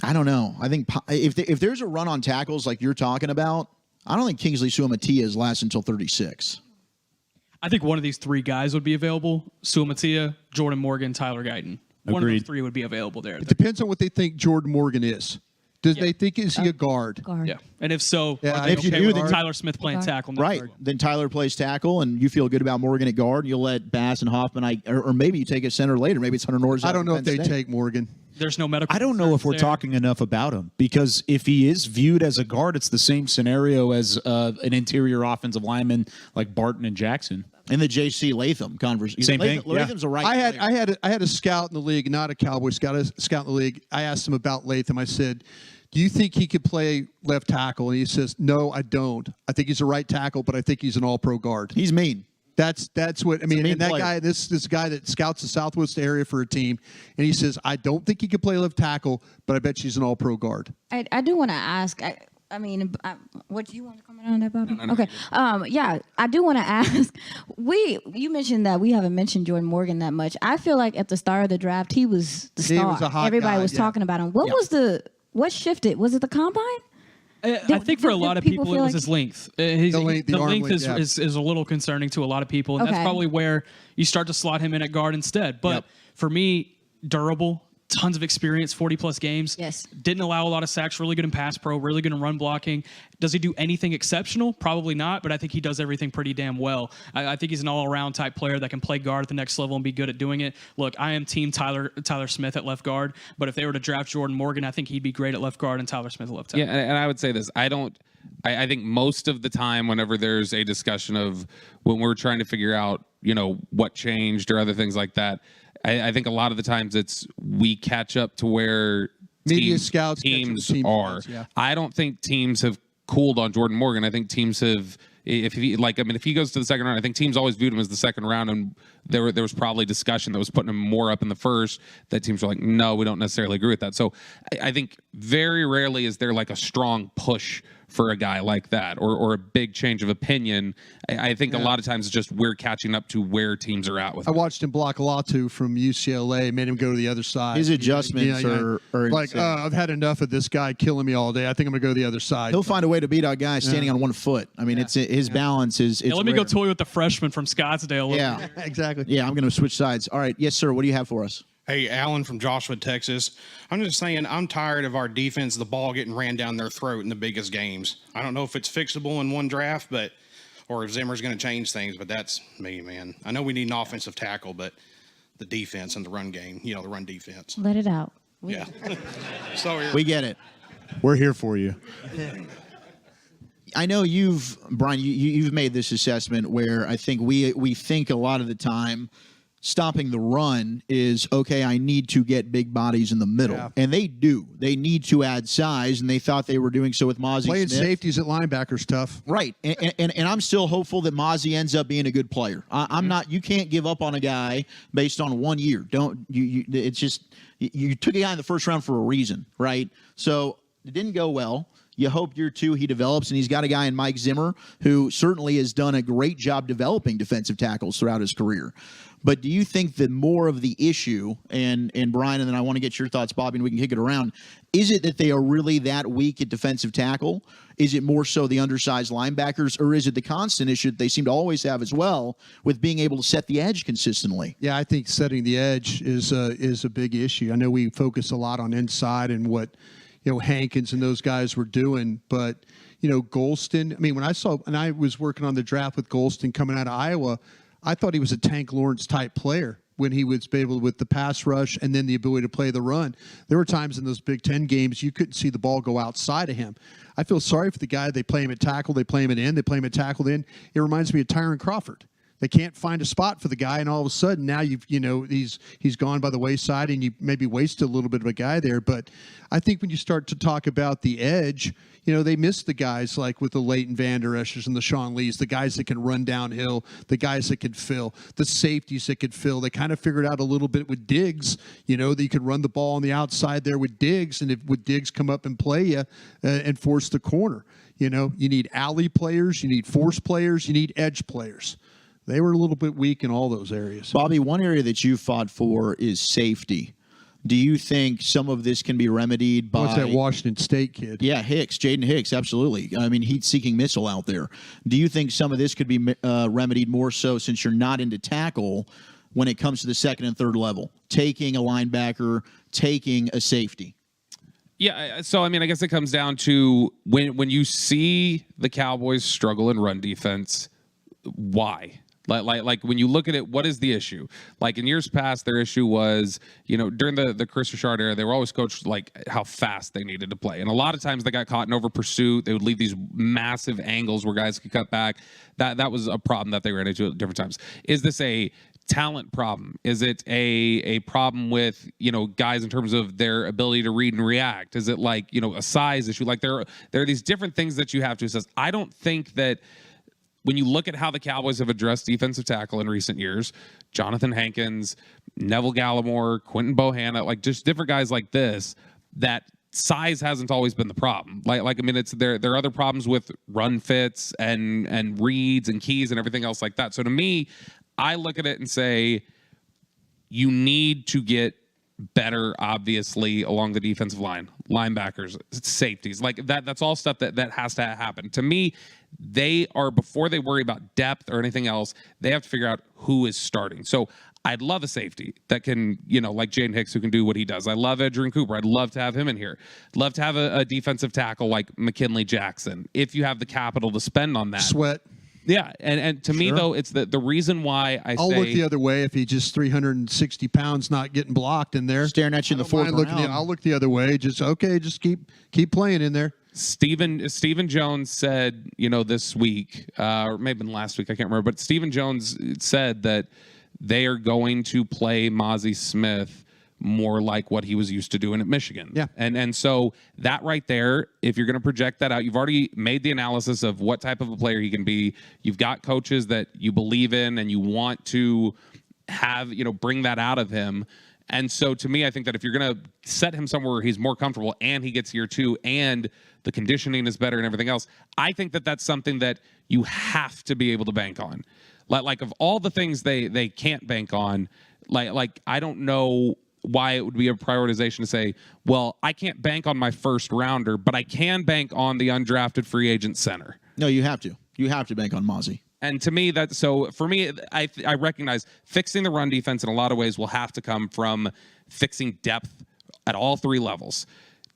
I don't know. I think if there's a run on tackles like you're talking about, I don't think Kingsley Suamatias lasts until 36. I think one of these three guys would be available: Suamatia, Jordan Morgan, Tyler Guyton. One of those three would be available there. It depends on what they think Jordan Morgan is. Does they think is he a guard? Yeah, and if so, Yeah, are they if you okay do, with then Tyler Smith playing tackle? not Right. guard? Then Tyler plays tackle, and you feel good about Morgan at guard. You'll let Bass and Hoffman, or maybe you take a center later. Maybe it's Hunter Norris. I don't know if they take Morgan. There's no medical. I don't know if we're talking enough about him, because if he is viewed as a guard, it's the same scenario as an interior offensive lineman like Barton and Jackson. In the J.C. Latham conversation. Same thing. Latham's a right I had a scout in the league, not a Cowboy scout, a scout in the league. I asked him about Latham. I said, "Do you think he could play left tackle?" And he says, "No, I don't. I think he's a right tackle, but I think he's an all-pro guard." He's mean. That's what I mean. And that player. guy, this guy that scouts the Southwest area for a team, and he says, "I don't think he could play left tackle, but I bet she's an all-pro guard." I do want to ask. I mean, what do you want to comment on that, Bobby? No, okay. Yeah, I do want to ask. You mentioned that we haven't mentioned Jordan Morgan that much. I feel like at the start of the draft, he was the star. He was a hot Everybody guy, was yeah. talking about him. What shifted? Was it the combine? I think for a lot of people, it was his length. The arm length length, yeah. is a little concerning to a lot of people, and Okay. that's probably where you start to slot him in at guard instead. But for me, durable, tons of experience, 40-plus games. Yes. Didn't allow a lot of sacks, really good in pass pro, really good in run blocking. Does he do anything exceptional? Probably not, but I think he does everything pretty damn well. I think he's an all-around type player that can play guard at the next level and be good at doing it. Look, I am team Tyler Smith at left guard, but if they were to draft Jordan Morgan, I think he'd be great at left guard and Tyler Smith at left tackle. Yeah, and I would say this. I think most of the time whenever there's a discussion of when we're trying to figure out, what changed or other things like that, I think a lot of the times we catch up to where Media scouts catch up to teams team are. scouts, yeah. I don't think teams have cooled on Jordan Morgan. I think teams have. If he goes to the second round, I think teams always viewed him as the second round, and there was probably discussion that was putting him more up in the first. That teams were like, no, we don't necessarily agree with that. So I think very rarely is there like a strong push for a guy like that, or a big change of opinion. I think a lot of times it's just we're catching up to where teams are at with I him. watched him block Latu from UCLA, made him go to the other side. His adjustments are like, insane. I've had enough of this guy killing me all day. I think I'm going to go to the other side. He'll find a way to beat our guy standing on one foot. I mean, it's his balance is. It's Let me rare. go toy with the freshman from Scottsdale. Yeah, exactly. Yeah, I'm going to switch sides. All right, yes, sir. What do you have for us? Hey, Alan from Joshua, Texas. I'm just saying I'm tired of our defense, the ball getting ran down their throat in the biggest games. I don't know if it's fixable in one draft, or if Zimmer's going to change things, but that's me, man. I know we need an offensive tackle, but the defense and the run game, the run defense. Let it out. Yeah. So We get it. We're here for you. I know Brian, you've made this assessment where I think we think a lot of the time stopping the run is, okay, I need to get big bodies in the middle. Yeah. And they do. They need to add size, and they thought they were doing so with Mozzie Playing Smith. safeties at linebackers tough. Right. And I'm still hopeful that Mozzie ends up being a good player. I'm not. You can't give up on a guy based on 1 year. It's just You took a guy in the first round for a reason, right? So it didn't go well. You hope year 2 he develops, and he's got a guy in Mike Zimmer who certainly has done a great job developing defensive tackles throughout his career. But do you think that more of the issue, and Brian, and then I want to get your thoughts, Bobby, and we can kick it around, is it that they are really that weak at defensive tackle? Is it more so the undersized linebackers, or is it the constant issue that they seem to always have as well with being able to set the edge consistently? Yeah, I think setting the edge is a big issue. I know we focus a lot on inside and what Hankins and those guys were doing, but Golston. I mean, when I was working on the draft with Golston coming out of Iowa, I thought he was a Tank Lawrence type player when he was able with the pass rush and then the ability to play the run. There were times in those Big Ten games you couldn't see the ball go outside of him. I feel sorry for the guy. They play him at tackle, they play him at end, they play him at tackle end. It reminds me of Tyron Crawford. They can't find a spot for the guy, and all of a sudden now he's gone by the wayside, and you maybe wasted a little bit of a guy there. But I think when you start to talk about the edge, they miss the guys like with the Leighton Vander Eschers and the Sean Lees, the guys that can run downhill, the guys that could fill, the safeties that could fill. They kind of figured out a little bit with Diggs, that you could run the ball on the outside there with Diggs, and if with Diggs come up and play you and force the corner. You need alley players, you need force players, you need edge players. They were a little bit weak in all those areas. Bobby, one area that you fought for is safety. Do you think some of this can be remedied by... What's that Washington State kid? Yeah, Jaden Hicks, absolutely. I mean, heat-seeking missile out there. Do you think some of this could be remedied more so since you're not into tackle when it comes to the second and third level? Taking a linebacker, taking a safety. Yeah, so I mean, I guess it comes down to when you see the Cowboys struggle in run defense, why? Like when you look at it, what is the issue? Like in years past, their issue was, during the Chris Richard era, they were always coached like how fast they needed to play. And a lot of times they got caught in over pursuit. They would leave these massive angles where guys could cut back. That was a problem that they ran into at different times. Is this a talent problem? Is it a problem with, guys in terms of their ability to read and react? Is it like, a size issue? Like there are these different things that you have to assess. I don't think that when you look at how the Cowboys have addressed defensive tackle in recent years, Jonathan Hankins, Neville Gallimore, Quentin Bohanna, like just different guys like this, that size hasn't always been the problem. Like I mean, there are other problems with run fits and reads and keys and everything else like that. So to me, I look at it and say, you need to get better, obviously, along the defensive line, linebackers, safeties, like that. That's all stuff that has to happen. To me, they are, before they worry about depth or anything else, they have to figure out who is starting. So I'd love a safety that can, like Jaden Hicks, who can do what he does. I love Edgerrin Cooper. I'd love to have him in here. Love to have a defensive tackle like McKinley Jackson, if you have the capital to spend on that. Sweat. Yeah, and to me, though, it's the reason why I'll look the other way if he's just 360 pounds not getting blocked in there. Staring at you in the fourth round. I'll look the other way. Just keep playing in there. Stephen Jones said, this week, or maybe last week, I can't remember, but Stephen Jones said that they are going to play Mozzie Smith more like what he was used to doing at Michigan. Yeah. And so that right there, if you're going to project that out, you've already made the analysis of what type of a player he can be. You've got coaches that you believe in and you want to have, bring that out of him. And so to me, I think that if you're going to set him somewhere where he's more comfortable and he gets year 2 and the conditioning is better and everything else, I think that that's something that you have to be able to bank on. Like of all the things they can't bank on, like I don't know why it would be a prioritization to say, well, I can't bank on my first rounder, but I can bank on the undrafted free agent center. No, you have to. You have to bank on Mozzie. And to me, for me, I recognize fixing the run defense in a lot of ways will have to come from fixing depth at all 3 levels.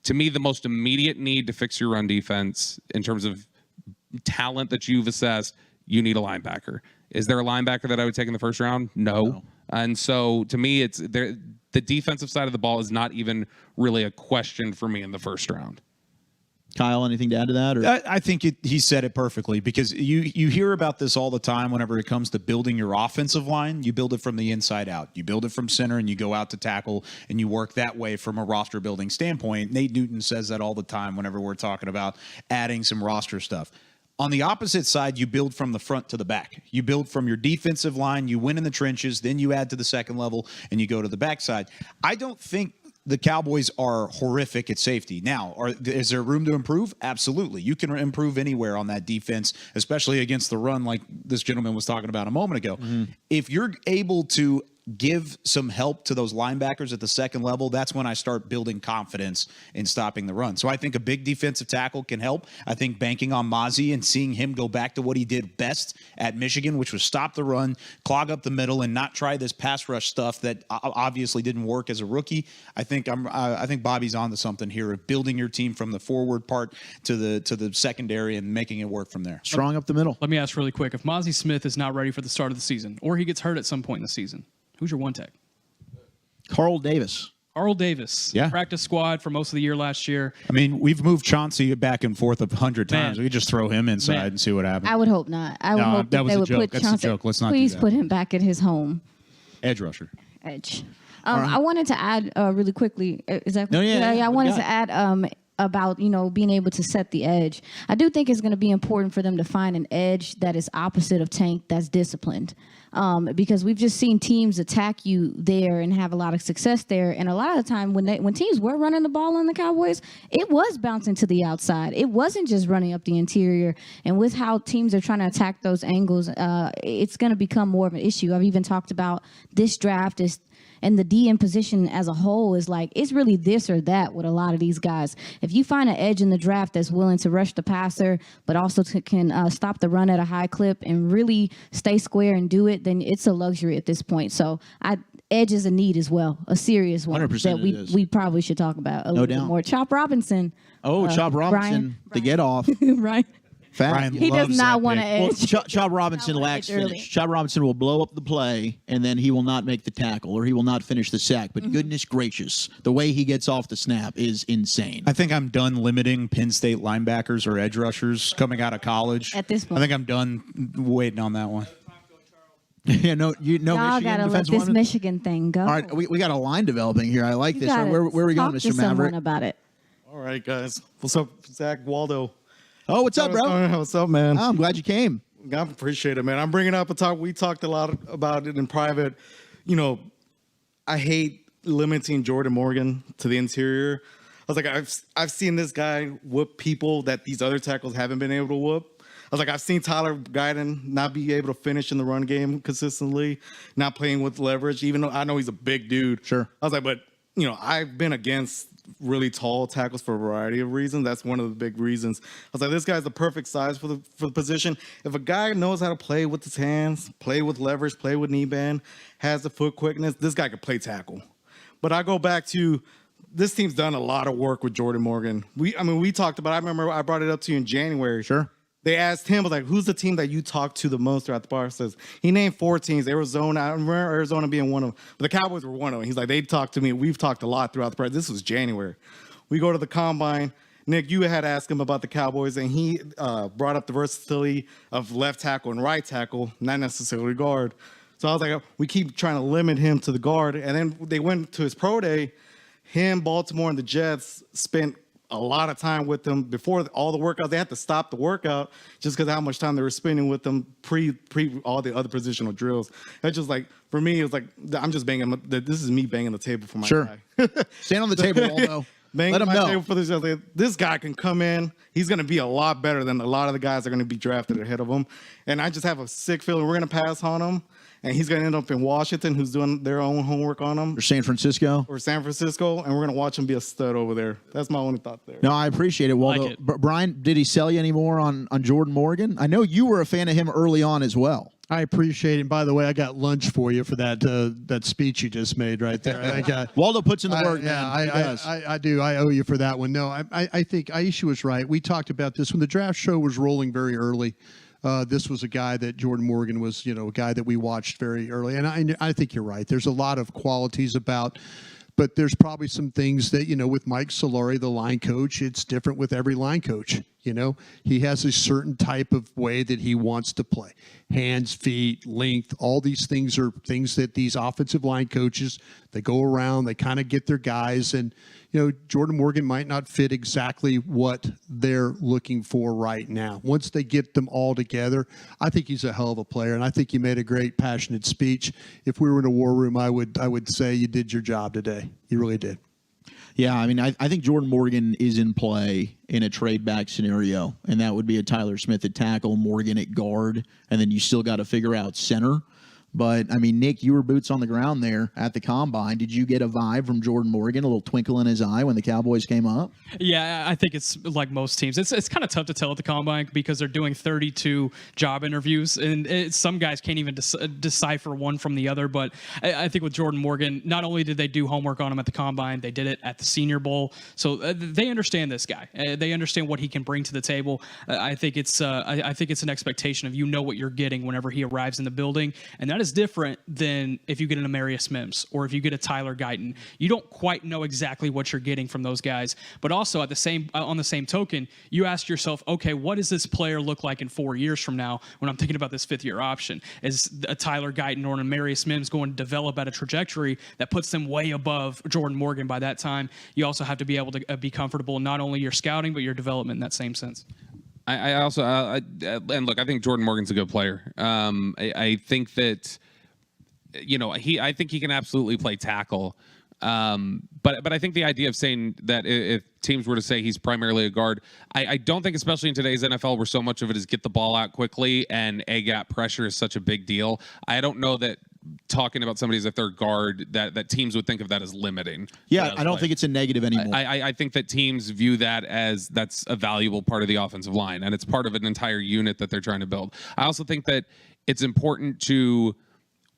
To me, the most immediate need to fix your run defense in terms of talent that you've assessed, you need a linebacker. Is there a linebacker that I would take in the first round? No. And so to me, it's there. The defensive side of the ball is not even really a question for me in the first round. Kyle, anything to add to that? Or? I think he said it perfectly, because you hear about this all the time whenever it comes to building your offensive line. You build it from the inside out. You build it from center and you go out to tackle and you work that way from a roster building standpoint. Nate Newton says that all the time whenever we're talking about adding some roster stuff. On the opposite side, you build from the front to the back. You build from your defensive line, you win in the trenches, then you add to the second level, and you go to the backside. I don't think the Cowboys are horrific at safety. Now, is there room to improve? Absolutely. You can improve anywhere on that defense, especially against the run like this gentleman was talking about a moment ago. If you're able to give some help to those linebackers at the second level, that's when I start building confidence in stopping the run. So I think a big defensive tackle can help. I think banking on Mozzie and seeing him go back to what he did best at Michigan, which was stop the run, clog up the middle, and not try this pass rush stuff that obviously didn't work as a rookie. I think Bobby's onto something here of building your team from the forward part to the secondary and making it work from there. Strong up the middle. Let me ask really quick. If Mozzie Smith is not ready for the start of the season, or he gets hurt at some point in the season, who's your one tech? Carl Davis. Carl Davis. Yeah. Practice squad for most of the year last year. I mean, we've moved Chauncey back and forth 100 times. We could just throw him inside and see what happens. I would hope not. I would hope that was they a would joke. put That's a Chauncey. joke. Let's not Please do that. put him back at his home. Edge rusher. Edge. I wanted to add really quickly. Is that? No, yeah. I wanted to add about being able to set the edge. I do think it's going to be important for them to find an edge that is opposite of Tank, that's disciplined. Because we've just seen teams attack you there and have a lot of success there. And a lot of the time when teams were running the ball on the Cowboys, it was bouncing to the outside. It wasn't just running up the interior. And with how teams are trying to attack those angles, it's going to become more of an issue. I've even talked about this draft and the DM position as a whole is like, it's really this or that with a lot of these guys. If you find an edge in the draft that's willing to rush the passer, but also can stop the run at a high clip and really stay square and do it, then it's a luxury at this point. So edge is a need as well, a serious one 100% that we probably should talk about a little bit more. Chop Robinson. Chop Robinson, the get off. Right. Fact. He does not want to edge. Well, Chop Robinson lacks finish. Chop Robinson will blow up the play, and then he will not make the tackle, or he will not finish the sack. But goodness gracious, the way he gets off the snap is insane. I think I'm done limiting Penn State linebackers or edge rushers coming out of college. At this point. I think I'm done waiting on that one. Yeah, no, Y'all got to let this Michigan thing go. All right, we got a line developing here. I like You this. gotta Where are we going, talk to Mr. Maverick? someone about it. All right, guys. What's up, Zach Waldo? Oh, what's up, bro? What's up, man? Oh, I'm glad you came. I appreciate it, man. I'm bringing up a talk. We talked a lot about it in private. I hate limiting Jordan Morgan to the interior. I was like, I've seen this guy whoop people that these other tackles haven't been able to whoop. I was like, I've seen Tyler Guyton not be able to finish in the run game consistently, not playing with leverage, even though I know he's a big dude. Sure. I was like, but, I've been against really tall tackles for a variety of reasons. That's one of the big reasons. I was like, this guy's the perfect size for the position. If a guy knows how to play with his hands, play with leverage, play with knee bend, has the foot quickness, this guy could play tackle. But I go back to this team's done a lot of work with Jordan Morgan. We talked about, I remember I brought it up to you in January. Sure. They asked him, like, who's the team that you talked to the most throughout the process? He named 4 teams. Arizona, I remember Arizona being one of them. But the Cowboys were one of them. He's like, they talked to me. We've talked a lot throughout the process. This was January. We go to the Combine. Nick, you had asked him about the Cowboys, and he brought up the versatility of left tackle and right tackle, not necessarily guard. So I was like, we keep trying to limit him to the guard. And then they went to his pro day. Him, Baltimore, and the Jets spent a lot of time with them before all the workouts. They had to stop the workout just because of how much time they were spending with them pre all the other positional drills. It's just like, for me, it was like, I'm just banging. This is me banging the table for my guy. Stand on the table, Waldo. Let him know. Table for this guy can come in. He's going to be a lot better than a lot of the guys that are going to be drafted ahead of him. And I just have a sick feeling we're going to pass on him. And he's going to end up in Washington, who's doing their own homework on him. Or San Francisco. And we're going to watch him be a stud over there. That's my only thought there. No, I appreciate it, Waldo. Like it. Brian, did he sell you any more on Jordan Morgan? I know you were a fan of him early on as well. I appreciate it. And by the way, I got lunch for you for that speech you just made right there. I think, Waldo puts in the work. I do. I owe you for that one. No, I think Aisha was right. We talked about this when the draft show was rolling very early. This was a guy that Jordan Morgan was, a guy that we watched very early. And I think you're right. There's a lot of qualities but there's probably some things that, with Mike Solari, the line coach, it's different with every line coach. He has a certain type of way that he wants to play. Hands, feet, length, all these things are things that these offensive line coaches, they go around, they kind of get their guys. And, Jordan Morgan might not fit exactly what they're looking for right now. Once they get them all together, I think he's a hell of a player. And I think you made a great, passionate speech. If we were in a war room, I would say you did your job today. You really did. Yeah, I mean, I think Jordan Morgan is in play in a trade back scenario, and that would be a Tyler Smith at tackle, Morgan at guard, and then you still got to figure out center. But, I mean, Nick, you were boots on the ground there at the Combine. Did you get a vibe from Jordan Morgan, a little twinkle in his eye when the Cowboys came up? Yeah, I think it's like most teams. It's kind of tough to tell at the Combine because they're doing 32 job interviews, and some guys can't even decipher one from the other. But I think with Jordan Morgan, not only did they do homework on him at the Combine, they did it at the Senior Bowl. So they understand this guy. They understand what he can bring to the table. I think it's an expectation of what you're getting whenever he arrives in the building, and that is different than if you get an Amarius Mims or if you get a Tyler Guyton. You don't quite know exactly what you're getting from those guys. But also on the same token, you ask yourself, okay, what does this player look like in 4 years from now when I'm thinking about this fifth-year option? Is a Tyler Guyton or an Amarius Mims going to develop at a trajectory that puts them way above Jordan Morgan by that time? You also have to be able to be comfortable in not only your scouting but your development in that same sense. I also and look, I think Jordan Morgan's a good player. I think that I think he can absolutely play tackle. But I think the idea of saying that if teams were to say he's primarily a guard, I don't think, especially in today's NFL, where so much of it is get the ball out quickly and A-gap pressure is such a big deal. I don't know that talking about somebody as a third guard that teams would think of that as limiting. Yeah, I don't think it's a negative anymore. I think that teams view that as that's a valuable part of the offensive line, and it's part of an entire unit that they're trying to build. I also think that it's important to,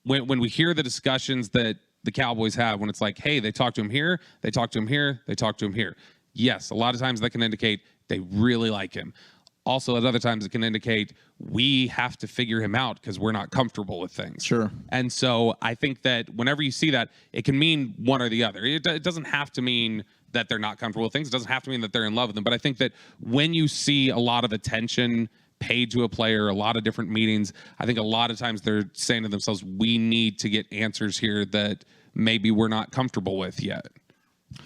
when we hear the discussions that the Cowboys have, when it's like, hey, they talk to him here, they talk to him here, they talk to him here. Yes, a lot of times that can indicate they really like him. Also, at other times, it can indicate we have to figure him out because we're not comfortable with things. Sure. And so I think that whenever you see that, it can mean one or the other. It doesn't have to mean that they're not comfortable with things. It doesn't have to mean that they're in love with them. But I think that when you see a lot of attention paid to a player, a lot of different meetings, I think a lot of times they're saying to themselves, we need to get answers here that maybe we're not comfortable with yet.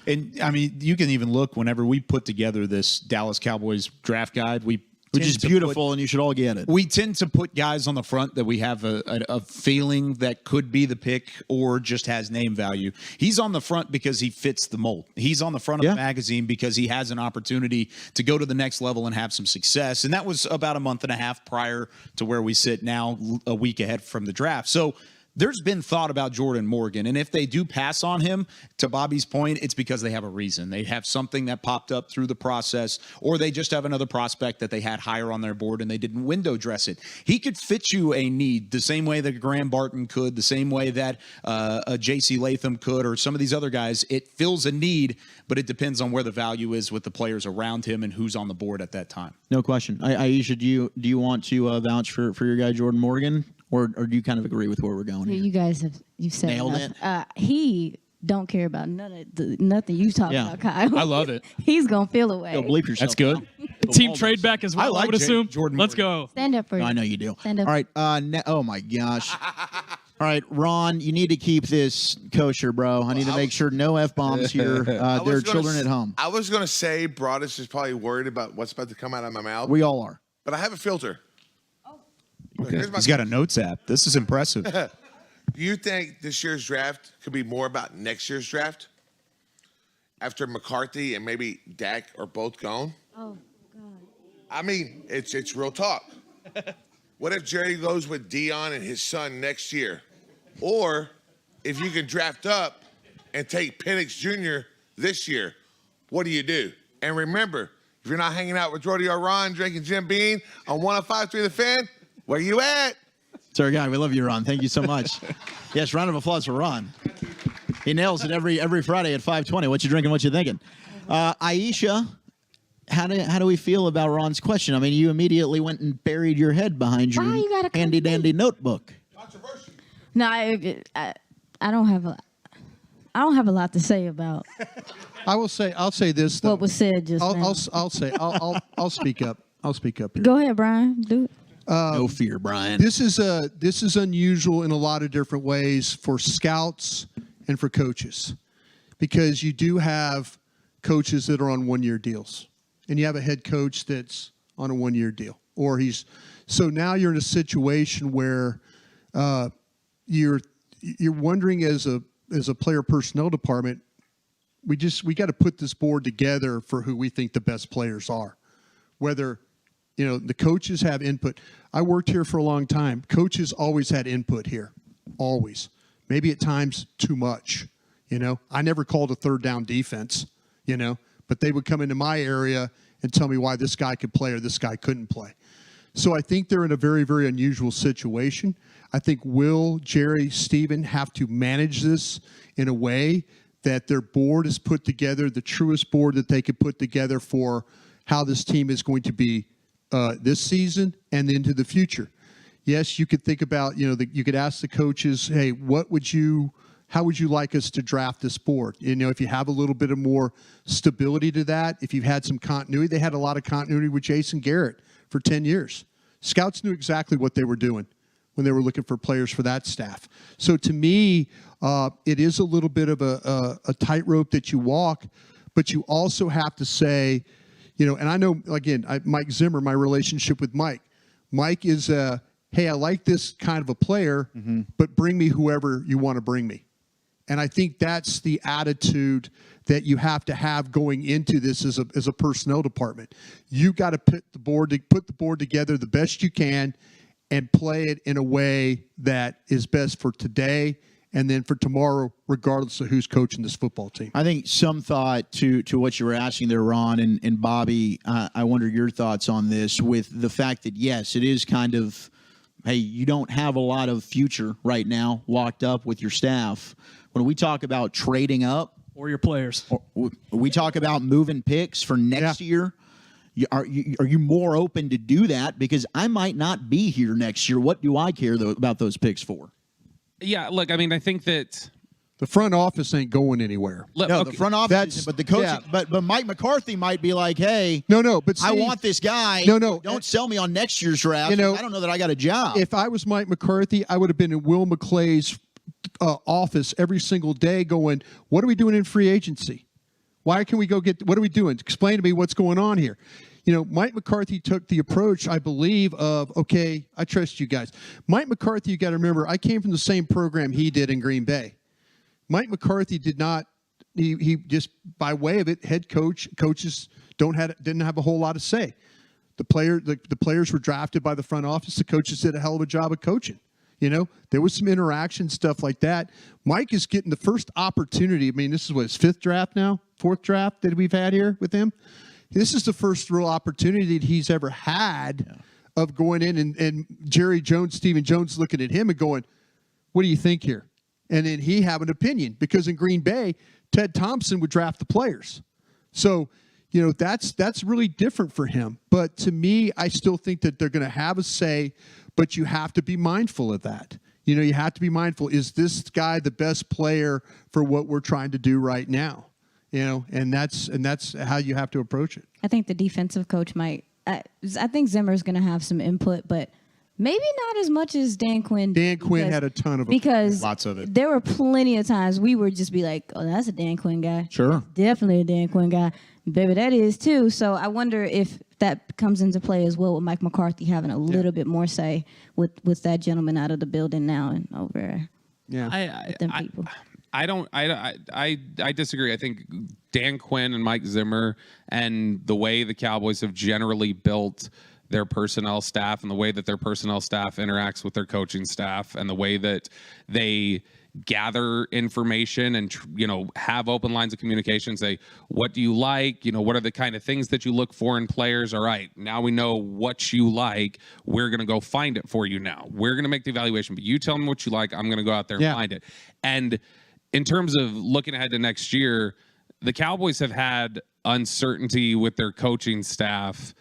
And I mean, you can even look whenever we put together this Dallas Cowboys draft guide, which is beautiful, and you should all get it. We tend to put guys on the front that we have a feeling that could be the pick or just has name value. He's on the front because he fits the mold. He's on the front of the magazine because he has an opportunity to go to the next level and have some success. And that was about a month and a half prior to where we sit now, a week ahead from the draft. So there's been thought about Jordan Morgan, and if they do pass on him, to Bobby's point, it's because they have a reason. They have something that popped up through the process, or they just have another prospect that they had higher on their board and they didn't window dress it. He could fit you a need the same way that Graham Barton could, the same way that a J.C. Latham could, or some of these other guys. It fills a need, but it depends on where the value is with the players around him and who's on the board at that time. No question. Aisha, do you want to vouch for your guy Jordan Morgan? Or do you kind of agree with where we're going here? You guys you've said nailed enough. He don't care about nothing you talk about, Kyle. I love it. He's gonna feel away. Yo, bleep yourself. That's good. Team trade back as well, I like would assume. Jordan Let's go. Stand up for No, I know you do. Stand up. All right. Oh my gosh. All right, Ron, you need to keep this kosher, bro. I need to make sure no F-bombs here. There are children at home. I was going to say Broadus is probably worried about what's about to come out of my mouth. We all are. But I have a filter. Okay. He's got a notes app. This is impressive. Do you think this year's draft could be more about next year's draft? After McCarthy and maybe Dak are both gone? Oh, God. I mean, it's real talk. What if Jerry goes with Dion and his son next year? Or if you can draft up and take Penix Jr. this year, what do you do? And remember, if you're not hanging out with Rodeo Ron, drinking Jim Beam on 105.3 The Fan, where you at? It's our guy. We love you, Ron. Thank you so much. Yes, round of applause for Ron. He nails it every Friday at 5:20. What you drinking? What you thinking? Aisha, how do we feel about Ron's question? I mean, you immediately went and buried your head behind your handy dandy notebook. No, I don't have a lot to say about. I'll say this. Though. What was said just now. I'll speak up. I'll speak up here. Go ahead, Brian. Do it. No fear, Brian. This is unusual in a lot of different ways for scouts and for coaches, because you do have coaches that are on one-year deals, and you have a head coach that's on a one-year deal, so now you're in a situation where you're wondering as a player personnel department, we got to put this board together for who we think the best players are. Whether, the coaches have input. I worked here for a long time. Coaches always had input here, always. Maybe at times too much. I never called a third down defense. But they would come into my area and tell me why this guy could play or this guy couldn't play. So I think they're in a very, very unusual situation. I think Will, Jerry, Steven have to manage this in a way that their board is put together, the truest board that they could put together for how this team is going to be this season and into the future. Yes, you could think about, you could ask the coaches, hey, how would you like us to draft this board? If you have a little bit of more stability to that, if you've had some continuity, they had a lot of continuity with Jason Garrett for 10 years. Scouts knew exactly what they were doing when they were looking for players for that staff. So to me, it is a little bit of a tightrope that you walk, but you also have to say, and I know, again, Mike Zimmer, my relationship with Mike. Mike is, hey, I like this kind of a player, but bring me whoever you want to bring me. And I think that's the attitude that you have to have going into this as a personnel department. You got to put the board together the best you can and play it in a way that is best for today and then for tomorrow, regardless of who's coaching this football team. I think some thought to what you were asking there, Ron and Bobby. I wonder your thoughts on this with the fact that, yes, it is kind of, hey, you don't have a lot of future right now locked up with your staff. When we talk about trading up, or your players, we talk about moving picks for next year. Are you more open to do that? Because I might not be here next year. What do I care about those picks for? Yeah, look, I mean, I think that the front office ain't going anywhere. The front office, but the coaching, but Mike McCarthy might be like, hey, but I want this guy. Don't sell me on next year's draft. I don't know that I got a job. If I was Mike McCarthy, I would have been in Will McClay's office every single day going, what are we doing in free agency? Why can we go what are we doing? Explain to me what's going on here. Mike McCarthy took the approach, I believe, of, okay, I trust you guys. Mike McCarthy, you got to remember, I came from the same program he did in Green Bay. Mike McCarthy did not, he just, by way of it, coaches didn't have a whole lot to say. The players were drafted by the front office. The coaches did a hell of a job of coaching. There was some interaction, stuff like that. Mike is getting the first opportunity. I mean, this is his fourth draft that we've had here with him. This is the first real opportunity that he's ever had of going in and Jerry Jones, Stephen Jones looking at him and going, what do you think here? And then he have an opinion because in Green Bay, Ted Thompson would draft the players. So, that's really different for him. But to me, I still think that they're going to have a say, but you have to be mindful of that. You have to be mindful. Is this guy the best player for what we're trying to do right now? And that's how you have to approach it. I think the defensive coach might. I think Zimmer's going to have some input, but maybe not as much as Dan Quinn. Dan Quinn had a ton of because lots of it. There were plenty of times we would just be like, "Oh, that's a Dan Quinn guy." Sure, definitely a Dan Quinn guy. Baby, that is too. So I wonder if that comes into play as well with Mike McCarthy having a little bit more say with that gentleman out of the building now and over. With them people. I disagree. I think Dan Quinn and Mike Zimmer and the way the Cowboys have generally built their personnel staff and the way that their personnel staff interacts with their coaching staff and the way that they gather information and have open lines of communication, say, what do you like? What are the kind of things that you look for in players? All right, now we know what you like. We're going to go find it for you now. We're going to make the evaluation, but you tell me what you like. I'm going to go out there and find it. And in terms of looking ahead to next year, the Cowboys have had uncertainty with their coaching staff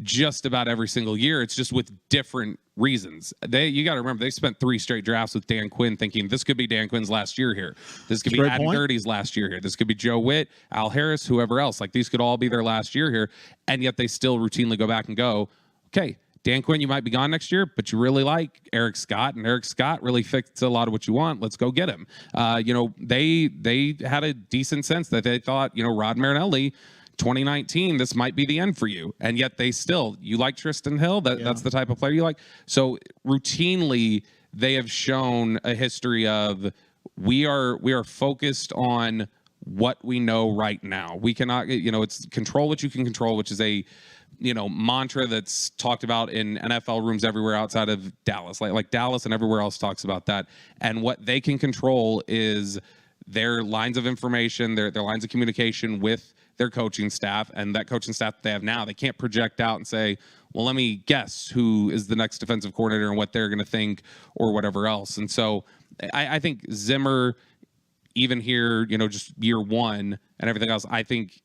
just about every single year. It's just with different reasons. You got to remember, they spent 3 straight drafts with Dan Quinn thinking this could be Dan Quinn's last year here. This could be Adam Dirty's last year here. This could be Joe Witt, Al Harris, whoever else. Like, these could all be their last year here. And yet they still routinely go back and go, okay, Dan Quinn, you might be gone next year, but you really like Eric Scott, and Eric Scott really fixed a lot of what you want. Let's go get him. They had a decent sense that they thought, Rod Marinelli, 2019, this might be the end for you. And yet you like Tristan Hill. That's the type of player you like. So routinely, they have shown a history of we are focused on what we know right now. We cannot, it's control what you can control, which is a, mantra that's talked about in NFL rooms everywhere outside of Dallas. Like Dallas and everywhere else talks about that. And what they can control is their lines of information, their lines of communication with their coaching staff, and that coaching staff that they have now. They can't project out and say, well, let me guess who is the next defensive coordinator and what they're going to think or whatever else. And so I think Zimmer, even here, just year one and everything else, I think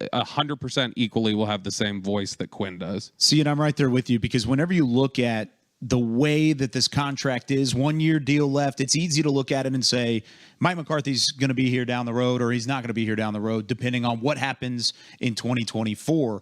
100% equally will have the same voice that Quinn does. See, and I'm right there with you, because whenever you look at the way that this contract is, 1 year deal left, it's easy to look at it and say, Mike McCarthy's going to be here down the road, or he's not going to be here down the road, depending on what happens in 2024.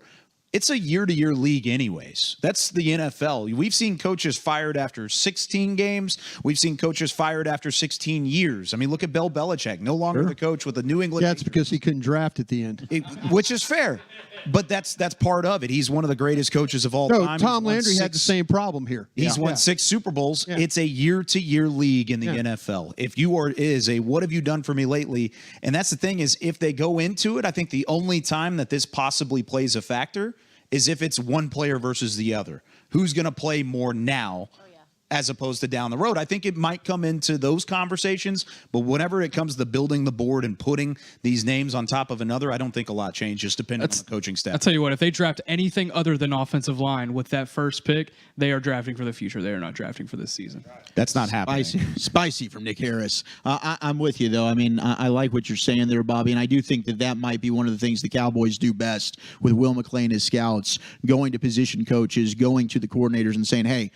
It's a year-to-year league anyways. That's the NFL. We've seen coaches fired after 16 games. We've seen coaches fired after 16 years. I mean, look at Bill Belichick, no longer the coach with the New England. Yeah, it's because he couldn't draft at the end. Which is fair. But that's part of it. He's one of the greatest coaches of all time. Tom Landry had the same problem here. He's won 6 Super Bowls. Yeah. It's a year-to-year league in the NFL. If you is a what have you done for me lately? And that's the thing is, if they go into it, I think the only time that this possibly plays a factor is if it's one player versus the other. Who's going to play more now as opposed to down the road? I think it might come into those conversations, but whenever it comes to building the board and putting these names on top of another, I don't think a lot changes depending on the coaching staff. I'll tell you what, if they draft anything other than offensive line with that first pick, they are drafting for the future. They are not drafting for this season. That's not happening. Spicy from Nick Harris. I'm with you, though. I mean, I like what you're saying there, Bobby, and I do think that might be one of the things the Cowboys do best with Will McClay and his scouts, going to position coaches, going to the coordinators and saying, hey,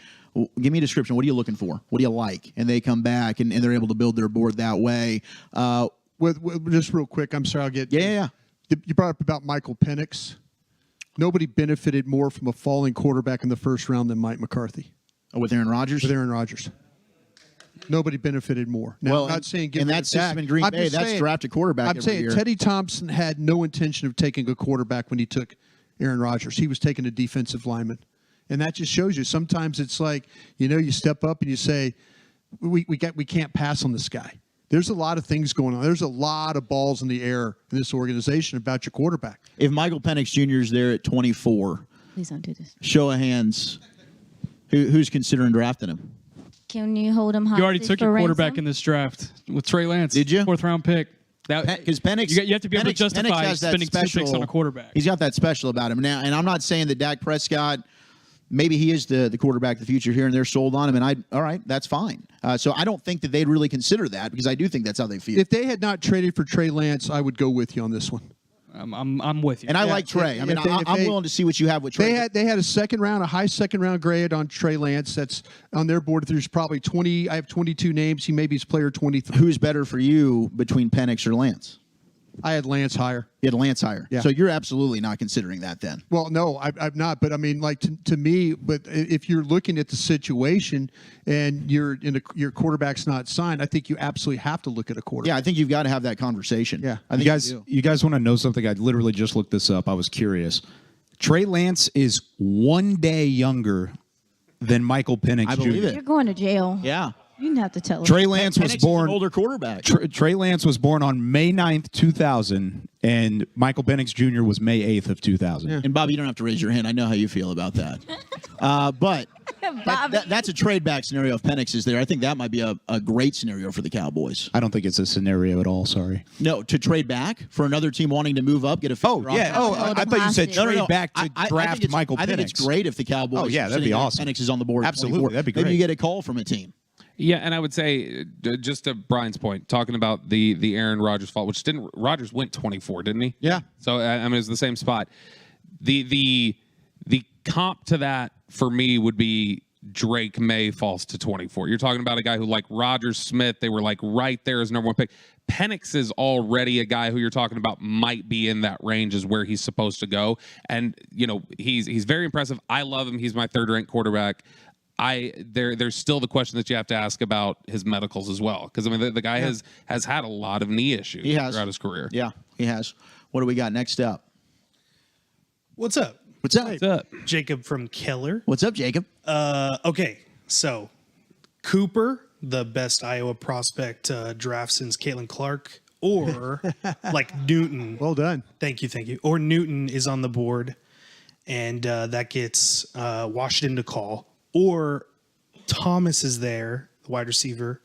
give me a description. What are you looking for? What do you like? And they come back, and they're able to build their board that way. Just real quick, I'm sorry, I'll get... Yeah. You brought up about Michael Penix. Nobody benefited more from a falling quarterback in the first round than Mike McCarthy. Oh, with Aaron Rodgers? With Aaron Rodgers. Nobody benefited more. Now, I'm not saying in that system in Green Bay, that's drafted quarterback I'm saying year. Teddy Thompson had no intention of taking a quarterback when he took Aaron Rodgers. He was taking a defensive lineman. And that just shows you sometimes it's like, you step up and you say, we can't pass on this guy. There's a lot of things going on. There's a lot of balls in the air in this organization about your quarterback. If Michael Penix Jr. is there at 24, Please don't do this. Show of hands, who's considering drafting him? Can you hold him hostage? You already took your quarterback ransom? in this draft with Trey Lance. Did you? 4th round pick. Because Penix, you have to be able to justify spending 2 picks on a quarterback. He's got that special about him now, and I'm not saying that Dak Prescott, maybe he is the quarterback of the future here, and they're sold on him. And all right, that's fine. So I don't think that they'd really consider that, because I do think that's how they feel. If they had not traded for Trey Lance, I would go with you on this one. I'm with you. And I like Trey. I'm willing to see what you have with Trey. They had a high second round grade on Trey Lance. That's on their board. There's probably 20. I have 22 names. He maybe is player 23. Who's better for you between Penix or Lance? I had Lance higher. You had Lance higher. Yeah. So you're absolutely not considering that then. Well, no, I'm not. But I mean, like to me, but if you're looking at the situation and your quarterback's not signed, I think you absolutely have to look at a quarterback. Yeah, I think you've got to have that conversation. Yeah. I think you guys want to know something? I literally just looked this up. I was curious. Trey Lance is 1 day younger than Michael Penix Jr. I believe it. You're going to jail. Yeah. You didn't have to tell us. Trey Lance was born an older quarterback. Trey Lance was born on May 9th, 2000, and Michael Penix Jr. was May 8th of 2000. Yeah. And Bobby, you don't have to raise your hand. I know how you feel about that. But that's a trade back scenario if Penix is there. I think that might be a great scenario for the Cowboys. I don't think it's a scenario at all. Sorry. No, to trade back for another team wanting to move up, get a fifth I thought you said trade back to draft Michael Penix. I think it's great if the Cowboys. Oh yeah, that'd be awesome. Penix is on the board. Absolutely, that'd be great. Maybe you get a call from a team. Yeah, and I would say, just to Brian's point, talking about the Aaron Rodgers fault, which Rodgers went 24, didn't he? Yeah. So I mean, it's the same spot. The comp to that for me would be Drake May falls to 24. You're talking about a guy who, like Rodgers, Smith, they were like right there as number 1 pick. Penix is already a guy who you're talking about might be in that range is where he's supposed to go, and he's very impressive. I love him. He's my 3rd ranked quarterback. There's still the question that you have to ask about his medicals as well, because I mean the guy has had a lot of knee issues throughout his career. Yeah, he has. What do we got next up? What's up? What's up? What's up? Jacob from Keller. What's up, Jacob? Okay, so Cooper, the best Iowa prospect draft since Caitlin Clark, or like Newton. Well done. Thank you. Or Newton is on the board, and that gets Washington to call, or Thomas is there, the wide receiver,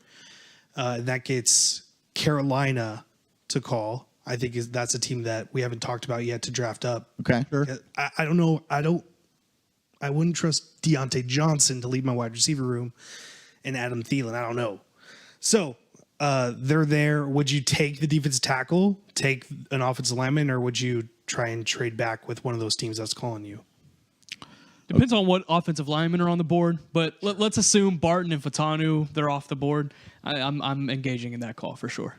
that gets Carolina to call. I think that's a team that we haven't talked about yet to draft up. Okay, sure. I don't know. I wouldn't trust Deontay Johnson to lead my wide receiver room, and Adam Thielen. I don't know. So they're there. Would you take the defensive tackle, take an offensive lineman, or would you try and trade back with one of those teams that's calling you? Depends on what offensive linemen are on the board, but let's assume Barton and Fatanu, they're off the board. I'm engaging in that call for sure.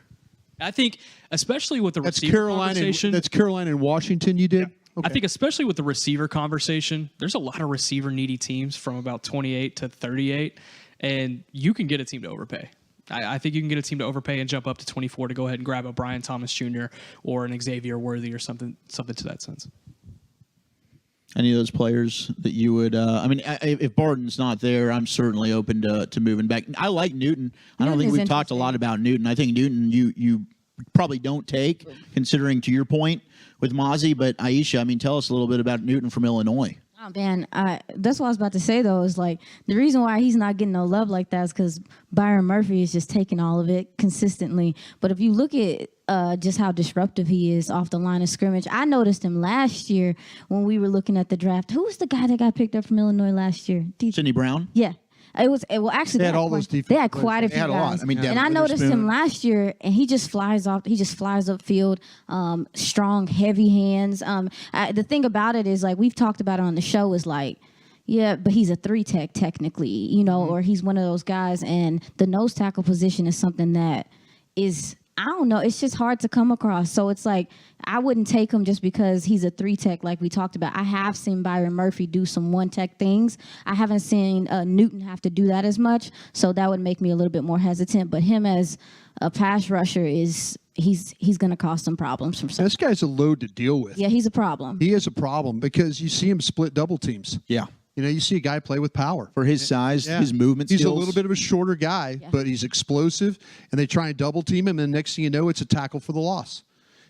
I think, especially with the receiver conversation. That's Carolina and Washington you did? Yeah. Okay. I think especially with the receiver conversation, there's a lot of receiver needy teams from about 28 to 38, and you can get a team to overpay. I think you can get a team to overpay and jump up to 24 to go ahead and grab a Brian Thomas Jr. or an Xavier Worthy or something to that sense. Any of those players that you would? If Barton's not there, I'm certainly open to moving back. I like Newton. I don't think we've talked a lot about Newton. I think Newton, you probably don't take, considering to your point with Mozzie. But Aisha, tell us a little bit about Newton from Illinois. Oh, man, that's what I was about to say, though, is like the reason why he's not getting no love like that is because Byron Murphy is just taking all of it consistently. But if you look at just how disruptive he is off the line of scrimmage, I noticed him last year when we were looking at the draft. Who was the guy that got picked up from Illinois last year? Sidney Brown? Yeah. Actually, they had all those defense. They had quite a few guys. And I noticed him last year, and he just flies off. He just flies upfield. Strong, heavy hands. The thing about it is, like we've talked about it on the show, is like, yeah, but he's a 3-tech technically, or he's one of those guys. And the nose tackle position is something that is, I don't know, it's just hard to come across. So it's like, I wouldn't take him just because he's a 3-tech like we talked about. I have seen Byron Murphy do some 1-tech things. I haven't seen Newton have to do that as much. So that would make me a little bit more hesitant. But him as a pass rusher he's going to cause some problems from some. This guy's a load to deal with. Yeah, he's a problem. He is a problem because you see him split double teams. Yeah. You see a guy play with power. For his size, his movement skills. He's a little bit of a shorter guy, but he's explosive, and they try and double team him, and the next thing you know, it's a tackle for the loss.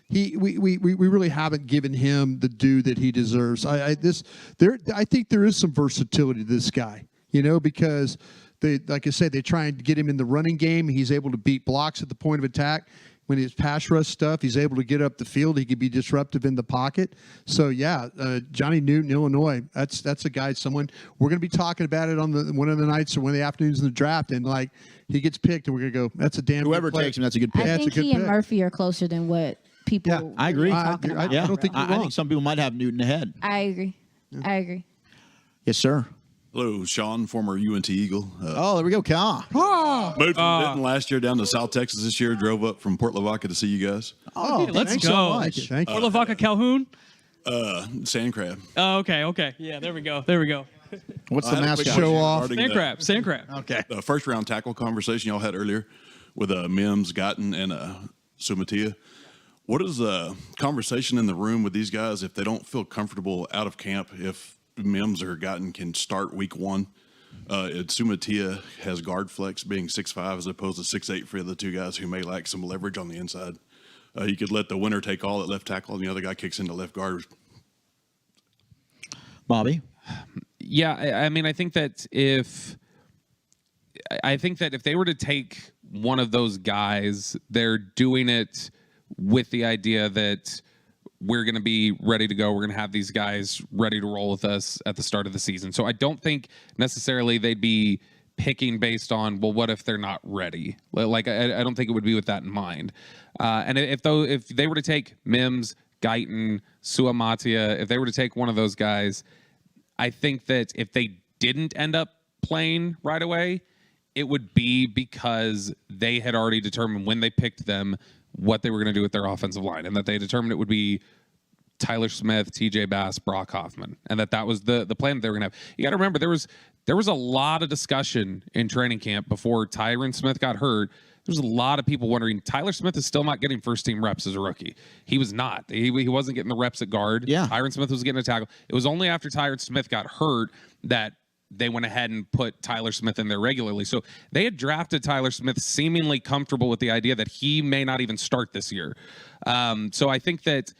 We really haven't given him the due that he deserves. I think there is some versatility to this guy, because like I said, they try and get him in the running game. He's able to beat blocks at the point of attack. When it's pass rush stuff, he's able to get up the field. He can be disruptive in the pocket. So Johnny Newton, Illinois. That's a guy. Someone we're going to be talking about it on one of the nights or one of the afternoons in the draft, and like he gets picked, and we're going to go. That's a damn. Whoever takes him, that's a good pick. I think he and Murphy are closer than what people. Yeah, I agree. I don't think I think some people might have Newton ahead. I agree. Yes, sir. Hello, Sean, former UNT Eagle. There we go, Cal. Moved from Denton last year down to South Texas this year. Drove up from Port Lavaca to see you guys. Let's go. So much. Thank you. Port Lavaca Calhoun? Sand crab. Oh, okay. Yeah, there we go. What's the mascot? Show off. Sand crab. Okay. The first round tackle conversation y'all had earlier with Mims, Guyton, and Sumatia. What is the conversation in the room with these guys if they don't feel comfortable out of camp, if Mims or Guyton can start week 1? Sumatia has guard flex being 6'5" as opposed to 6'8" for the two guys who may lack some leverage on the inside. You could let the winner take all at left tackle and the other guy kicks into left guard. Bobby? Yeah, I think that if they were to take one of those guys, they're doing it with the idea that we're going to be ready to go. We're going to have these guys ready to roll with us at the start of the season. So I don't think necessarily they'd be picking based on, well, what if they're not ready? Like, I don't think it would be with that in mind. And if they were to take Mims, Guyton, Suamatia, if they were to take one of those guys, I think that if they didn't end up playing right away, it would be because they had already determined when they picked them what they were going to do with their offensive line, and that they determined it would be Tyler Smith, TJ Bass, Brock Hoffman, and that was the plan that they were going to have. You got to remember, there was a lot of discussion in training camp before Tyron Smith got hurt. There's a lot of people wondering, Tyler Smith is still not getting first-team reps as a rookie. He was not. He wasn't getting the reps at guard. Yeah. Tyron Smith was getting a tackle. It was only after Tyron Smith got hurt that they went ahead and put Tyler Smith in there regularly. So they had drafted Tyler Smith seemingly comfortable with the idea that he may not even start this year. So I think that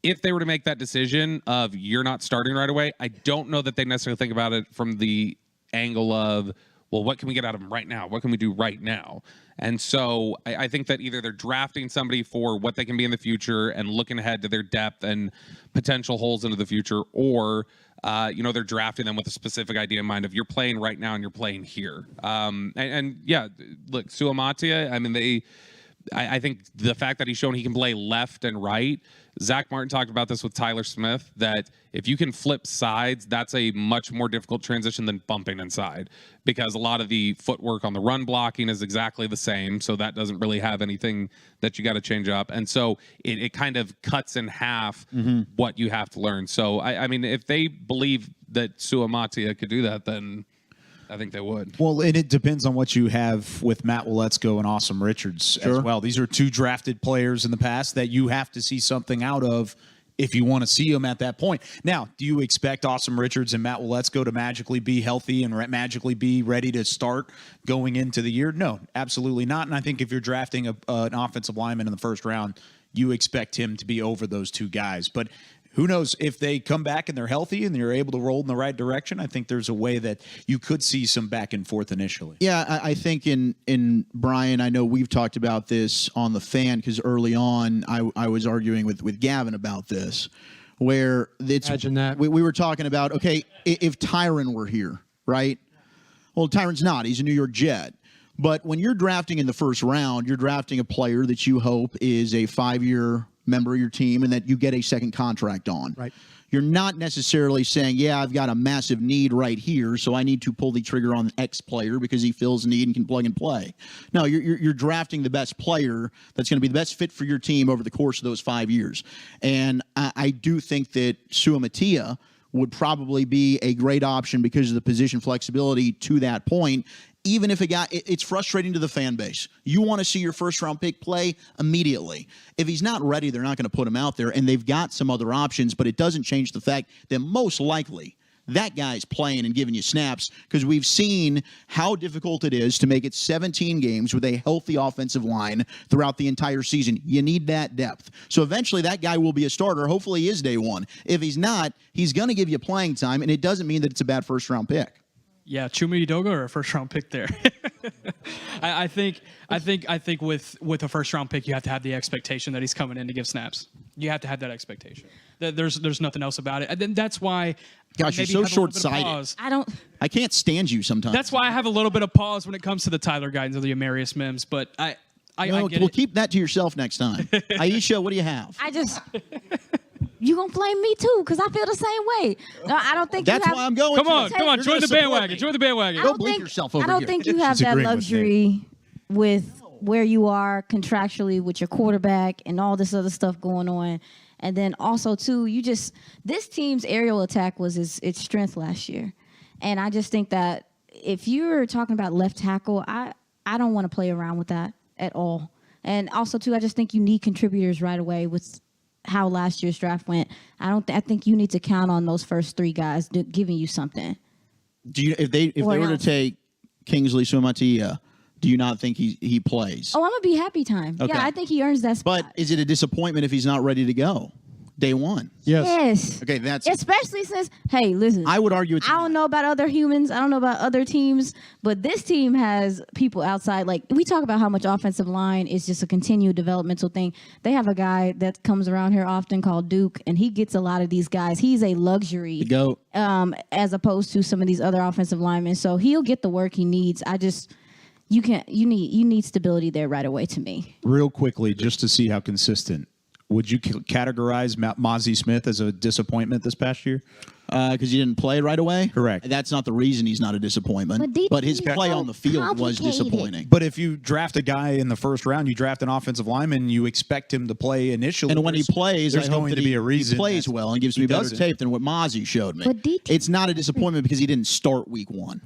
if they were to make that decision of you're not starting right away, I don't know that they necessarily think about it from the angle of, well, what can we get out of him right now? What can we do right now? And so I think that either they're drafting somebody for what they can be in the future and looking ahead to their depth and potential holes into the future, or they're drafting them with a specific idea in mind of you're playing right now and you're playing here. And yeah, look, Suamatia, I mean, I think the fact that he's shown he can play left and right. Zach Martin talked about this with Tyler Smith, that if you can flip sides, that's a much more difficult transition than bumping inside, because a lot of the footwork on the run blocking is exactly the same. So that doesn't really have anything that you got to change up. And so it kind of cuts in half what you have to learn. So, I mean, if they believe that Suamatia could do that, then I think they would. Well, and it depends on what you have with Matt Waletzko and Awesome Richards as well. These are two drafted players in the past that you have to see something out of if you want to see them at that point. Now, do you expect Awesome Richards and Matt Waletzko to magically be healthy and magically be ready to start going into the year? No, absolutely not. And I think if you're drafting an offensive lineman in the first round, you expect him to be over those two guys. But who knows, if they come back and they're healthy and you're able to roll in the right direction, I think there's a way that you could see some back and forth initially. Yeah, I think in Brian, I know we've talked about this on the Fan, because early on I was arguing with Gavin about this, where Imagine that. We were talking about, okay, if Tyron were here, right? Well, Tyron's not. He's a New York Jet. But when you're drafting in the first round, you're drafting a player that you hope is a 5-year member of your team and that you get a second contract on. Right. You're not necessarily saying, yeah, I've got a massive need right here, so I need to pull the trigger on X player because he fills need and can plug and play. No, you're drafting the best player that's going to be the best fit for your team over the course of those 5 years. And I do think that Suamatia would probably be a great option because of the position flexibility to that point. Even if it's frustrating to the fan base. You want to see your first-round pick play immediately. If he's not ready, they're not going to put him out there, and they've got some other options, but it doesn't change the fact that most likely that guy's playing and giving you snaps, because we've seen how difficult it is to make it 17 games with a healthy offensive line throughout the entire season. You need that depth. So eventually that guy will be a starter. Hopefully he is day one. If he's not, he's going to give you playing time, and it doesn't mean that it's a bad first-round pick. Yeah, Chuma Edoga or a first-round pick there. I think with a first-round pick, you have to have the expectation that he's coming in to give snaps. You have to have that expectation. There's nothing else about it. And then that's why. Gosh, you're so short-sighted. I can't stand you sometimes. That's why I have a little bit of pause when it comes to the Tyler Guytons or the Amarius Mims. But I get we'll it. keep that to yourself next time. Aisha, what do you have? You gonna blame me too, because I feel the same way. No, I don't think That's you have. why I'm going. Come on, join the bandwagon. Join the bandwagon. Go blink yourself over I don't here. think you have that luxury with where you are contractually with your quarterback and all this other stuff going on. And then also too, this team's aerial attack was its strength last year. And I just think that if you're talking about left tackle, I don't want to play around with that at all. And also too, I just think you need contributors right away with how last year's draft went. I think you need to count on those first three guys giving you something. If they were to take Kingsley Suamatia, do you not think he plays? Oh, I'm gonna be happy time. Okay. Yeah, I think he earns that spot. But is it a disappointment if he's not ready to go day one? Yes. Okay, that's especially since, hey, listen. I would argue I don't know about other humans. I don't know about other teams, but this team has people outside. Like, we talk about how much offensive line is just a continued developmental thing. They have a guy that comes around here often called Duke, and he gets a lot of these guys. He's a luxury, the GOAT, as opposed to some of these other offensive linemen. So he'll get the work he needs. You need stability there right away to me. Real quickly, just to see how consistent. Would you categorize Mozzie Smith as a disappointment this past year? Because he didn't play right away? Correct. That's not the reason he's not a disappointment. But his play on the field was disappointing. But if you draft a guy in the first round, you draft an offensive lineman, you expect him to play initially. And when he plays, there's I hope going that to be a reason he plays well and gives me better tape than what Mozzie showed me. It's not a disappointment because he didn't start week one.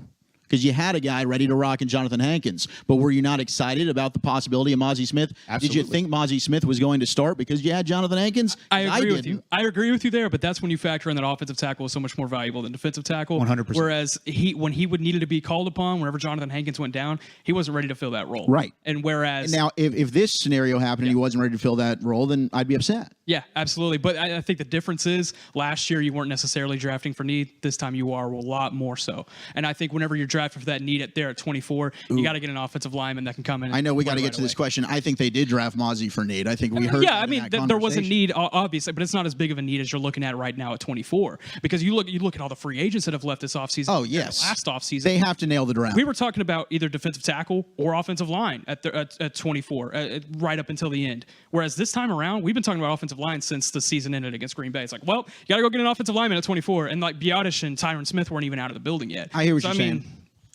because you had a guy ready to rock in Jonathan Hankins. But were you not excited about the possibility of Mozzie Smith? Absolutely. Did you think Mozzie Smith was going to start because you had Jonathan Hankins? I agree with didn't. you. I agree with you there, but that's when you factor in that offensive tackle is so much more valuable than defensive tackle. 100%. Whereas when he would needed to be called upon, whenever Jonathan Hankins went down, he wasn't ready to fill that role. Right. And whereas Now, if this scenario happened and he wasn't ready to fill that role, then I'd be upset. yeah, absolutely. But I think the difference is last year you weren't necessarily drafting for need. This time you are a lot more so. And I think whenever you're drafting for that need at 24, you got to get an offensive lineman that can come in. I know we got to right get to this question. I think they did draft Mozzie for need. I think we heard. Yeah, I that in mean, that there was a conversation. need, obviously, but it's not as big of a need as you're looking at right now at 24. Because you look at all the free agents that have left this offseason. Oh, yes. Last offseason. They have to nail the draft. We were talking about either defensive tackle or offensive line at 24, right up until the end. Whereas this time around, we've been talking about offensive line since the season ended against Green Bay. It's like, well, you got to go get an offensive lineman at 24. And like Biotish and Tyron Smith weren't even out of the building yet. I hear what you're saying.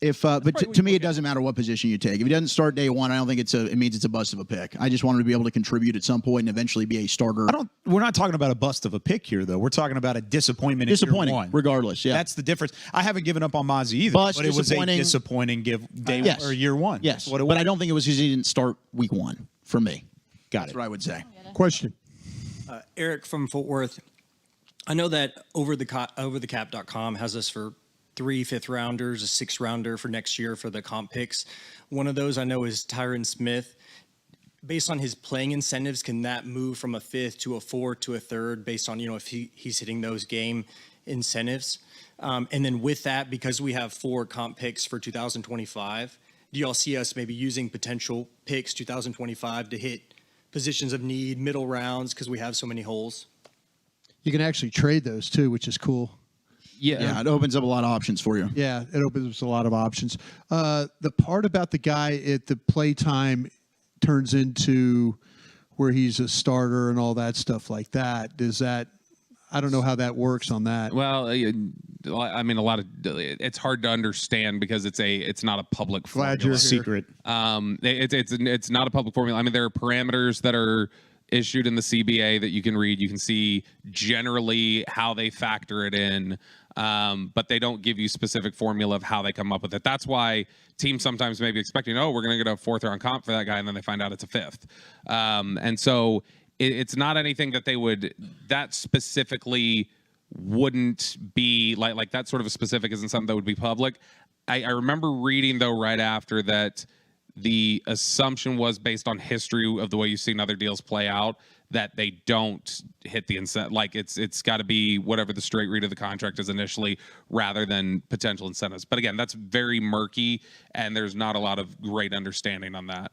But to me, it doesn't matter what position you take. If he doesn't start day one, I don't think it means it's a bust of a pick. I just want him to be able to contribute at some point and eventually be a starter. We're not talking about a bust of a pick here, though. We're talking about a disappointment. Disappointing, in year one. regardless. Yeah, that's the difference. I haven't given up on Mozzie either, Bust, but it was a disappointing. disappointing day Yes. or year one. Yes, That's what it but was. I don't think it was because he didn't start week one for me. Got That's what I would say. Question. Eric from Fort Worth. I know that overthecap.com has us for 3 5th-rounders, a 6th-rounder for next year for the comp picks. One of those I know is Tyron Smith. Based on his playing incentives, can that move from a 5th to a 4th to a 3rd based on, if he's hitting those game incentives? And then with that, because we have 4 comp picks for 2025, do y'all see us maybe using potential picks 2025 to hit positions of need, middle rounds, because we have so many holes? You can actually trade those too, which is cool. Yeah, it opens up a lot of options for you. Yeah, it opens up a lot of options. The part about the guy at the playtime turns into where he's a starter and all that stuff like that. I don't know how that works on that. Well, I mean, it's hard to understand because it's not a public formula. Glad you're secret. It's not a public formula. I mean, there are parameters that are issued in the CBA that you can read. You can see generally how they factor it in, but they don't give you specific formula of how they come up with it. That's why teams sometimes may be expecting, we're going to get a 4th-round comp for that guy, and then they find out it's a 5th. And so it's not anything that specifically wouldn't be like that sort of a specific isn't something that would be public. I remember reading, though, right after that, the assumption was based on history of the way you've seen other deals play out that they don't hit the incentive. Like it's got to be whatever the straight read of the contract is initially rather than potential incentives. But again, that's very murky and there's not a lot of great understanding on that.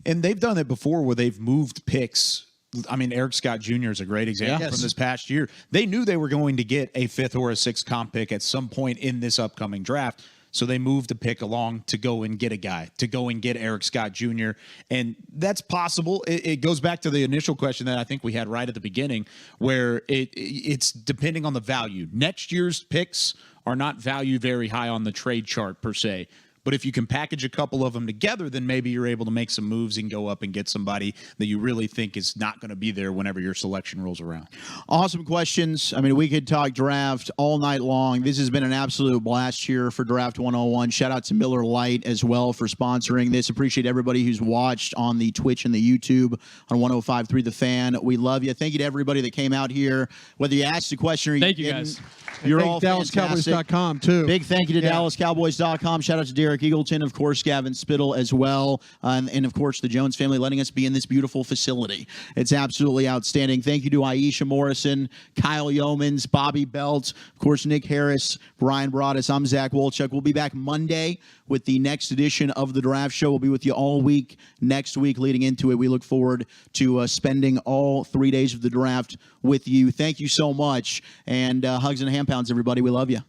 And they've done it before where they've moved picks. I mean, Eric Scott Jr. is a great example Yes. from this past year. They knew they were going to get a 5th or a 6th comp pick at some point in this upcoming draft. So they moved a pick along to go and get a guy, to go and get Eric Scott Jr. And that's possible. It goes back to the initial question that I think we had right at the beginning, where it's depending on the value. Next year's picks are not valued very high on the trade chart per se. But if you can package a couple of them together, then maybe you're able to make some moves and go up and get somebody that you really think is not going to be there whenever your selection rolls around. Awesome questions. I mean, we could talk draft all night long. This has been an absolute blast here for Draft 101. Shout out to Miller Lite as well for sponsoring this. Appreciate everybody who's watched on the Twitch and the YouTube on 105.3 The Fan. We love you. Thank you to everybody that came out here. Whether you asked a question or you Thank you, didn't, guys. you're Thank all DallasCowboys.com too. Big thank you to DallasCowboys.com. Shout out to Derek Eagleton, of course, Gavin Spittle as well, and of course the Jones family letting us be in this beautiful facility. It's absolutely outstanding. Thank you to Aisha Morrison, Kyle Yeomans, Bobby Belt, of course Nick Harris, Brian Broaddus. I'm Zach Wolchuk. We'll be back Monday with the next edition of the Draft Show. We'll be with you all week next week leading into it. We look forward to spending all 3 days of the draft with you. Thank you so much, and hugs and hand pounds, everybody. We love you.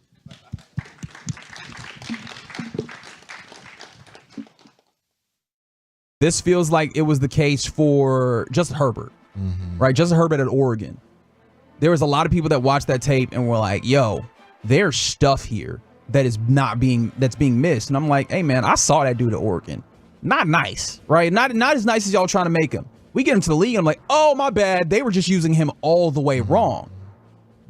This feels like it was the case for Justin Herbert, right? Justin Herbert at Oregon. There was a lot of people that watched that tape and were like, yo, there's stuff here that's being missed. And I'm like, hey, man, I saw that dude at Oregon. Not nice, right? Not as nice as y'all trying to make him. We get him to the league, and I'm like, oh, my bad. They were just using him all the way wrong.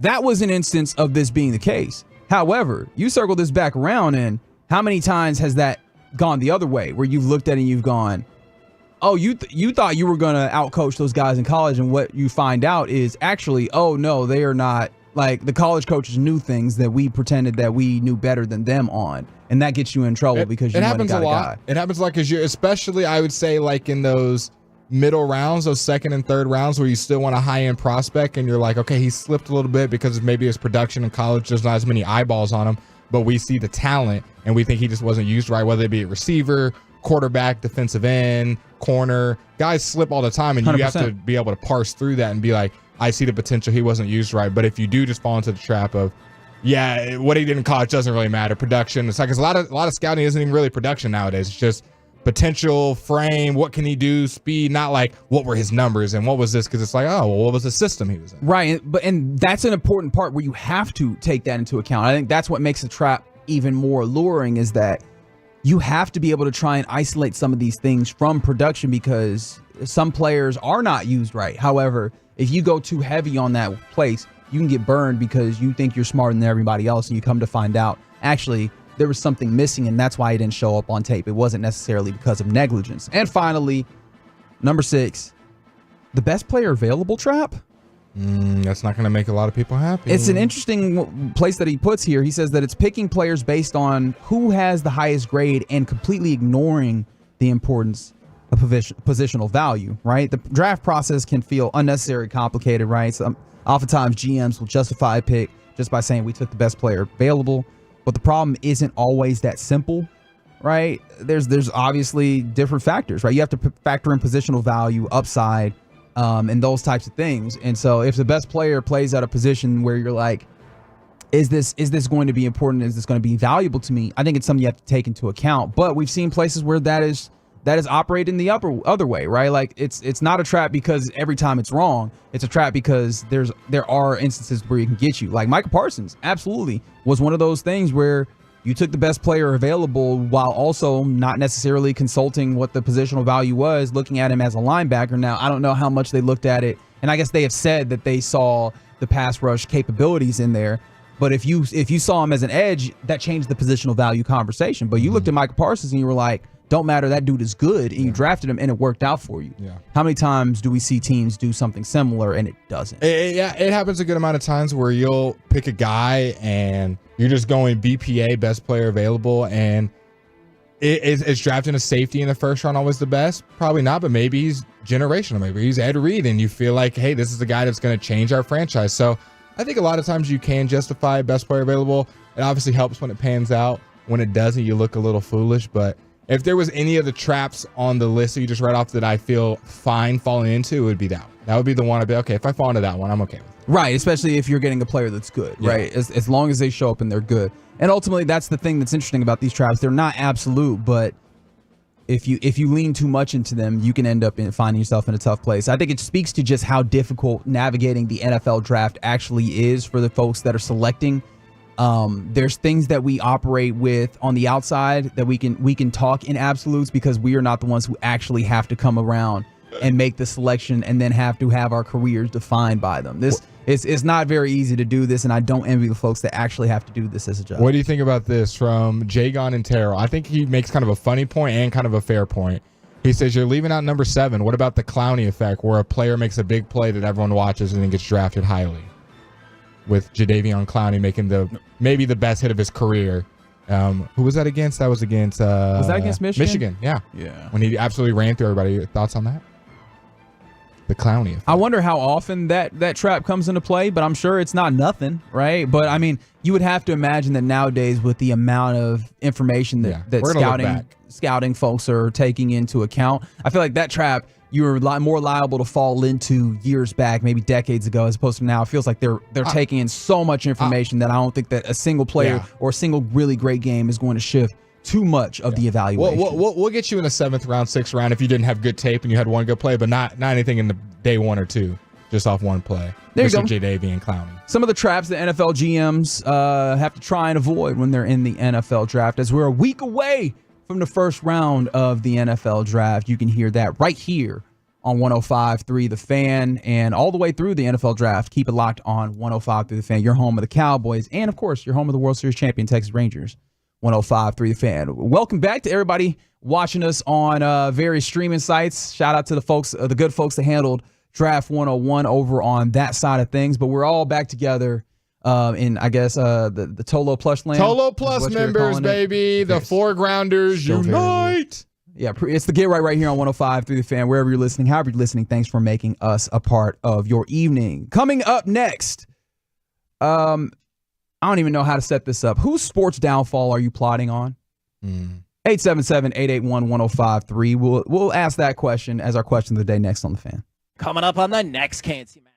That was an instance of this being the case. However, you circle this back around and How many times has that gone the other way where you've looked at it and you've gone, oh, you thought you were going to outcoach those guys in college, and what you find out is actually, oh, no, they are not. Like, the college coaches knew things that we pretended that we knew better than them on, and that gets you in trouble because you haven't got a guy. It happens a lot because especially, I would say, like in those middle rounds, those second and third rounds where you still want a high-end prospect, and you're like, okay, he slipped a little bit because maybe his production in college, there's not as many eyeballs on him, but we see the talent, and we think he just wasn't used right, whether it be a receiver, quarterback, defensive end, corner. Guys slip all the time, and 100%. You have to be able to parse through that and be like, I see the potential, he wasn't used right. But if you do just fall into the trap of, yeah, what he did in college doesn't really matter, production, it's like, it's a lot of scouting isn't even really production nowadays. It's just potential, frame, what can he do, speed, not like what were his numbers and what was this, because it's like, oh, well, what was the system he was in? Right, and that's an important part where you have to take that into account. I think that's what makes the trap even more alluring, is that you have to be able to try and isolate some of these things from production, because some players are not used right. However, if you go too heavy on that place, you can get burned because you think you're smarter than everybody else, and you come to find out, actually, there was something missing, and that's why he didn't show up on tape. It wasn't necessarily because of negligence. And finally, number 6, the best player available trap. That's not going to make a lot of people happy. It's an interesting place that he puts here. He says that it's picking players based on who has the highest grade and completely ignoring the importance of positional value, right? The draft process can feel unnecessarily complicated, right? So oftentimes GMs will justify a pick just by saying we took the best player available, but the problem isn't always that simple, right? There's obviously different factors, right? You have to factor in positional value, upside, and those types of things. And so if the best player plays at a position where you're like, is this going to be important? Is this going to be valuable to me? I think it's something you have to take into account. But we've seen places where that is operating the other way, right? Like it's not a trap because every time it's wrong. It's a trap because there are instances where you can get you. Like Micah Parsons absolutely was one of those things where you took the best player available while also not necessarily consulting what the positional value was, looking at him as a linebacker. Now, I don't know how much they looked at it, and I guess they have said that they saw the pass rush capabilities in there. But if you saw him as an edge, that changed the positional value conversation. But you looked at Micah Parsons and you were like, don't matter, that dude is good, and you drafted him, and it worked out for you. Yeah. How many times do we see teams do something similar and it doesn't? It happens a good amount of times where you'll pick a guy and you're just going BPA, best player available, and it's drafting a safety in the first round always the best? Probably not, but maybe he's generational. Maybe he's Ed Reed, and you feel like, hey, this is the guy that's going to change our franchise. So I think a lot of times you can justify best player available. It obviously helps when it pans out. When it doesn't, you look a little foolish, but if there was any of the traps on the list that you just read off that I feel fine falling into, it would be that one. That would be the one I'd be, okay, if I fall into that one, I'm okay with it. Right, especially if you're getting a player that's good, right? As long as they show up and they're good. And ultimately, that's the thing that's interesting about these traps. They're not absolute, but if you lean too much into them, you can end up finding yourself in a tough place. I think it speaks to just how difficult navigating the NFL draft actually is for the folks that are selecting. There's things that we operate with on the outside that we can talk in absolutes because we are not the ones who actually have to come around and make the selection and then have to have our careers defined by them. It's not very easy to do this, and I don't envy the folks that actually have to do this as a job. What do you think about this from Jagon and Terrell? I think he makes kind of a funny point and kind of a fair point. He says, you're leaving out number 7. What about the Clowney effect, where a player makes a big play that everyone watches and then gets drafted highly? With Jadeveon Clowney making maybe the best hit of his career. Who was that against? That was against was that against Michigan? Michigan, yeah. When he absolutely ran through everybody. Thoughts on that? The Clowney effect. I wonder how often that trap comes into play, but I'm sure it's not nothing, right? But I mean, you would have to imagine that nowadays with the amount of information that scouting folks are taking into account, I feel like that trap you were more liable to fall into years back, maybe decades ago, as opposed to now. It feels like they're taking in so much information that I don't think that a single player or a single really great game is going to shift too much of the evaluation. We'll get you in the 7th round, 6th round if you didn't have good tape and you had one good play, but not anything in the day 1 or 2, just off one play. There you go. Jadeveon Clowney. Some of the traps that NFL GMs have to try and avoid when they're in the NFL draft, as we're a week away from the first round of the NFL draft. You can hear that right here on 105.3 The Fan, and all the way through the NFL draft. Keep it locked on 105.3 The Fan, your home of the Cowboys, and of course, your home of the World Series champion Texas Rangers. 105.3 The Fan. Welcome back to everybody watching us on various streaming sites. Shout out to the folks, the good folks that handled Draft 101 over on that side of things. But we're all back together in, I guess, the Tolo Plus land. Tolo Plus members, baby. The foregrounders unite. Yeah, it's the Get Right here on 105.3 The Fan. Wherever you're listening, however you're listening, thanks for making us a part of your evening. Coming up next, I don't even know how to set this up. Whose sports downfall are you plotting on? 877-881-1053. We'll ask that question as our question of the day next on The Fan. Coming up on the next Can't See Match.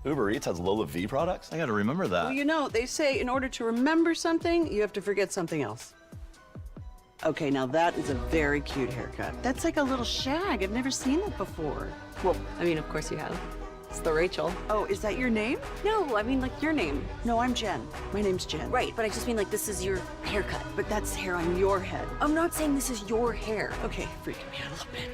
Uber Eats has Lola V products? I gotta remember that. Well, you know, they say in order to remember something, you have to forget something else. Okay, now that is a very cute haircut. That's like a little shag. I've never seen it before. Well, I mean, of course you have. It's the Rachel. Oh, is that your name? No, I mean like your name. No, I'm Jen. My name's Jen. Right, but I just mean like this is your haircut. But that's hair on your head. I'm not saying this is your hair. Okay, freaking me out a little bit.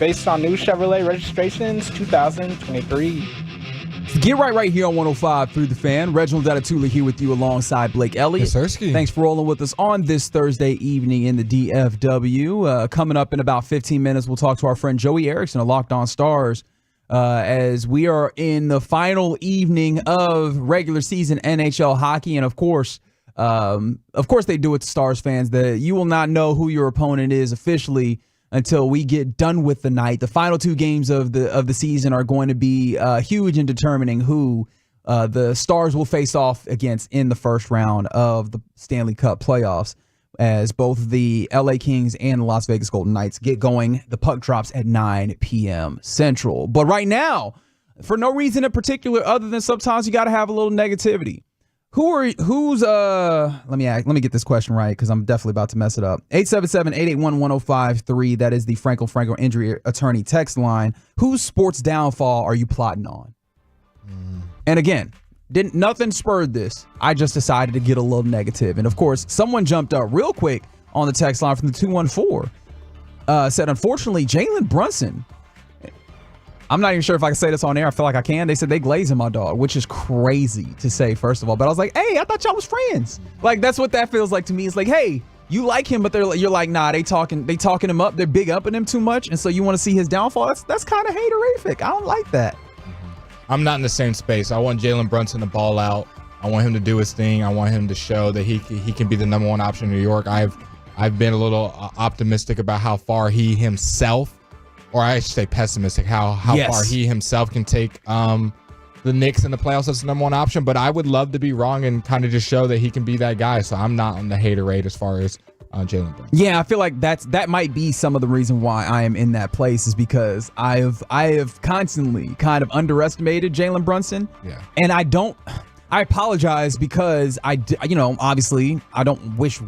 based on new Chevrolet registrations 2023. Get right here on 105 through the fan. Reginald Datatula here with you alongside Blake Elliott. Thanks for rolling with us on this Thursday evening in the DFW. Coming up in about 15 minutes, we'll talk to our friend Joey Erickson of Locked On Stars as we are in the final evening of regular season NHL hockey. And of course they do it to Stars fans. That you will not know who your opponent is officially until we get done with the night. The final two games of the season are going to be huge in determining who the Stars will face off against in the first round of the Stanley Cup playoffs, as both the LA Kings and the Las Vegas Golden Knights get going. The puck drops at 9 p.m. Central. But right now, for no reason in particular other than sometimes you got to have a little negativity. Let me get this question right because I'm definitely about to mess it up. 877-881-1053. That is the Franco injury attorney text line. Whose sports downfall are you plotting on? And again, nothing spurred this. I just decided to get a little negative. And of course, someone jumped up real quick on the text line from the 214. Said, unfortunately, Jalen Brunson. I'm not even sure if I can say this on air. I feel like I can. They said they glazing my dog, which is crazy to say, first of all. But I was like, hey, I thought y'all was friends. Like, that's what that feels like to me. It's like, hey, you like him, but you're like, nah, they talking him up. They're big upping him too much. And so you want to see his downfall. That's kind of haterific. I don't like that. I'm not in the same space. I want Jalen Brunson to ball out. I want him to do his thing. I want him to show that he can be the number one option in New York. I've been a little optimistic about how far he himself, or I should say pessimistic, how far he himself can take the Knicks in the playoffs as the number one option. But I would love to be wrong and kind of just show that he can be that guy. So I'm not on the hater rate as far as Jalen Brunson. Yeah, I feel like that might be some of the reason why I am in that place, is because I have constantly kind of underestimated Jalen Brunson. Yeah. And I apologize because obviously I don't wish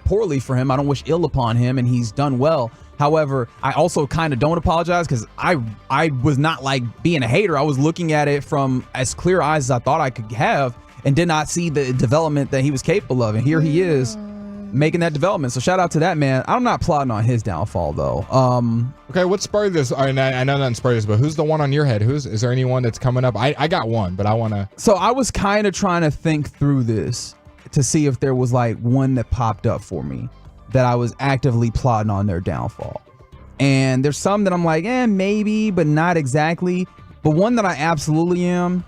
poorly for him. I don't wish ill upon him, and he's done well. However, I also kind of don't apologize because I was not like being a hater. I was looking at it from as clear eyes as I thought I could have and did not see the development that he was capable of. And here he is making that development. So shout out to that man. I'm not plotting on his downfall though. Okay, what spurred this? I know nothing spurred this, but who's the one on your head? Is there anyone that's coming up? I got one, but I want to. So I was kind of trying to think through this to see if there was like one that popped up for me that I was actively plotting on their downfall. And there's some that I'm like, maybe, but not exactly. But one that I absolutely am,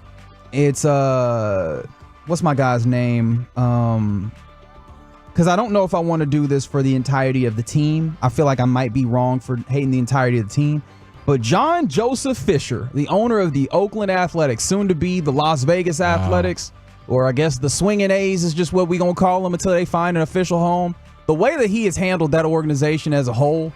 it's what's my guy's name? Because I don't know if I want to do this for the entirety of the team. I feel like I might be wrong for hating the entirety of the team. But John Joseph Fisher, the owner of the Oakland Athletics, soon to be the Las Vegas Athletics, or I guess the Swinging A's is just what we're going to call them until they find an official home. The way that he has handled that organization as a whole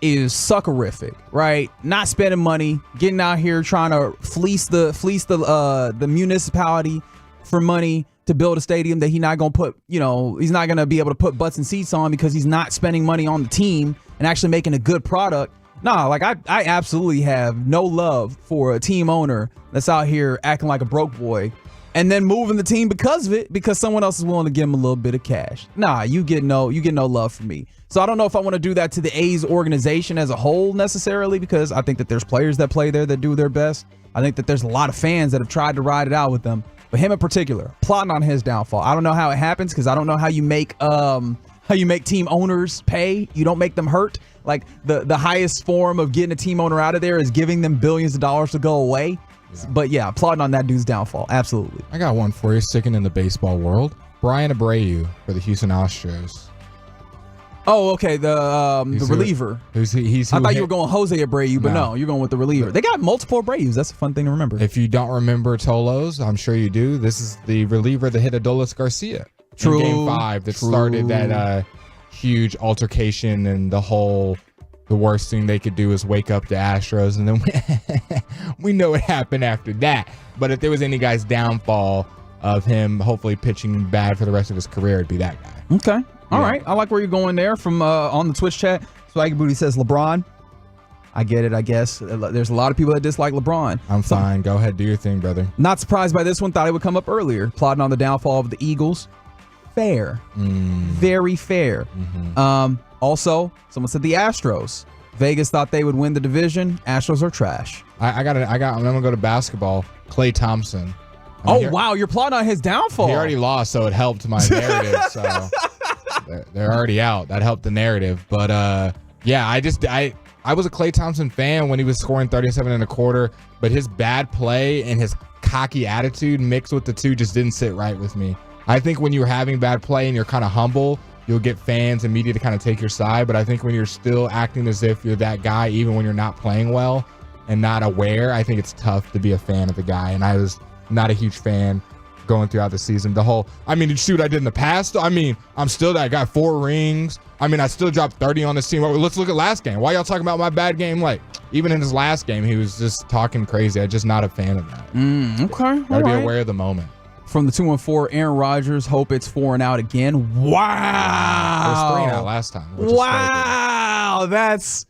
is suckerific, right? Not spending money, getting out here trying to fleece the municipality for money to build a stadium that he's not going to be able to put butts and seats on because he's not spending money on the team and actually making a good product. Nah, like I absolutely have no love for a team owner that's out here acting like a broke boy and then moving the team because of it, because someone else is willing to give him a little bit of cash. Nah, you get no love from me. So I don't know if I want to do that to the A's organization as a whole necessarily, because I think that there's players that play there that do their best. I think that there's a lot of fans that have tried to ride it out with them, but him in particular, plotting on his downfall. I don't know how it happens because I don't know how you make team owners pay. You don't make them hurt. Like the highest form of getting a team owner out of there is giving them billions of dollars to go away. Yeah. But yeah, plotting on that dude's downfall. Absolutely. I got one for you, sticking in the baseball world. Brian Abreu for the Houston Astros. Oh, okay. The reliever. I thought you were going Jose Abreu, but no, you're going with the reliever. They got multiple Abreu's. That's a fun thing to remember. If you don't remember Tolos, I'm sure you do. This is the reliever that hit Adolis Garcia in Game 5 that started that huge altercation, and the worst thing they could do is wake up the Astros, and then we know what happened after that. But if there was any guy's downfall of him hopefully pitching bad for the rest of his career, it'd be that guy. Okay. All right. I like where you're going there from on the Twitch chat. Swaggy Booty says LeBron. I get it, I guess. There's a lot of people that dislike LeBron. I'm fine. Go ahead. Do your thing, brother. Not surprised by this one. Thought it would come up earlier. Plotting on the downfall of the Eagles. Fair. Very fair. Also, someone said the Astros. Vegas thought they would win the division. Astros are trash. I'm gonna go to basketball. Klay Thompson. Wow, you're plotting on his downfall. He already lost, so it helped my narrative. So they're already out. That helped the narrative. But yeah, I was a Klay Thompson fan when he was scoring 37 and a quarter, but his bad play and his cocky attitude mixed with the two just didn't sit right with me. I think when you're having bad play and you're kind of humble, you'll get fans and media to kind of take your side. But I think when you're still acting as if you're that guy, even when you're not playing well and not aware, I think it's tough to be a fan of the guy. And I was not a huge fan going throughout the season. Did you see what I did in the past? I mean, I'm still that guy, 4 rings. I mean, I still dropped 30 on this team. Let's look at last game. Why y'all talking about my bad game? Like, even in his last game, he was just talking crazy. I'm just not a fan of that. Okay. Gotta be aware of the moment. From the 2-4, Aaron Rodgers, hope it's 4-out again. Wow. It was 3-out last time. Wow. That's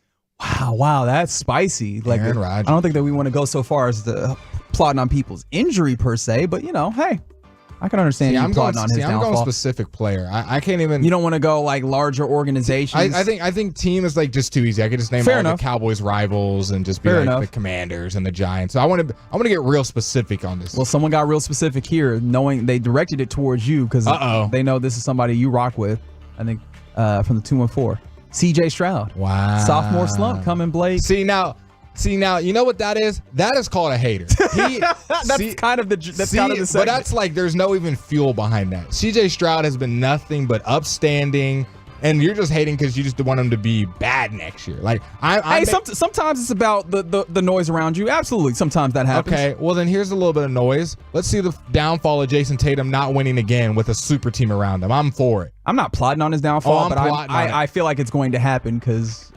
spicy. Like, Aaron Rodgers. I don't think that we want to go so far as to plotting on people's injury per se, but hey, I can understand you plotting on his downfall. I'm going specific player. I can't even. You don't want to go like larger organizations. I think team is like just too easy. I could just name the Cowboys rivals and just be the Commanders and the Giants. So I want to get real specific on this. Well, someone got real specific here, knowing they directed it towards you because they know this is somebody you rock with. I think from the 2-4, CJ Stroud. Wow. Sophomore slump coming, Blake. See now, you know what that is? That is called a hater. That's kind of the segment. But that's like there's no even fuel behind that. CJ Stroud has been nothing but upstanding, and you're just hating because you just want him to be bad next year. Like sometimes it's about the noise around you. Absolutely, sometimes that happens. Okay, well then here's a little bit of noise. Let's see the downfall of Jason Tatum not winning again with a super team around him. I'm for it. I'm not plotting on his downfall, but I feel like it's going to happen because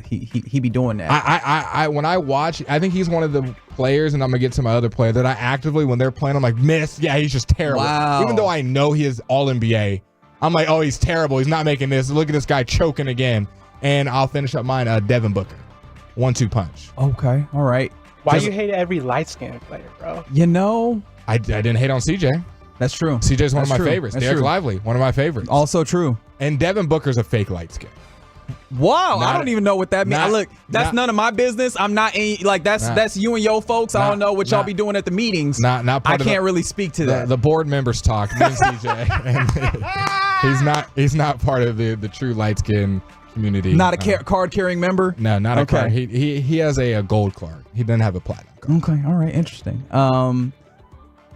he be doing that. When I watch, I think he's one of the players, and I'm gonna get to my other player that I actively, when they're playing, I'm like, he's just terrible. Wow. Even though I know he is all NBA, I'm like, oh, he's terrible. He's not making this. Look at this guy choking again. And I'll finish up mine. Devin Booker, 1-2 punch. Okay, all right. Why you hate every light skinned player, bro? I didn't hate on CJ. That's true. CJ's one of my favorites. Derek Lively, one of my favorites. Also true. And Devin Booker's a fake light skin. Wow, I don't even know what that means. Look, that's none of my business. I'm not that's you and your folks. I don't know what y'all be doing at the meetings. Not part I can't really speak to that. The board members talk. Me and CJ. He's not part of the true light skin community. Not a card carrying member. No, not a card. He has a gold card. He doesn't have a platinum card. Okay, all right, interesting.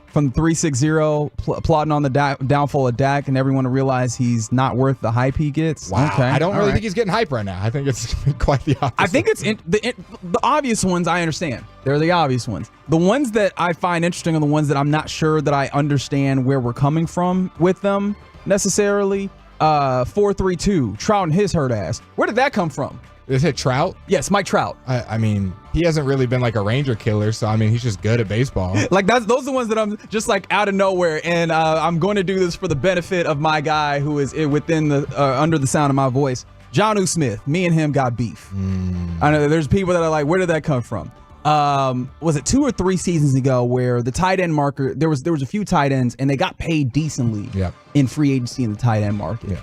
From 360, plotting on the downfall of Dak, and everyone to realize he's not worth the hype he gets. Wow. Okay. I don't really think he's getting hype right now. I think it's quite the opposite. I think it's the obvious ones. I understand. They're the obvious ones. The ones that I find interesting are the ones that I'm not sure that I understand where we're coming from with them necessarily. 432, Trout and his hurt ass. Where did that come from? Is it Trout? Yes, Mike Trout. I mean, he hasn't really been like a Ranger killer, so I mean, he's just good at baseball. Like those are the ones that I'm just like out of nowhere, and I'm going to do this for the benefit of my guy who is within the under the sound of my voice. Jonnu Smith. Me and him got beef. I know there's people that are like, where did that come from? Was it 2 or 3 seasons ago where the tight end market there was a few tight ends and they got paid decently in free agency in the tight end market,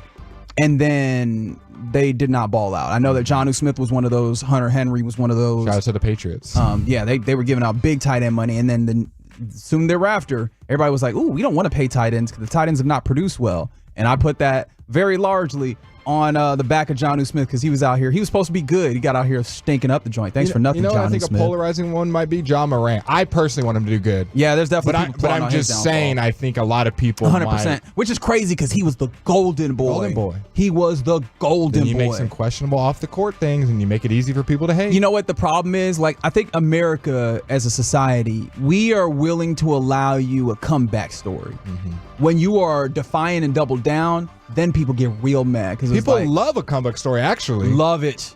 and then they did not ball out. I know that Jonnu Smith was one of those. Hunter Henry was one of those. Shout out to the Patriots. They were giving out big tight end money, and then soon thereafter, everybody was like, "Ooh, we don't want to pay tight ends because the tight ends have not produced well." And I put that very largely on the back of Jonnu Smith because he was out here. He was supposed to be good. He got out here stinking up the joint. Thanks for nothing, Jonnu Smith. I think a polarizing one might be John Moran. I personally want him to do good. Yeah, there's definitely but I'm just saying, I think a lot of people 100%, which is crazy because he was the golden boy. He was the golden boy. You make some questionable off the court things and you make it easy for people to hate. You know what the problem is? Like, I think America as a society, we are willing to allow you a comeback story. When you are defiant and double down, then people get real mad because people love a comeback story. Actually, love it,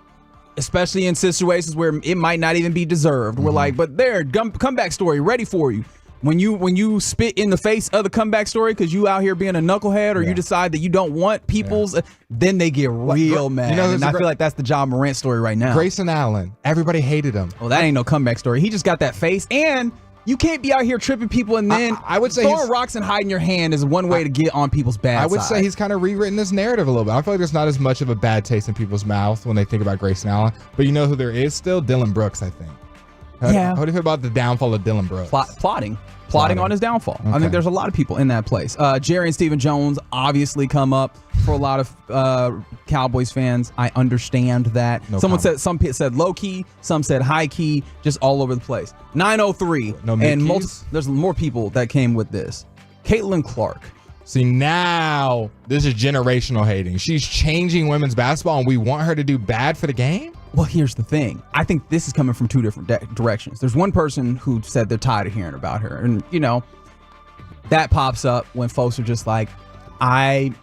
especially in situations where it might not even be deserved. We're like, but there, comeback story ready for you. When you spit in the face of the comeback story because you out here being a knucklehead, or you decide that you don't want people's, then they get real mad. And I feel like that's the John Morant story right now. Grayson Allen, everybody hated him. Well, that ain't no comeback story. He just got that face, and You can't be out here tripping people and then I would say throwing rocks and hiding your hand is one way to get on people's bad I would side. say he's kind of rewritten this narrative a little bit. I feel like there's not as much of a bad taste in people's mouth when they think about Grayson Allen. But you know who there is still? Dylan Brooks, I think. Yeah. How do you feel about the downfall of Dylan Brooks? Plotting on his downfall. I think there's a lot of people in that place. Jerry and Stephen Jones obviously come up for a lot of Cowboys fans. I understand that. Some said low key, some said high key, just all over the place. 903. There's more people that came with this. Caitlin Clark. See, now this is generational hating. She's changing women's basketball and we want her to do bad for the game? Well, here's the thing. I think this is coming from two different directions. There's one person who said they're tired of hearing about her. And, that pops up when folks are just like, I'm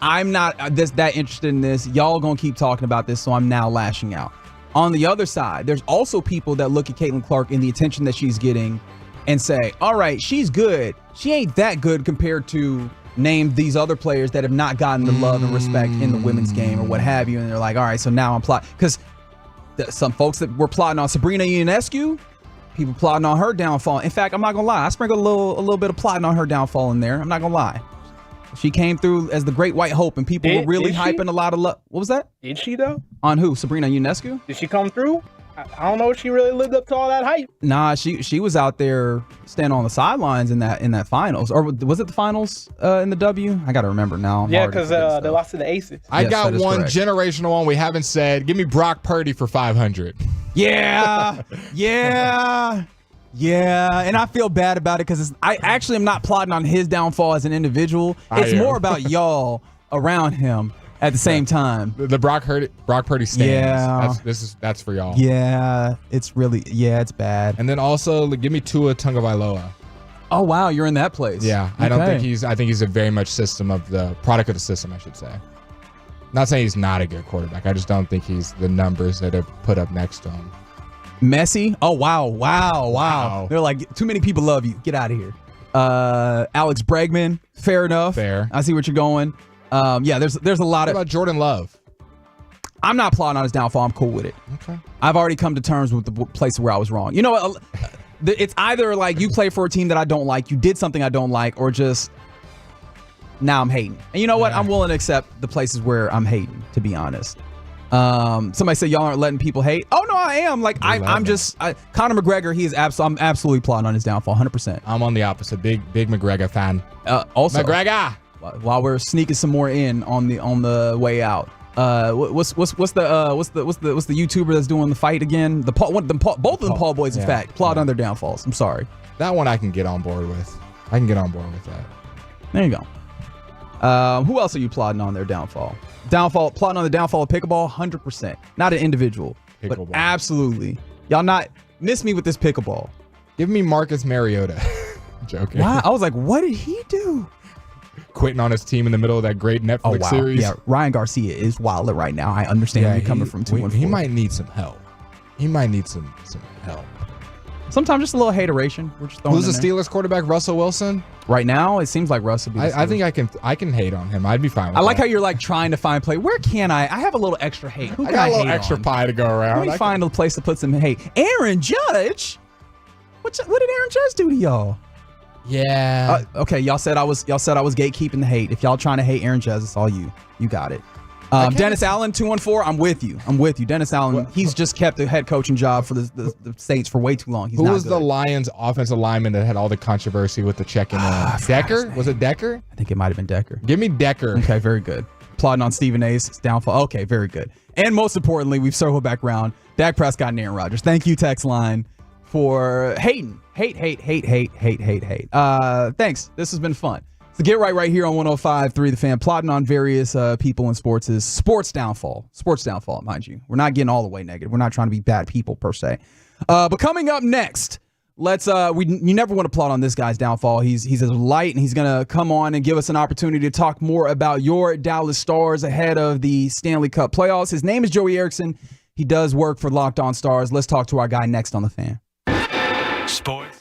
not that interested in this. Y'all gonna keep talking about this, so I'm now lashing out. On the other side, there's also people that look at Caitlin Clark and the attention that she's getting and say, all right, she's good. She ain't that good compared to name these other players that have not gotten the love and respect in the women's game or what have you. And they're like, all right, so now I'm plotting. Because some folks that were plotting on Sabrina Ionescu, people plotting on her downfall. In fact, I'm not going to lie. I sprinkled a little bit of plotting on her downfall in there. I'm not going to lie. She came through as the great white hope, and people were really hyping a lot of love. What was that? Did she, though? On who? Sabrina Ionescu? Did she come through? I don't know if she really lived up to all that hype. Nah, she was out there standing on the sidelines in that finals, or was it the finals in the W? I gotta remember now. Yeah, because they lost to the Aces. I got one generational one we haven't said. Give me Brock Purdy for 500. Yeah, yeah, and I feel bad about it because I actually am not plotting on his downfall as an individual. It's more about y'all around him. At the same time, the Brock Purdy stands. Yeah, that's for y'all. Yeah, it's bad. And then also give me Tua Tagovailoa. Oh wow, you're in that place. Yeah, okay. I think he's a very much product of the system, I should say. Not saying he's not a good quarterback. I just don't think he's the numbers that are put up next to him. Messi. Oh wow. They're like, too many people love you. Get out of here. Alex Bregman. Fair enough. Fair. I see what you're going. There's a lot of. What about Jordan Love? I'm not plotting on his downfall. I'm cool with it. Okay. I've already come to terms with the place where I was wrong. You know what? It's either like you play for a team that I don't like, you did something I don't like, or just now I'm hating. And you know what? I'm willing to accept the places where I'm hating, to be honest. Somebody said y'all aren't letting people hate. Oh no, I am. Like I'm just Conor McGregor. I'm absolutely plotting on his downfall, 100%. I'm on the opposite. Big McGregor fan. Also McGregor. While we're sneaking some more in on the way out, what's the YouTuber that's doing the fight again? Both of them Paul boys, in fact, plot on their downfalls. I'm sorry. That one I can get on board with. I can get on board with that. There you go. Who else are you plotting on their downfall? Plotting on the downfall of pickleball, 100%. Not an individual, but absolutely. Y'all not miss me with this pickleball. Give me Marcus Mariota. Joking. Wow, I was like, what did he do? Quitting on his team in the middle of that great Netflix series. Yeah, Ryan Garcia is wild right now. I understand you coming from 2-4. He might need some help. He might need some help. Sometimes just a little hateration. We're just Who's the Steelers quarterback? Russell Wilson. Right now, it seems like Russell. I think I can hate on him. I'd be fine with I like how you're like trying to find play. Where can I have a little extra hate? Who I can got I a little hate extra on? pie to go around. Let me find a place to put some hate. Aaron Judge. What did Aaron Judge do to y'all? Yeah. Okay, y'all said I was gatekeeping the hate. If y'all trying to hate Aaron Judge, it's all you. You got it. Dennis Allen, 214. I'm with you. Dennis Allen. He's just kept the head coaching job for the Saints for way too long. He's Who not was good. the Lions offensive lineman that had all the controversy with the checking in? Decker? Was it Decker? I think it might have been Decker. Give me Decker. Okay, very good. Plotting on Stephen A's downfall. Okay, very good. And most importantly, we've circled back around Dak Prescott and Aaron Rodgers. Thank you, text line, for hating. Hate. Thanks. This has been fun. So get right here on 105.3 The Fan. Plotting on various people in sports is sports downfall. Sports downfall, mind you. We're not getting all the way negative. We're not trying to be bad people per se. But coming up next, you never want to plot on this guy's downfall. He's a light, and he's gonna come on and give us an opportunity to talk more about your Dallas Stars ahead of the Stanley Cup playoffs. His name is Joey Erickson. He does work for Locked On Stars. Let's talk to our guy next on The Fan. Sports.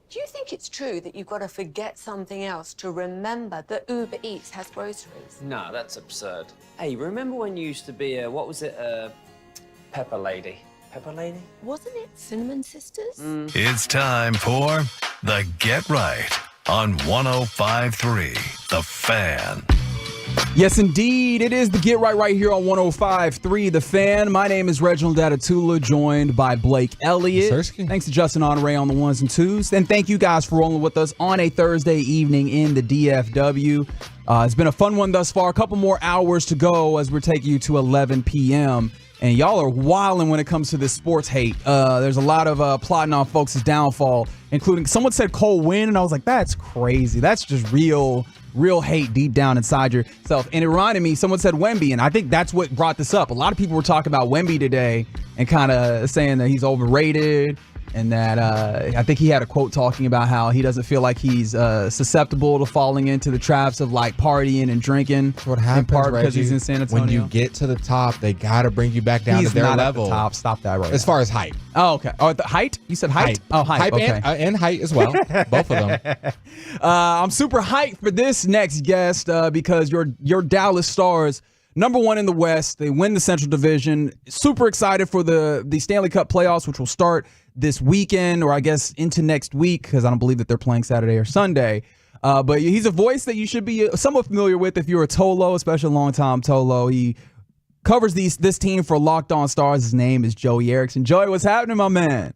Do you think it's true that you've got to forget something else to remember that Uber Eats has groceries? No, that's absurd. Hey, remember when you used to be a, what was it, a pepper lady? Pepper lady? Wasn't it Cinnamon Sisters? It's time for the Get Right on 105.3 The Fan. Yes, indeed. It is the Get Right here on 105.3 The Fan. My name is Reginald Atatula, joined by Blake Elliott. Thanks to Justin Honore on the ones and twos. And thank you guys for rolling with us on a Thursday evening in the DFW. It's been a fun one thus far. A couple more hours to go as we're taking you to 11 p.m. And y'all are wilding when it comes to this sports hate. There's a lot of plotting on folks' downfall, including someone said Cole win, and I was like, that's crazy. That's just real hate deep down inside yourself. And it reminded me, someone said Wemby, and I think that's what brought this up. A lot of people were talking about Wemby today and kind of saying that he's overrated, and that I think he had a quote talking about how he doesn't feel like he's susceptible to falling into the traps of like partying and drinking. What happens, in part because Reggie, he's in San Antonio. when you get to the top, they got to bring you back down He's to their not level. At the top. Stop that right As far as height. Oh, okay. Oh, the height? You said height? Oh, height. Okay. And height as well. Both of them. I'm super hyped for this next guest because your Dallas Stars, number one in the West, they win the Central Division. Super excited for the Stanley Cup playoffs, which will start this weekend, or I guess into next week, because I don't believe that they're playing Saturday or Sunday. But he's a voice that you should be somewhat familiar with if you're a Tolo, especially a long-time Tolo. He covers this team for Locked On Stars. His name is Joey Erickson. Joey, what's happening, my man?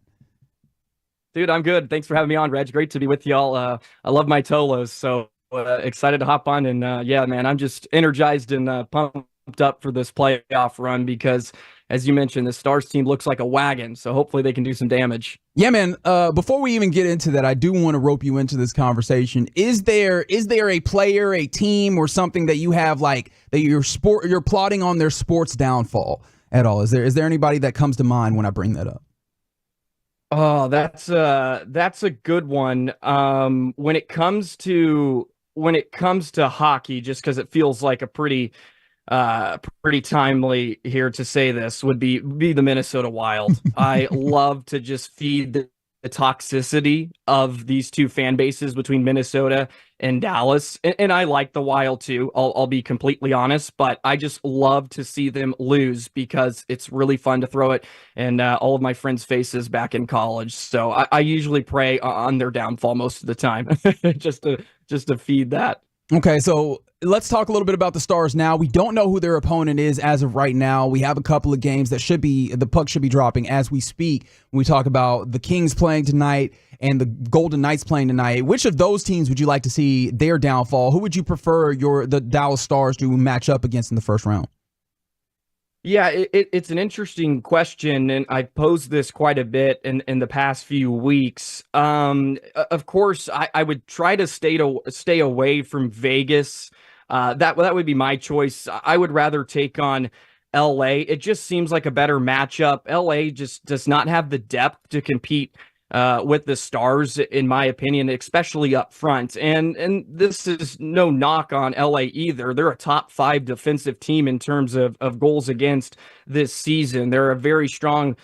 Dude, I'm good. Thanks for having me on, Reg. Great to be with y'all. I love my Tolos, so excited to hop on. And yeah, man, I'm just energized and pumped up for this playoff run because, as you mentioned, the Stars team looks like a wagon, so hopefully they can do some damage. Yeah, man. Before we even get into that, I do want to rope you into this conversation. Is there a player, a team, or something that you have like that you're plotting on their sports downfall at all? Is there anybody that comes to mind when I bring that up? Oh, that's a good one. When it comes to hockey, just because it feels like a pretty timely here to say this would be the Minnesota Wild. I love to just feed the toxicity of these two fan bases between Minnesota and Dallas. And I like the Wild too. I'll be completely honest, but I just love to see them lose because it's really fun to throw it in all of my friends' faces back in college. So I usually prey on their downfall most of the time just to feed that. Okay, so let's talk a little bit about the Stars now. We don't know who their opponent is as of right now. We have a couple of games that the puck should be dropping as we speak. When we talk about the Kings playing tonight and the Golden Knights playing tonight, which of those teams would you like to see their downfall? Who would you prefer the Dallas Stars to match up against in the first round? Yeah, it's an interesting question, and I posed this quite a bit in the past few weeks. Of course, I would try to stay away from Vegas. That would be my choice. I would rather take on LA. It just seems like a better matchup. LA just does not have the depth to compete with the Stars, in my opinion, especially up front. And this is no knock on LA either. They're a top 5 defensive team in terms of goals against this season. They're a very strong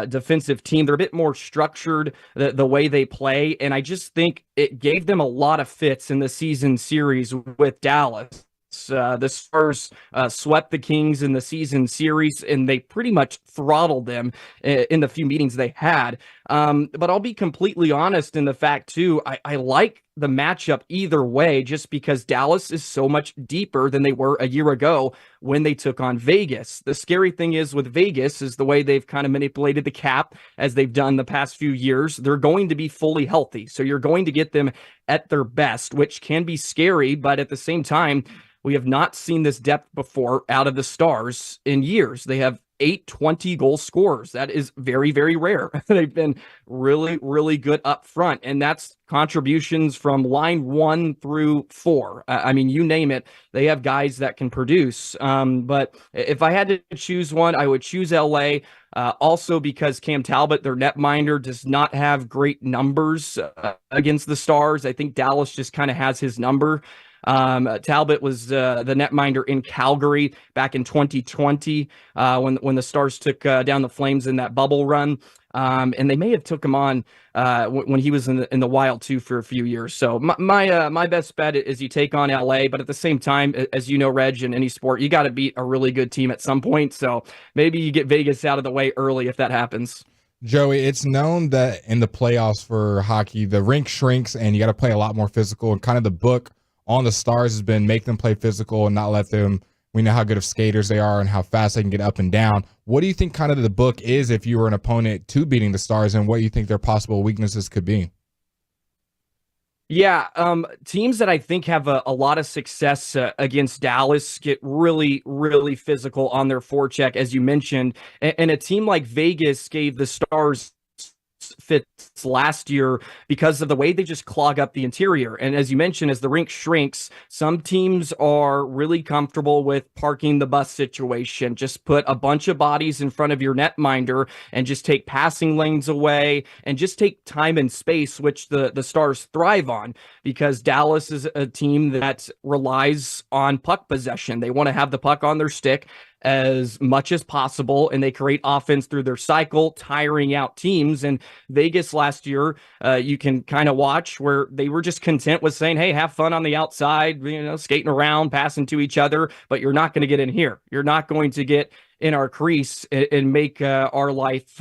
defensive team. They're a bit more structured the way they play. And I just think it gave them a lot of fits in the season series with Dallas. The Stars swept the Kings in the season series, and they pretty much throttled them in the few meetings they had. But I'll be completely honest in the fact, too, I like the matchup either way, just because Dallas is so much deeper than they were a year ago when they took on Vegas. The scary thing is with Vegas is the way they've kind of manipulated the cap as they've done the past few years. They're going to be fully healthy, so you're going to get them at their best, which can be scary, but at the same time, we have not seen this depth before out of the Stars in years. They have 8 20-goal scorers. That is very, very rare. They've been really, really good up front, and that's contributions from line 1 through 4. I mean, you name it, they have guys that can produce. But if I had to choose one, I would choose LA. Also because Cam Talbot, their netminder, does not have great numbers against the Stars. I think Dallas just kind of has his number. Talbot was the netminder in Calgary back in 2020 when the Stars took down the Flames in that bubble run. And they may have took him on when he was in the Wild too for a few years. So my best bet is you take on LA, but at the same time, as you know, Reg, in any sport, you got to beat a really good team at some point. So maybe you get Vegas out of the way early if that happens. Joey, it's known that in the playoffs for hockey, the rink shrinks and you got to play a lot more physical. And kind of the book on the Stars has been make them play physical and not let them. We know how good of skaters they are and how fast they can get up and down. What do you think kind of the book is if you were an opponent to beating the Stars, and what you think their possible weaknesses could be? Yeah, teams that I think have a lot of success against Dallas get really, really physical on their forecheck, as you mentioned. And a team like Vegas gave the Stars fits last year because of the way they just clog up the interior. And as you mentioned, as the rink shrinks, some teams are really comfortable with parking the bus situation. Just put a bunch of bodies in front of your netminder and just take passing lanes away and just take time and space, which the Stars thrive on, because Dallas is a team that relies on puck possession. They want to have the puck on their stick as much as possible, and they create offense through their cycle, tiring out teams. And Vegas last year, you can kind of watch where they were just content with saying, hey, have fun on the outside, skating around, passing to each other, but you're not going to get in here. You're not going to get in our crease and make our life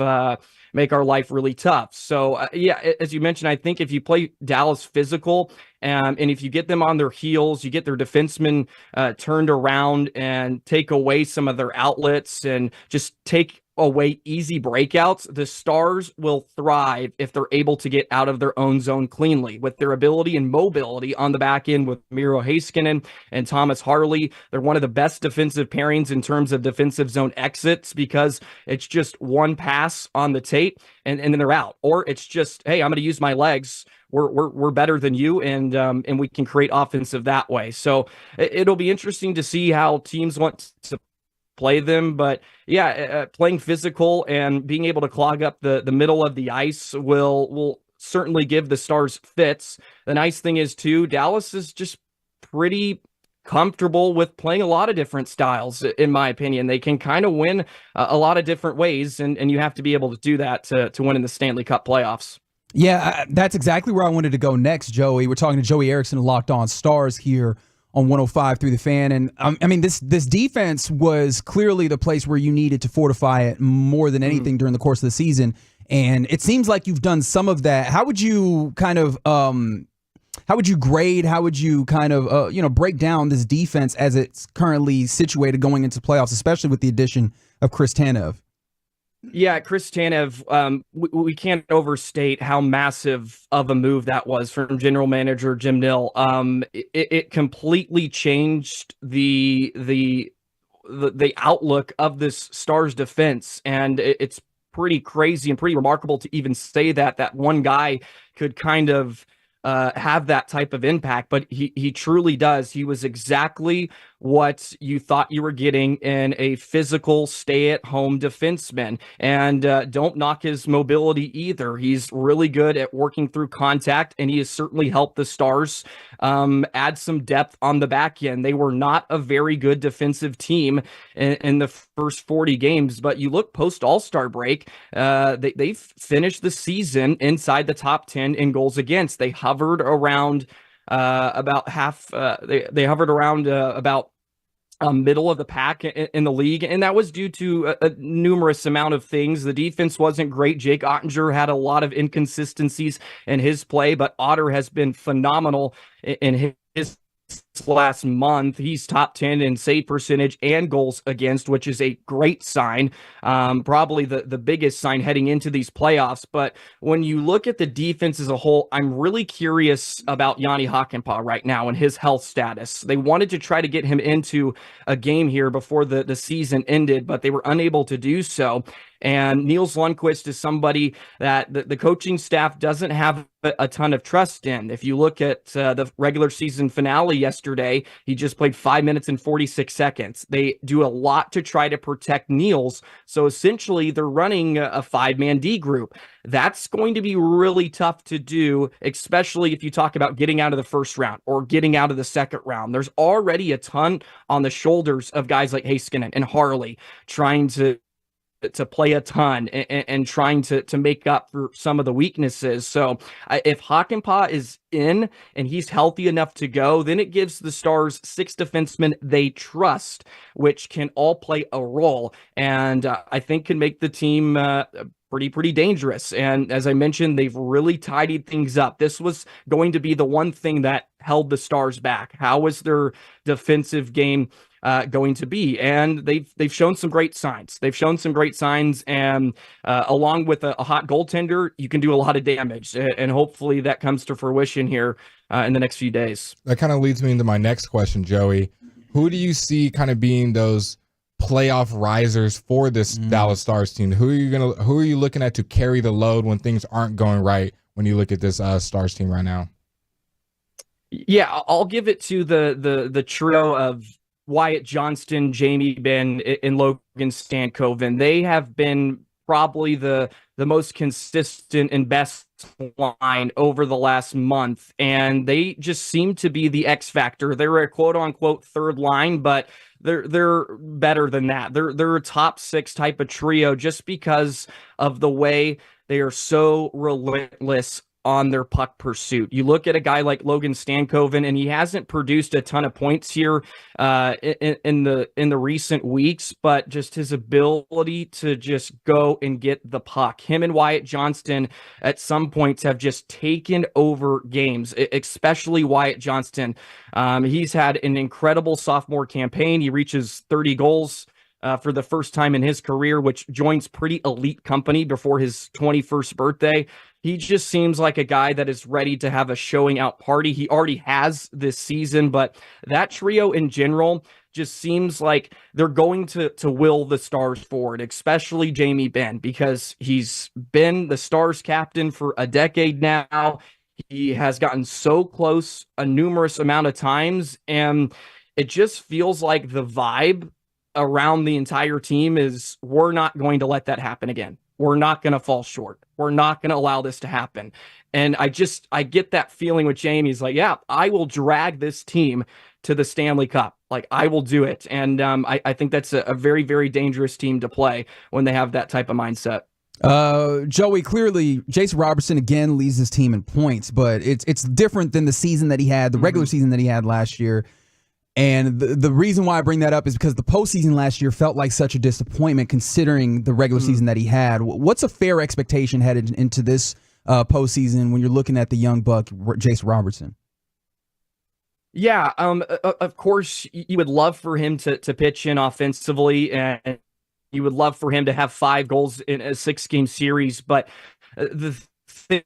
really tough. So yeah, as you mentioned, I think if you play Dallas physical and if you get them on their heels, you get their defensemen turned around and take away some of their outlets and just take away easy breakouts, the Stars will thrive if they're able to get out of their own zone cleanly. With their ability and mobility on the back end with Miro Heiskanen and Thomas Harley, they're one of the best defensive pairings in terms of defensive zone exits, because it's just one pass on the tape and then they're out. Or it's just, hey, I'm going to use my legs. We're better than you, and we can create offensive that way. So it'll be interesting to see how teams want to play them, but yeah, playing physical and being able to clog up the middle of the ice will certainly give the Stars fits. The nice thing is too, Dallas is just pretty comfortable with playing a lot of different styles. In my opinion, they can kind of win a lot of different ways, and you have to be able to do that to win in the Stanley Cup playoffs. Yeah, that's exactly where I wanted to go next, Joey. We're talking to Joey Erickson of Locked On Stars here on 105 through the Fan. And I mean, this defense was clearly the place where you needed to fortify it more than anything during the course of the season. And it seems like you've done some of that. How would you kind of, how would you grade, how would you kind of, break down this defense as it's currently situated going into playoffs, especially with the addition of Chris Tanev? Yeah, Chris Tanev, we can't overstate how massive of a move that was from general manager Jim Nill. It completely changed the outlook of this Stars defense, and it's pretty crazy and pretty remarkable to even say that one guy could kind of have that type of impact, but he truly does. He was exactly what you thought you were getting in a physical stay-at-home defenseman. And don't knock his mobility either. He's really good at working through contact, and he has certainly helped the Stars add some depth on the back end. They were not a very good defensive team in the first 40 games, but you look post-All-Star break, they've finished the season inside the top 10 in goals against. They hovered around about half. They hovered around about middle of the pack in the league, and that was due to a numerous amount of things. The defense wasn't great. Jake Ottinger had a lot of inconsistencies in his play, but Otter has been phenomenal in his last month. He's top 10 in save percentage and goals against, which is a great sign. Probably the biggest sign heading into these playoffs. But when you look at the defense as a whole, I'm really curious about Yanni Hakanpää right now and his health status. They wanted to try to get him into a game here before the season ended, but they were unable to do so. And Niels Lundqvist is somebody that the coaching staff doesn't have a ton of trust in. If you look at the regular season finale yesterday, he just played 5 minutes and 46 seconds. They do a lot to try to protect Niels. So essentially, they're running a 5-man D group. That's going to be really tough to do, especially if you talk about getting out of the first round or getting out of the second round. There's already a ton on the shoulders of guys like Heiskanen and Harley trying to play a ton and trying to make up for some of the weaknesses. So if Hakanpää is in and he's healthy enough to go, then it gives the Stars 6 defensemen they trust, which can all play a role, and I think can make the team pretty dangerous. And as I mentioned, they've really tidied things up. This was going to be the one thing that held the Stars back. How was their defensive game going to be? And they've shown some great signs. And along with a hot goaltender, you can do a lot of damage. And hopefully that comes to fruition here in the next few days. That kind of leads me into my next question, Joey. Who do you see kind of being those playoff risers for this Dallas Stars team? Who are you looking at to carry the load when things aren't going right when you look at this Stars team right now? Yeah, I'll give it to the trio of Wyatt Johnston, Jamie Benn, and Logan Stankoven. They have been probably the most consistent and best line over the last month, and they just seem to be the X factor. They're a quote unquote third line, but they're better than that. They're a top 6 type of trio just because of the way they are so relentless on their puck pursuit. You look at a guy like Logan Stankoven, and he hasn't produced a ton of points here in the recent weeks, but just his ability to just go and get the puck. Him and Wyatt Johnston at some points have just taken over games, especially Wyatt Johnston. He's had an incredible sophomore campaign. He reaches 30 goals for the first time in his career, which joins pretty elite company before his 21st birthday. He just seems like a guy that is ready to have a showing out party. He already has this season, but that trio in general just seems like they're going to will the Stars forward, especially Jamie Benn, because he's been the Stars captain for a decade now. He has gotten so close a numerous amount of times, and it just feels like the vibe around the entire team is, we're not going to let that happen again. We're not going to fall short. We're not going to allow this to happen. And I get that feeling with Jamie. He's like, yeah, I will drag this team to the Stanley Cup. Like, I will do it. And I think that's a very, very dangerous team to play when they have that type of mindset. Joey, clearly Jason Robertson again leads his team in points, but it's different than the season that he had, the regular season that he had last year. And the reason why I bring that up is because the postseason last year felt like such a disappointment considering the regular season that he had. What's a fair expectation headed into this postseason when you're looking at the young buck, Jason Robertson? Yeah, of course, you would love for him to pitch in offensively, and you would love for him to have 5 goals in a 6-game series. But the thing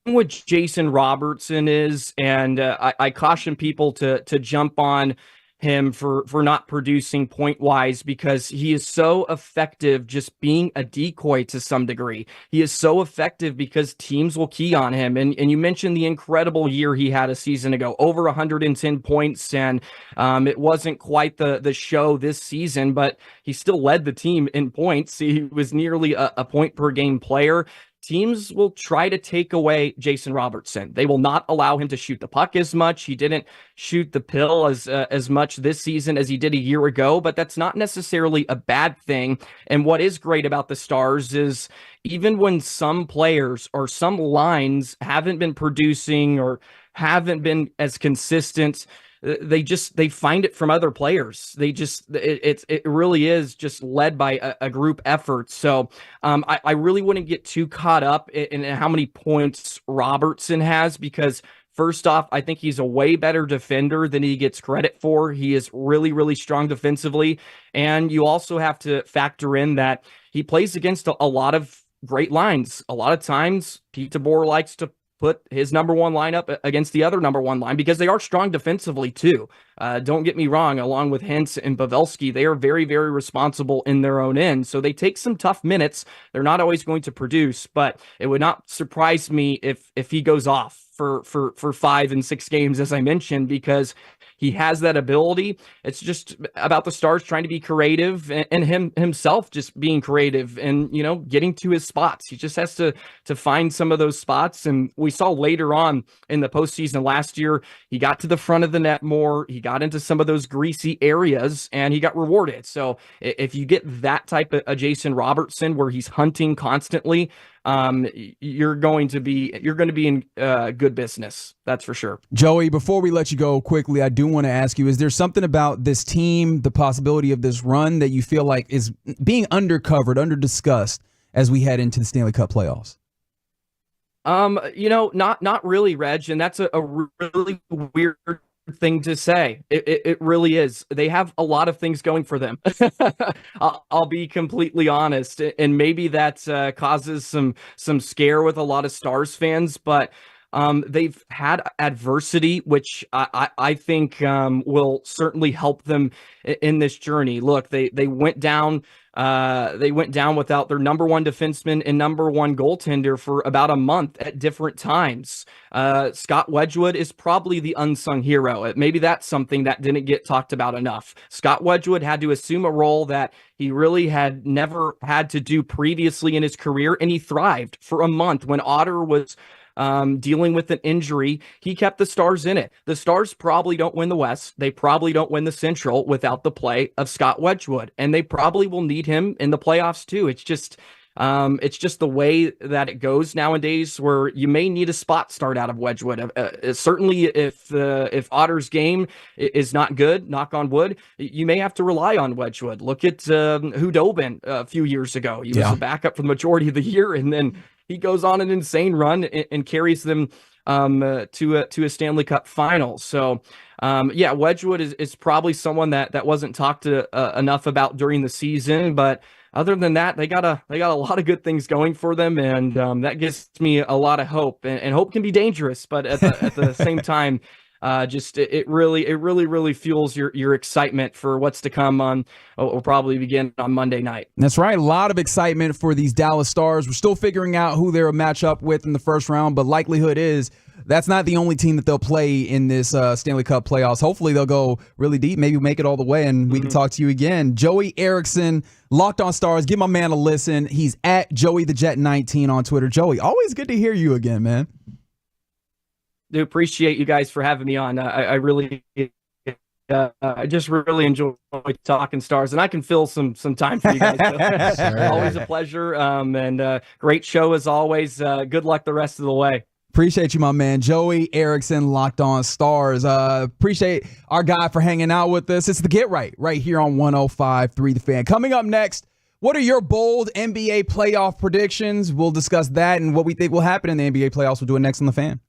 with Jason Robertson is, and I caution people to jump on him for not producing point wise, because he is so effective just being a decoy to some degree. He is so effective because teams will key on him. And you mentioned the incredible year he had a season ago, over 110 points. And it wasn't quite the show this season, but he still led the team in points. He was nearly a point per game player. Teams will try to take away Jason Robertson. They will not allow him to shoot the puck as much. He didn't shoot the pill as much this season as he did a year ago, but that's not necessarily a bad thing. And what is great about the Stars is, even when some players or some lines haven't been producing or haven't been as consistent, they find it from other players. It really is just led by a group effort. So I really wouldn't get too caught up in how many points Robertson has, because first off, I think he's a way better defender than he gets credit for. He is really, really strong defensively. And you also have to factor in that he plays against a lot of great lines. A lot of times Pete DeBoer likes to put his number one lineup against the other number one line, because they are strong defensively too. Don't get me wrong, along with Hintz and Pavelski, they are very, very responsible in their own end. So they take some tough minutes. They're not always going to produce, but it would not surprise me if he goes off for 5 and 6 games, as I mentioned, because he has that ability. It's just about the Stars trying to be creative, and himself just being creative and, getting to his spots. He just has to find some of those spots. And we saw later on in the postseason last year, he got to the front of the net more. He got into some of those greasy areas and he got rewarded. So if you get that type of Jason Robertson where he's hunting constantly, you're going to be in good business. That's for sure. Joey, before we let you go quickly, I do want to ask you, is there something about this team, the possibility of this run, that you feel like is being undercovered, under-discussed as we head into the Stanley Cup playoffs? Not really, Reg, and that's a really weird thing to say. It really is. They have a lot of things going for them. I'll be completely honest, and maybe that causes some scare with a lot of Stars fans, but they've had adversity, which I think will certainly help them in this journey. Look, they went down. They went down without their number one defenseman and number one goaltender for about a month at different times. Scott Wedgwood is probably the unsung hero. Maybe that's something that didn't get talked about enough. Scott Wedgwood had to assume a role that he really had never had to do previously in his career, and he thrived for a month when Otter was dealing with an injury. He kept the Stars in it. The Stars probably don't win the West. They probably don't win the Central without the play of Scott Wedgwood, and they probably will need him in the playoffs too. It's just the way that it goes nowadays, where you may need a spot start out of Wedgwood. Certainly, if Otter's game is not good, knock on wood, you may have to rely on Wedgwood. Look at Hudobin a few years ago. He was a backup for the majority of the year, and then he goes on an insane run and carries them to a Stanley Cup final. So, Wedgwood is probably someone that wasn't talked enough about during the season. But other than that, they got a lot of good things going for them, and that gives me a lot of hope. And hope can be dangerous, but at the same time, it really fuels your excitement for what's to come will probably begin on Monday night. That's right. A lot of excitement for these Dallas Stars. We're still figuring out who they'll match up with in the first round, but likelihood is that's not the only team that they'll play in this Stanley Cup playoffs. Hopefully they'll go really deep, maybe make it all the way, and we can talk to you again. Joey Erickson, Locked On Stars. Give my man a listen. He's at JoeyTheJet19 on Twitter. Joey, always good to hear you again, man. Do appreciate you guys for having me on. I really, I just really enjoy talking Stars, and I can fill some time for you guys. So. Always a pleasure, and great show as always. Good luck the rest of the way. Appreciate you, my man. Joey Erickson, Locked On Stars. Appreciate our guy for hanging out with us. It's the Get Right here on 105.3 The Fan. Coming up next, what are your bold NBA playoff predictions? We'll discuss that and what we think will happen in the NBA playoffs. We'll do it next on The Fan.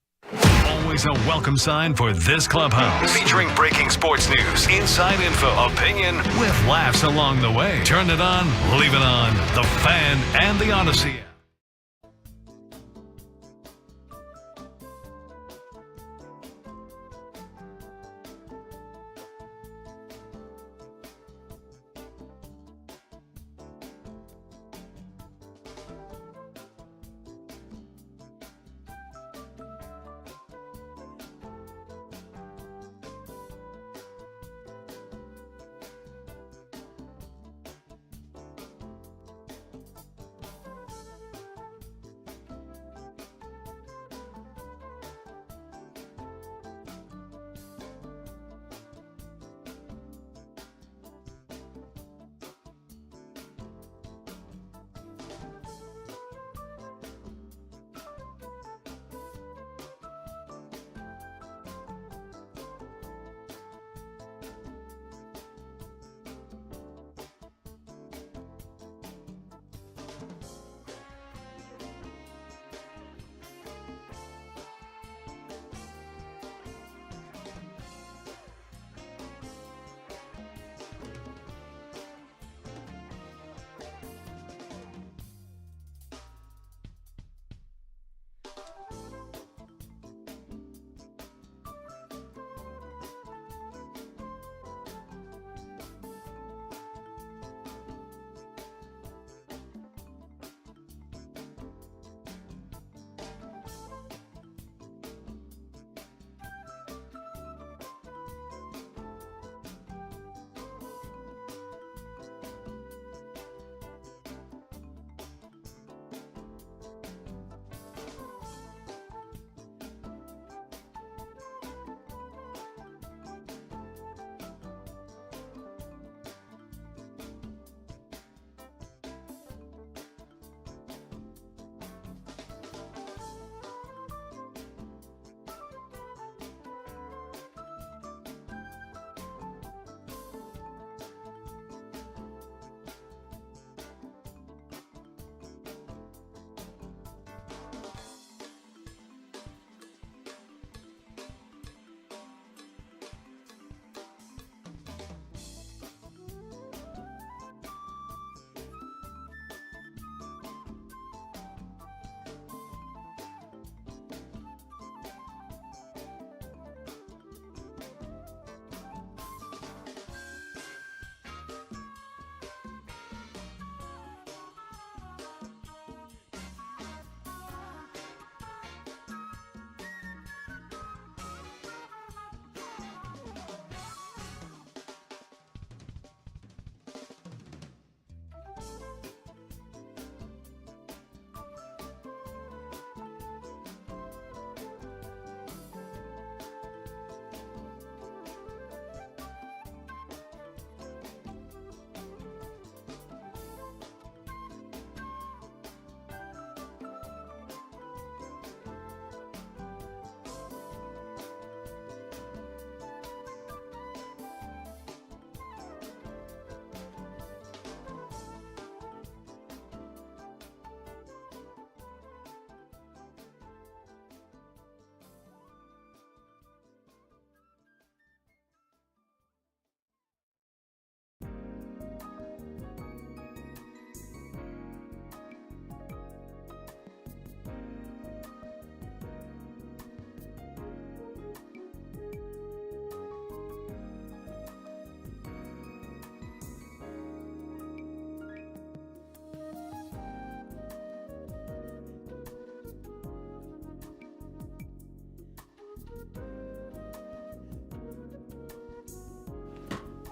Always a welcome sign for this clubhouse. Featuring breaking sports news, inside info, opinion, with laughs along the way. Turn it on, leave it on. The Fan and the Odyssey app.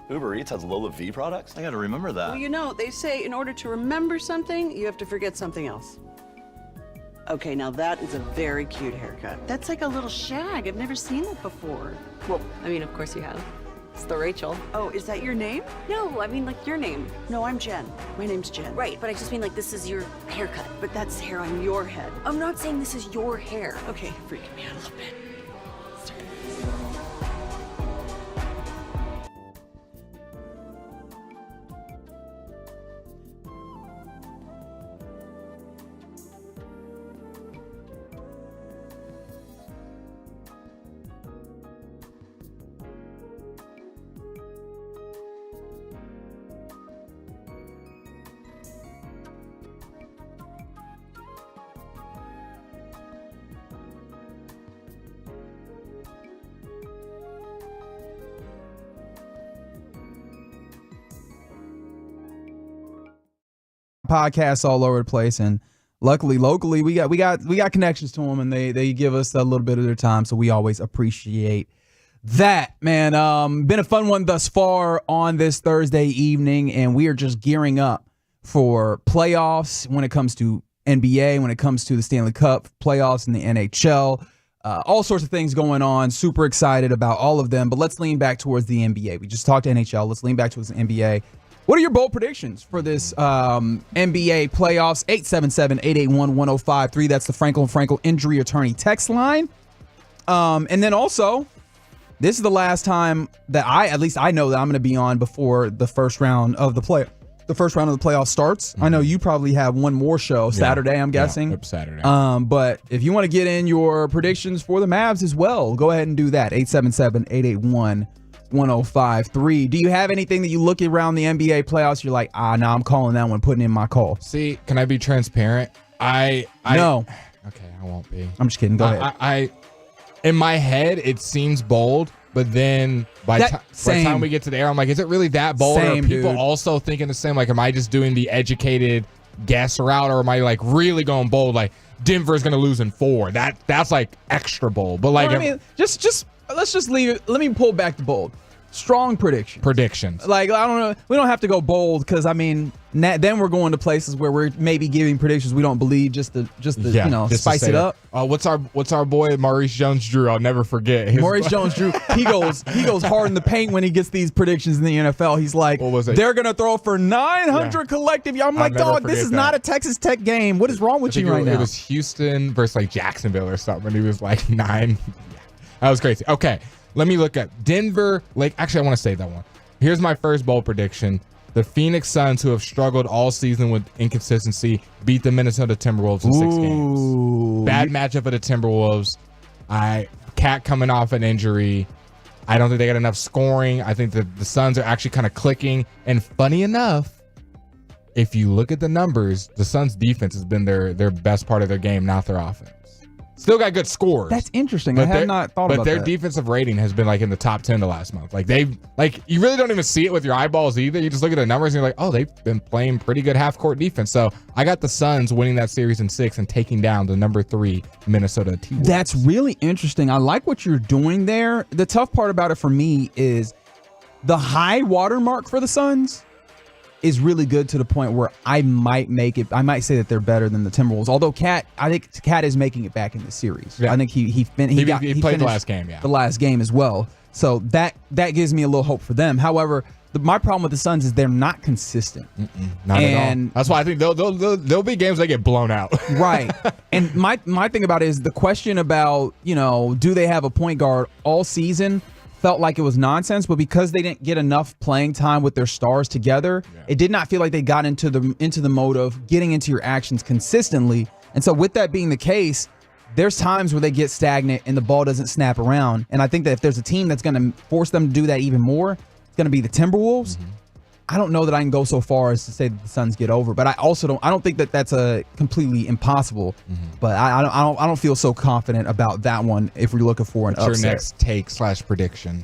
Uber Eats has Lola V products? I gotta remember that. Well, you know, they say in order to remember something, you have to forget something else. Okay, now that is a very cute haircut. That's like a little shag. I've never seen it before. Well, I mean, of course you have. It's the Rachel. Oh, is that your name? No, I mean like your name. No, I'm Jen. My name's Jen. Right, but I just mean like this is your haircut. But that's hair on your head. I'm not saying this is your hair. Okay, freaking me out a little bit. Podcasts all over the place, and luckily locally we got connections to them, and they give us a little bit of their time, so we always appreciate that, man. Been a fun one thus far on this Thursday evening, and we are just gearing up for playoffs when it comes to NBA, when it comes to the Stanley Cup playoffs and the NHL. All sorts of things going on. Super excited about all of them, but let's lean back towards the NBA. We just talked NHL. Let's lean back towards the NBA. What are your bold predictions for this NBA playoffs? 877-881-1053. That's the Franklin Frankel Injury Attorney text line. And then also, this is the last time that at least I know that I'm going to be on before the first round of the playoffs starts. I know you probably have one more show Saturday, I'm guessing. Yep, Saturday. But if you want to get in your predictions for the Mavs as well, go ahead and do that. 877-881-1053. Do you have anything that you look around the NBA playoffs, you're like, no, I'm calling that one, putting in my call? See, can I be transparent? No. Okay, I won't be. I'm just kidding. Go ahead. I in my head, it seems bold, but then by the time we get to the air, I'm like, is it really that bold? Same, are people dude. also thinking the same? Like, am I just doing the educated guess route, or am I like really going bold? Like, Denver's going to lose in 4. That's like extra bold. But like, I mean, just let's just leave it. Let me pull back the bold. Strong predictions. Like, I don't know. We don't have to go bold because, I mean, then we're going to places where we're maybe giving predictions we don't believe just to spice it up. What's our boy Maurice Jones-Drew? I'll never forget. Maurice Jones-Drew. He goes hard in the paint when he gets these predictions in the NFL. He's like, they're gonna throw for 900 collective. I'm like, dog, this is not a Texas Tech game. What is wrong with you right now? It was Houston versus like Jacksonville or something. He was like 9. That was crazy. Okay. Let me look at Denver. Actually, I want to save that one. Here's my first bold prediction. The Phoenix Suns, who have struggled all season with inconsistency, beat the Minnesota Timberwolves in 6 games. Bad matchup for the Timberwolves. Cat coming off an injury. I don't think they got enough scoring. I think that the Suns are actually kind of clicking. And funny enough, if you look at the numbers, the Suns' defense has been their best part of their game, not their offense. Still got good scores. That's interesting. I have not thought about that. But their defensive rating has been like in the top 10 the last month. Like you really don't even see it with your eyeballs either. You just look at the numbers and you're like, oh, they've been playing pretty good half-court defense. So I got the Suns winning that series in 6 and taking down the number 3 Minnesota T-Wolves. That's really interesting. I like what you're doing there. The tough part about it for me is the high watermark for the Suns is really good to the point where I might say that they're better than the Timberwolves. Although I think Cat is making it back in the series. Yeah. I think he played the last game, the last game as well. So that gives me a little hope for them. However, my problem with the Suns is they're not consistent. Not at all. That's why I think there'll be games they get blown out. Right. And my thing about it is the question about, do they have a point guard all season? Felt like it was nonsense, but because they didn't get enough playing time with their stars together, it did not feel like they got into the mode of getting into your actions consistently. And so with that being the case, there's times where they get stagnant and the ball doesn't snap around. And I think that if there's a team that's going to force them to do that even more, it's going to be the Timberwolves. I don't know that I can go so far as to say that the Suns get over, but I don't think that that's a completely impossible. But I don't feel so confident about that one if we're looking for an upset. What's your next take / prediction?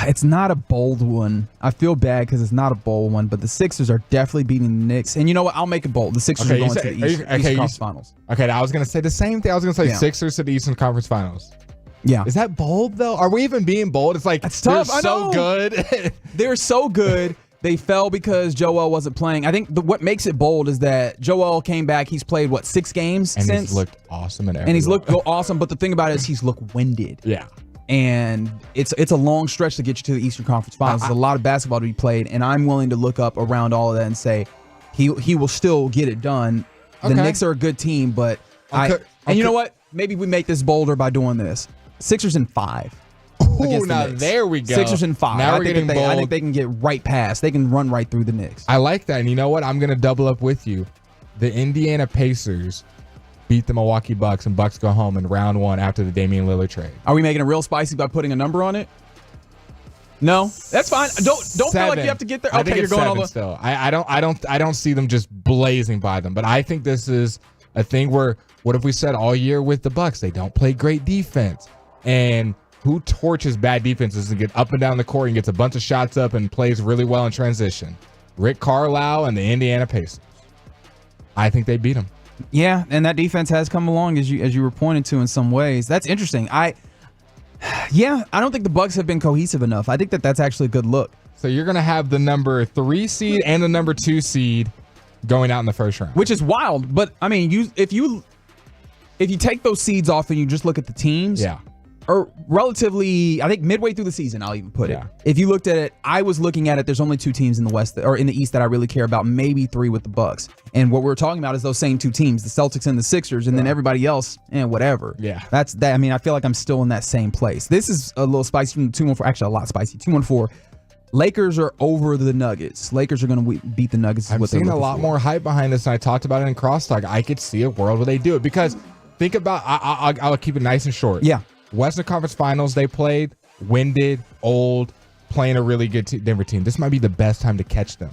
It's not a bold one. I feel bad because it's not a bold one, but the Sixers are definitely beating the Knicks. And you know what? I'll make it bold. The Sixers are going to the Eastern Conference Finals. Okay, I was going to say the same thing. I was going to say Sixers to the Eastern Conference Finals. Yeah. Is that bold though? Are we even being bold? It's like It's tough. they're I so know. good. They're so good. They fell because Joel wasn't playing. I think what makes it bold is that Joel came back. He's played, 6 games and since? he's looked awesome in every And he's one. looked awesome. But the thing about it is he's looked winded. Yeah. And it's a long stretch to get you to the Eastern Conference Finals. There's a lot of basketball to be played. And I'm willing to look up around all of that and say he will still get it done. The Okay. Knicks are a good team, but and you know what? Maybe we make this bolder by doing this. Sixers in 5. Ooh, now there we go. Sixers in 5. Now I we're think getting that I bold. think they can get right past. They can run right through the Knicks. I like that. And you know what? I'm going to double up with you. The Indiana Pacers beat the Milwaukee Bucks, and Bucks go home in round 1 after the Damian Lillard trade. Are we making it real spicy by putting a number on it? No, that's fine. Don't feel like you have to get there. I Okay, think you're it's going all 7 the. still. I don't see them just blazing by them. But I think this is a thing where what have we said all year with the Bucks? They don't play great defense. And who torches bad defenses and get up and down the court and gets a bunch of shots up and plays really well in transition? Rick Carlisle and the Indiana Pacers. I think they beat them. Yeah, and that defense has come along as you were pointing to in some ways. That's interesting. I don't think the Bucks have been cohesive enough. I think that's actually a good look. So you're going to have the number 3 seed and the number 2 seed going out in the first round, which is wild. But I mean, if you take those seeds off and you just look at the teams, yeah, or relatively, I think midway through the season, I'll even put it. If you looked at it, I was looking at it. There's only 2 teams in the West or in the East that I really care about. Maybe 3 with the Bucks. And what we're talking about is those same 2 teams, the Celtics and the Sixers, and then everybody else, whatever. Yeah, that's that. I mean, I feel like I'm still in that same place. This is a little spicy from the 214. Actually, a lot spicy. 214. Lakers are over the Nuggets. Lakers are going to beat the Nuggets. I'm seeing a lot more hype behind this, and I talked about it in Crosstalk. I could see a world where they do it because think about. I'll keep it nice and short. Yeah. Western Conference Finals, they played winded, old, playing a really good Denver team. This might be the best time to catch them.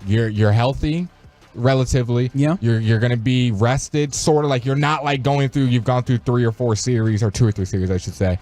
You're healthy, relatively. Yeah. You're going to be rested, sort of like you're not like going through. You've gone through 3 or 4 series, or 2 or 3 series, I should say.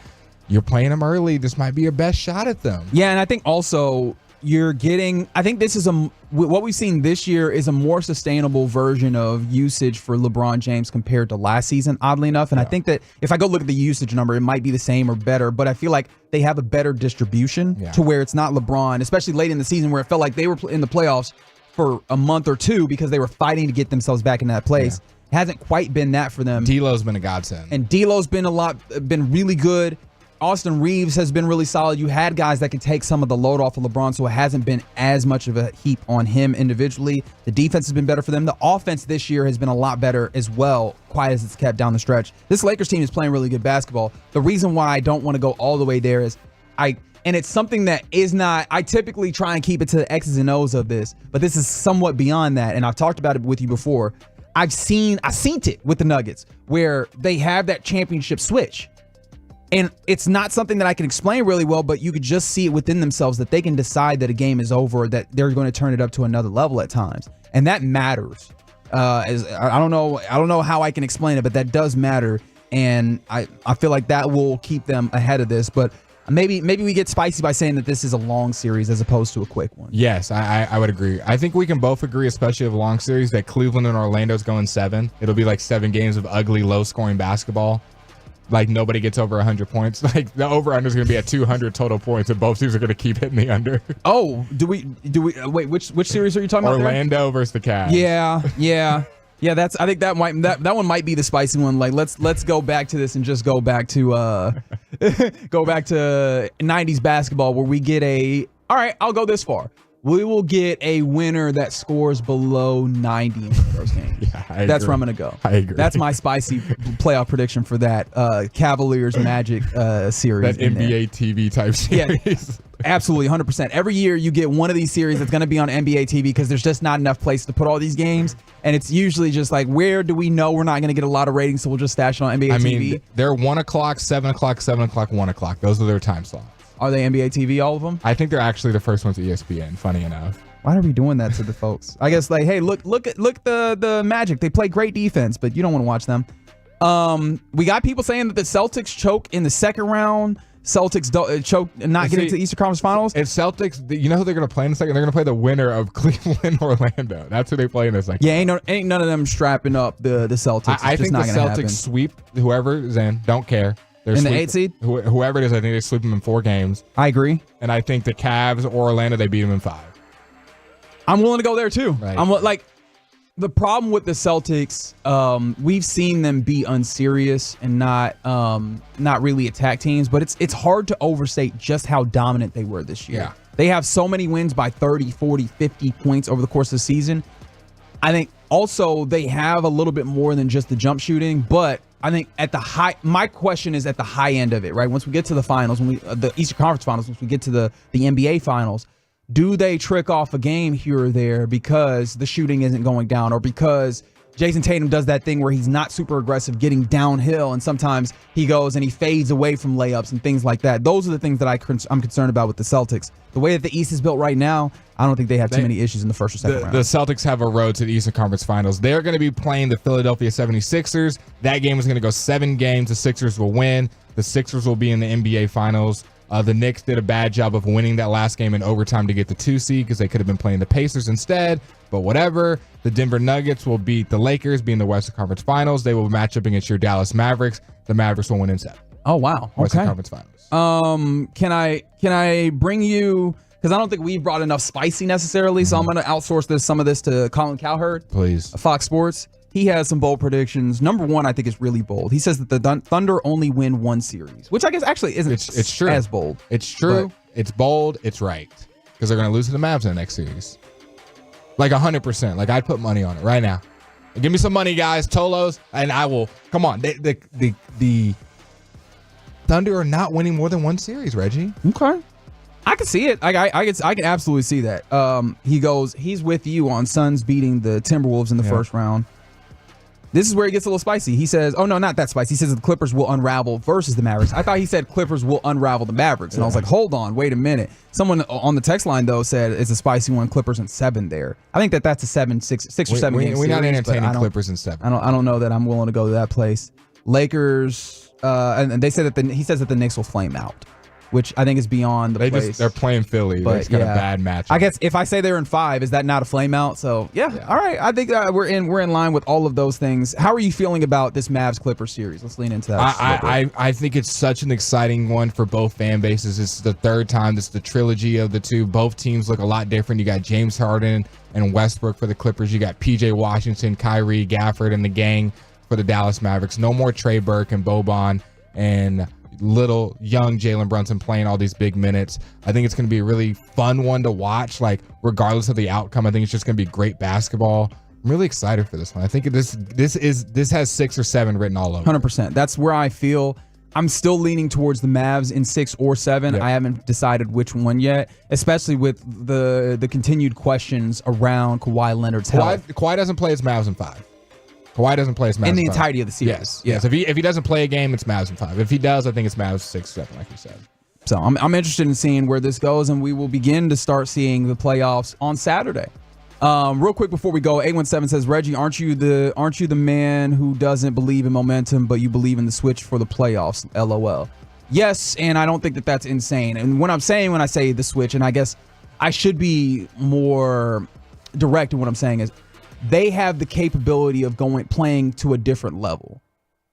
You're playing them early. This might be your best shot at them. Yeah, and I think also you're getting. I think this is what we've seen this year is a more sustainable version of usage for LeBron James compared to last season, oddly enough. And I think that if I go look at the usage number, it might be the same or better, but I feel like they have a better distribution to where it's not LeBron, especially late in the season where it felt like they were in the playoffs for a month or 2 because they were fighting to get themselves back in that place. It hasn't quite been that for them. D'Lo's been a godsend. And D'Lo's been really good. Austin Reeves has been really solid. You had guys that can take some of the load off of LeBron, so it hasn't been as much of a heap on him individually. The defense has been better for them. The offense this year has been a lot better as well, quiet as it's kept down the stretch. This Lakers team is playing really good basketball. The reason why I don't want to go all the way there is and it's something that is not, I typically try and keep it to the X's and O's of this, but this is somewhat beyond that, and I've talked about it with you before. I've seen it with the Nuggets, where they have that championship switch. And it's not something that I can explain really well, but you could just see it within themselves that they can decide that a game is over, that they're going to turn it up to another level at times. And that matters. I don't know how I can explain it, but that does matter. And I feel like that will keep them ahead of this. But maybe we get spicy by saying that this is a long series as opposed to a quick one. Yes, I would agree. I think we can both agree, especially of a long series, that Cleveland and Orlando's going 7. It'll be like 7 games of ugly, low-scoring basketball. Like nobody gets over 100 points. Like the over/under is going to be at 200 total points, and both teams are going to keep hitting the under. Oh, do we wait? Which series are you talking about? Orlando versus the Cavs. Yeah. I think that one might be the spicy one. Like let's go back to this and just go back to 90s basketball where we get all right. I'll go this far. We will get a winner that scores below 90 in the first game. That's where I'm going to go. I agree. That's my spicy playoff prediction for that Cavaliers Magic series. That NBA TV type series. Yeah, absolutely, 100%. Every year you get one of these series that's going to be on NBA TV because there's just not enough place to put all these games. And it's usually just like, where do we know we're not going to get a lot of ratings, so we'll just stash it on NBA TV? I mean, they're 1 o'clock, 7 o'clock, 7 o'clock, 1 o'clock. Those are their time slots. Are they NBA TV, all of them? I think they're actually the first ones at ESPN, funny enough. Why are we doing that to the folks? I guess like, hey, look at the Magic. They play great defense, but you don't want to watch them. We got people saying that the Celtics choke in the second round. Celtics choke not getting to the Eastern Conference Finals. It's Celtics. You know who they're going to play in the second? They're going to play the winner of Cleveland Orlando. That's who they play in the second. Yeah, ain't none of them strapping up the Celtics. I think the Celtics sweep whoever is in. Don't care. In the 8 seed? Whoever it is, I think they sweep them in 4 games. I agree. And I think the Cavs or Orlando, they beat them in 5. I'm willing to go there too. Right. I'm like, the problem with the Celtics, we've seen them be unserious and not really attack teams, but it's hard to overstate just how dominant they were this year. Yeah. They have so many wins by 30, 40, 50 points over the course of the season. I think also they have a little bit more than just the jump shooting, but I think at the high, my question is at the high end of it, right? Once we get to the finals, the Eastern Conference Finals, once we get to the NBA Finals, do they trick off a game here or there because the shooting isn't going down, or because Jason Tatum does that thing where he's not super aggressive getting downhill, and sometimes he goes and he fades away from layups and things like that? Those are the things that I'm concerned about with the Celtics. The way that the East is built right now, I don't think they have too many issues in the first or second round. The Celtics have a road to the Eastern Conference Finals. They're going to be playing the Philadelphia 76ers. That game is going to go 7 games. The Sixers will win. The Sixers will be in the NBA Finals. The Knicks did a bad job of winning that last game in overtime to get the 2 seed because they could have been playing the Pacers instead, but whatever. The Denver Nuggets will beat the Lakers, being the Western Conference Finals. They will match up against your Dallas Mavericks. The Mavericks will win in 7. Oh, wow. Western Okay. Conference Finals. Can I bring you, because I don't think we've brought enough spicy necessarily, so I'm going to outsource some of this to Colin Cowherd. Please. Fox Sports. He has some bold predictions. Number 1, I think, is really bold. He says that the Thunder only win 1 series, which I guess actually isn't It's true. as bold. It's true. It's bold. It's right. Because they're going to lose to the Mavs in the next series. Like 100%. Like, I'd put money on it right now. Give me some money, guys. Tolos. And I will. Come on. The Thunder are not winning more than 1 series, Reggie. Okay. I can see it. I can absolutely see that. He's with you on Suns beating the Timberwolves in the first round. This is where it gets a little spicy. He says, oh, no, not that spicy. He says the Clippers will unravel versus the Mavericks. I thought he said Clippers will unravel the Mavericks. And I was like, hold on, wait a minute. Someone on the text line, though, said it's a spicy one, Clippers in 7 there. I think that's a 6 or 7 game series. We're not entertaining Clippers in 7. I don't know that I'm willing to go to that place. Lakers, and they said that he says that the Knicks will flame out, which I think is beyond the place. They're playing Philly. It's got a bad match. I guess if I say they're in 5, is that not a flame out? So yeah. All right. I think we're in line with all of those things. How are you feeling about this Mavs Clippers series? Let's lean into that. I think it's such an exciting one for both fan bases. It's the 3rd time. This is the trilogy of the 2. Both teams look a lot different. You got James Harden and Westbrook for the Clippers. You got PJ Washington, Kyrie, Gafford, and the gang for the Dallas Mavericks. No more Trey Burke and Boban and little young Jalen Brunson playing all these big minutes. I think it's going to be a really fun one to watch. Like, regardless of the outcome, I think it's just going to be great basketball. I'm really excited for this one. I think this has 6 or 7 written all over. 100%. That's where I feel. I'm still leaning towards the Mavs in 6 or 7. Yep. I haven't decided which one yet, especially with the continued questions around Kawhi Leonard's health. Kawhi doesn't play his Mavs in 5. Kawhi doesn't play his Mavs in the in 5. entirety of the series. Yes. If he doesn't play a game, it's Mavs in 5. If he does, I think it's Mavs 6, 7, like you said. So I'm interested in seeing where this goes, and we will begin to start seeing the playoffs on Saturday. Real quick before we go, 817 says, Reggie, aren't you the man who doesn't believe in momentum, but you believe in the switch for the playoffs? LOL. Yes, and I don't think that that's insane. And when I say the switch, and I guess I should be more direct in what I'm saying, is they have the capability of playing to a different level.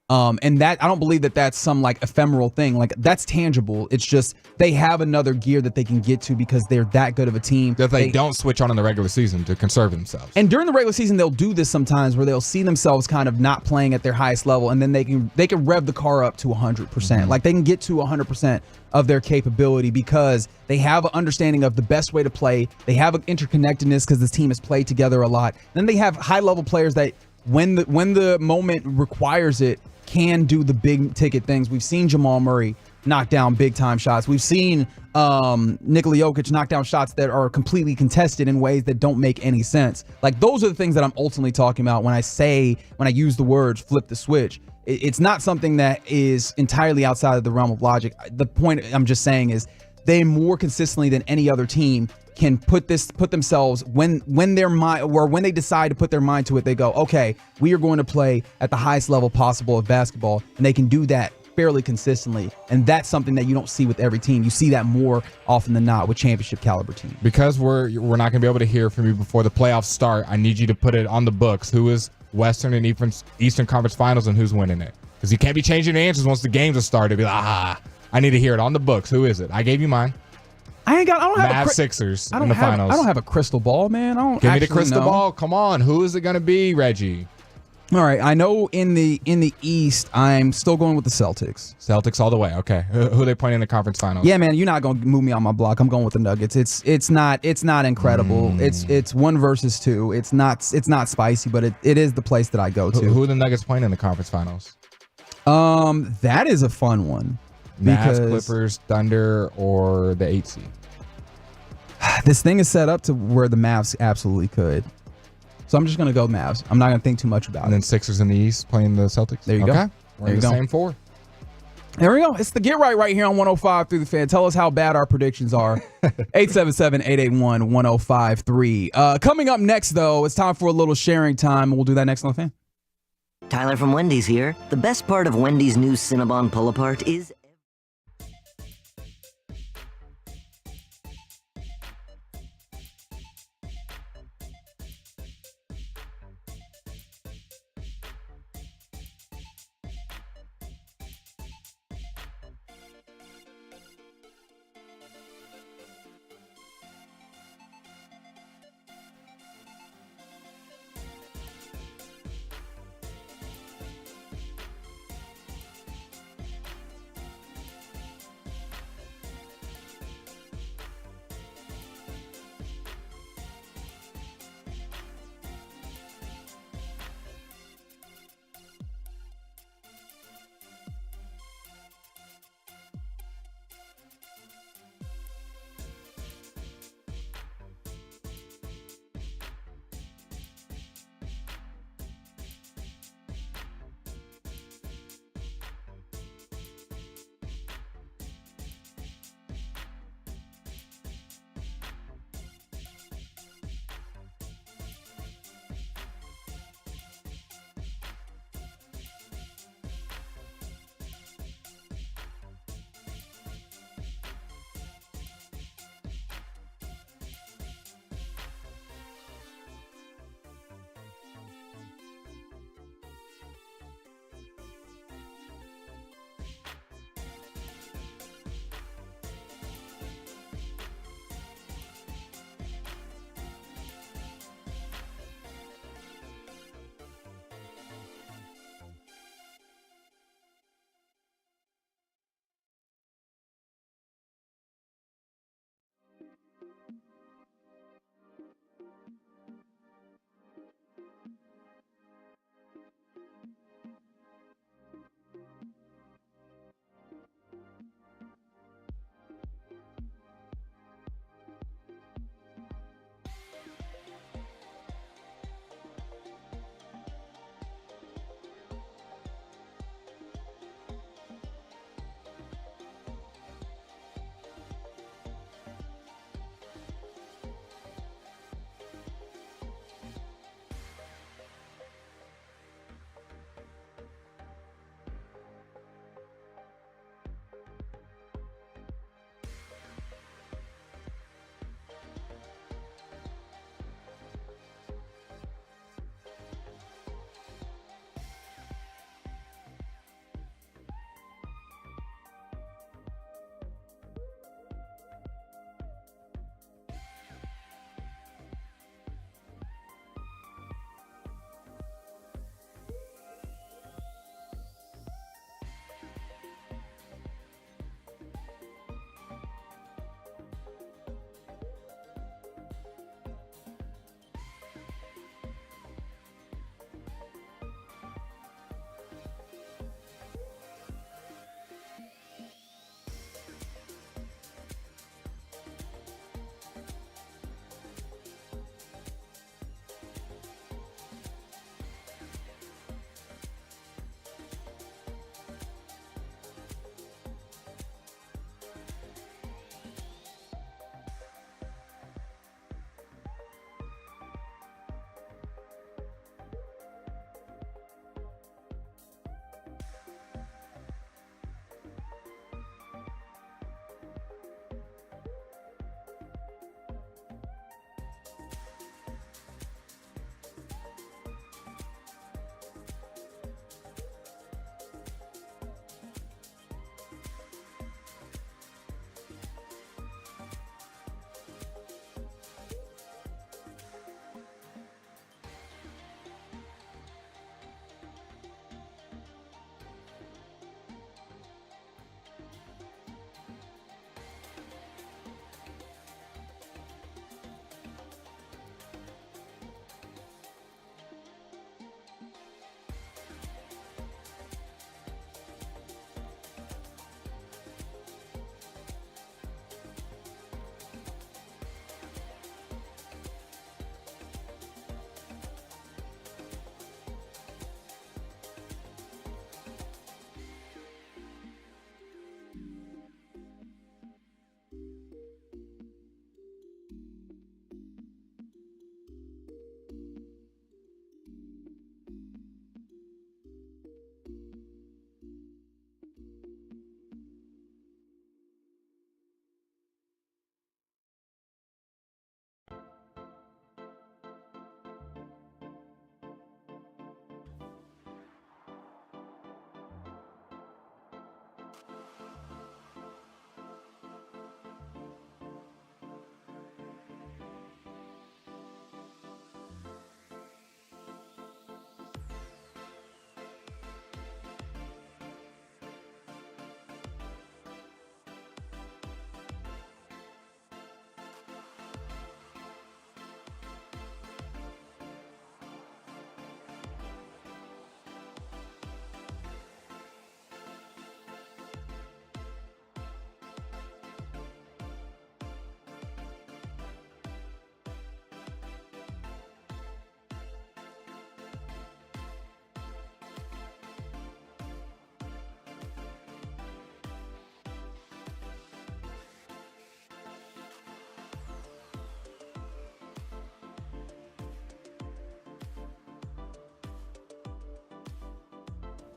And that I don't believe that that's some like ephemeral thing. Like, that's tangible. It's just they have another gear that they can get to because they're that good of a team. That they don't switch on in the regular season to conserve themselves. And during the regular season, they'll do this sometimes where they'll see themselves kind of not playing at their highest level, and then they can rev the car up to 100%. Like, they can get to 100% of their capability because they have an understanding of the best way to play. They have an interconnectedness because this team has played together a lot. Then they have high-level players that when the moment requires it, can do the big ticket things. We've seen Jamal Murray knock down big time shots. We've seen Nikola Jokic knock down shots that are completely contested in ways that don't make any sense. Like, those are the things that I'm ultimately talking about when I use the words flip the switch. It's not something that is entirely outside of the realm of logic. The point I'm just saying is they more consistently than any other team can put themselves when they decide to put their mind to it, they go, okay, we are going to play at the highest level possible of basketball, and they can do that fairly consistently. And that's something that you don't see with every team. You see that more often than not with championship caliber teams. Because we're not going to be able to hear from you before the playoffs start, I need you to put it on the books. Who is Western and Eastern Conference Finals and who's winning it? Because you can't be changing the answers once the games have started. Be like, I need to hear it on the books. Who is it? I gave you mine. I don't have Sixers in the finals. I don't have a crystal ball, man. I don't Give me the crystal know. ball. Come on. Who is it going to be, Reggie? All right. I know in the East, I'm still going with the Celtics. Celtics all the way. Okay. Who are they playing in the conference finals? Yeah, man. You're not going to move me on my block. I'm going with the Nuggets. It's not incredible. It's 1 versus 2. It's not spicy, but it is the place that I go to. Who are the Nuggets playing in the conference finals? That is a fun one. Mavs, Clippers, Thunder, or the 8 seed? This thing is set up to where the Mavs absolutely could. So I'm just going to go Mavs. I'm not going to think too much about it. And then Sixers in the East playing the Celtics? There you go. Okay. We're in the same 4. There we go. It's the Get Right here on 105 through the Fan. Tell us how bad our predictions are. 877-881-1053. Coming up next, though, it's time for a little sharing time. We'll do that next on the Fan. Tyler from Wendy's here. The best part of Wendy's new Cinnabon Pull-Apart is...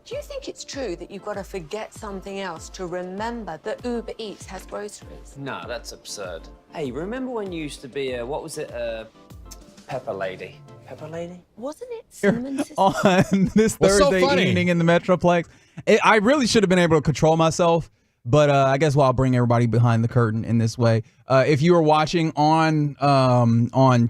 Do you think it's true that you've got to forget something else to remember that Uber Eats has groceries? No, that's absurd. Hey, remember when you used to be a, what was it, Pepper Lady? Pepper Lady? Wasn't it Cinnamon Sister? On this What's so Thursday funny? evening in the Metroplex. I really should have been able to control myself, but I guess I'll bring everybody behind the curtain in this way. If you were watching on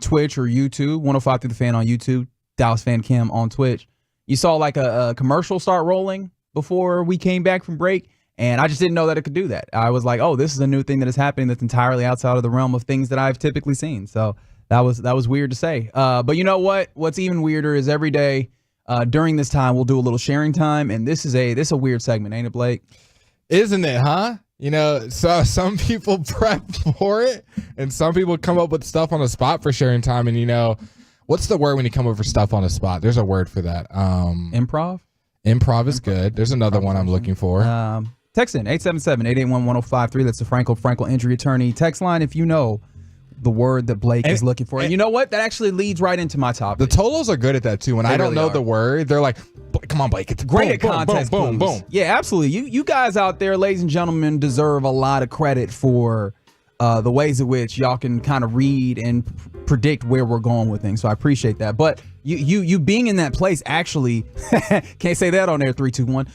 Twitch or YouTube, 105 Through the Fan on YouTube, Dallas Fan Cam on Twitch, you saw like a commercial start rolling before we came back from break, and I just didn't know that it could do that. I was like, oh, this is a new thing that is happening that's entirely outside of the realm of things that I've typically seen. So that was weird to say. But you know what? What's even weirder is every day during this time we'll do a little sharing time, and this is a weird segment, ain't it, Blake? Isn't it, huh? You know, so some people prep for it, and some people come up with stuff on the spot for sharing time, and you know, what's the word when you come up with stuff on the spot? There's a word for that. Improv? Improv is good. There's another one I'm looking for. Text in 877-881-1053. That's the Frankel injury attorney text line if you know the word that Blake is looking for. And you know what? That actually leads right into my topic. The Tolos are good at that too. When I don't know the word, they're like, come on, Blake. It's great at boom, context boom, boom, clues. boom. Yeah, absolutely. You guys out there, ladies and gentlemen, deserve a lot of credit for the ways in which y'all can kind of read and predict where we're going with things. So I appreciate that. But you being in that place actually can't say that on air. 3, 2, 1.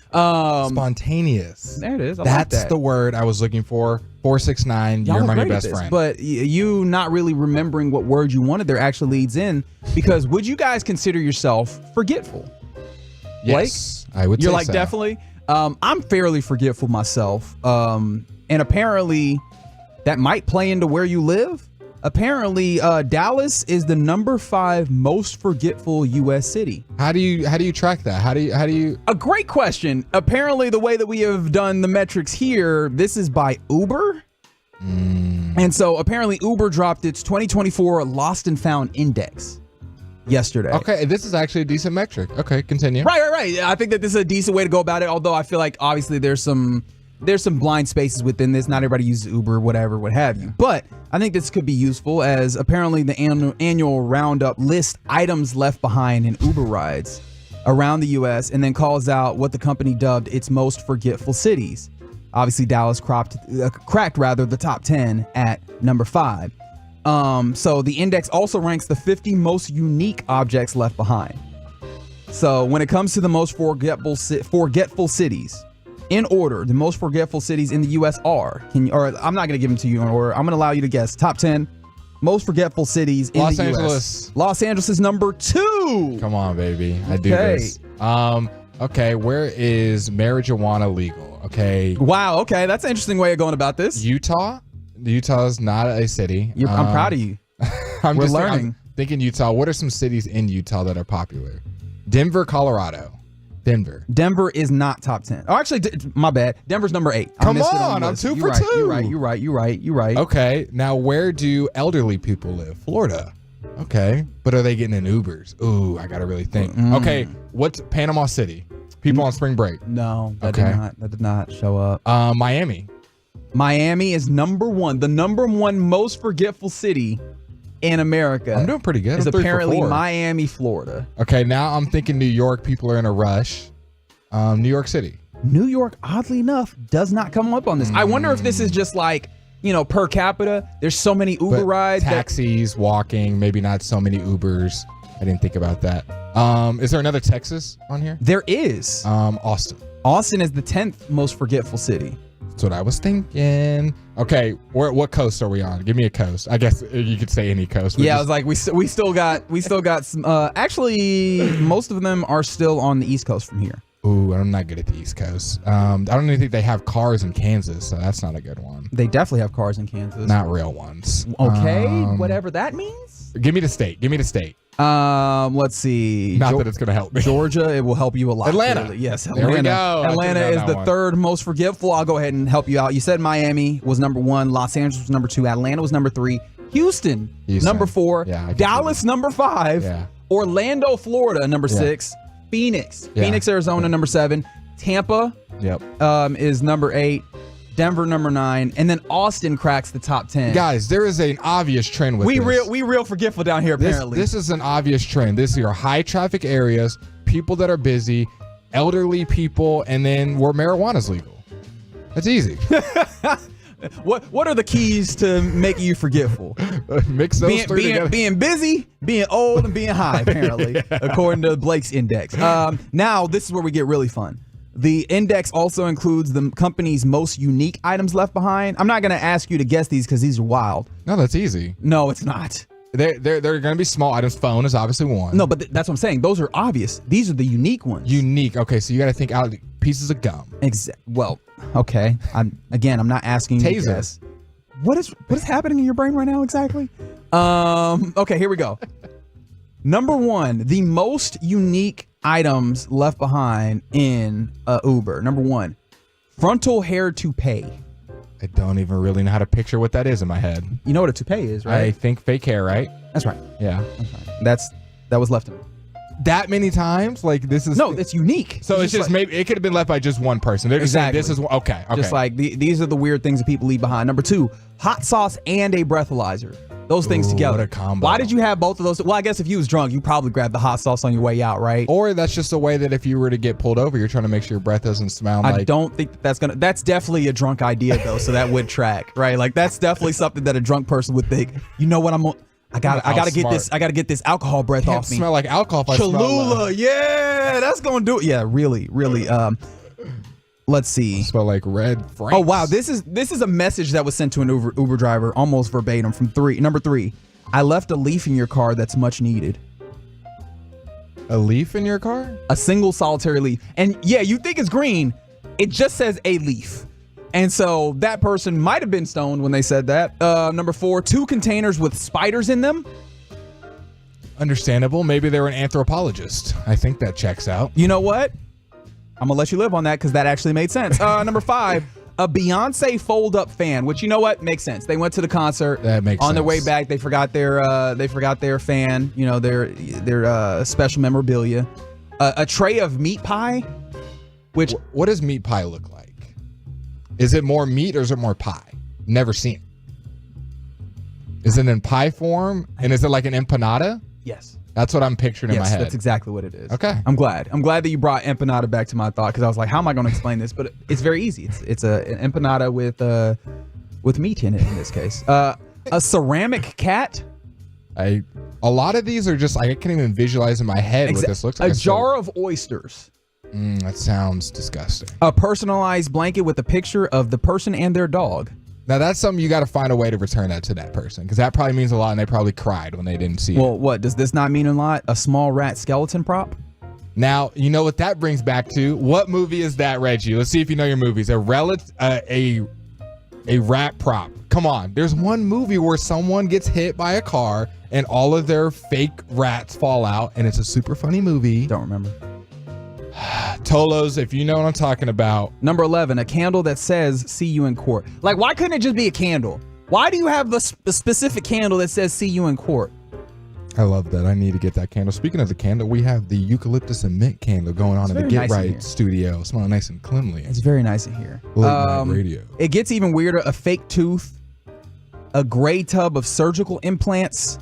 Spontaneous. There it is. That's the word I was looking for. 469. Y'all You're are my great at best this, friend. But you not really remembering what word you wanted there actually leads in, because would you guys consider yourself forgetful? Yes, Blake? I would. You're say like so. definitely. I'm fairly forgetful myself, and apparently that might play into where you live. Apparently, Dallas is the number 5 most forgetful U.S. city. How do you track that? How do you? A great question. Apparently, the way that we have done the metrics here, this is by Uber. And so apparently Uber dropped its 2024 Lost and Found Index yesterday. Okay, this is actually a decent metric. Okay, continue. Right. I think that this is a decent way to go about it, although I feel like obviously there's some blind spaces within this. Not everybody uses Uber, whatever, what have you. But I think this could be useful, as apparently the annual roundup lists items left behind in Uber rides around the U.S. and then calls out what the company dubbed its most forgetful cities. Obviously, Dallas cracked the top 10 at number 5. So the index also ranks the 50 most unique objects left behind. So when it comes to the most forgetful cities, in order, the most forgetful cities in the U.S. are, I'm not going to give them to you in order. I'm going to allow you to guess. Top 10 most forgetful cities in Los the U.S. Angeles. Los Angeles is number 2. Come on, baby. I do this. Okay, where is marijuana legal? Okay. Wow, okay. That's an interesting way of going about this. Utah? Utah's not a city. I'm proud of you. I'm We're just learning. I'm thinking Utah. What are some cities in Utah that are popular? Denver, Colorado. Denver is not top 10. Oh, actually, my bad. Denver's number 8. Come on, I'm 2 for 2. You're right. Okay, now where do elderly people live? Florida. Okay, but are they getting in Ubers? Ooh, I gotta really think. Okay, what's Panama City? People on spring break. No, that did not show up. Miami. Miami is number 1. The number 1 most forgetful city in America. I'm doing pretty good. Is I'm 3 for apparently 4. Miami, Florida. Okay, now I'm thinking New York. People are in a rush. New York City. New York, oddly enough, does not come up on this. I wonder if this is just like, per capita. There's so many Uber rides. Taxis, walking, maybe not so many Ubers. I didn't think about that. Is there another Texas on here? There is. Austin. Austin is the 10th most forgetful city. That's what I was thinking. Okay, what coast are we on? Give me a coast. I guess you could say any coast. I was like, we still got some. Actually, most of them are still on the East Coast from here. Ooh, I'm not good at the East Coast. I don't even think they have cars in Kansas, so that's not a good one. They definitely have cars in Kansas. Not real ones. Okay, whatever that means. Give me the state. Let's see. Not that it's going to help me. Georgia, it will help you a lot. Atlanta. Clearly. Yes, There we go. Atlanta is the third most forgetful. I'll go ahead and help you out. You said Miami was number 1. Los Angeles was number 2. Atlanta was number 3. Houston. Number 4. Dallas, number 5. Orlando, Florida, number 6. Phoenix, Arizona, number 7. Tampa is number 8. Denver, number 9. And then Austin cracks the top 10. Guys, there is an obvious trend with this. We real forgetful down here, apparently. This is an obvious trend. This is your high traffic areas, people that are busy, elderly people, and then where marijuana's legal. That's easy. What are the keys to making you forgetful? Mix those three together. Being busy, being old, and being high, apparently, according to Blake's index. Now, this is where we get really fun. The index also includes the company's most unique items left behind. I'm not going to ask you to guess these because these are wild. No, that's easy. No, it's not. They're going to be small items. Phone is obviously one. No, but that's what I'm saying. Those are obvious. These are the unique ones. Unique. Okay, so you got to think out pieces of gum. Well, okay. I'm not asking you to guess. What is happening in your brain right now exactly? Okay, here we go. Number 1, the most unique items left behind in Uber. Number 1, frontal hair toupee. I don't even really know how to picture what that is in my head. You know what a toupee is, right? I think fake hair, right? That's right. Yeah. That was left in me. That many times? Like this is it's unique. So it's just maybe it could have been left by just one person. They're just saying this is okay. Just like these are the weird things that people leave behind. Number 2, hot sauce and a breathalyzer. Those things together. What a combo. Why did you have both of those? Well, I guess if you was drunk, you probably grabbed the hot sauce on your way out, right? Or that's just a way that if you were to get pulled over, you're trying to make sure your breath doesn't smell like. I don't think that's definitely a drunk idea though, so that would track, right? Like that's definitely something that a drunk person would think. You know what I gotta get this alcohol breath off me. Smell like alcohol if I smell Cholula, yeah, that's gonna do it. Yeah, really. Let's see. Smell like red Franks. Oh wow, this is a message that was sent to an Uber driver, almost verbatim from number 3. I left a leaf in your car that's much needed. A leaf in your car? A single solitary leaf. And yeah, you think it's green. It just says a leaf. And so that person might have been stoned when they said that. Number 4, 2 containers with spiders in them. Understandable. Maybe they were an anthropologist. I think that checks out. You know what? I'm going to let you live on that because that actually made sense. Number 5, a Beyonce fold-up fan, which you know what? Makes sense. They went to the concert. That makes sense. On their way back, they forgot their fan, you know, their special memorabilia. A tray of meat pie, which... What does meat pie look like? Is it more meat or is it more pie? Never seen it. Is it in pie form? And is it like an empanada? Yes. That's what I'm picturing in my head. That's exactly what it is. Okay. I'm glad that you brought empanada back to my thought because I was like, how am I going to explain this? But it's very easy. It's an empanada with meat in it in this case. A ceramic cat. A lot of these are just I can't even visualize in my head what this looks like. A jar of oysters. That sounds disgusting. A personalized blanket with a picture of the person and their dog. Now that's something you got to find a way to return that to that person because that probably means a lot and they probably cried when they didn't see it. Well, what does this not mean a lot? A small rat skeleton prop? Now, you know what that brings back to? What movie is that, Reggie? Let's see if you know your movies. A rat prop. Come on. There's one movie where someone gets hit by a car and all of their fake rats fall out and it's a super funny movie. Don't remember. Tolos, if you know what I'm talking about. Number 11, a candle that says see you in court. Like, why couldn't it just be a candle? Why do you have a specific candle that says see you in court? I love that. I need to get that candle. Speaking of the candle, we have the eucalyptus and mint candle going on in the Get Right studio. Smelling nice and cleanly. It's very nice in here. Late night radio. It gets even weirder. A fake tooth, a gray tub of surgical implants,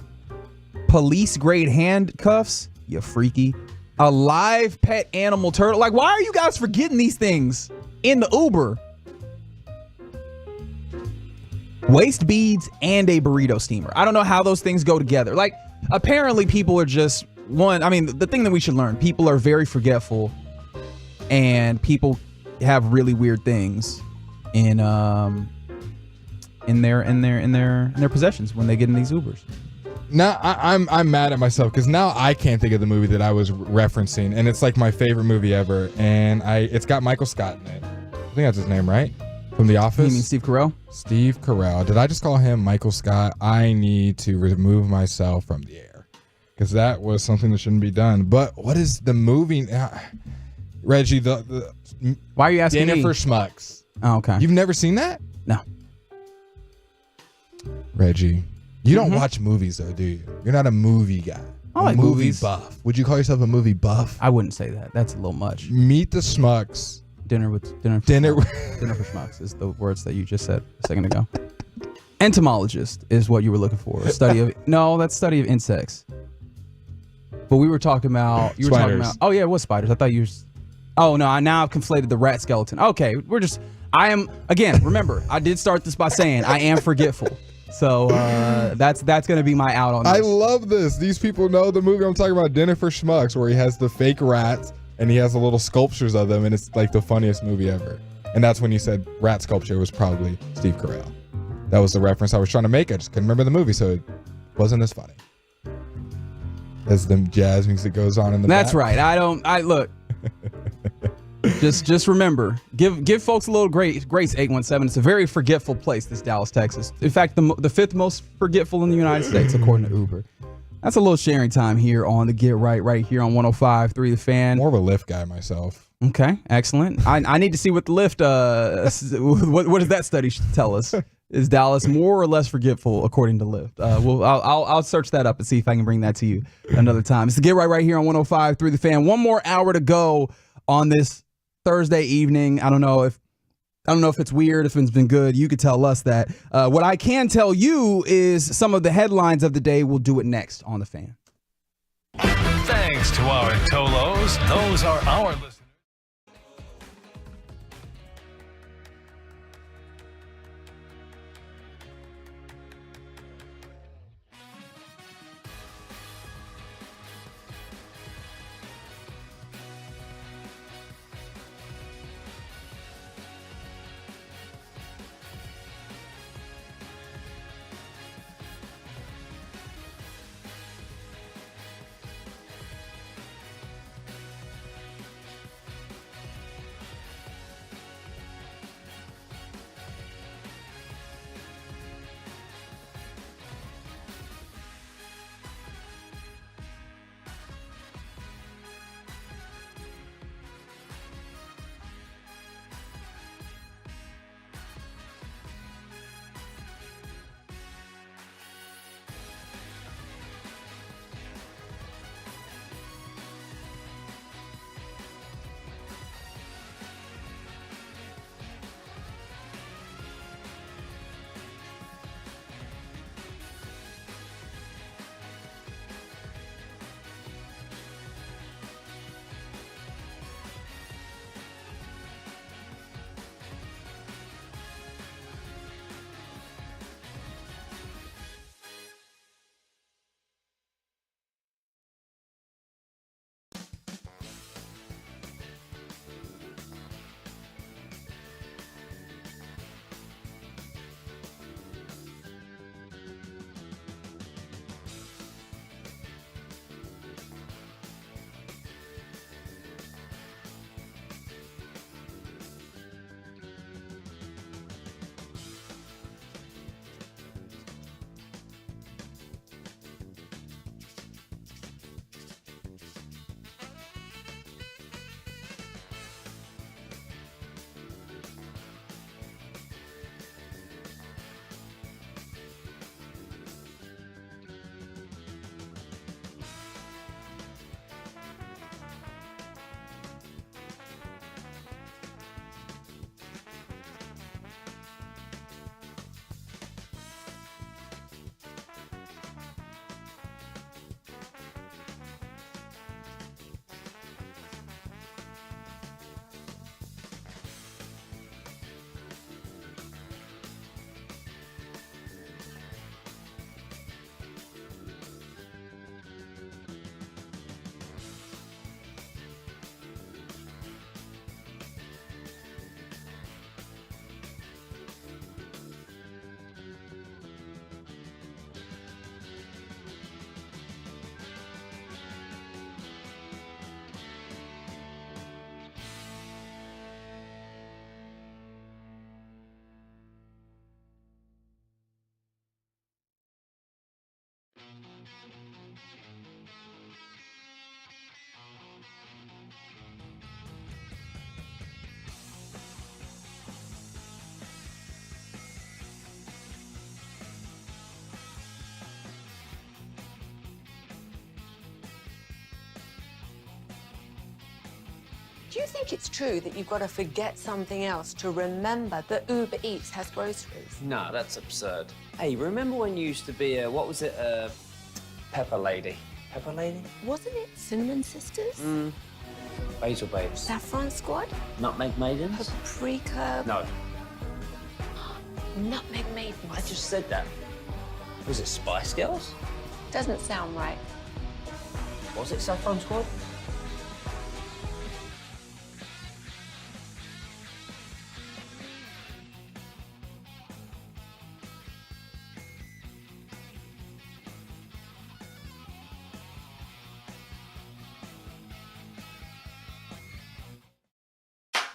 police grade handcuffs. You freaky. A live pet animal turtle. Like, why are you guys forgetting these things in the Uber? Waist beads and a burrito steamer. I don't know how those things go together. Like, apparently people are just the thing that we should learn, people are very forgetful and people have really weird things in their possessions when they get in these Ubers. Now I'm mad at myself because now I can't think of the movie that I was referencing, and it's like my favorite movie ever, and it's got Michael Scott in it. I think that's his name, right? From The Office. You mean Steve Carell? Steve Carell. Did I just call him Michael Scott? I need to remove myself from the air because that was something that shouldn't be done. But what is the movie? Reggie, why are you asking Dinner me? for Schmucks. Oh, okay. You've never seen that? No. Reggie, you don't watch movies though, do you? You're not a movie guy. I like movie movies. buff. Would you call yourself a movie buff? I wouldn't say that. That's a little much. Meet the Schmucks. Dinner for Schmucks is the words that you just said a second ago. Entomologist is what you were looking for. Study of insects. But we were talking about Spiders. Oh yeah, it was spiders. I thought you. Oh no, I've conflated the rat skeleton. Okay, remember, I did start this by saying I am forgetful. So that's going to be my out on this. I love this. These people know the movie I'm talking about, Dinner for Schmucks, where he has the fake rats and he has the little sculptures of them, and it's like the funniest movie ever. And that's when you said rat sculpture was probably Steve Carell. That was the reference I was trying to make. I just couldn't remember the movie, so it wasn't as funny. As the jazz music goes on in the That's back. right. I look. Just remember, give folks a little grace, 817. It's a very forgetful place, this Dallas, Texas. In fact, the fifth most forgetful in the United States, according to Uber. That's a little sharing time here on the Get Right here on 105.3 The Fan. More of a Lyft guy myself. Okay, excellent. I need to see what the Lyft, what does that study tell us? Is Dallas more or less forgetful according to Lyft? I'll search that up and see if I can bring that to you another time. It's the Get Right here on 105.3 The Fan. One more hour to go on this Thursday evening. I don't know if it's weird, if it's been good. You could tell us that. What I can tell you is some of the headlines of the day. We'll do it next on The Fan. Thanks to our Tolos. Those are our listeners. Do you think it's true that you've got to forget something else to remember that Uber Eats has groceries? No, that's absurd. Hey, remember when you used to be a, what was it, Pepper Lady? Pepper Lady? Wasn't it Cinnamon Sisters? Basil Babes. Saffron Squad? Nutmeg Maidens? Paprika? No, Nutmeg Maidens? I just said that. Was it Spice Girls? Doesn't sound right. Was it Saffron Squad?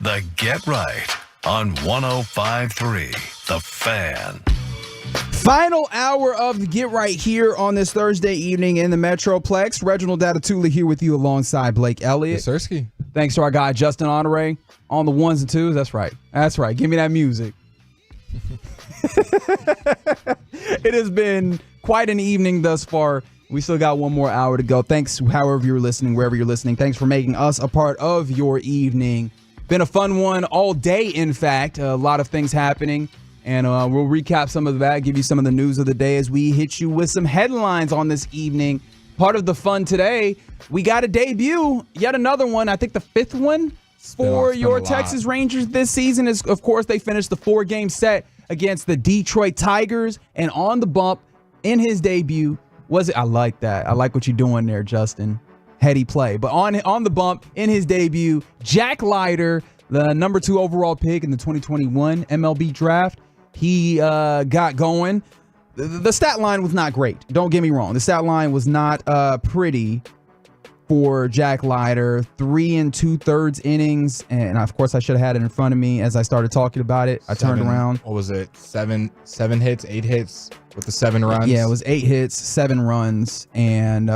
The Get Right on 105.3 The Fan. Final hour of the Get Right here on this Thursday evening in the Metroplex. Reginald Datatula here with you alongside Blake Elliott. Sersky. Thanks to our guy Justin Honore on the ones and twos. That's right. That's right. Give me that music. It has been quite an evening thus far. We still got one more hour to go. Thanks, however you're listening, wherever you're listening. Thanks for making us a part of your evening. Been a fun one all day, in fact. A lot of things happening, and we'll recap some of that, give you some of the news of the day as we hit you with some headlines on this evening. Part of the fun today, we got a debut, yet another one, I think the fifth one for your Texas Rangers this season is, of course, they finished the 4-game set against the Detroit Tigers, and on the bump in his debut, I like that. I like what you're doing there, Justin. Heady play. But on the bump in his debut, Jack Leiter, the number 2 overall pick in the 2021 MLB draft, he got going. The stat line was not great. Don't get me wrong. The stat line was not pretty for Jack Leiter. 3 2/3 innings. And of course, I should have had it in front of me as I started talking about it. I turned around. What was it? Seven hits, 8 hits with the 7 runs? Yeah, it was 8 hits, 7 runs, and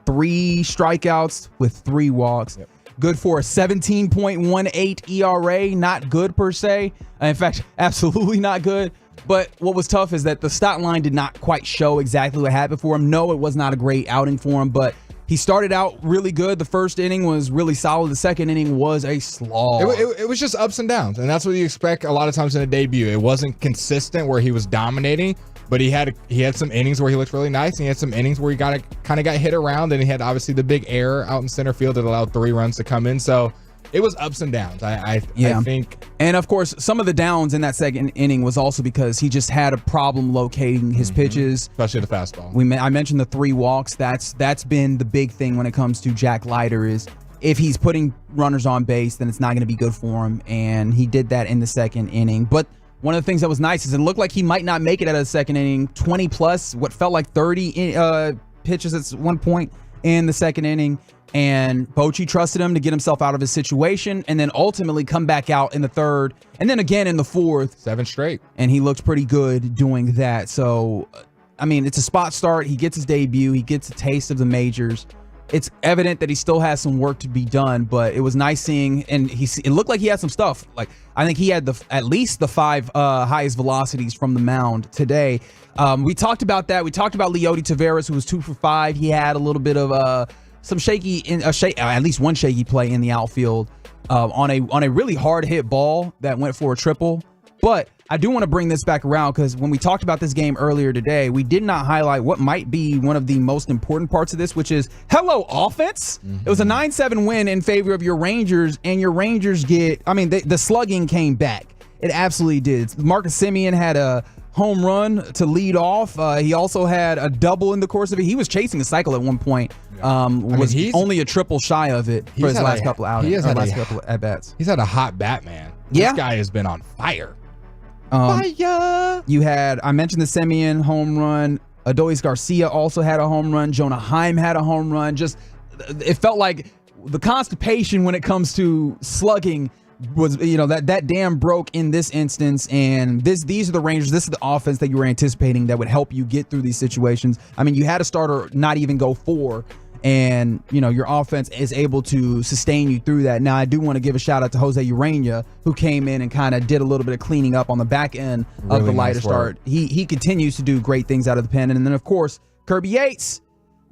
3 strikeouts with 3 walks. Yep. Good for a 17.18 ERA. Not good per se. In fact, absolutely not good. But what was tough is that the stat line did not quite show exactly what happened for him. No, it was not a great outing for him, but he started out really good. The first inning was really solid. The second inning was a slog. It was just ups and downs, and that's what you expect a lot of times in a debut. It wasn't consistent where he was dominating, but he had some innings where he looked really nice, and he had some innings where he kind of got hit around, and he had obviously the big error out in center field that allowed 3 runs to come in. So it was ups and downs. I think. And of course, some of the downs in that second inning was also because he just had a problem locating his pitches, especially the fastball. I mentioned the 3 walks. That's been the big thing when it comes to Jack Leiter is if he's putting runners on base, then it's not going to be good for him. And he did that in the second inning. But one of the things that was nice is it looked like he might not make it out of the second inning. 20 plus, what felt like 30 pitches at one point in the second inning. And Bochy trusted him to get himself out of his situation and then ultimately come back out in the third and then again in the fourth. 7 straight. And he looked pretty good doing that. So, I mean, it's a spot start. He gets his debut. He gets a taste of the majors. It's evident that he still has some work to be done, but it was nice seeing, and it looked like he had some stuff. Like, I think he had at least the 5 highest velocities from the mound today. We talked about that. We talked about Leody Taveras, who was 2 for 5. He had a little bit of some at least one shaky play in the outfield on a really hard hit ball that went for a triple. But I do want to bring this back around because when we talked about this game earlier today, we did not highlight what might be one of the most important parts of this, which is hello offense. It was a 9-7 win in favor of your Rangers, and your Rangers the slugging came back. It absolutely did. Marcus Semien had a home run to lead off. He also had a double in the course of it. He was chasing a cycle at one point. He's only a triple shy of it for his last couple outings. Couple at bats. He's had a hot bat, man. Yeah. This guy has been on fire. You had, I mentioned the Semien home run. Adolis Garcia also had a home run. Jonah Heim had a home run. Just, it felt like the constipation when it comes to slugging was, that dam broke in this instance, and these are the Rangers. This is the offense that you were anticipating that would help you get through these situations. I mean, you had a starter not even go 4, and your offense is able to sustain you through that. Now, I do want to give a shout out to Jose Urena, who came in and kind of did a little bit of cleaning up on the back end of the Leiter start. He continues to do great things out of the pen, and then of course Kirby Yates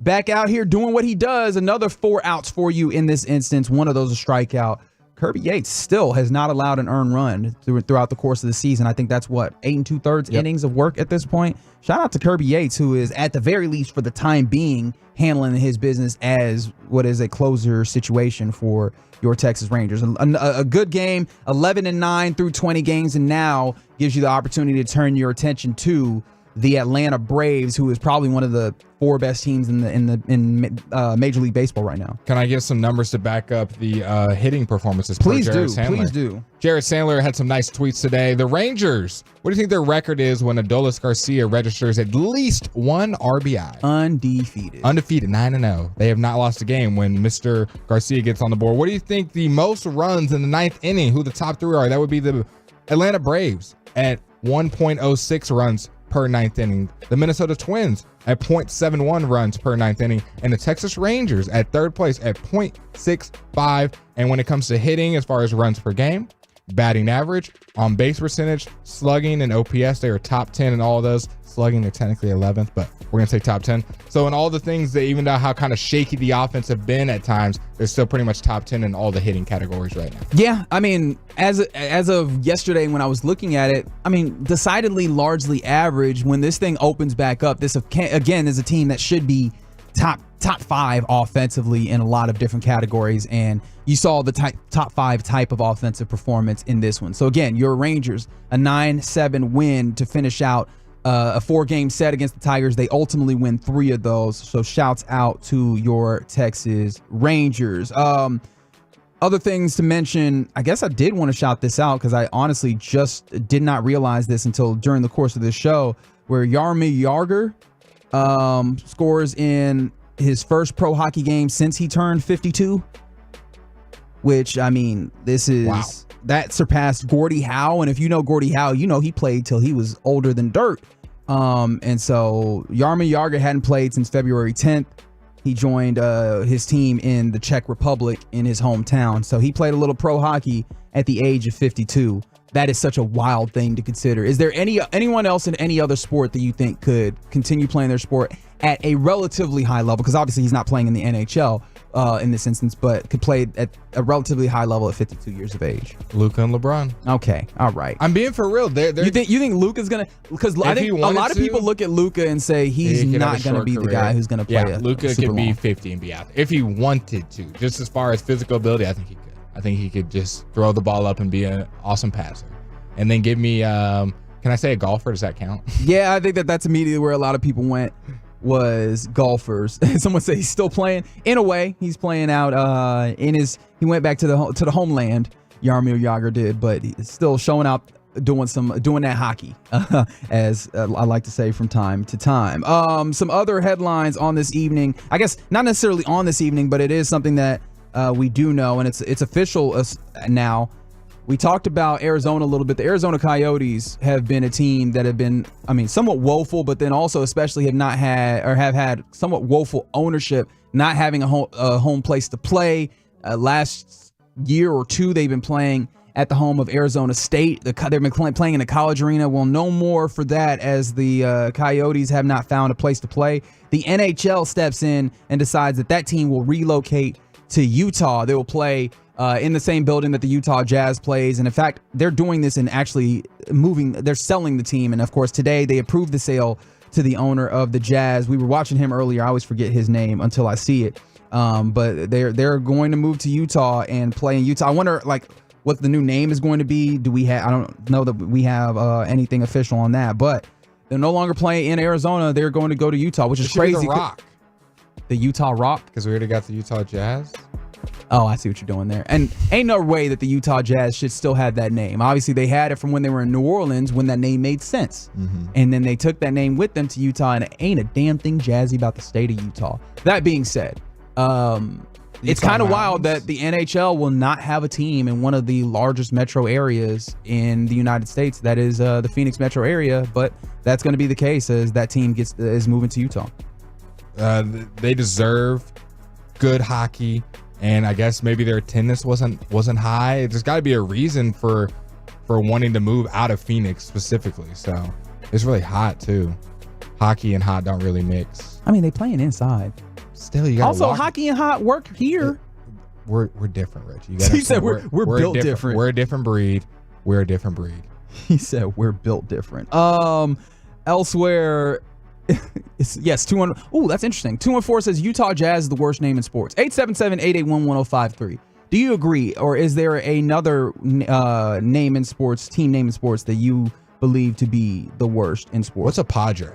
back out here doing what he does. Another 4 outs for you in this instance. One of those a strikeout. Kirby Yates still has not allowed an earned run throughout the course of the season. I think that's 8 2/3 innings of work at this point. Shout out to Kirby Yates, who is at the very least for the time being handling his business as what is a closer situation for your Texas Rangers. A good game, 11-9 through 20 games, and now gives you the opportunity to turn your attention to the Atlanta Braves, who is probably one of the 4 best teams in Major League Baseball right now. Can I give some numbers to back up the hitting performances? Please do. Jared Sandler had some nice tweets today. The Rangers, what do you think their record is when Adolis Garcia registers at least 1 RBI? Undefeated, 9-0. They have not lost a game when Mr. Garcia gets on the board. What do you think the most runs in the 9th inning? Who the top 3 are? That would be the Atlanta Braves at 1.06 runs per 9th inning, the Minnesota Twins at 0.71 runs per 9th inning, and the Texas Rangers at 3rd place at 0.65. And when it comes to hitting, as far as runs per game, batting average, on base percentage, slugging, and OPS, they are top 10 in all of those. Slugging, they're technically 11th, but we're going to say top 10. So in all the things that, even though how kind of shaky the offense have been at times, they're still pretty much top 10 in all the hitting categories right now. Yeah, I mean, as of yesterday when I was looking at it, I mean, decidedly largely average. When this thing opens back up, this again is a team that should be top 5 offensively in a lot of different categories, and you saw the top 5 type of offensive performance in this one. So again, your Rangers, a 9-7 win to finish out a 4-game set against the Tigers. They ultimately win 3 of those. So shouts out to your Texas Rangers. Other things to mention, I guess I did want to shout this out because I honestly just did not realize this until during the course of this show, where Jaromir Jagr scores in his first pro hockey game since he turned 52, which, I mean, this is that surpassed Gordie Howe. And if you know Gordie Howe, you know he played till he was older than dirt. And so Jaromir Jagr hadn't played since February 10th. He joined his team in the Czech Republic in his hometown. So he played a little pro hockey at the age of 52. That is such a wild thing to consider. Is there anyone else in any other sport that you think could continue playing their sport at a relatively high level? Because obviously he's not playing in the NHL in this instance, but could play at a relatively high level at 52 years of age. Luka and LeBron. Okay, all right. I'm being for real. You think Luka's gonna? Because I think a lot of people look at Luka and say he's not gonna be the guy who's gonna play. Yeah, Luka could be 50 and be out there if he wanted to. Just as far as physical ability, I think he could. I think he could just throw the ball up and be an awesome passer. And then give me, can I say a golfer? Does that count? Yeah, I think that's immediately where a lot of people went, was golfers. Someone said he's still playing. In a way, he's playing out he went back to the homeland. Jaromir Jagr did, but he's still showing up doing that hockey, as I like to say from time to time. Some other headlines on this evening. I guess not necessarily on this evening, but it is something that we do know, and it's official now. We talked about Arizona a little bit. The Arizona Coyotes have been a team that have been, I mean, somewhat woeful, but then also especially have had somewhat woeful ownership, not having a home place to play. Last year or two, they've been playing at the home of Arizona State. They've been playing in a college arena. Well, no more for that, as the Coyotes have not found a place to play. The NHL steps in and decides that team will relocate to Utah. They will play in the same building that the Utah Jazz plays. And in fact, they're doing this and actually they're selling the team. And of course, today they approved the sale to the owner of the Jazz. We were watching him earlier. I always forget his name until I see it. But they're going to move to Utah and play in Utah. I wonder what the new name is going to be. I don't know that we have anything official on that, but they're no longer playing in Arizona. They're going to go to Utah, which is crazy. The Rock. The Utah Rock? Because we already got the Utah Jazz. Oh, I see what you're doing there. And ain't no way that the Utah Jazz should still have that name. Obviously, they had it from when they were in New Orleans, when that name made sense. Mm-hmm. And then they took that name with them to Utah, and it ain't a damn thing jazzy about the state of Utah. That being said, It's kind of wild that the NHL will not have a team in one of the largest metro areas in the United States. That is the Phoenix metro area, but that's going to be the case as that team is moving to Utah. They deserve good hockey, and I guess maybe their attendance wasn't high. There's got to be a reason for wanting to move out of Phoenix specifically. So it's really hot too. Hockey and hot don't really mix. I mean, they playing inside. Still, you got also hockey and hot work here. We're different, Rich. You gotta He said we're built different. We're a different breed. We're a different breed. He said we're built different. Elsewhere, yes, 2-1. Oh, that's interesting. 214 says Utah Jazz is the worst name in sports. 877-881-1053. Do you agree, or is there another name in sports, team name in sports that you believe to be the worst in sports? What's a Padre?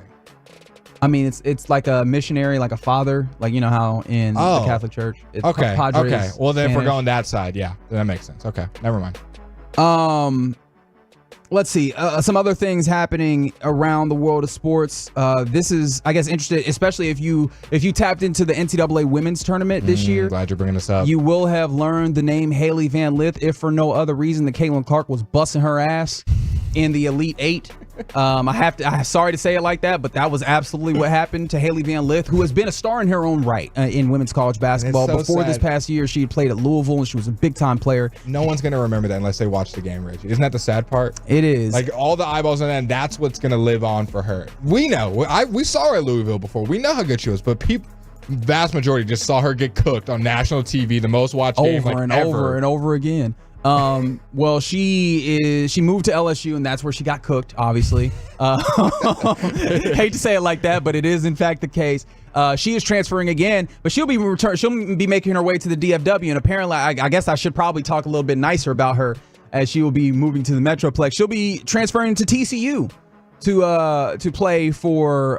I mean, it's like a missionary, like a father, like you know how in the Catholic Church. It's Padres, okay. Well, then if we're Spanish. going that side, yeah, that makes sense. Okay, never mind. Let's see. Some other things happening around the world of sports. This is, I guess, interesting, especially if you tapped into the NCAA women's tournament this year. Glad you're bringing this up. You will have learned the name Haley Van Lith, if for no other reason that Caitlin Clark was busting her ass in the Elite Eight. I'm sorry to say it like that, but that was absolutely what happened to Haley Van Lith, who has been a star in her own right in women's college basketball. So Before this sad. past year, she had played at Louisville, and she was a big-time player. No one's going to remember that unless they watch the game, Reggie. Isn't that the sad part? It is. Like, all the eyeballs on that, and that's what's going to live on for her. We know. We saw her at Louisville before. We know how good she was, but vast majority just saw her get cooked on national TV, the most watched game Over and over again. Well, she moved to LSU, and that's where she got cooked, obviously. Hate to say it like that, but it is in fact the case. She is transferring again, but she'll be making her way to the DFW, and apparently I guess I should probably talk a little bit nicer about her, as she will be moving to the Metroplex. She'll be transferring to TCU to play for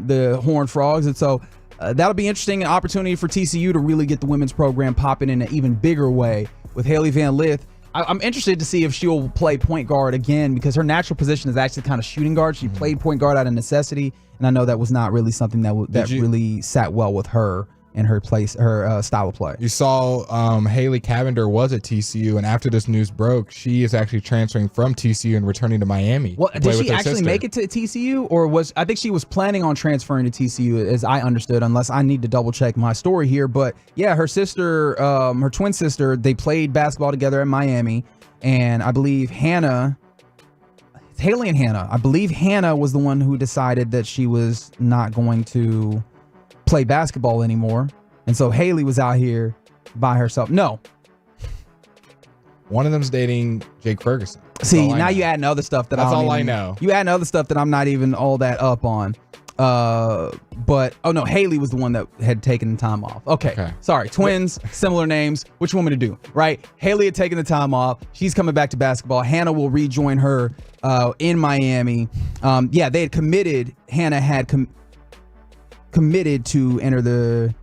the Horned Frogs, and so that'll be interesting, an opportunity for TCU to really get the women's program popping in an even bigger way with Haley Van Lith. I'm interested to see if she'll play point guard again, because her natural position is actually kind of shooting guard. She played point guard out of necessity, and I know that was not really something that really sat well with her and her style of play. You saw Haley Cavender was at TCU, and after this news broke, she is actually transferring from TCU and returning to Miami. Well, did she actually make it to TCU, or I think she was planning on transferring to TCU, as I understood, unless I need to double check my story here. But yeah, her sister, her twin sister, they played basketball together in Miami, and I believe Haley and Hannah, I believe Hannah was the one who decided that she was not going to play basketball anymore, and so Haley was out here by herself. No, one of them's dating Jake Ferguson. See, now you adding other stuff that I know. You adding other stuff that I'm not even all that up on. But oh no, Haley was the one that had taken the time off. Okay. Sorry, twins, similar names. What you want me to do, right? Haley had taken the time off. She's coming back to basketball. Hannah will rejoin her in Miami. Yeah, they had committed. Hannah had committed to enter the.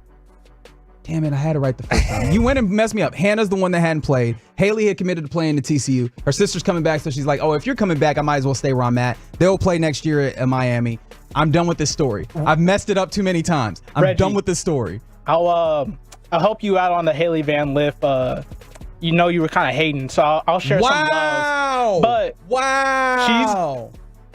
Damn it, I had it right the first time. You went and messed me up. Hannah's the one that hadn't played. Haley had committed to playing to TCU. Her sister's coming back, so she's like, oh, if you're coming back, I might as well stay where I'm at. They'll play next year at Miami. I'm done with this story. I've messed it up too many times. I'm done with this story. I'll help you out on the Haley Van Lith. You know you were kind of hating, so I'll share some love. But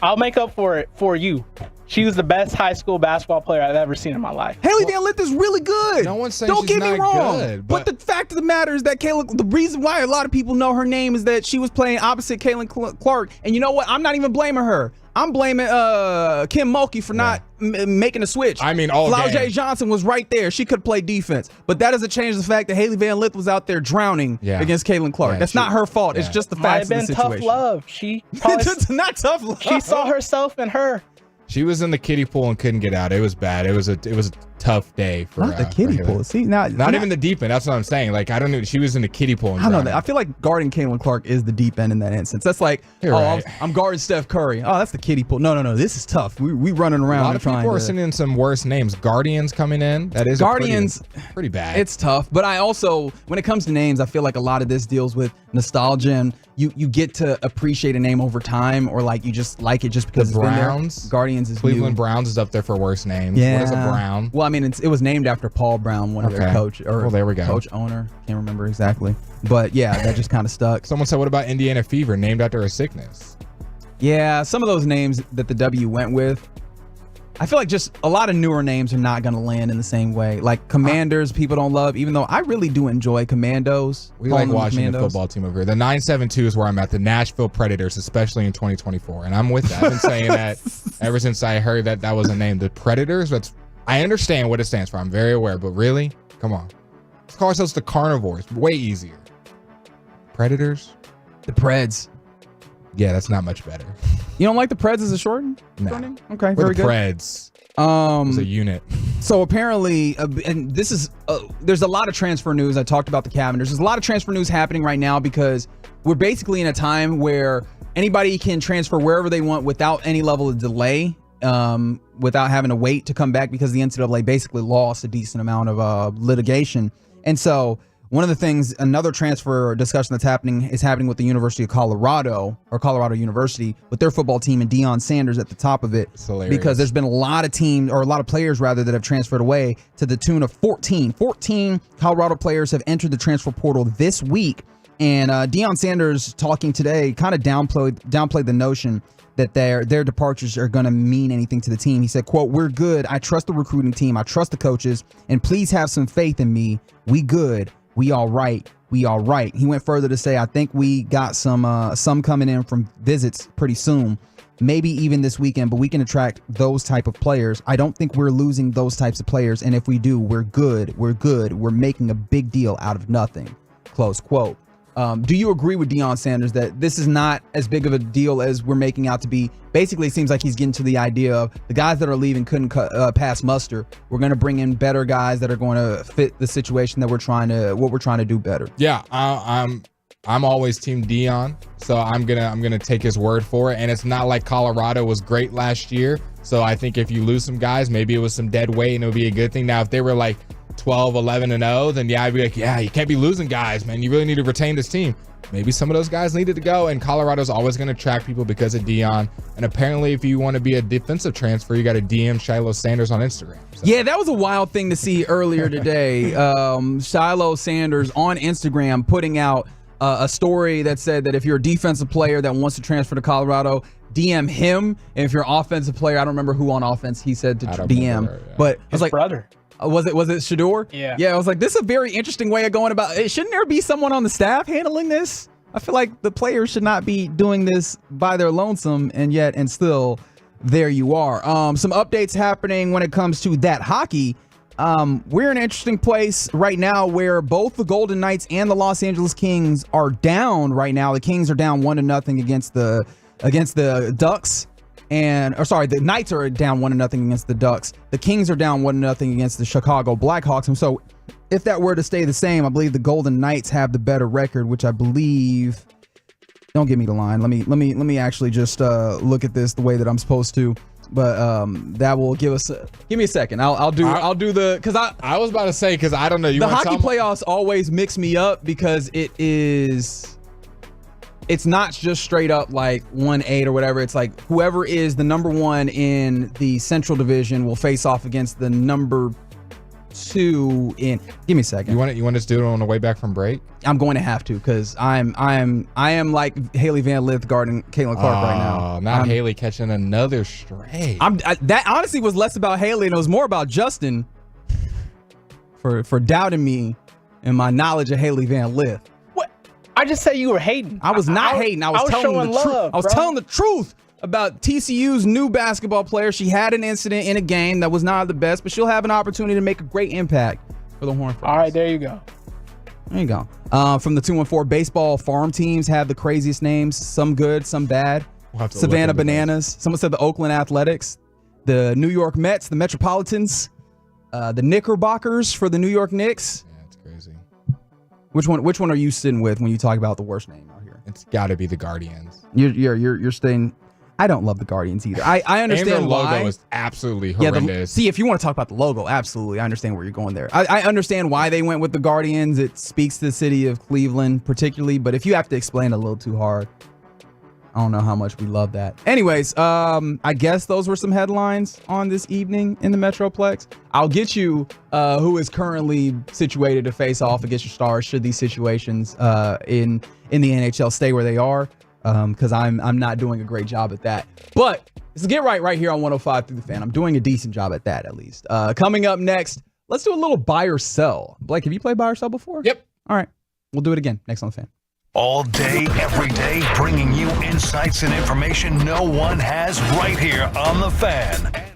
I'll make up for it for you. She was the best high school basketball player I've ever seen in my life. Haley Van Lith is really good. No one's saying Don't she's get me not wrong. good, but the fact of the matter is that the reason why a lot of people know her name is that she was playing opposite Caitlin Clark. And you know what? I'm not even blaming her. I'm blaming Kim Mulkey for not making a switch. I mean, all Flau J. game. Johnson was right there. She could play defense. But that doesn't change the fact that Haley Van Lith was out there drowning against Caitlin Clark. That's not her fault. It's just the facts of the situation. Might have been tough love. She probably, not tough love. She saw herself in her. She was in the kiddie pool and couldn't get out. It was bad. It was a tough day for not the kiddie pool. See, now not even the deep end. That's what I'm saying. Like, I don't know. She was in the kiddie pool. And I know that. I feel like guarding Caitlin Clark is the deep end in that instance. That's like, I'm guarding Steph Curry. Oh, that's the kiddie pool. No. This is tough. We running around. A lot of people are sending in some worse names. Guardians coming in. That is Guardians. Pretty bad. It's tough. But I also, when it comes to names, I feel like a lot of this deals with nostalgia, and you get to appreciate a name over time, or like you just like it just because the it's Browns. been there. Guardians is Cleveland new. Browns is up there for worst names. Yeah. What is a Brown? Well, I mean, it was named after Paul Brown, one of their coach or there we go. coach owner. Can't remember exactly, but yeah, that just kind of stuck. Someone said, "What about Indiana Fever, named after a sickness?" Yeah, some of those names that the W went with, I feel like just a lot of newer names are not going to land in the same way. Like Commanders, people don't love, even though I really do enjoy Commandos. We like watching the football team over here. The 972 is where I'm at. The Nashville Predators, especially in 2024, and I'm with that. I've been saying that ever since I heard that was a name. The Predators. I understand what it stands for. I'm very aware, but really, come on, let's call ourselves the Carnivores. Way easier. Predators. The Preds. Yeah, that's not much better. You don't like the Preds as a shorten? No. Shortening? Okay, We're very the good. Preds. As a unit. So apparently, and this is, there's a lot of transfer news. I talked about the Cavenders. There's a lot of transfer news happening right now because we're basically in a time where anybody can transfer wherever they want without any level of delay, without having to wait to come back because the NCAA basically lost a decent amount of litigation. And so one of the things, another transfer discussion that's happening is happening with the University of Colorado, or Colorado University, with their football team and Deion Sanders at the top of it. Because there's been a lot of teams, or a lot of players rather, that have transferred away to the tune of 14. 14 Colorado players have entered the transfer portal this week. And Deion Sanders talking today kind of downplayed the notion that their departures are going to mean anything to the team. He said, quote, "We're good. I trust the recruiting team. I trust the coaches. And please have some faith in me. We good. We all right. We all right." He went further to say, "I think we got some coming in from visits pretty soon, maybe even this weekend, but we can attract those type of players. I don't think we're losing those types of players. And if we do, we're good. We're good. We're making a big deal out of nothing." Close quote. Do you agree with Deion Sanders that this is not as big of a deal as we're making out to be? Basically, it seems like he's getting to the idea of the guys that are leaving couldn't pass muster. We're going to bring in better guys that are going to fit the situation that we're trying to do better. Yeah, I'm always team Deion, so I'm gonna take his word for it. And it's not like Colorado was great last year, so I think if you lose some guys, maybe it was some dead weight and it would be a good thing. Now, if they were like 12, 11, and 0, then yeah, I'd be like, yeah, you can't be losing guys, man. You really need to retain this team. Maybe some of those guys needed to go, and Colorado's always going to attract people because of Deion. And apparently, if you want to be a defensive transfer, you got to DM Shiloh Sanders on Instagram. So. Yeah, that was a wild thing to see earlier today. Shiloh Sanders on Instagram putting out a story that said that if you're a defensive player that wants to transfer to Colorado, DM him. And if you're an offensive player, I don't remember who on offense he said to DM, but I was like, brother. Was it Shador? Yeah. Yeah, I was like, this is a very interesting way of going about it. Shouldn't there be someone on the staff handling this? I feel like the players should not be doing this by their lonesome, and still there you are. Some updates happening when it comes to that hockey. We're in an interesting place right now where both the Golden Knights and the Los Angeles Kings are down right now. The Kings are down 1-0 against the Ducks. The Knights are down 1-0 against the Ducks. The Kings are down 1-0 against the Chicago Blackhawks. And so if that were to stay the same, I believe the Golden Knights have the better record, which I believe, don't give me the line. Let me actually just look at this the way that I'm supposed to. But that will give us give me a second. I'll do the, because I was about to say, because I don't know. The hockey playoffs always mix me up because it's not just straight up like 1-8 or whatever. It's like whoever is the number one in the Central Division will face off against the number 2 in. Give me a second. You want us to do it on the way back from break? I'm going to have to, because I am like Haley Van Lith guarding Caitlin Clark right now. Not Haley catching another stray. That honestly was less about Haley and it was more about Justin for doubting me and my knowledge of Haley Van Lith. I just said you were hating. I was not hating. I was telling the truth. I was telling the truth about TCU's new basketball player. She had an incident in a game that was not the best, but she'll have an opportunity to make a great impact for the Horned Frogs. All right, there you go. There you go. From the 214 baseball farm teams have the craziest names. Some good, some bad. Savannah Bananas. Someone said the Oakland Athletics, the New York Mets, the Metropolitans, the Knickerbockers for the New York Knicks. Yeah, it's crazy. Which one are you sitting with when you talk about the worst name out here? It's got to be the Guardians. You're staying. I don't love the Guardians either. I understand and their why. logo is absolutely horrendous. See, if you want to talk about the logo, absolutely, I understand where you're going there. I understand why they went with the Guardians. It speaks to the city of Cleveland particularly, but if you have to explain a little too hard, I don't know how much we love that. Anyways, I guess those were some headlines on this evening in the Metroplex. I'll get you who is currently situated to face off against your Stars should these situations in the NHL stay where they are, because I'm not doing a great job at that. But it's Get Right here on 105 through the Fan. I'm doing a decent job at that, at least. Coming up next, let's do a little buy or sell. Blake, have you played buy or sell before? Yep. All right. We'll do it again next on the Fan. All day, every day, bringing you insights and information no one has right here on The Fan.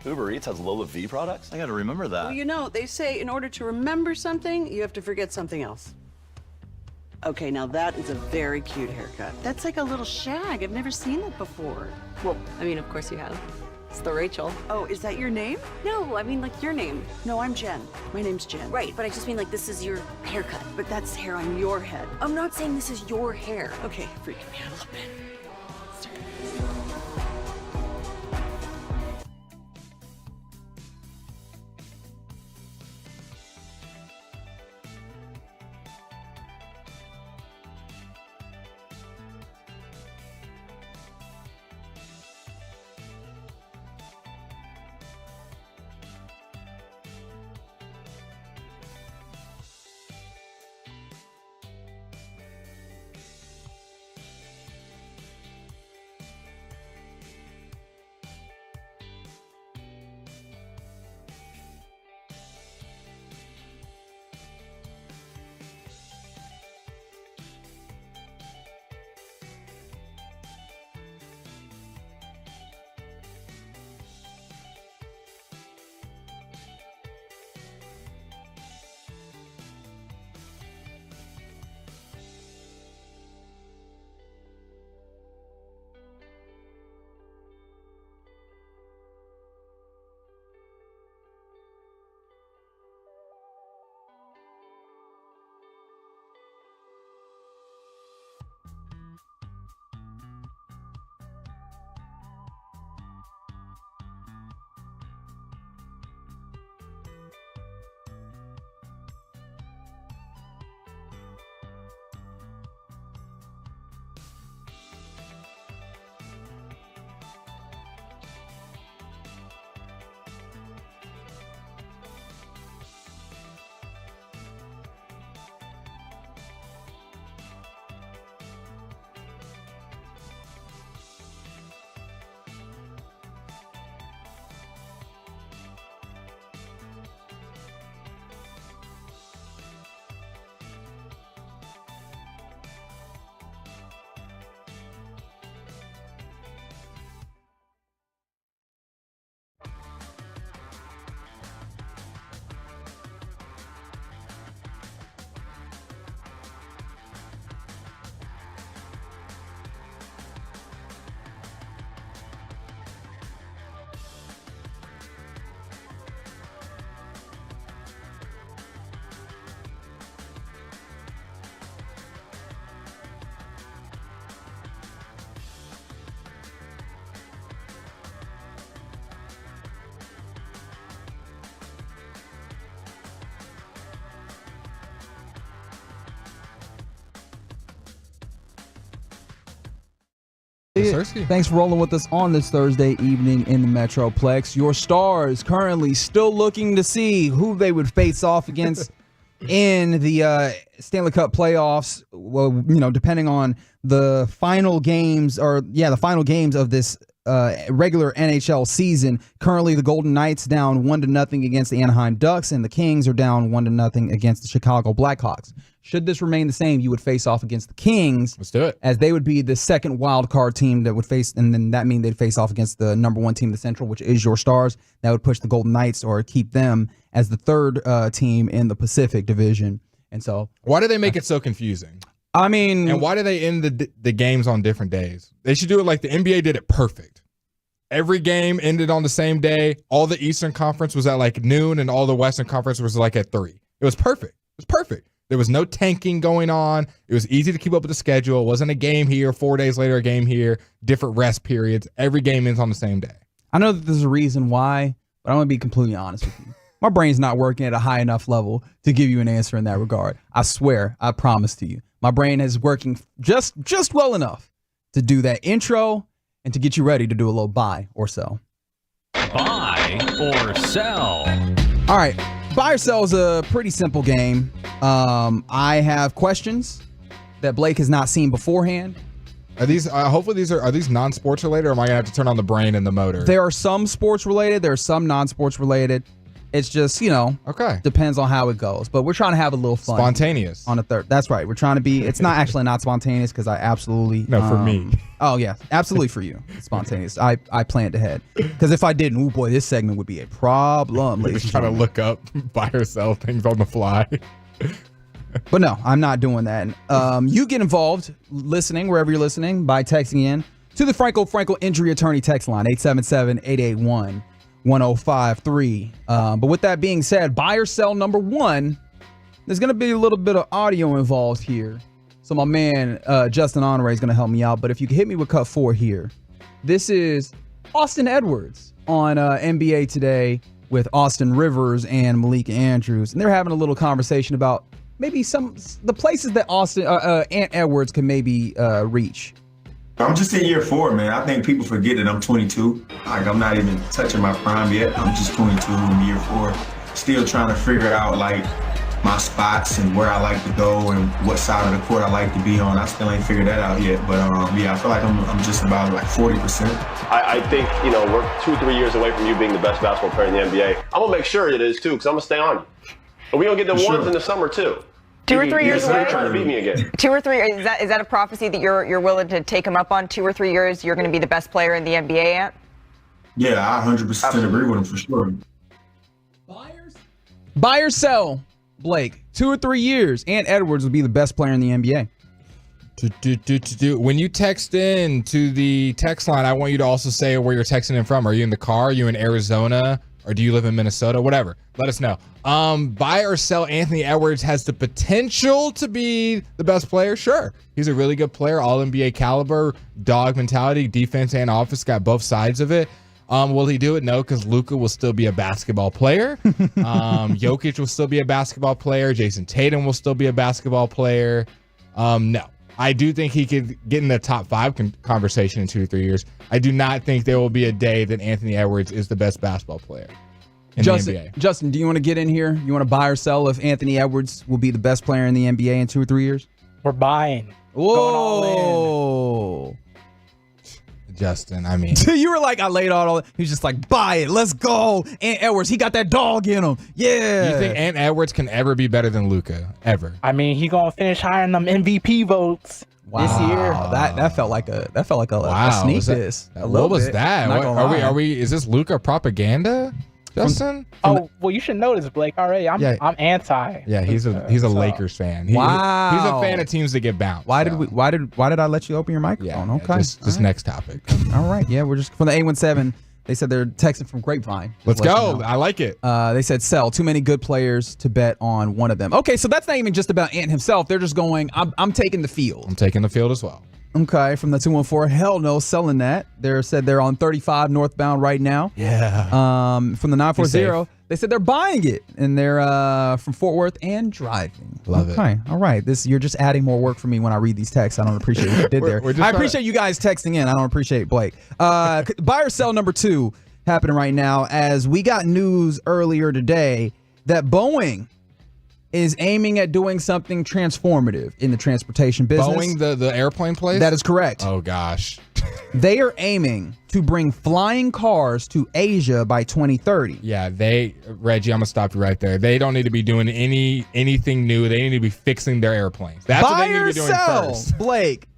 Uber Eats has Lola V products? I gotta remember that. Well, you know, they say in order to remember something, you have to forget something else. Okay, now that is a very cute haircut. That's like a little shag. I've never seen that before. Well, I mean, of course you have. It's the Rachel. Oh, is that your name? No, I mean like your name. No, I'm Jen. My name's Jen. Right, but I just mean like this is your haircut. But that's hair on your head. I'm not saying this is your hair. Okay, freaking me out a little bit. Sirski. Sirski. Thanks for rolling with us on this Thursday evening in the Metroplex. Your Stars currently still looking to see who they would face off against in the Stanley Cup playoffs. Well, depending on the final games of this regular NHL season. Currently, the Golden Knights down 1-0 against the Anaheim Ducks, and the Kings are down 1-0 against the Chicago Blackhawks. Should this remain the same, you would face off against the Kings. Let's do it. As they would be the second wild card team that would face, and then that means they'd face off against the number one team in the Central, which is your Stars. That would push the Golden Knights or keep them as the third team in the Pacific Division. And so, why do they make it so confusing? I mean, and why do they end the games on different days? They should do it like the NBA did it perfect. Every game ended on the same day. All the Eastern Conference was at like noon, and all the Western Conference was like at 3. It was perfect. It was perfect. There was no tanking going on. It was easy to keep up with the schedule. It wasn't a game here, 4 days later, a game here, different rest periods. Every game ends on the same day. I know that there's a reason why, but I'm going to be completely honest with you. My brain's not working at a high enough level to give you an answer in that regard. I swear, I promise to you. My brain is working just well enough to do that intro and to get you ready to do a little buy or sell. Buy or sell. All right. Buy or sell is a pretty simple game. I have questions that Blake has not seen beforehand. Are these hopefully are these non-sports related, or am I gonna have to turn on the brain and the motor? There are some sports related, there are some non-sports related. It's just, okay. Depends on how it goes. But we're trying to have a little fun. Spontaneous. On the third. That's right. We're trying to be, it's not actually not spontaneous because I absolutely. No, for me. Oh, yeah. Absolutely for you. It's spontaneous. I planned ahead. Because if I didn't, oh boy, this segment would be a problem. Just trying to look up, buy or sell things on the fly. But no, I'm not doing that. You get involved listening, wherever you're listening, by texting in to the Franco Injury Attorney text line, 877-881-1053. But with that being said, buy or sell number one, there's going to be a little bit of audio involved here. So my man, Justin Honore is going to help me out. But if you can hit me with cut 4 here. This is Austin Edwards on NBA Today with Austin Rivers and Malika Andrews. And they're having a little conversation about maybe the places that Ant Edwards can maybe reach. I'm just in year 4, man. I think people forget that I'm 22. Like, I'm not even touching my prime yet. I'm just 22 in year 4. Still trying to figure out, like, my spots and where I like to go and what side of the court I like to be on. I still ain't figured that out yet. But, yeah, I feel like I'm just about, like, 40%. I think, we're 2-3 years away from you being the best basketball player in the NBA. I'm going to make sure it is, too, because I'm going to stay on you. And we're going to get the ones in the summer, too. 2 or 3 years away. Trying to beat me again. 2 or 3. Is that a prophecy that you're willing to take him up on? 2 or 3 years, you're going to be the best player in the NBA, Ant? Yeah, I 100% agree with him for sure. Buy or sell, Blake. 2 or 3 years, Ant Edwards will be the best player in the NBA. When you text in to the text line, I want you to also say where you're texting in from. Are you in the car? Are you in Arizona? Or do you live in Minnesota? Whatever. Let us know. Buy or sell, Anthony Edwards has the potential to be the best player. Sure. He's a really good player, all NBA caliber, dog mentality, defense and offense, got both sides of it. Will he do it? No, because Luka will still be a basketball player. Jokic will still be a basketball player. Jason Tatum will still be a basketball player. No. I do think he could get in the top 5 conversation in 2 to 3 years. I do not think there will be a day that Anthony Edwards is the best basketball player in the NBA. Justin, do you want to get in here? You want to buy or sell if Anthony Edwards will be the best player in the NBA in 2 or 3 years? We're buying. Whoa. Justin, I mean. You were like, I laid out all. He's just like, buy it. Let's go. Ant Edwards, he got that dog in him. Yeah. You think Ant Edwards can ever be better than Luka? Ever? I mean, he gonna finish higher in them MVP votes this year. That felt like a sneak diss. What was that? Are we? Is this Luka propaganda, Justin? Well, you should know this, Blake. Already, I'm anti. Yeah, he's a Lakers fan. Wow. He's a fan of teams that get bounced. Why did I let you open your microphone? Okay. Just next topic. All right. Yeah, we're just from the 817. They said they're texting from Grapevine. Let's go. I like it. They said sell. Too many good players to bet on one of them. Okay, so that's not even just about Ant himself. They're just going, I'm taking the field. I'm taking the field as well. Okay, from the 214. Hell no, selling that. They said they're on 35 northbound right now. Yeah. From the 940, they said they're buying it, and they're from Fort Worth and driving. Love it. Okay, all right. You're just adding more work for me when I read these texts. I don't appreciate what you did there. I appreciate you guys texting in. I don't appreciate Blake. Buy or sell number 2 happening right now, as we got news earlier today that Boeing is aiming at doing something transformative in the transportation business. Boeing, the airplane place? That is correct. Oh, gosh. They are aiming to bring flying cars to Asia by 2030. Yeah, Reggie, I'm going to stop you right there. They don't need to be doing anything new. They need to be fixing their airplanes. That's what they need to be doing first. Blake,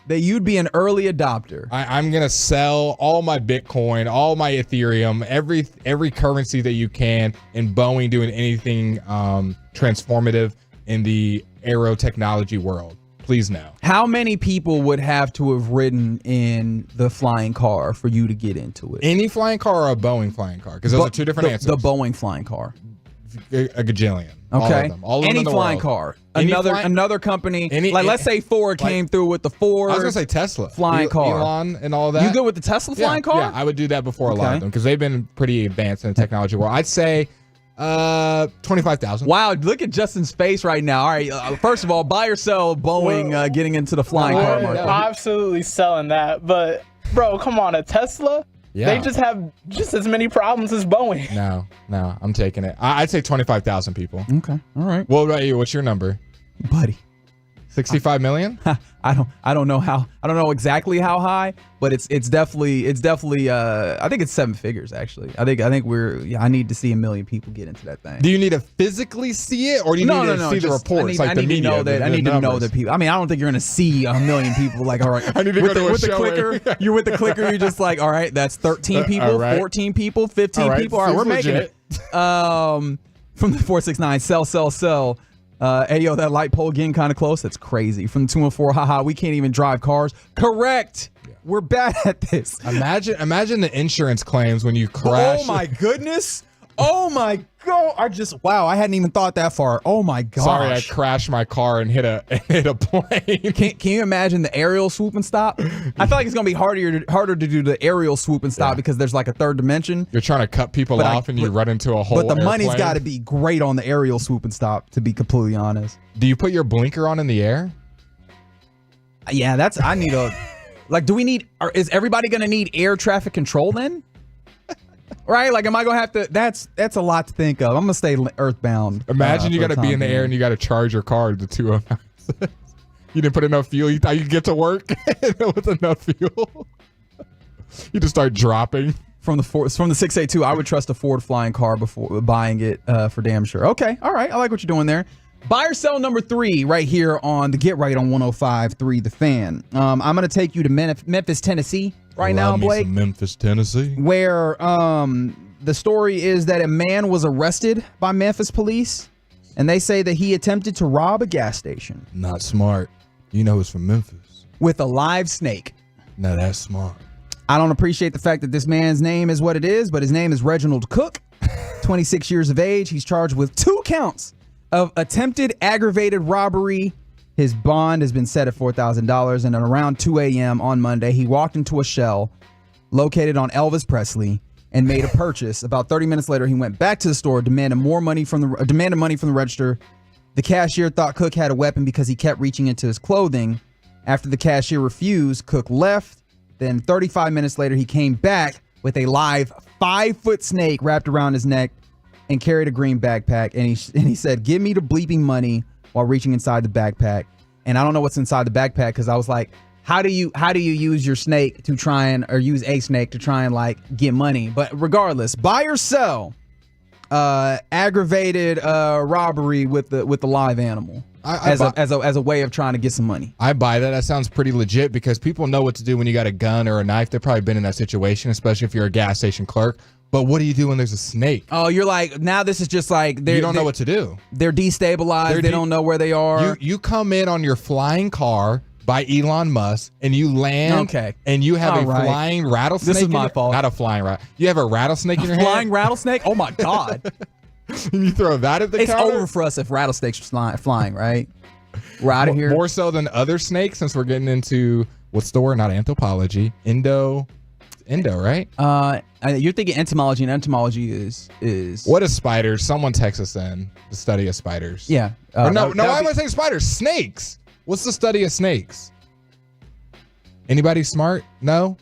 that you'd be an early adopter. I'm going to sell all my Bitcoin, all my Ethereum, every currency that you can, and Boeing doing anything transformative in the aero technology world. Please no. How many people would have to have ridden in the flying car for you to get into it? Any flying car or a Boeing flying car? Because those are two different answers. The Boeing flying car. A gajillion. Okay. All of them any in the flying world. car. Any Another company. Let's say Ford came through with the Ford. I was going to say Tesla. Flying car. Elon and all that. You good with the Tesla flying car? Yeah, I would do that before a lot of them because they've been pretty advanced in the technology world. I'd say 25,000. Wow, look at Justin's face right now. All right, first of all, buy or sell Boeing getting into the flying car market. Absolutely selling that. But, bro, come on, a Tesla? Yeah. They just have just as many problems as Boeing. No, I'm taking it. I'd say 25,000 people. Okay, all right. What about you? What's your number? Buddy. 65 million? I don't know exactly how high, but it's definitely I think it's 7 figures actually. I think I need to see 1 million people get into that thing. Do you need to physically see it, or do you need to see the reports? I need to know that people. I mean, I don't think you're gonna see 1 million people. Like, all right, I need to go to a with the show clicker. You're with the clicker. You're just like, all right, that's 13 people, 14 people, 15 people. All right, we're making it. From the 469, sell. Hey, yo, that light pole getting kind of close. That's crazy. From the 214, haha, we can't even drive cars. Correct. Yeah. We're bad at this. Imagine the insurance claims when you crash. Oh, my goodness. Oh, my God. I hadn't even thought that far. Oh, my gosh. Sorry, I crashed my car and hit a plane. Can you imagine the aerial swoop and stop? I feel like it's going to be harder to do the aerial swoop and stop because there's like a third dimension. You're trying to cut people off and you run into a hole. But the money's got to be great on the aerial swoop and stop, to be completely honest. Do you put your blinker on in the air? Yeah, I need a... Like, is everybody going to need air traffic control then? Right? Like, am I going to have to... That's a lot to think of. I'm going to stay earthbound. Imagine you got to be in the air and you got to charge your car to 209. You didn't put enough fuel. You thought you'd get to work with enough fuel. You just start dropping. From the 682, I would trust a Ford flying car before buying it for damn sure. Okay. All right. I like what you're doing there. Buy or sell number 3 right here on the Get Right on 105.3 The Fan. I'm going to take you to Memphis, Tennessee now, Blake. Memphis, Tennessee. Where the story is that a man was arrested by Memphis police, and they say that he attempted to rob a gas station. Not smart. You know it's from Memphis. With a live snake. No, that's smart. I don't appreciate the fact that this man's name is what it is, but his name is Reginald Cook, 26 years of age. He's charged with 2 counts of attempted aggravated robbery. His bond has been set at $4,000, and at around 2 a.m. on Monday, he walked into a Shell located on Elvis Presley and made a purchase. About 30 minutes later, he went back to the store, demanded money from the register. The cashier thought Cook had a weapon because he kept reaching into his clothing. After the cashier refused, Cook left. Then 35 minutes later, he came back with a live 5-foot snake wrapped around his neck and carried a green backpack. And he said, "Give me the bleeping money," while reaching inside the backpack. And I don't know what's inside the backpack because I was like, how do you use your snake to try and, or use a snake to try and like get money? But regardless, buy or sell aggravated robbery with the live animal as a way of trying to get some money. I buy that. That sounds pretty legit because people know what to do when you got a gun or a knife. They've probably been in that situation, especially if you're a gas station clerk. But what do you do when there's a snake? Oh, you're like, now this is just like... You don't know what to do. They're destabilized. They don't know where they are. You come in on your flying car by Elon Musk and you land and you have flying rattlesnake. This is my fault. Not a flying rat. You have a rattlesnake in your hand? Flying rattlesnake? Oh my God. And you throw that at the counter? It's over for us if rattlesnakes are flying, right? We're out of here. More so than other snakes, since we're getting into What's the word? Not anthropology. Endo, right? You're thinking entomology, and entomology is what is spiders? Someone text us in the study of spiders. Yeah. Or no. Why am I saying spiders? Snakes. What's the study of snakes? Anybody smart? No.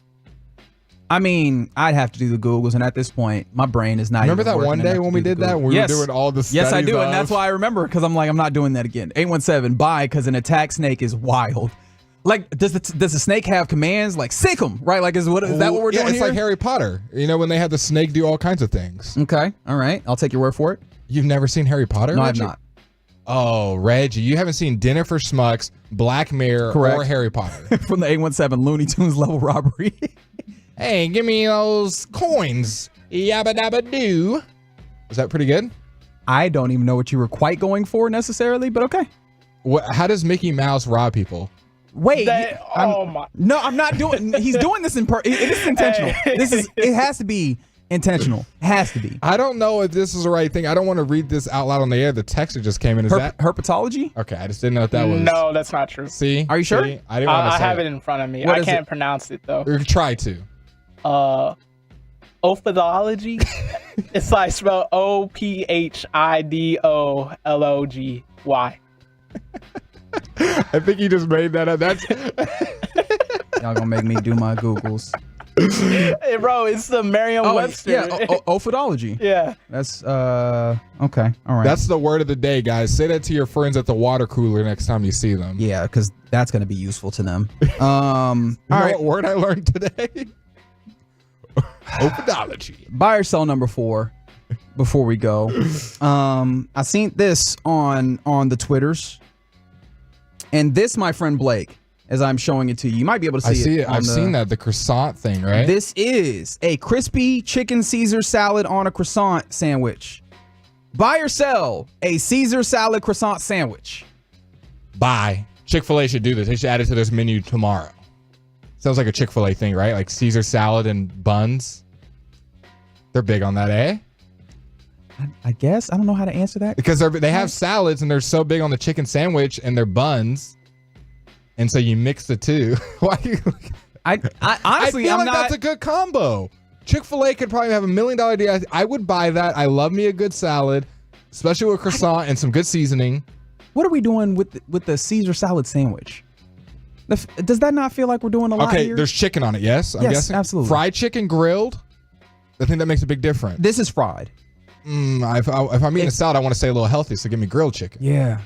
I mean, I'd have to do the Googles, and at this point, my brain is not. Remember even that one day when we did that? When we were doing all the studies. Yes, I do, and that's why I remember, because I'm like, I'm not doing that again. 817, bye, because an attack snake is wild. Like, does the snake have commands? Like, sick him, right? Like, is that what we're doing it's here? like Harry Potter. You know, when they had the snake do all kinds of things. Okay, all right. I'll take your word for it. You've never seen Harry Potter? No, Reggie? I've not. Oh, Reggie, you haven't seen Dinner for Schmucks, Black Mirror, Correct. or Harry Potter. From the 817 Looney Tunes level robbery. Hey, give me those coins. Yabba dabba doo. Was that pretty good? I don't even know what you were quite going for necessarily, but okay. How does Mickey Mouse rob people? Wait. My. No, I'm not doing. He's doing this it is intentional. It has to be intentional. It has to be. I don't know if this is the right thing. I don't want to read this out loud on the air. The text that just came in. Is that herpetology? Okay, I just didn't know if that was. No, that's not true. See? Are you sure? See? I didn't want to say have it in front of me. I can't pronounce it though. Or try to. Ophidology. It's like spelled OPHIDOLOGY. I think you just made that up. That's y'all gonna make me do my Googles. Hey, bro, it's the Merriam-Webster. Yeah, ophidology. Yeah. That's okay. All right. That's the word of the day, guys. Say that to your friends at the water cooler next time you see them. Yeah, because that's gonna be useful to them. All right. What word I learned today? Ophidology. Buy or sell number 4 before we go. I seen this on the Twitters. And this, my friend Blake, as I'm showing it to you, you might be able to see it. I see it. I've seen that, the croissant thing, right? This is a crispy chicken Caesar salad on a croissant sandwich. Buy or sell a Caesar salad croissant sandwich. Buy. Chick-fil-A should do this. They should add it to this menu tomorrow. Sounds like a Chick-fil-A thing, right? Like Caesar salad and buns. They're big on that, eh? I guess. I don't know how to answer that. Because they have salads and they're so big on the chicken sandwich and their buns. And so you mix the two. Why? I honestly, I feel that's a good combo. Chick-fil-A could probably have $1 million deal. I would buy that. I love me a good salad, especially with croissant and some good seasoning. What are we doing with the Caesar salad sandwich? Does that not feel like we're doing a lot here? Okay, there's chicken on it, yes? I'm guessing? Absolutely. Fried chicken, grilled? I think that makes a big difference. This is fried. If I'm eating a salad, I want to stay a little healthy, so give me grilled chicken. Yeah.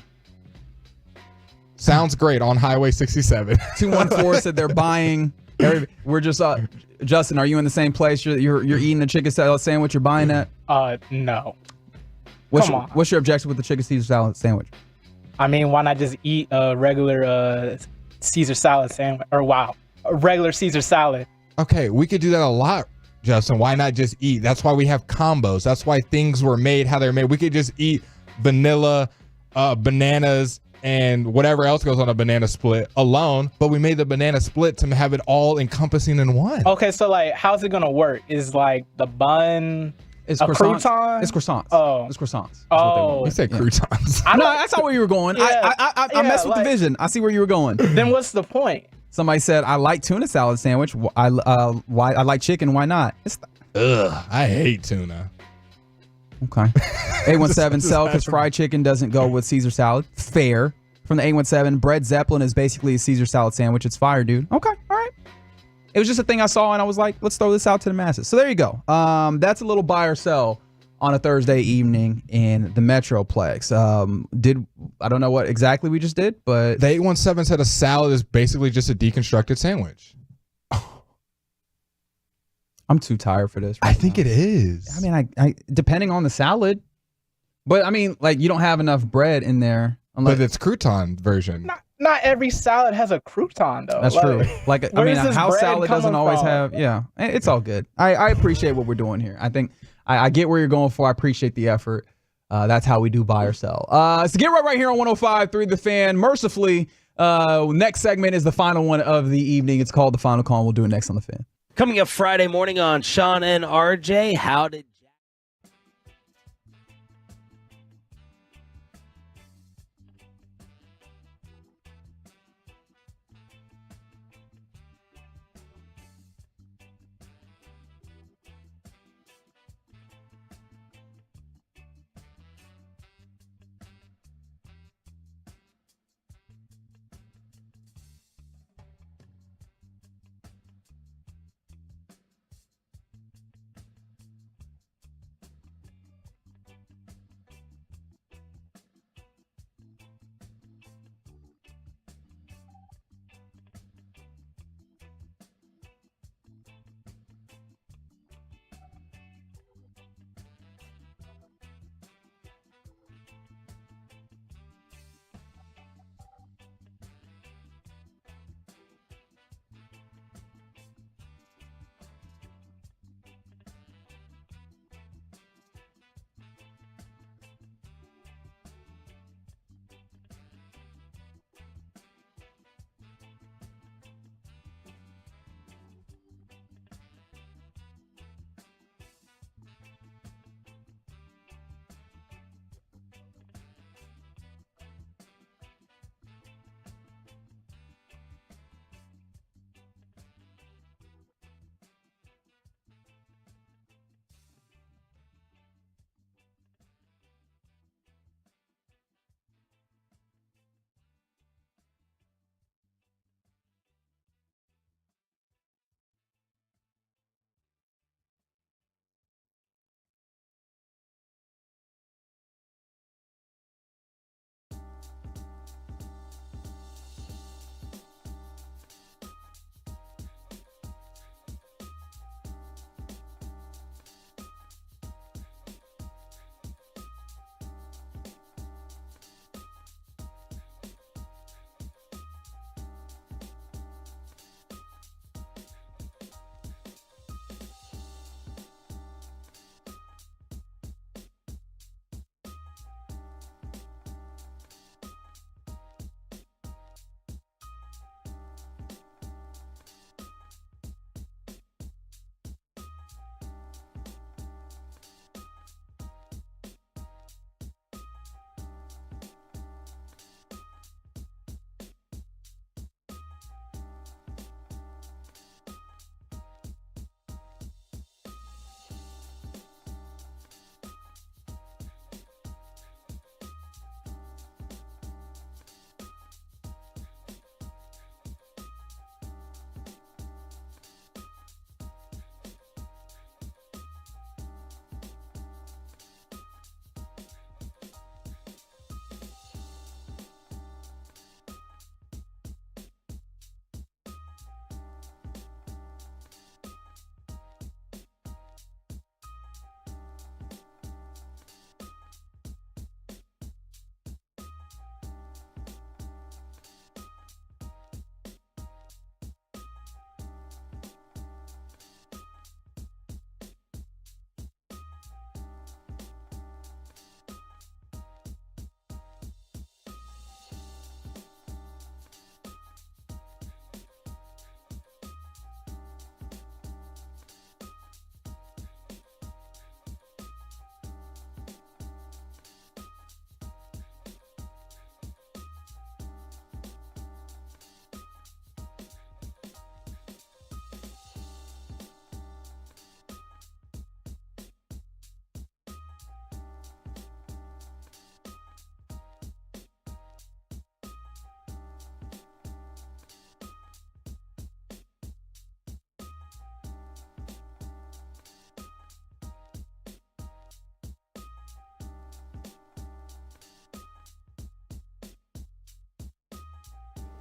Sounds great on Highway 67. 214 said they're buying. We're just Justin, are you in the same place? You're eating a chicken salad sandwich. You're buying that? No. What's your objection with the chicken Caesar salad sandwich? I mean, why not just eat a regular Caesar salad sandwich? Or a regular Caesar salad. Okay, we could do that a lot, Justin. Why not just eat? That's why we have combos. That's why things were made how they're made. We could just eat vanilla, bananas, and whatever else goes on a banana split alone, but we made the banana split to have it all encompassing in one. Okay, so like, how's it gonna work? Is like the bun a crouton? It's croissants. Oh, it's croissants. Oh, you said croutons. No, I saw where you were going. Yeah, I messed with the vision. I see where you were going. Then what's the point? Somebody said, I like tuna salad sandwich. I like chicken. Why not? Ugh, I hate tuna. Okay. 817 sell because fried chicken doesn't go with Caesar salad. Fair. From the 817, bread Zeppelin is basically a Caesar salad sandwich. It's fire, dude. Okay. All right. It was just a thing I saw and I was like, let's throw this out to the masses. So there you go. That's a little buy or sell on a Thursday evening in the Metroplex. I don't know what exactly we just did, but the 817 said a salad is basically just a deconstructed sandwich. I'm too tired for this. I think it is. I mean, I depending on the salad, but I mean, like you don't have enough bread in there. But it's crouton version. Not every salad has a crouton though. That's true. Like I mean, a house salad doesn't always have. Yeah, it's all good. I appreciate what we're doing here. I think I get where you're going for. I appreciate the effort. That's how we do buy or sell. So get right here on 105.3 The Fan. Mercifully, next segment is the final one of the evening. It's called The Final Call. We'll do it next on The Fan. Coming up Friday morning on Sean and RJ, how did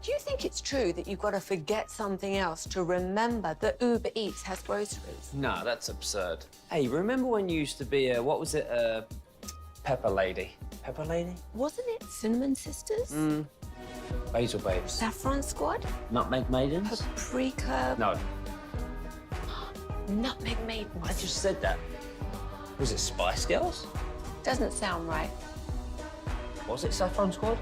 Do you think it's true that you've got to forget something else to remember that Uber Eats has groceries? No, that's absurd. Hey, remember when you used to be a, what was it, Pepper Lady? Pepper Lady? Wasn't it Cinnamon Sisters? Basil Babes. Saffron Squad? Nutmeg Maidens? Paprika? No, Nutmeg Maidens. I just said that. Was it Spice Girls? Doesn't sound right. Was it Saffron Squad?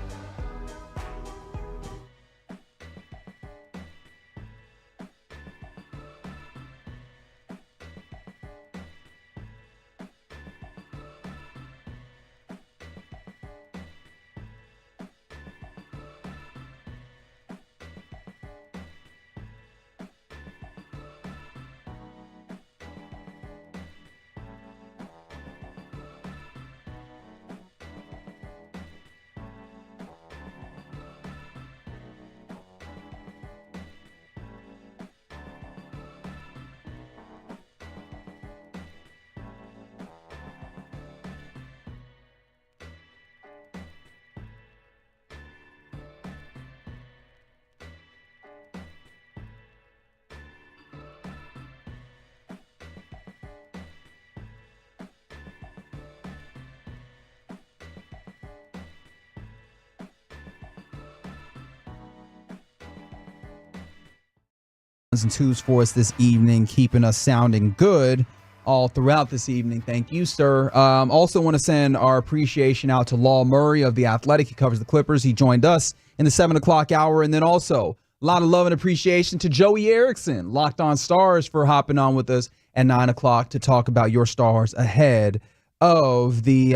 And twos for us this evening, keeping us sounding good all throughout this evening. Thank you, sir. Also want to send our appreciation out to Law Murray of The Athletic. He covers the Clippers. He joined us in the 7 o'clock hour. And then also a lot of love and appreciation to Joey Erickson, Locked On Stars, for hopping on with us at 9 o'clock to talk about your Stars ahead of the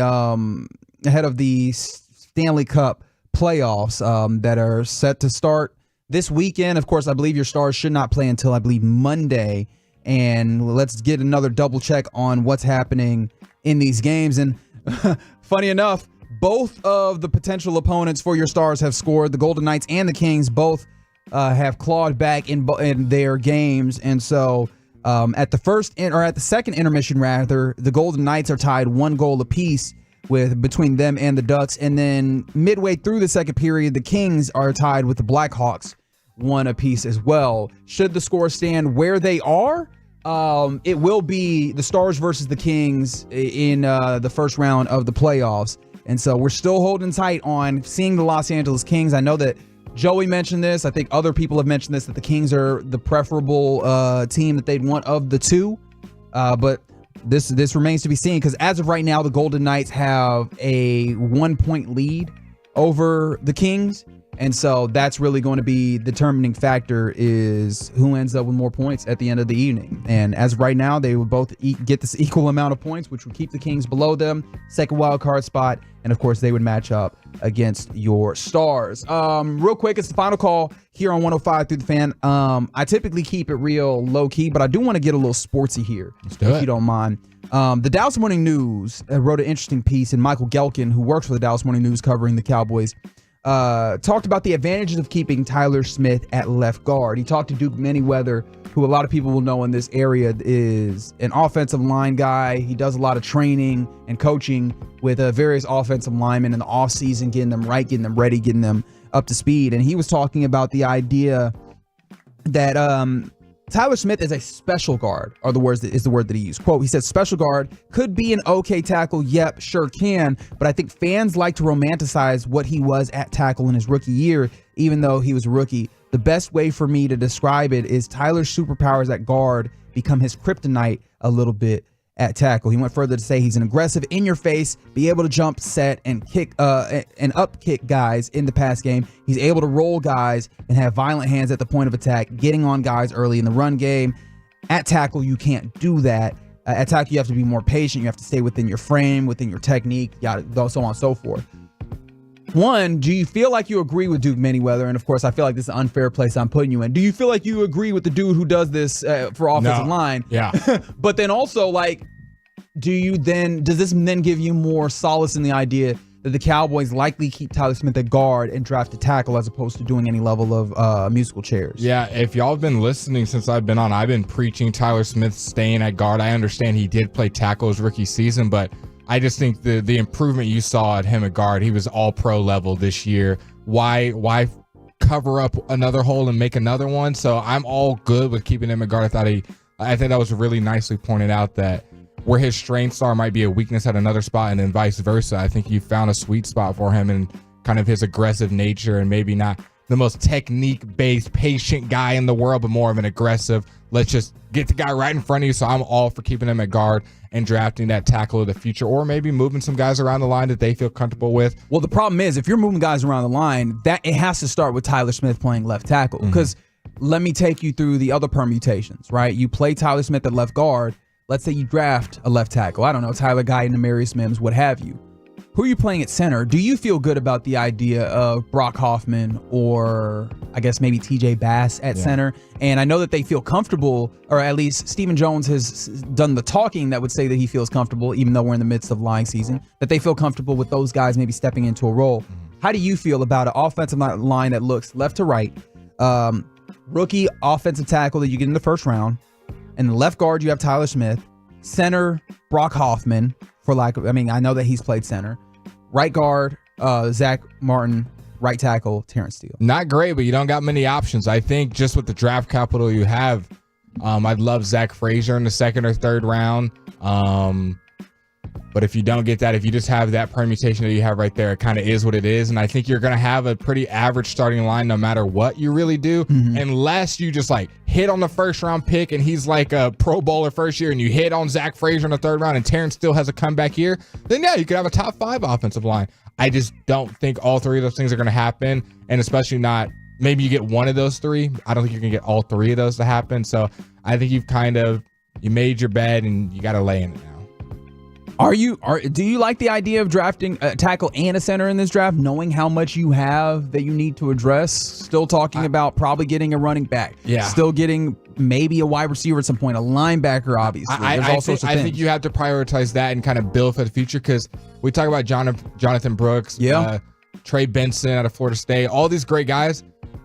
Stanley Cup playoffs that are set to start this weekend. Of course, I believe your Stars should not play until, I believe, Monday. And let's get another double check on what's happening in these games. And funny enough, both of the potential opponents for your Stars have scored. The Golden Knights and the Kings both have clawed back in their games. And so at the second intermission, rather, the Golden Knights are tied 1 goal apiece between them and the Ducks. And then midway through the second period, the Kings are tied with the Blackhawks 1 apiece as well. Should the score stand where they are, it will be the Stars versus the Kings in the first round of the playoffs. And so we're still holding tight on seeing the Los Angeles Kings. I know that Joey mentioned this. I think other people have mentioned this, that the Kings are the preferable team that they'd want of the two. But this remains to be seen, because as of right now, the Golden Knights have a 1-point lead over the Kings. And so that's really going to be the determining factor, is who ends up with more points at the end of the evening. And as of right now, they will both get this equal amount of points, which would keep the Kings below them, second wild card spot. And of course, they would match up against your Stars. Real quick, it's the final call here on 105 through the Fan. I typically keep it real low key, but I do want to get a little sportsy here, if you don't mind. The Dallas Morning News wrote an interesting piece, and Michael Gelkin, who works for the Dallas Morning News covering the Cowboys, talked about the advantages of keeping Tyler Smith at left guard. He talked to Duke Manyweather, who a lot of people will know in this area is an offensive line guy. He does a lot of training and coaching with various offensive linemen in the offseason, getting them right, getting them ready, getting them up to speed. And he was talking about the idea that Tyler Smith is a special guard, is the word that he used. Quote, he said, special guard could be an okay tackle. Yep, sure can. But I think fans like to romanticize what he was at tackle in his rookie year, even though he was a rookie. The best way for me to describe it is Tyler's superpowers at guard become his kryptonite a little bit at tackle. He went further to say he's an aggressive, in your face, be able to jump, set, and kick and up kick guys in the pass game. He's able to roll guys and have violent hands at the point of attack, getting on guys early in the run game. At tackle, you can't do that. At tackle, you have to be more patient. You have to stay within your frame, within your technique, so on and so forth. One, do you feel like you agree with Duke Manyweather? And of course, I feel like this is an unfair place I'm putting you in. Do you feel like you agree with the dude who does this for offensive line? Yeah. But then also, does this then give you more solace in the idea that the Cowboys likely keep Tyler Smith at guard and draft a tackle as opposed to doing any level of musical chairs? Yeah, if y'all have been listening since I've been on, I've been preaching Tyler Smith staying at guard. I understand he did play tackle his rookie season, but I just think the improvement you saw at him at guard, he was all pro level this year. Why cover up another hole and make another one. So I'm all good with keeping him at guard. I think that was really nicely pointed out that where his strengths are might be a weakness at another spot, and then vice versa. I think you found a sweet spot for him and kind of his aggressive nature, and maybe not the most technique-based, patient guy in the world, but more of an aggressive, let's just get the guy right in front of you. So I'm all for keeping him at guard and drafting that tackle of the future, or maybe moving some guys around the line that they feel comfortable with. Well, the problem is if you're moving guys around the line, that it has to start with Tyler Smith playing left tackle. Because let me take you through the other permutations, right? You play Tyler Smith at left guard. Let's say you draft a left tackle. I don't know, Tyler Guyton, Demarius Mims, what have you. Who are you playing at center? Do you feel good about the idea of Brock Hoffman or I guess maybe TJ Bass at center? And I know that they feel comfortable, or at least Stephen Jones has done the talking that would say that he feels comfortable, even though we're in the midst of lying season, that they feel comfortable with those guys maybe stepping into a role. How do you feel about an offensive line that looks left to right, rookie offensive tackle that you get in the first round, and the left guard you have Tyler Smith, center Brock Hoffman, I know that he's played center. Right guard, Zach Martin. Right tackle, Terrence Steele. Not great, but you don't got many options. I think just with the draft capital you have, I'd love Zach Frazier in the second or third round. But if you don't get that, if you just have that permutation that you have right there, it kind of is what it is. And I think you're going to have a pretty average starting line no matter what you really do, unless you just like hit on the first round pick and he's like a Pro Bowler first year, and you hit on Zach Frazier in the third round and Terrence still has a comeback year, then yeah, you could have a top 5 offensive line. I just don't think all 3 of those things are going to happen, and especially not, maybe you get one of those 3. I don't think you're going to get all 3 of those to happen. So I think you made your bed and you got to lay in it now. Do you like the idea of drafting a tackle and a center in this draft, knowing how much you have that you need to address? Still talking about probably getting a running back. Yeah. Still getting maybe a wide receiver at some point, a linebacker, obviously. I think you have to prioritize that and kind of build for the future, because we talk about Jonathan Brooks, Trey Benson out of Florida State, all these great guys.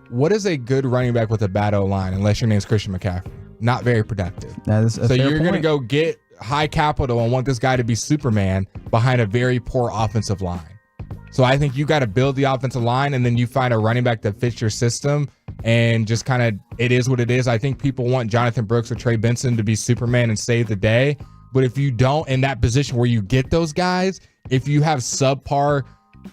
What is a good running back with a bad O-line, unless your name's Christian McCaffrey? Not very productive. That is a fair you're going to point. go get high capital and want this guy to be Superman behind a very poor offensive line. So I think you got to build the offensive line, and then you find a running back that fits your system, and just kind of, it is what it is. I think people want Jonathan Brooks or Trey Benson to be Superman and save the day. But if you don't, in that position where you get those guys, if you have subpar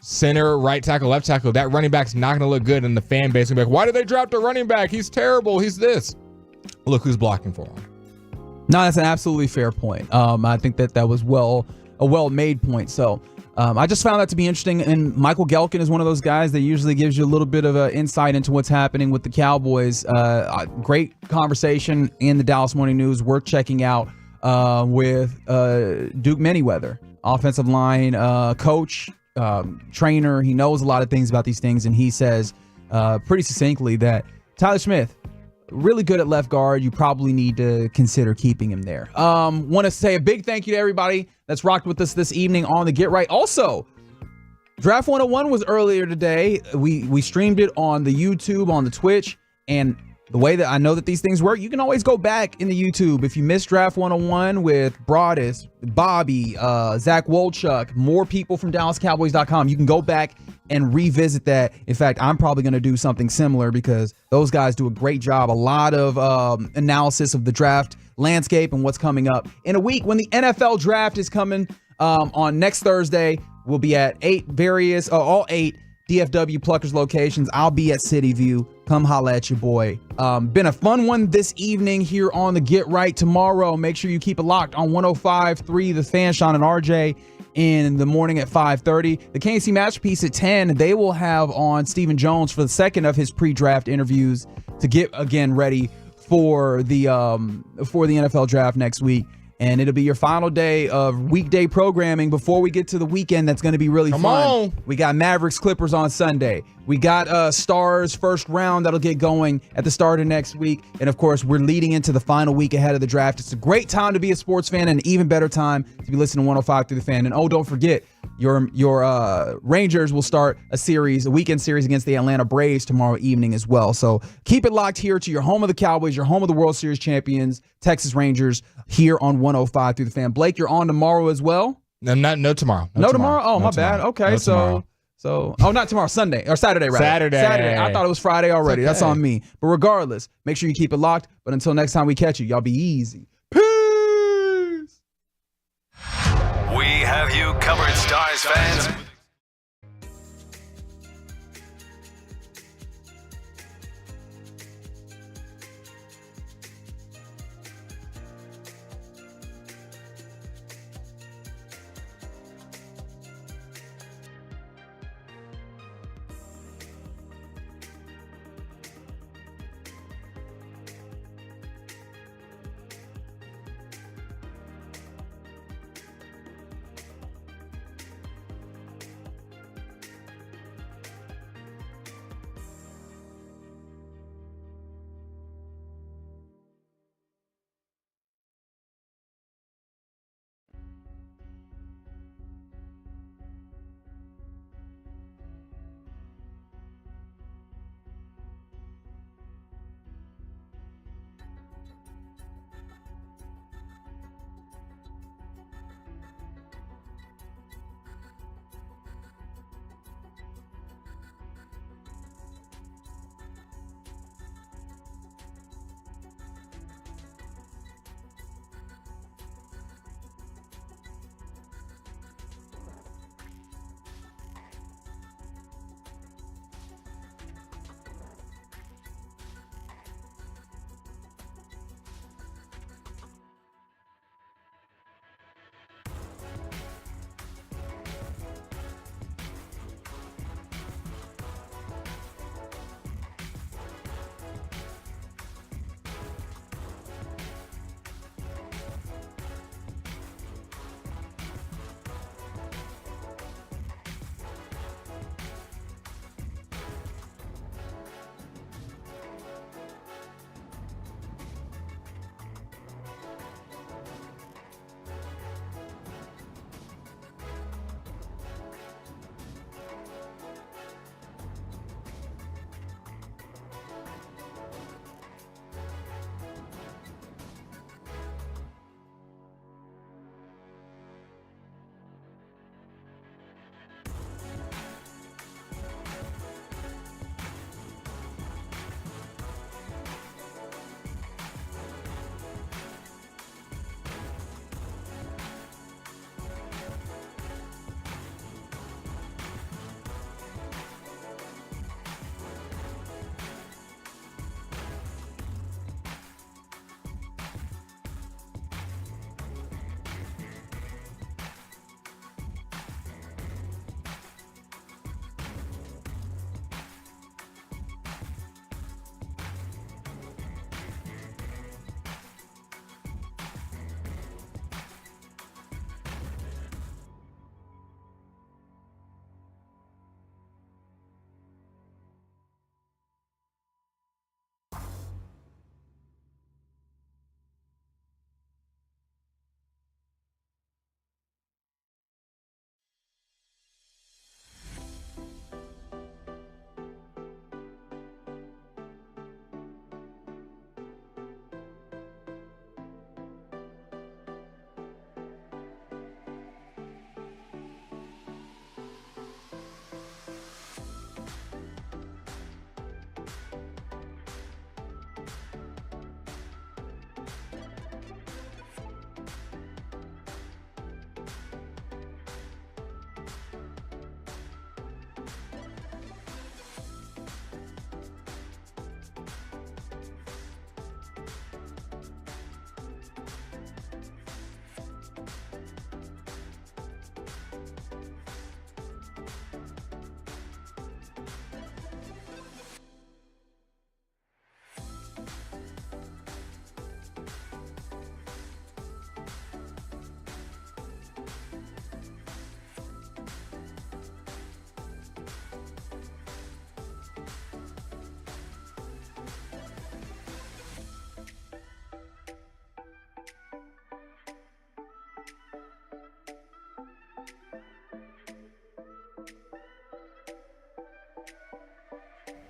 center, right tackle, left tackle, that running back's not going to look good, and the fan base will be like, why did they draft a running back? He's terrible. He's this. Look who's blocking for him. No, that's an absolutely fair point. I think that was a well-made point. So I just found that to be interesting. And Michael Gelkin is one of those guys that usually gives you a little bit of an insight into what's happening with the Cowboys. Great conversation in the Dallas Morning News. Worth checking out with Duke Manyweather, offensive line coach, trainer. He knows a lot of things about these things, and he says pretty succinctly that Tyler Smith, really good at left guard. You probably need to consider keeping him there. Want to say a big thank you to everybody that's rocked with us this evening on the Get Right. Also, Draft 101 was earlier today. We streamed it on the YouTube, on the Twitch, and the way that I know that these things work, you can always go back in the YouTube. If you missed Draft 101 with Broadus, Bobby, Zach Wolchuk, more people from DallasCowboys.com, you can go back and revisit that. In fact, I'm probably going to do something similar because those guys do a great job. A lot of analysis of the draft landscape and what's coming up in a week when the NFL draft is coming on next Thursday. We'll be at all eight DFW Pluckers locations. I'll be at City View. Come holla at your boy. Been a fun one this evening here on the Get Right. Tomorrow, make sure you keep it locked on 105.3 The Fan, Sean and RJ in the morning at 5:30. The KC Masterpiece at 10. They will have on Stephen Jones for the second of his pre-draft interviews to get again ready for the NFL draft next week. And it'll be your final day of weekday programming before we get to the weekend. That's going to be really fun. On. We got Mavericks Clippers on Sunday. We got Stars first round that'll get going at the start of next week. And of course, we're leading into the final week ahead of the draft. It's a great time to be a sports fan, and an even better time to be listening to 105 through the Fan. And oh, don't forget, your Rangers will start a weekend series against the Atlanta Braves tomorrow evening as well. So keep it locked here to your home of the Cowboys, your home of the World Series champions, Texas Rangers, here on 105 through the Fan. Blake, you're on tomorrow as well? No tomorrow. No tomorrow? Oh, my bad. Okay, so So, not tomorrow, Sunday or Saturday, rather. Saturday. I thought it was Friday already. Okay. That's on me. But regardless, make sure you keep it locked. But until next time we catch you, y'all be easy. We have you covered, Stars fans.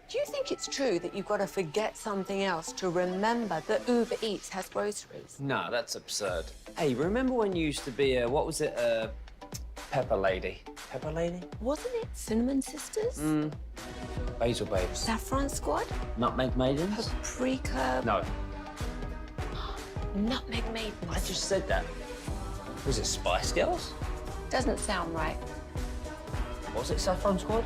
Do you think it's true that you've got to forget something else to remember that Uber Eats has groceries? No, that's absurd. Hey, remember when you used to be a, what was it, Pepper Lady. Pepper Lady? Wasn't it Cinnamon Sisters? Basil Babes. Saffron Squad? Nutmeg Maidens? Paprika? No, Nutmeg Maidens. I just said that. Was it Spice Girls? Doesn't sound right. Was it Saffron Squad?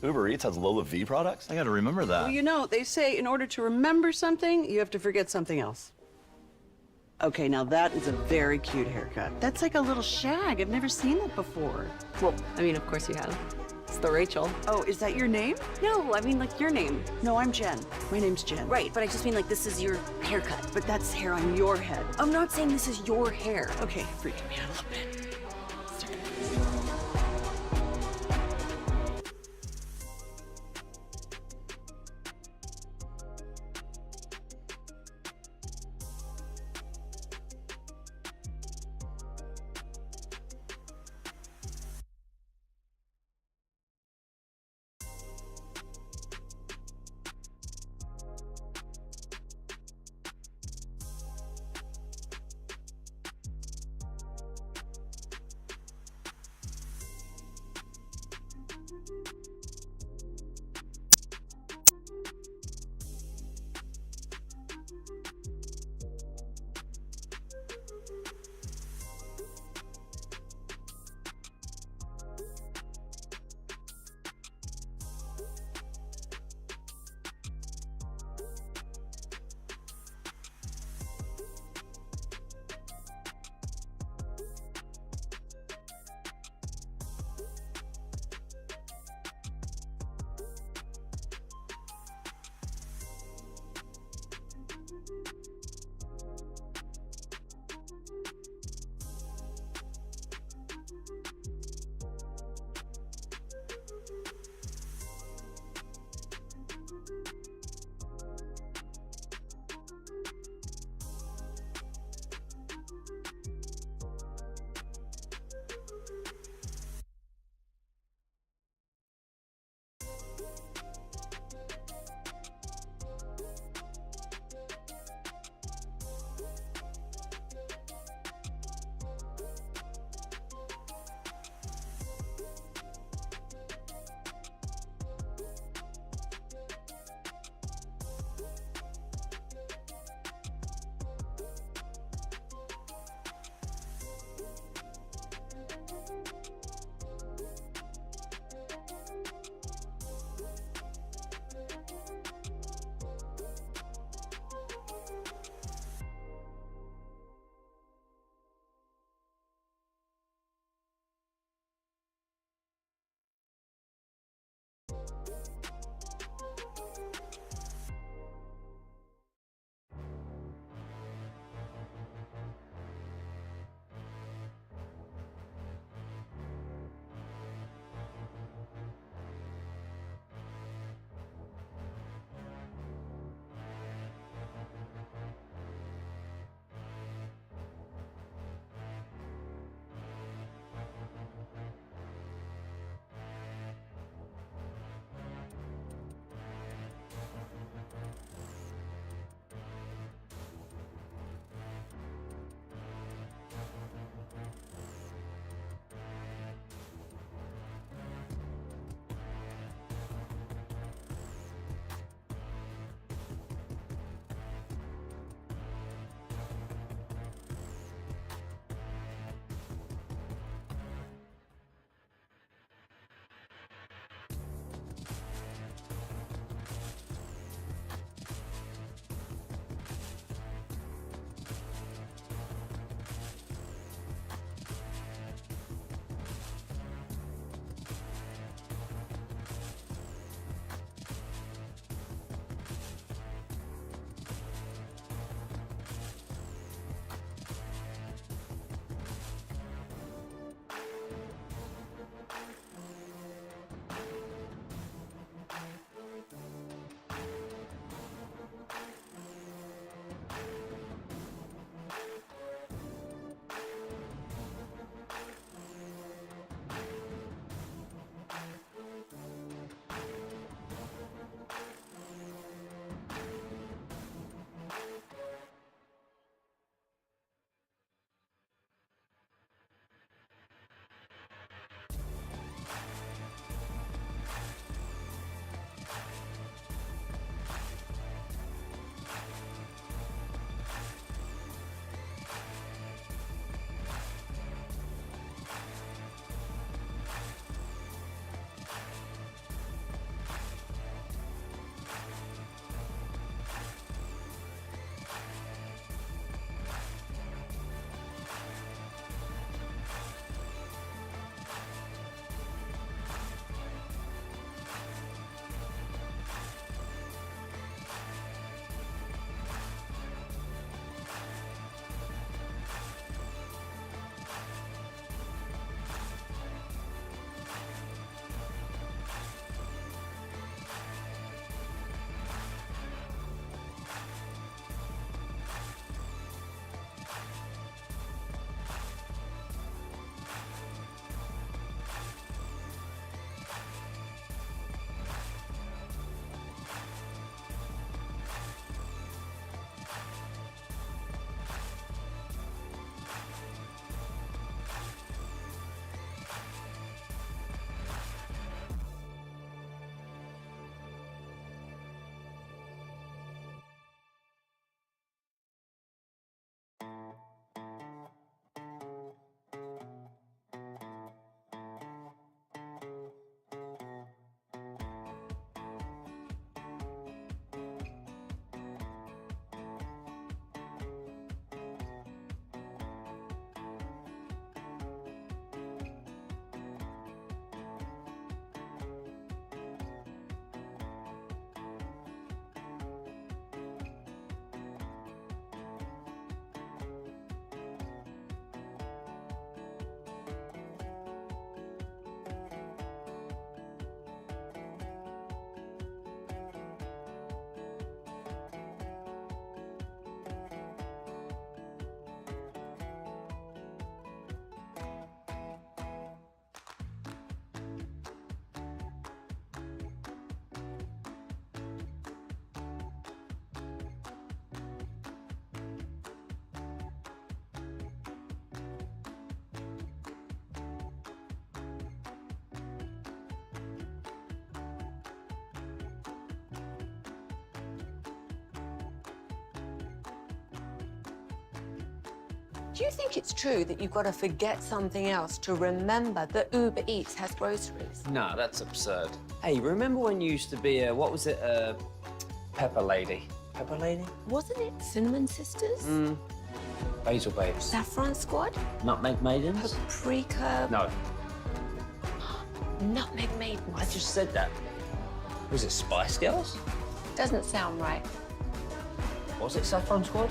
Uber Eats has Lola V products? I gotta remember that. Well, you know, they say in order to remember something, you have to forget something else. Okay, now that is a very cute haircut. That's like a little shag. I've never seen that before. Well, I mean, of course you have. It's the Rachel. Oh, is that your name? No, I mean like your name. No, I'm Jen. My name's Jen. Right, but I just mean like this is your haircut. But that's hair on your head. I'm not saying this is your hair. Okay, freaking me out a little bit. Do you think it's true that you've got to forget something else to remember that Uber Eats has groceries? No, that's absurd. Hey, remember when you used to be a, what was it, Pepper Lady? Pepper Lady? Wasn't it Cinnamon Sisters? Basil Babes. Saffron Squad? Nutmeg Maidens? Paprika? No, Nutmeg Maidens. I just said that. Was it Spice Girls? Doesn't sound right. Was it Saffron Squad?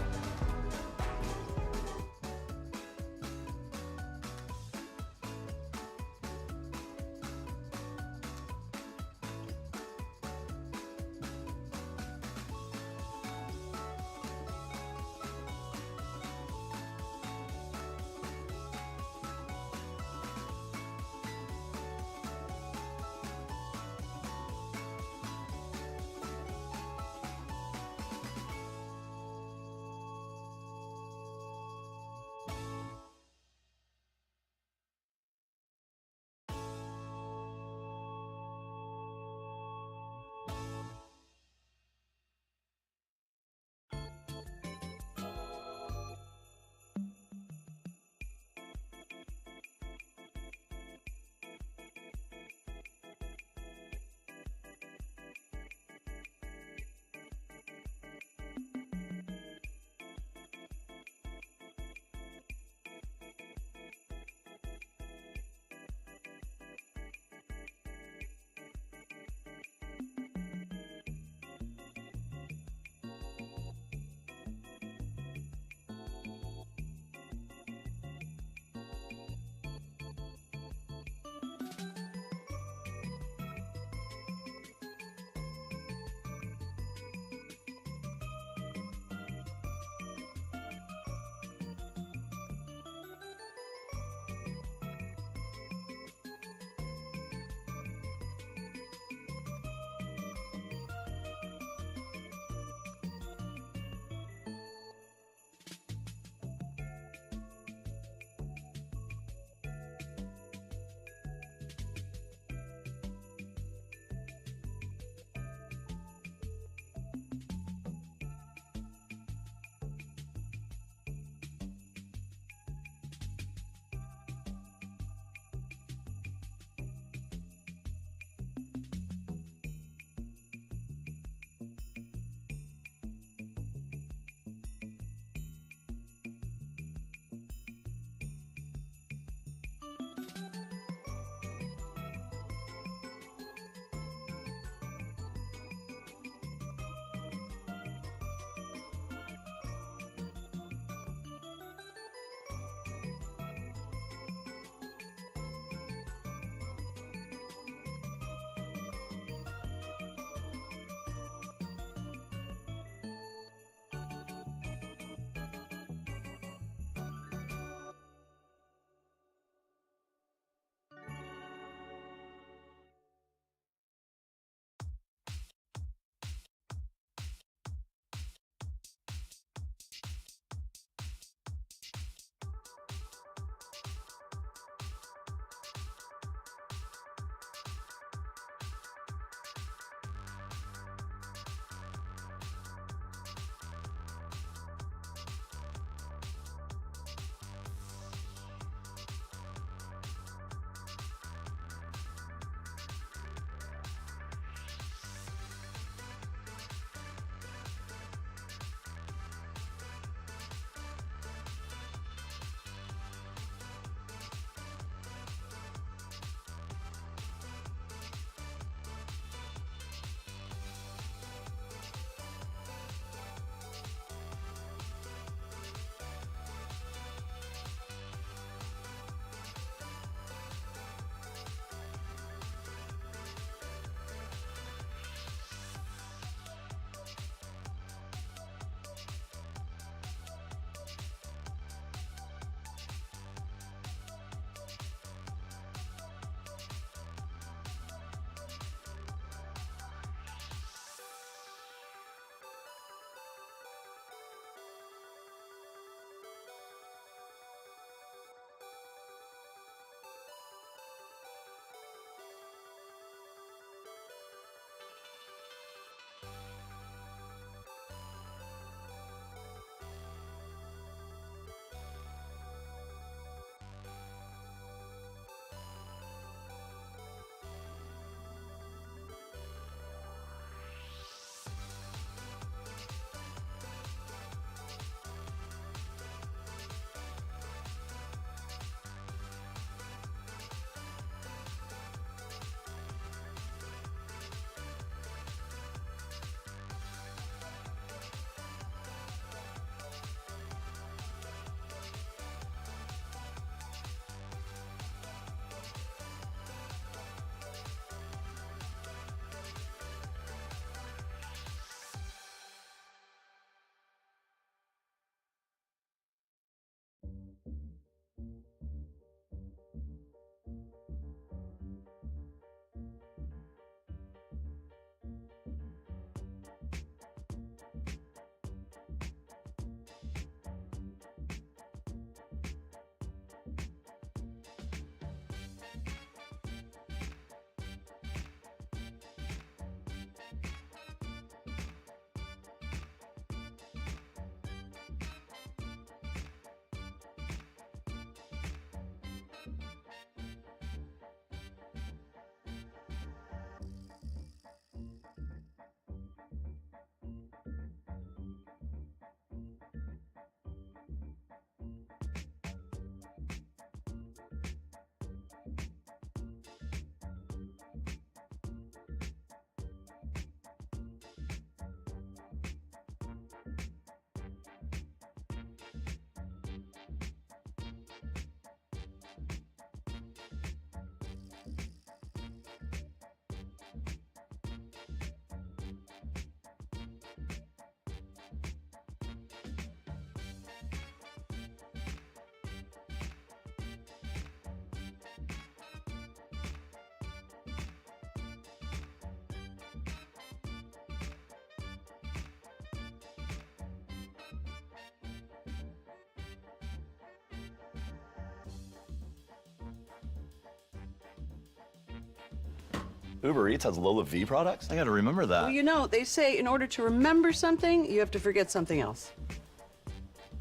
Uber Eats has Lola V products? I gotta remember that. Well, you know, they say in order to remember something, you have to forget something else.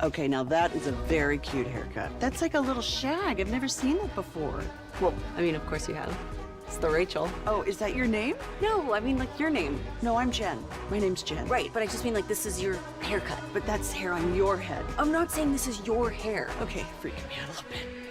Okay, now that is a very cute haircut. That's like a little shag. I've never seen that before. Well, I mean, of course you have. It's the Rachel. Oh, is that your name? No, I mean like your name. No, I'm Jen. My name's Jen. Right, but I just mean like this is your haircut. But that's hair on your head. I'm not saying this is your hair. Okay, freaking me out a little bit.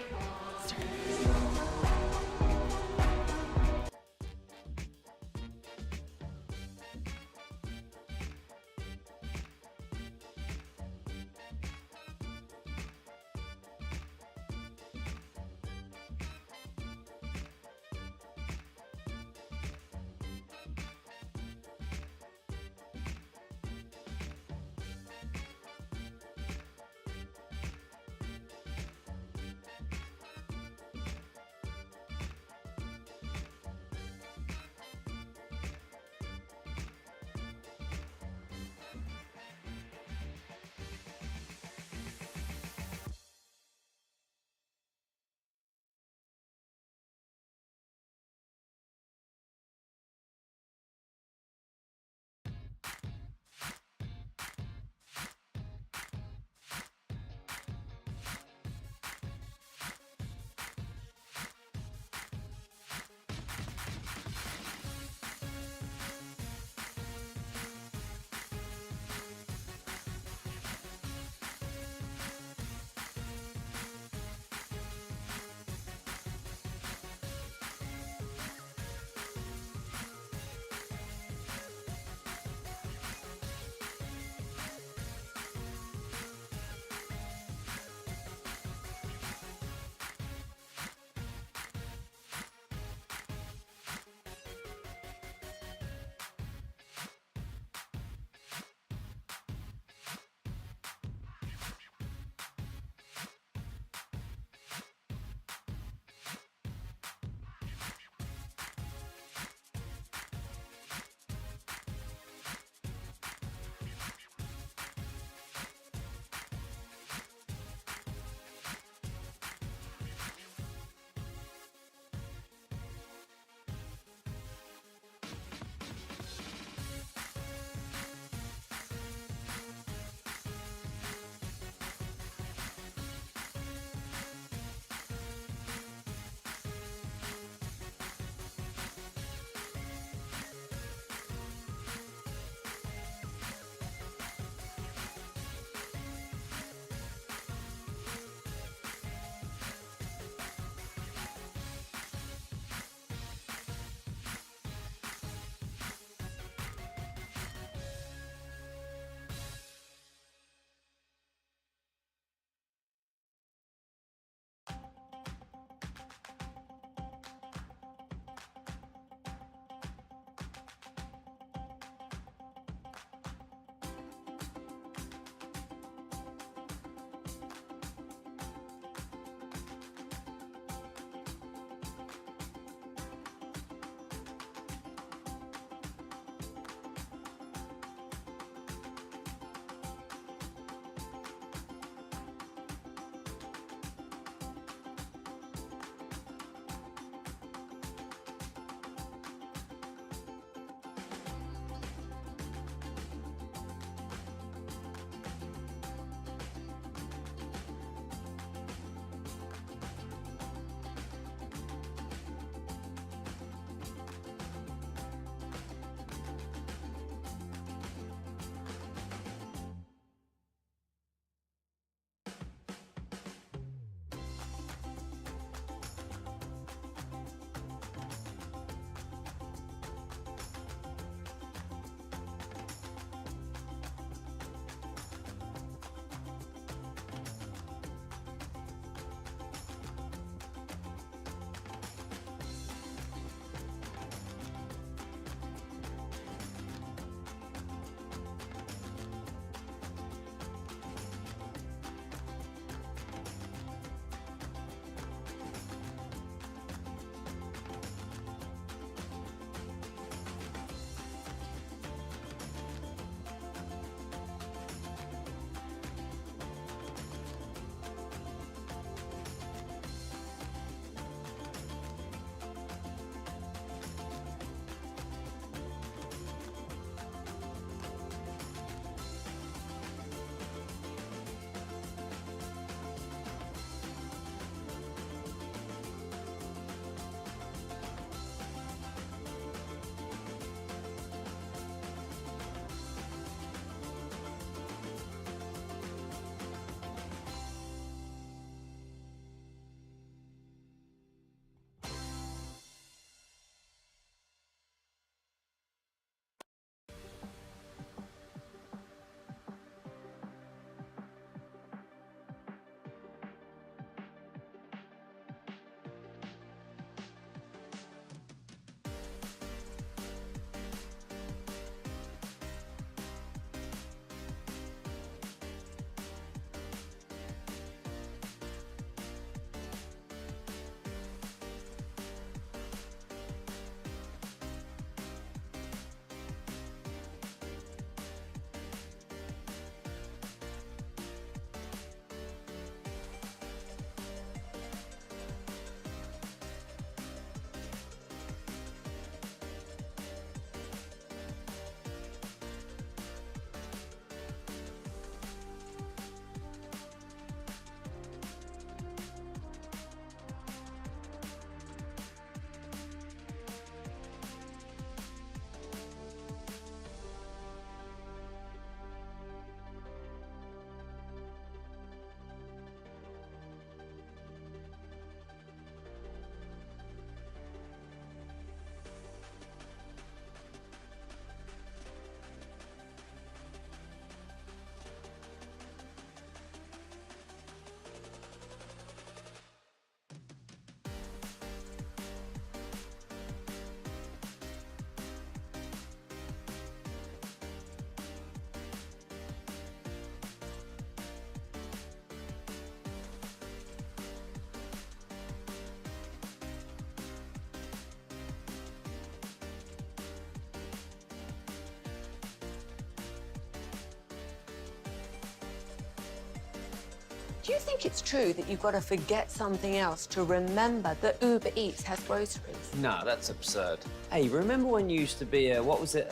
Do you think it's true that you've got to forget something else to remember that Uber Eats has groceries? No, that's absurd. Hey, remember when you used to be a, what was it,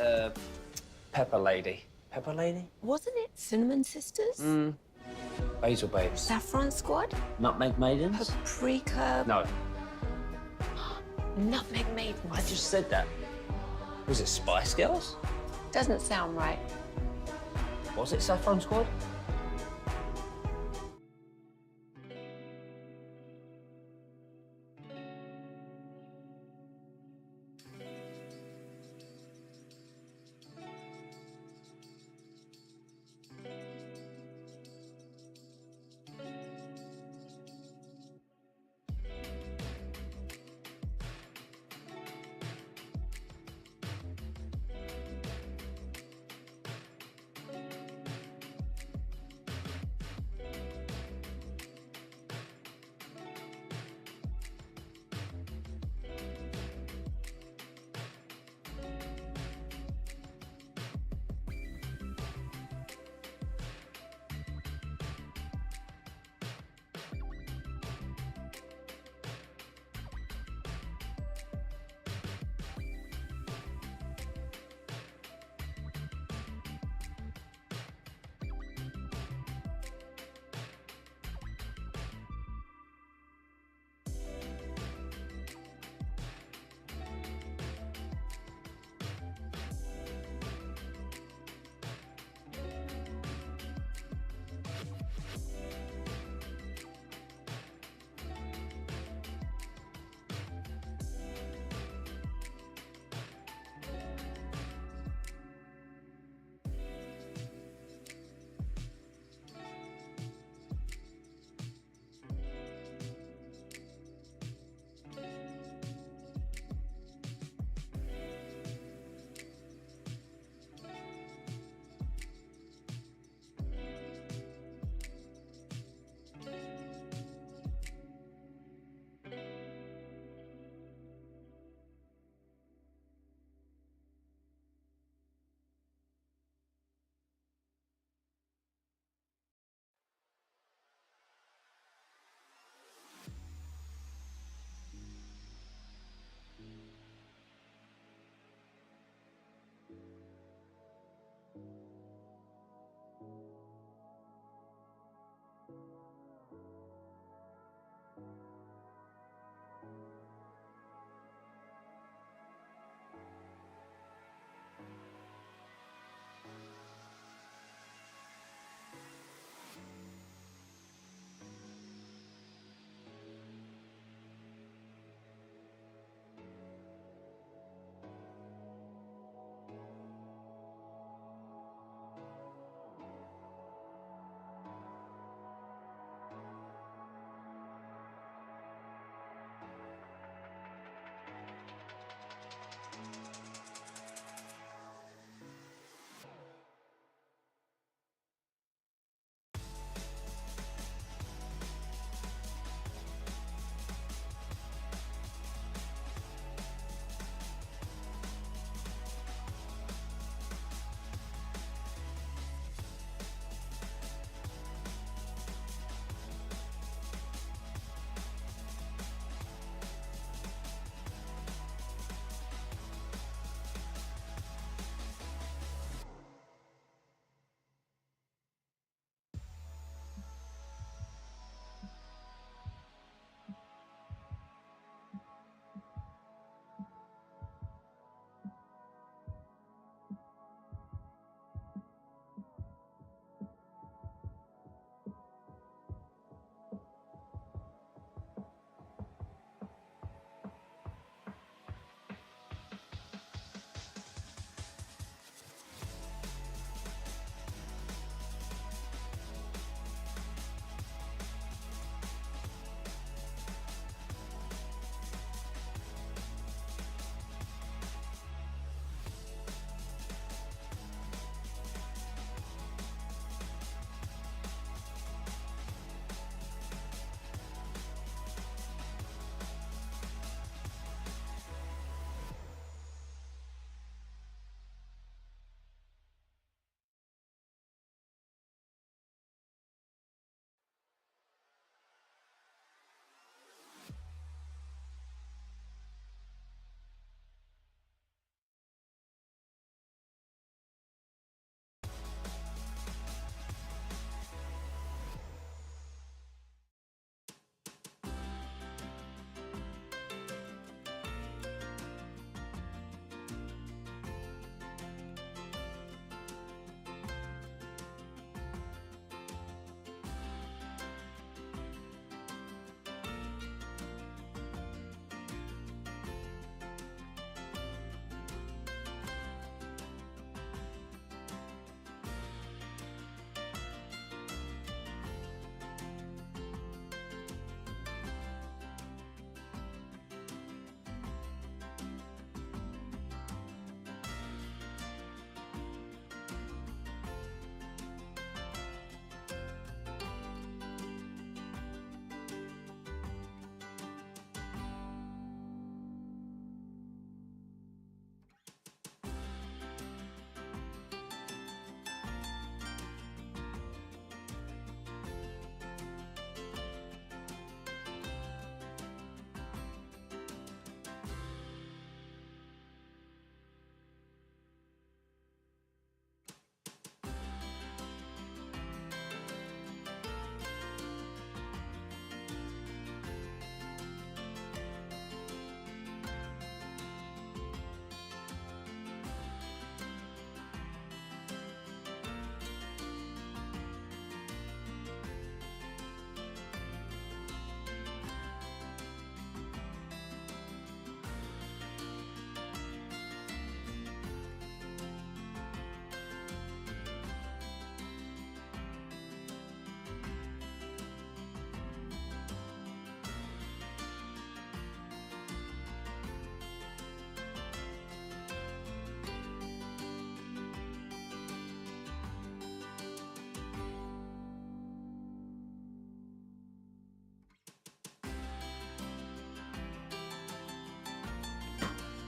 Pepper Lady? Pepper Lady? Wasn't it Cinnamon Sisters? Basil Babes. Saffron Squad? Nutmeg Maidens? Paprika? No, Nutmeg Maidens. I just said that. Was it Spice Girls? Doesn't sound right. Was it Saffron Squad?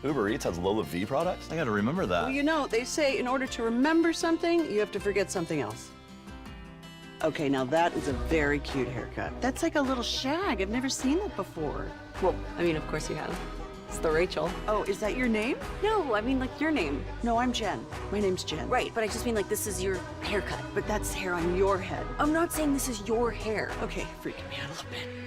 Uber Eats has Lola V products? I gotta remember that. Well, you know, they say in order to remember something, you have to forget something else. Okay, now that is a very cute haircut. That's like a little shag. I've never seen that before. Well, I mean, of course you have. It's the Rachel. Oh, is that your name? No, I mean like your name. No, I'm Jen. My name's Jen. Right, but I just mean like this is your haircut. But that's hair on your head. I'm not saying this is your hair. Okay, freaking me out a little bit.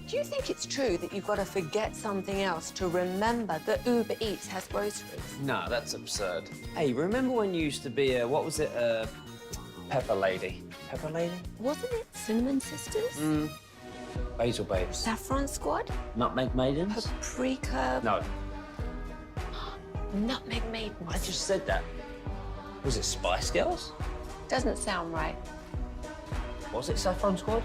Do you think it's true that you've got to forget something else to remember that Uber Eats has groceries? No, that's absurd. Hey, remember when you used to be a, what was it, Pepper Lady? Pepper Lady? Wasn't it Cinnamon Sisters? Basil Babes. Saffron Squad? Nutmeg Maidens? Paprika? No, Nutmeg Maidens. I just said that. Was it Spice Girls? Doesn't sound right. Was it Saffron Squad?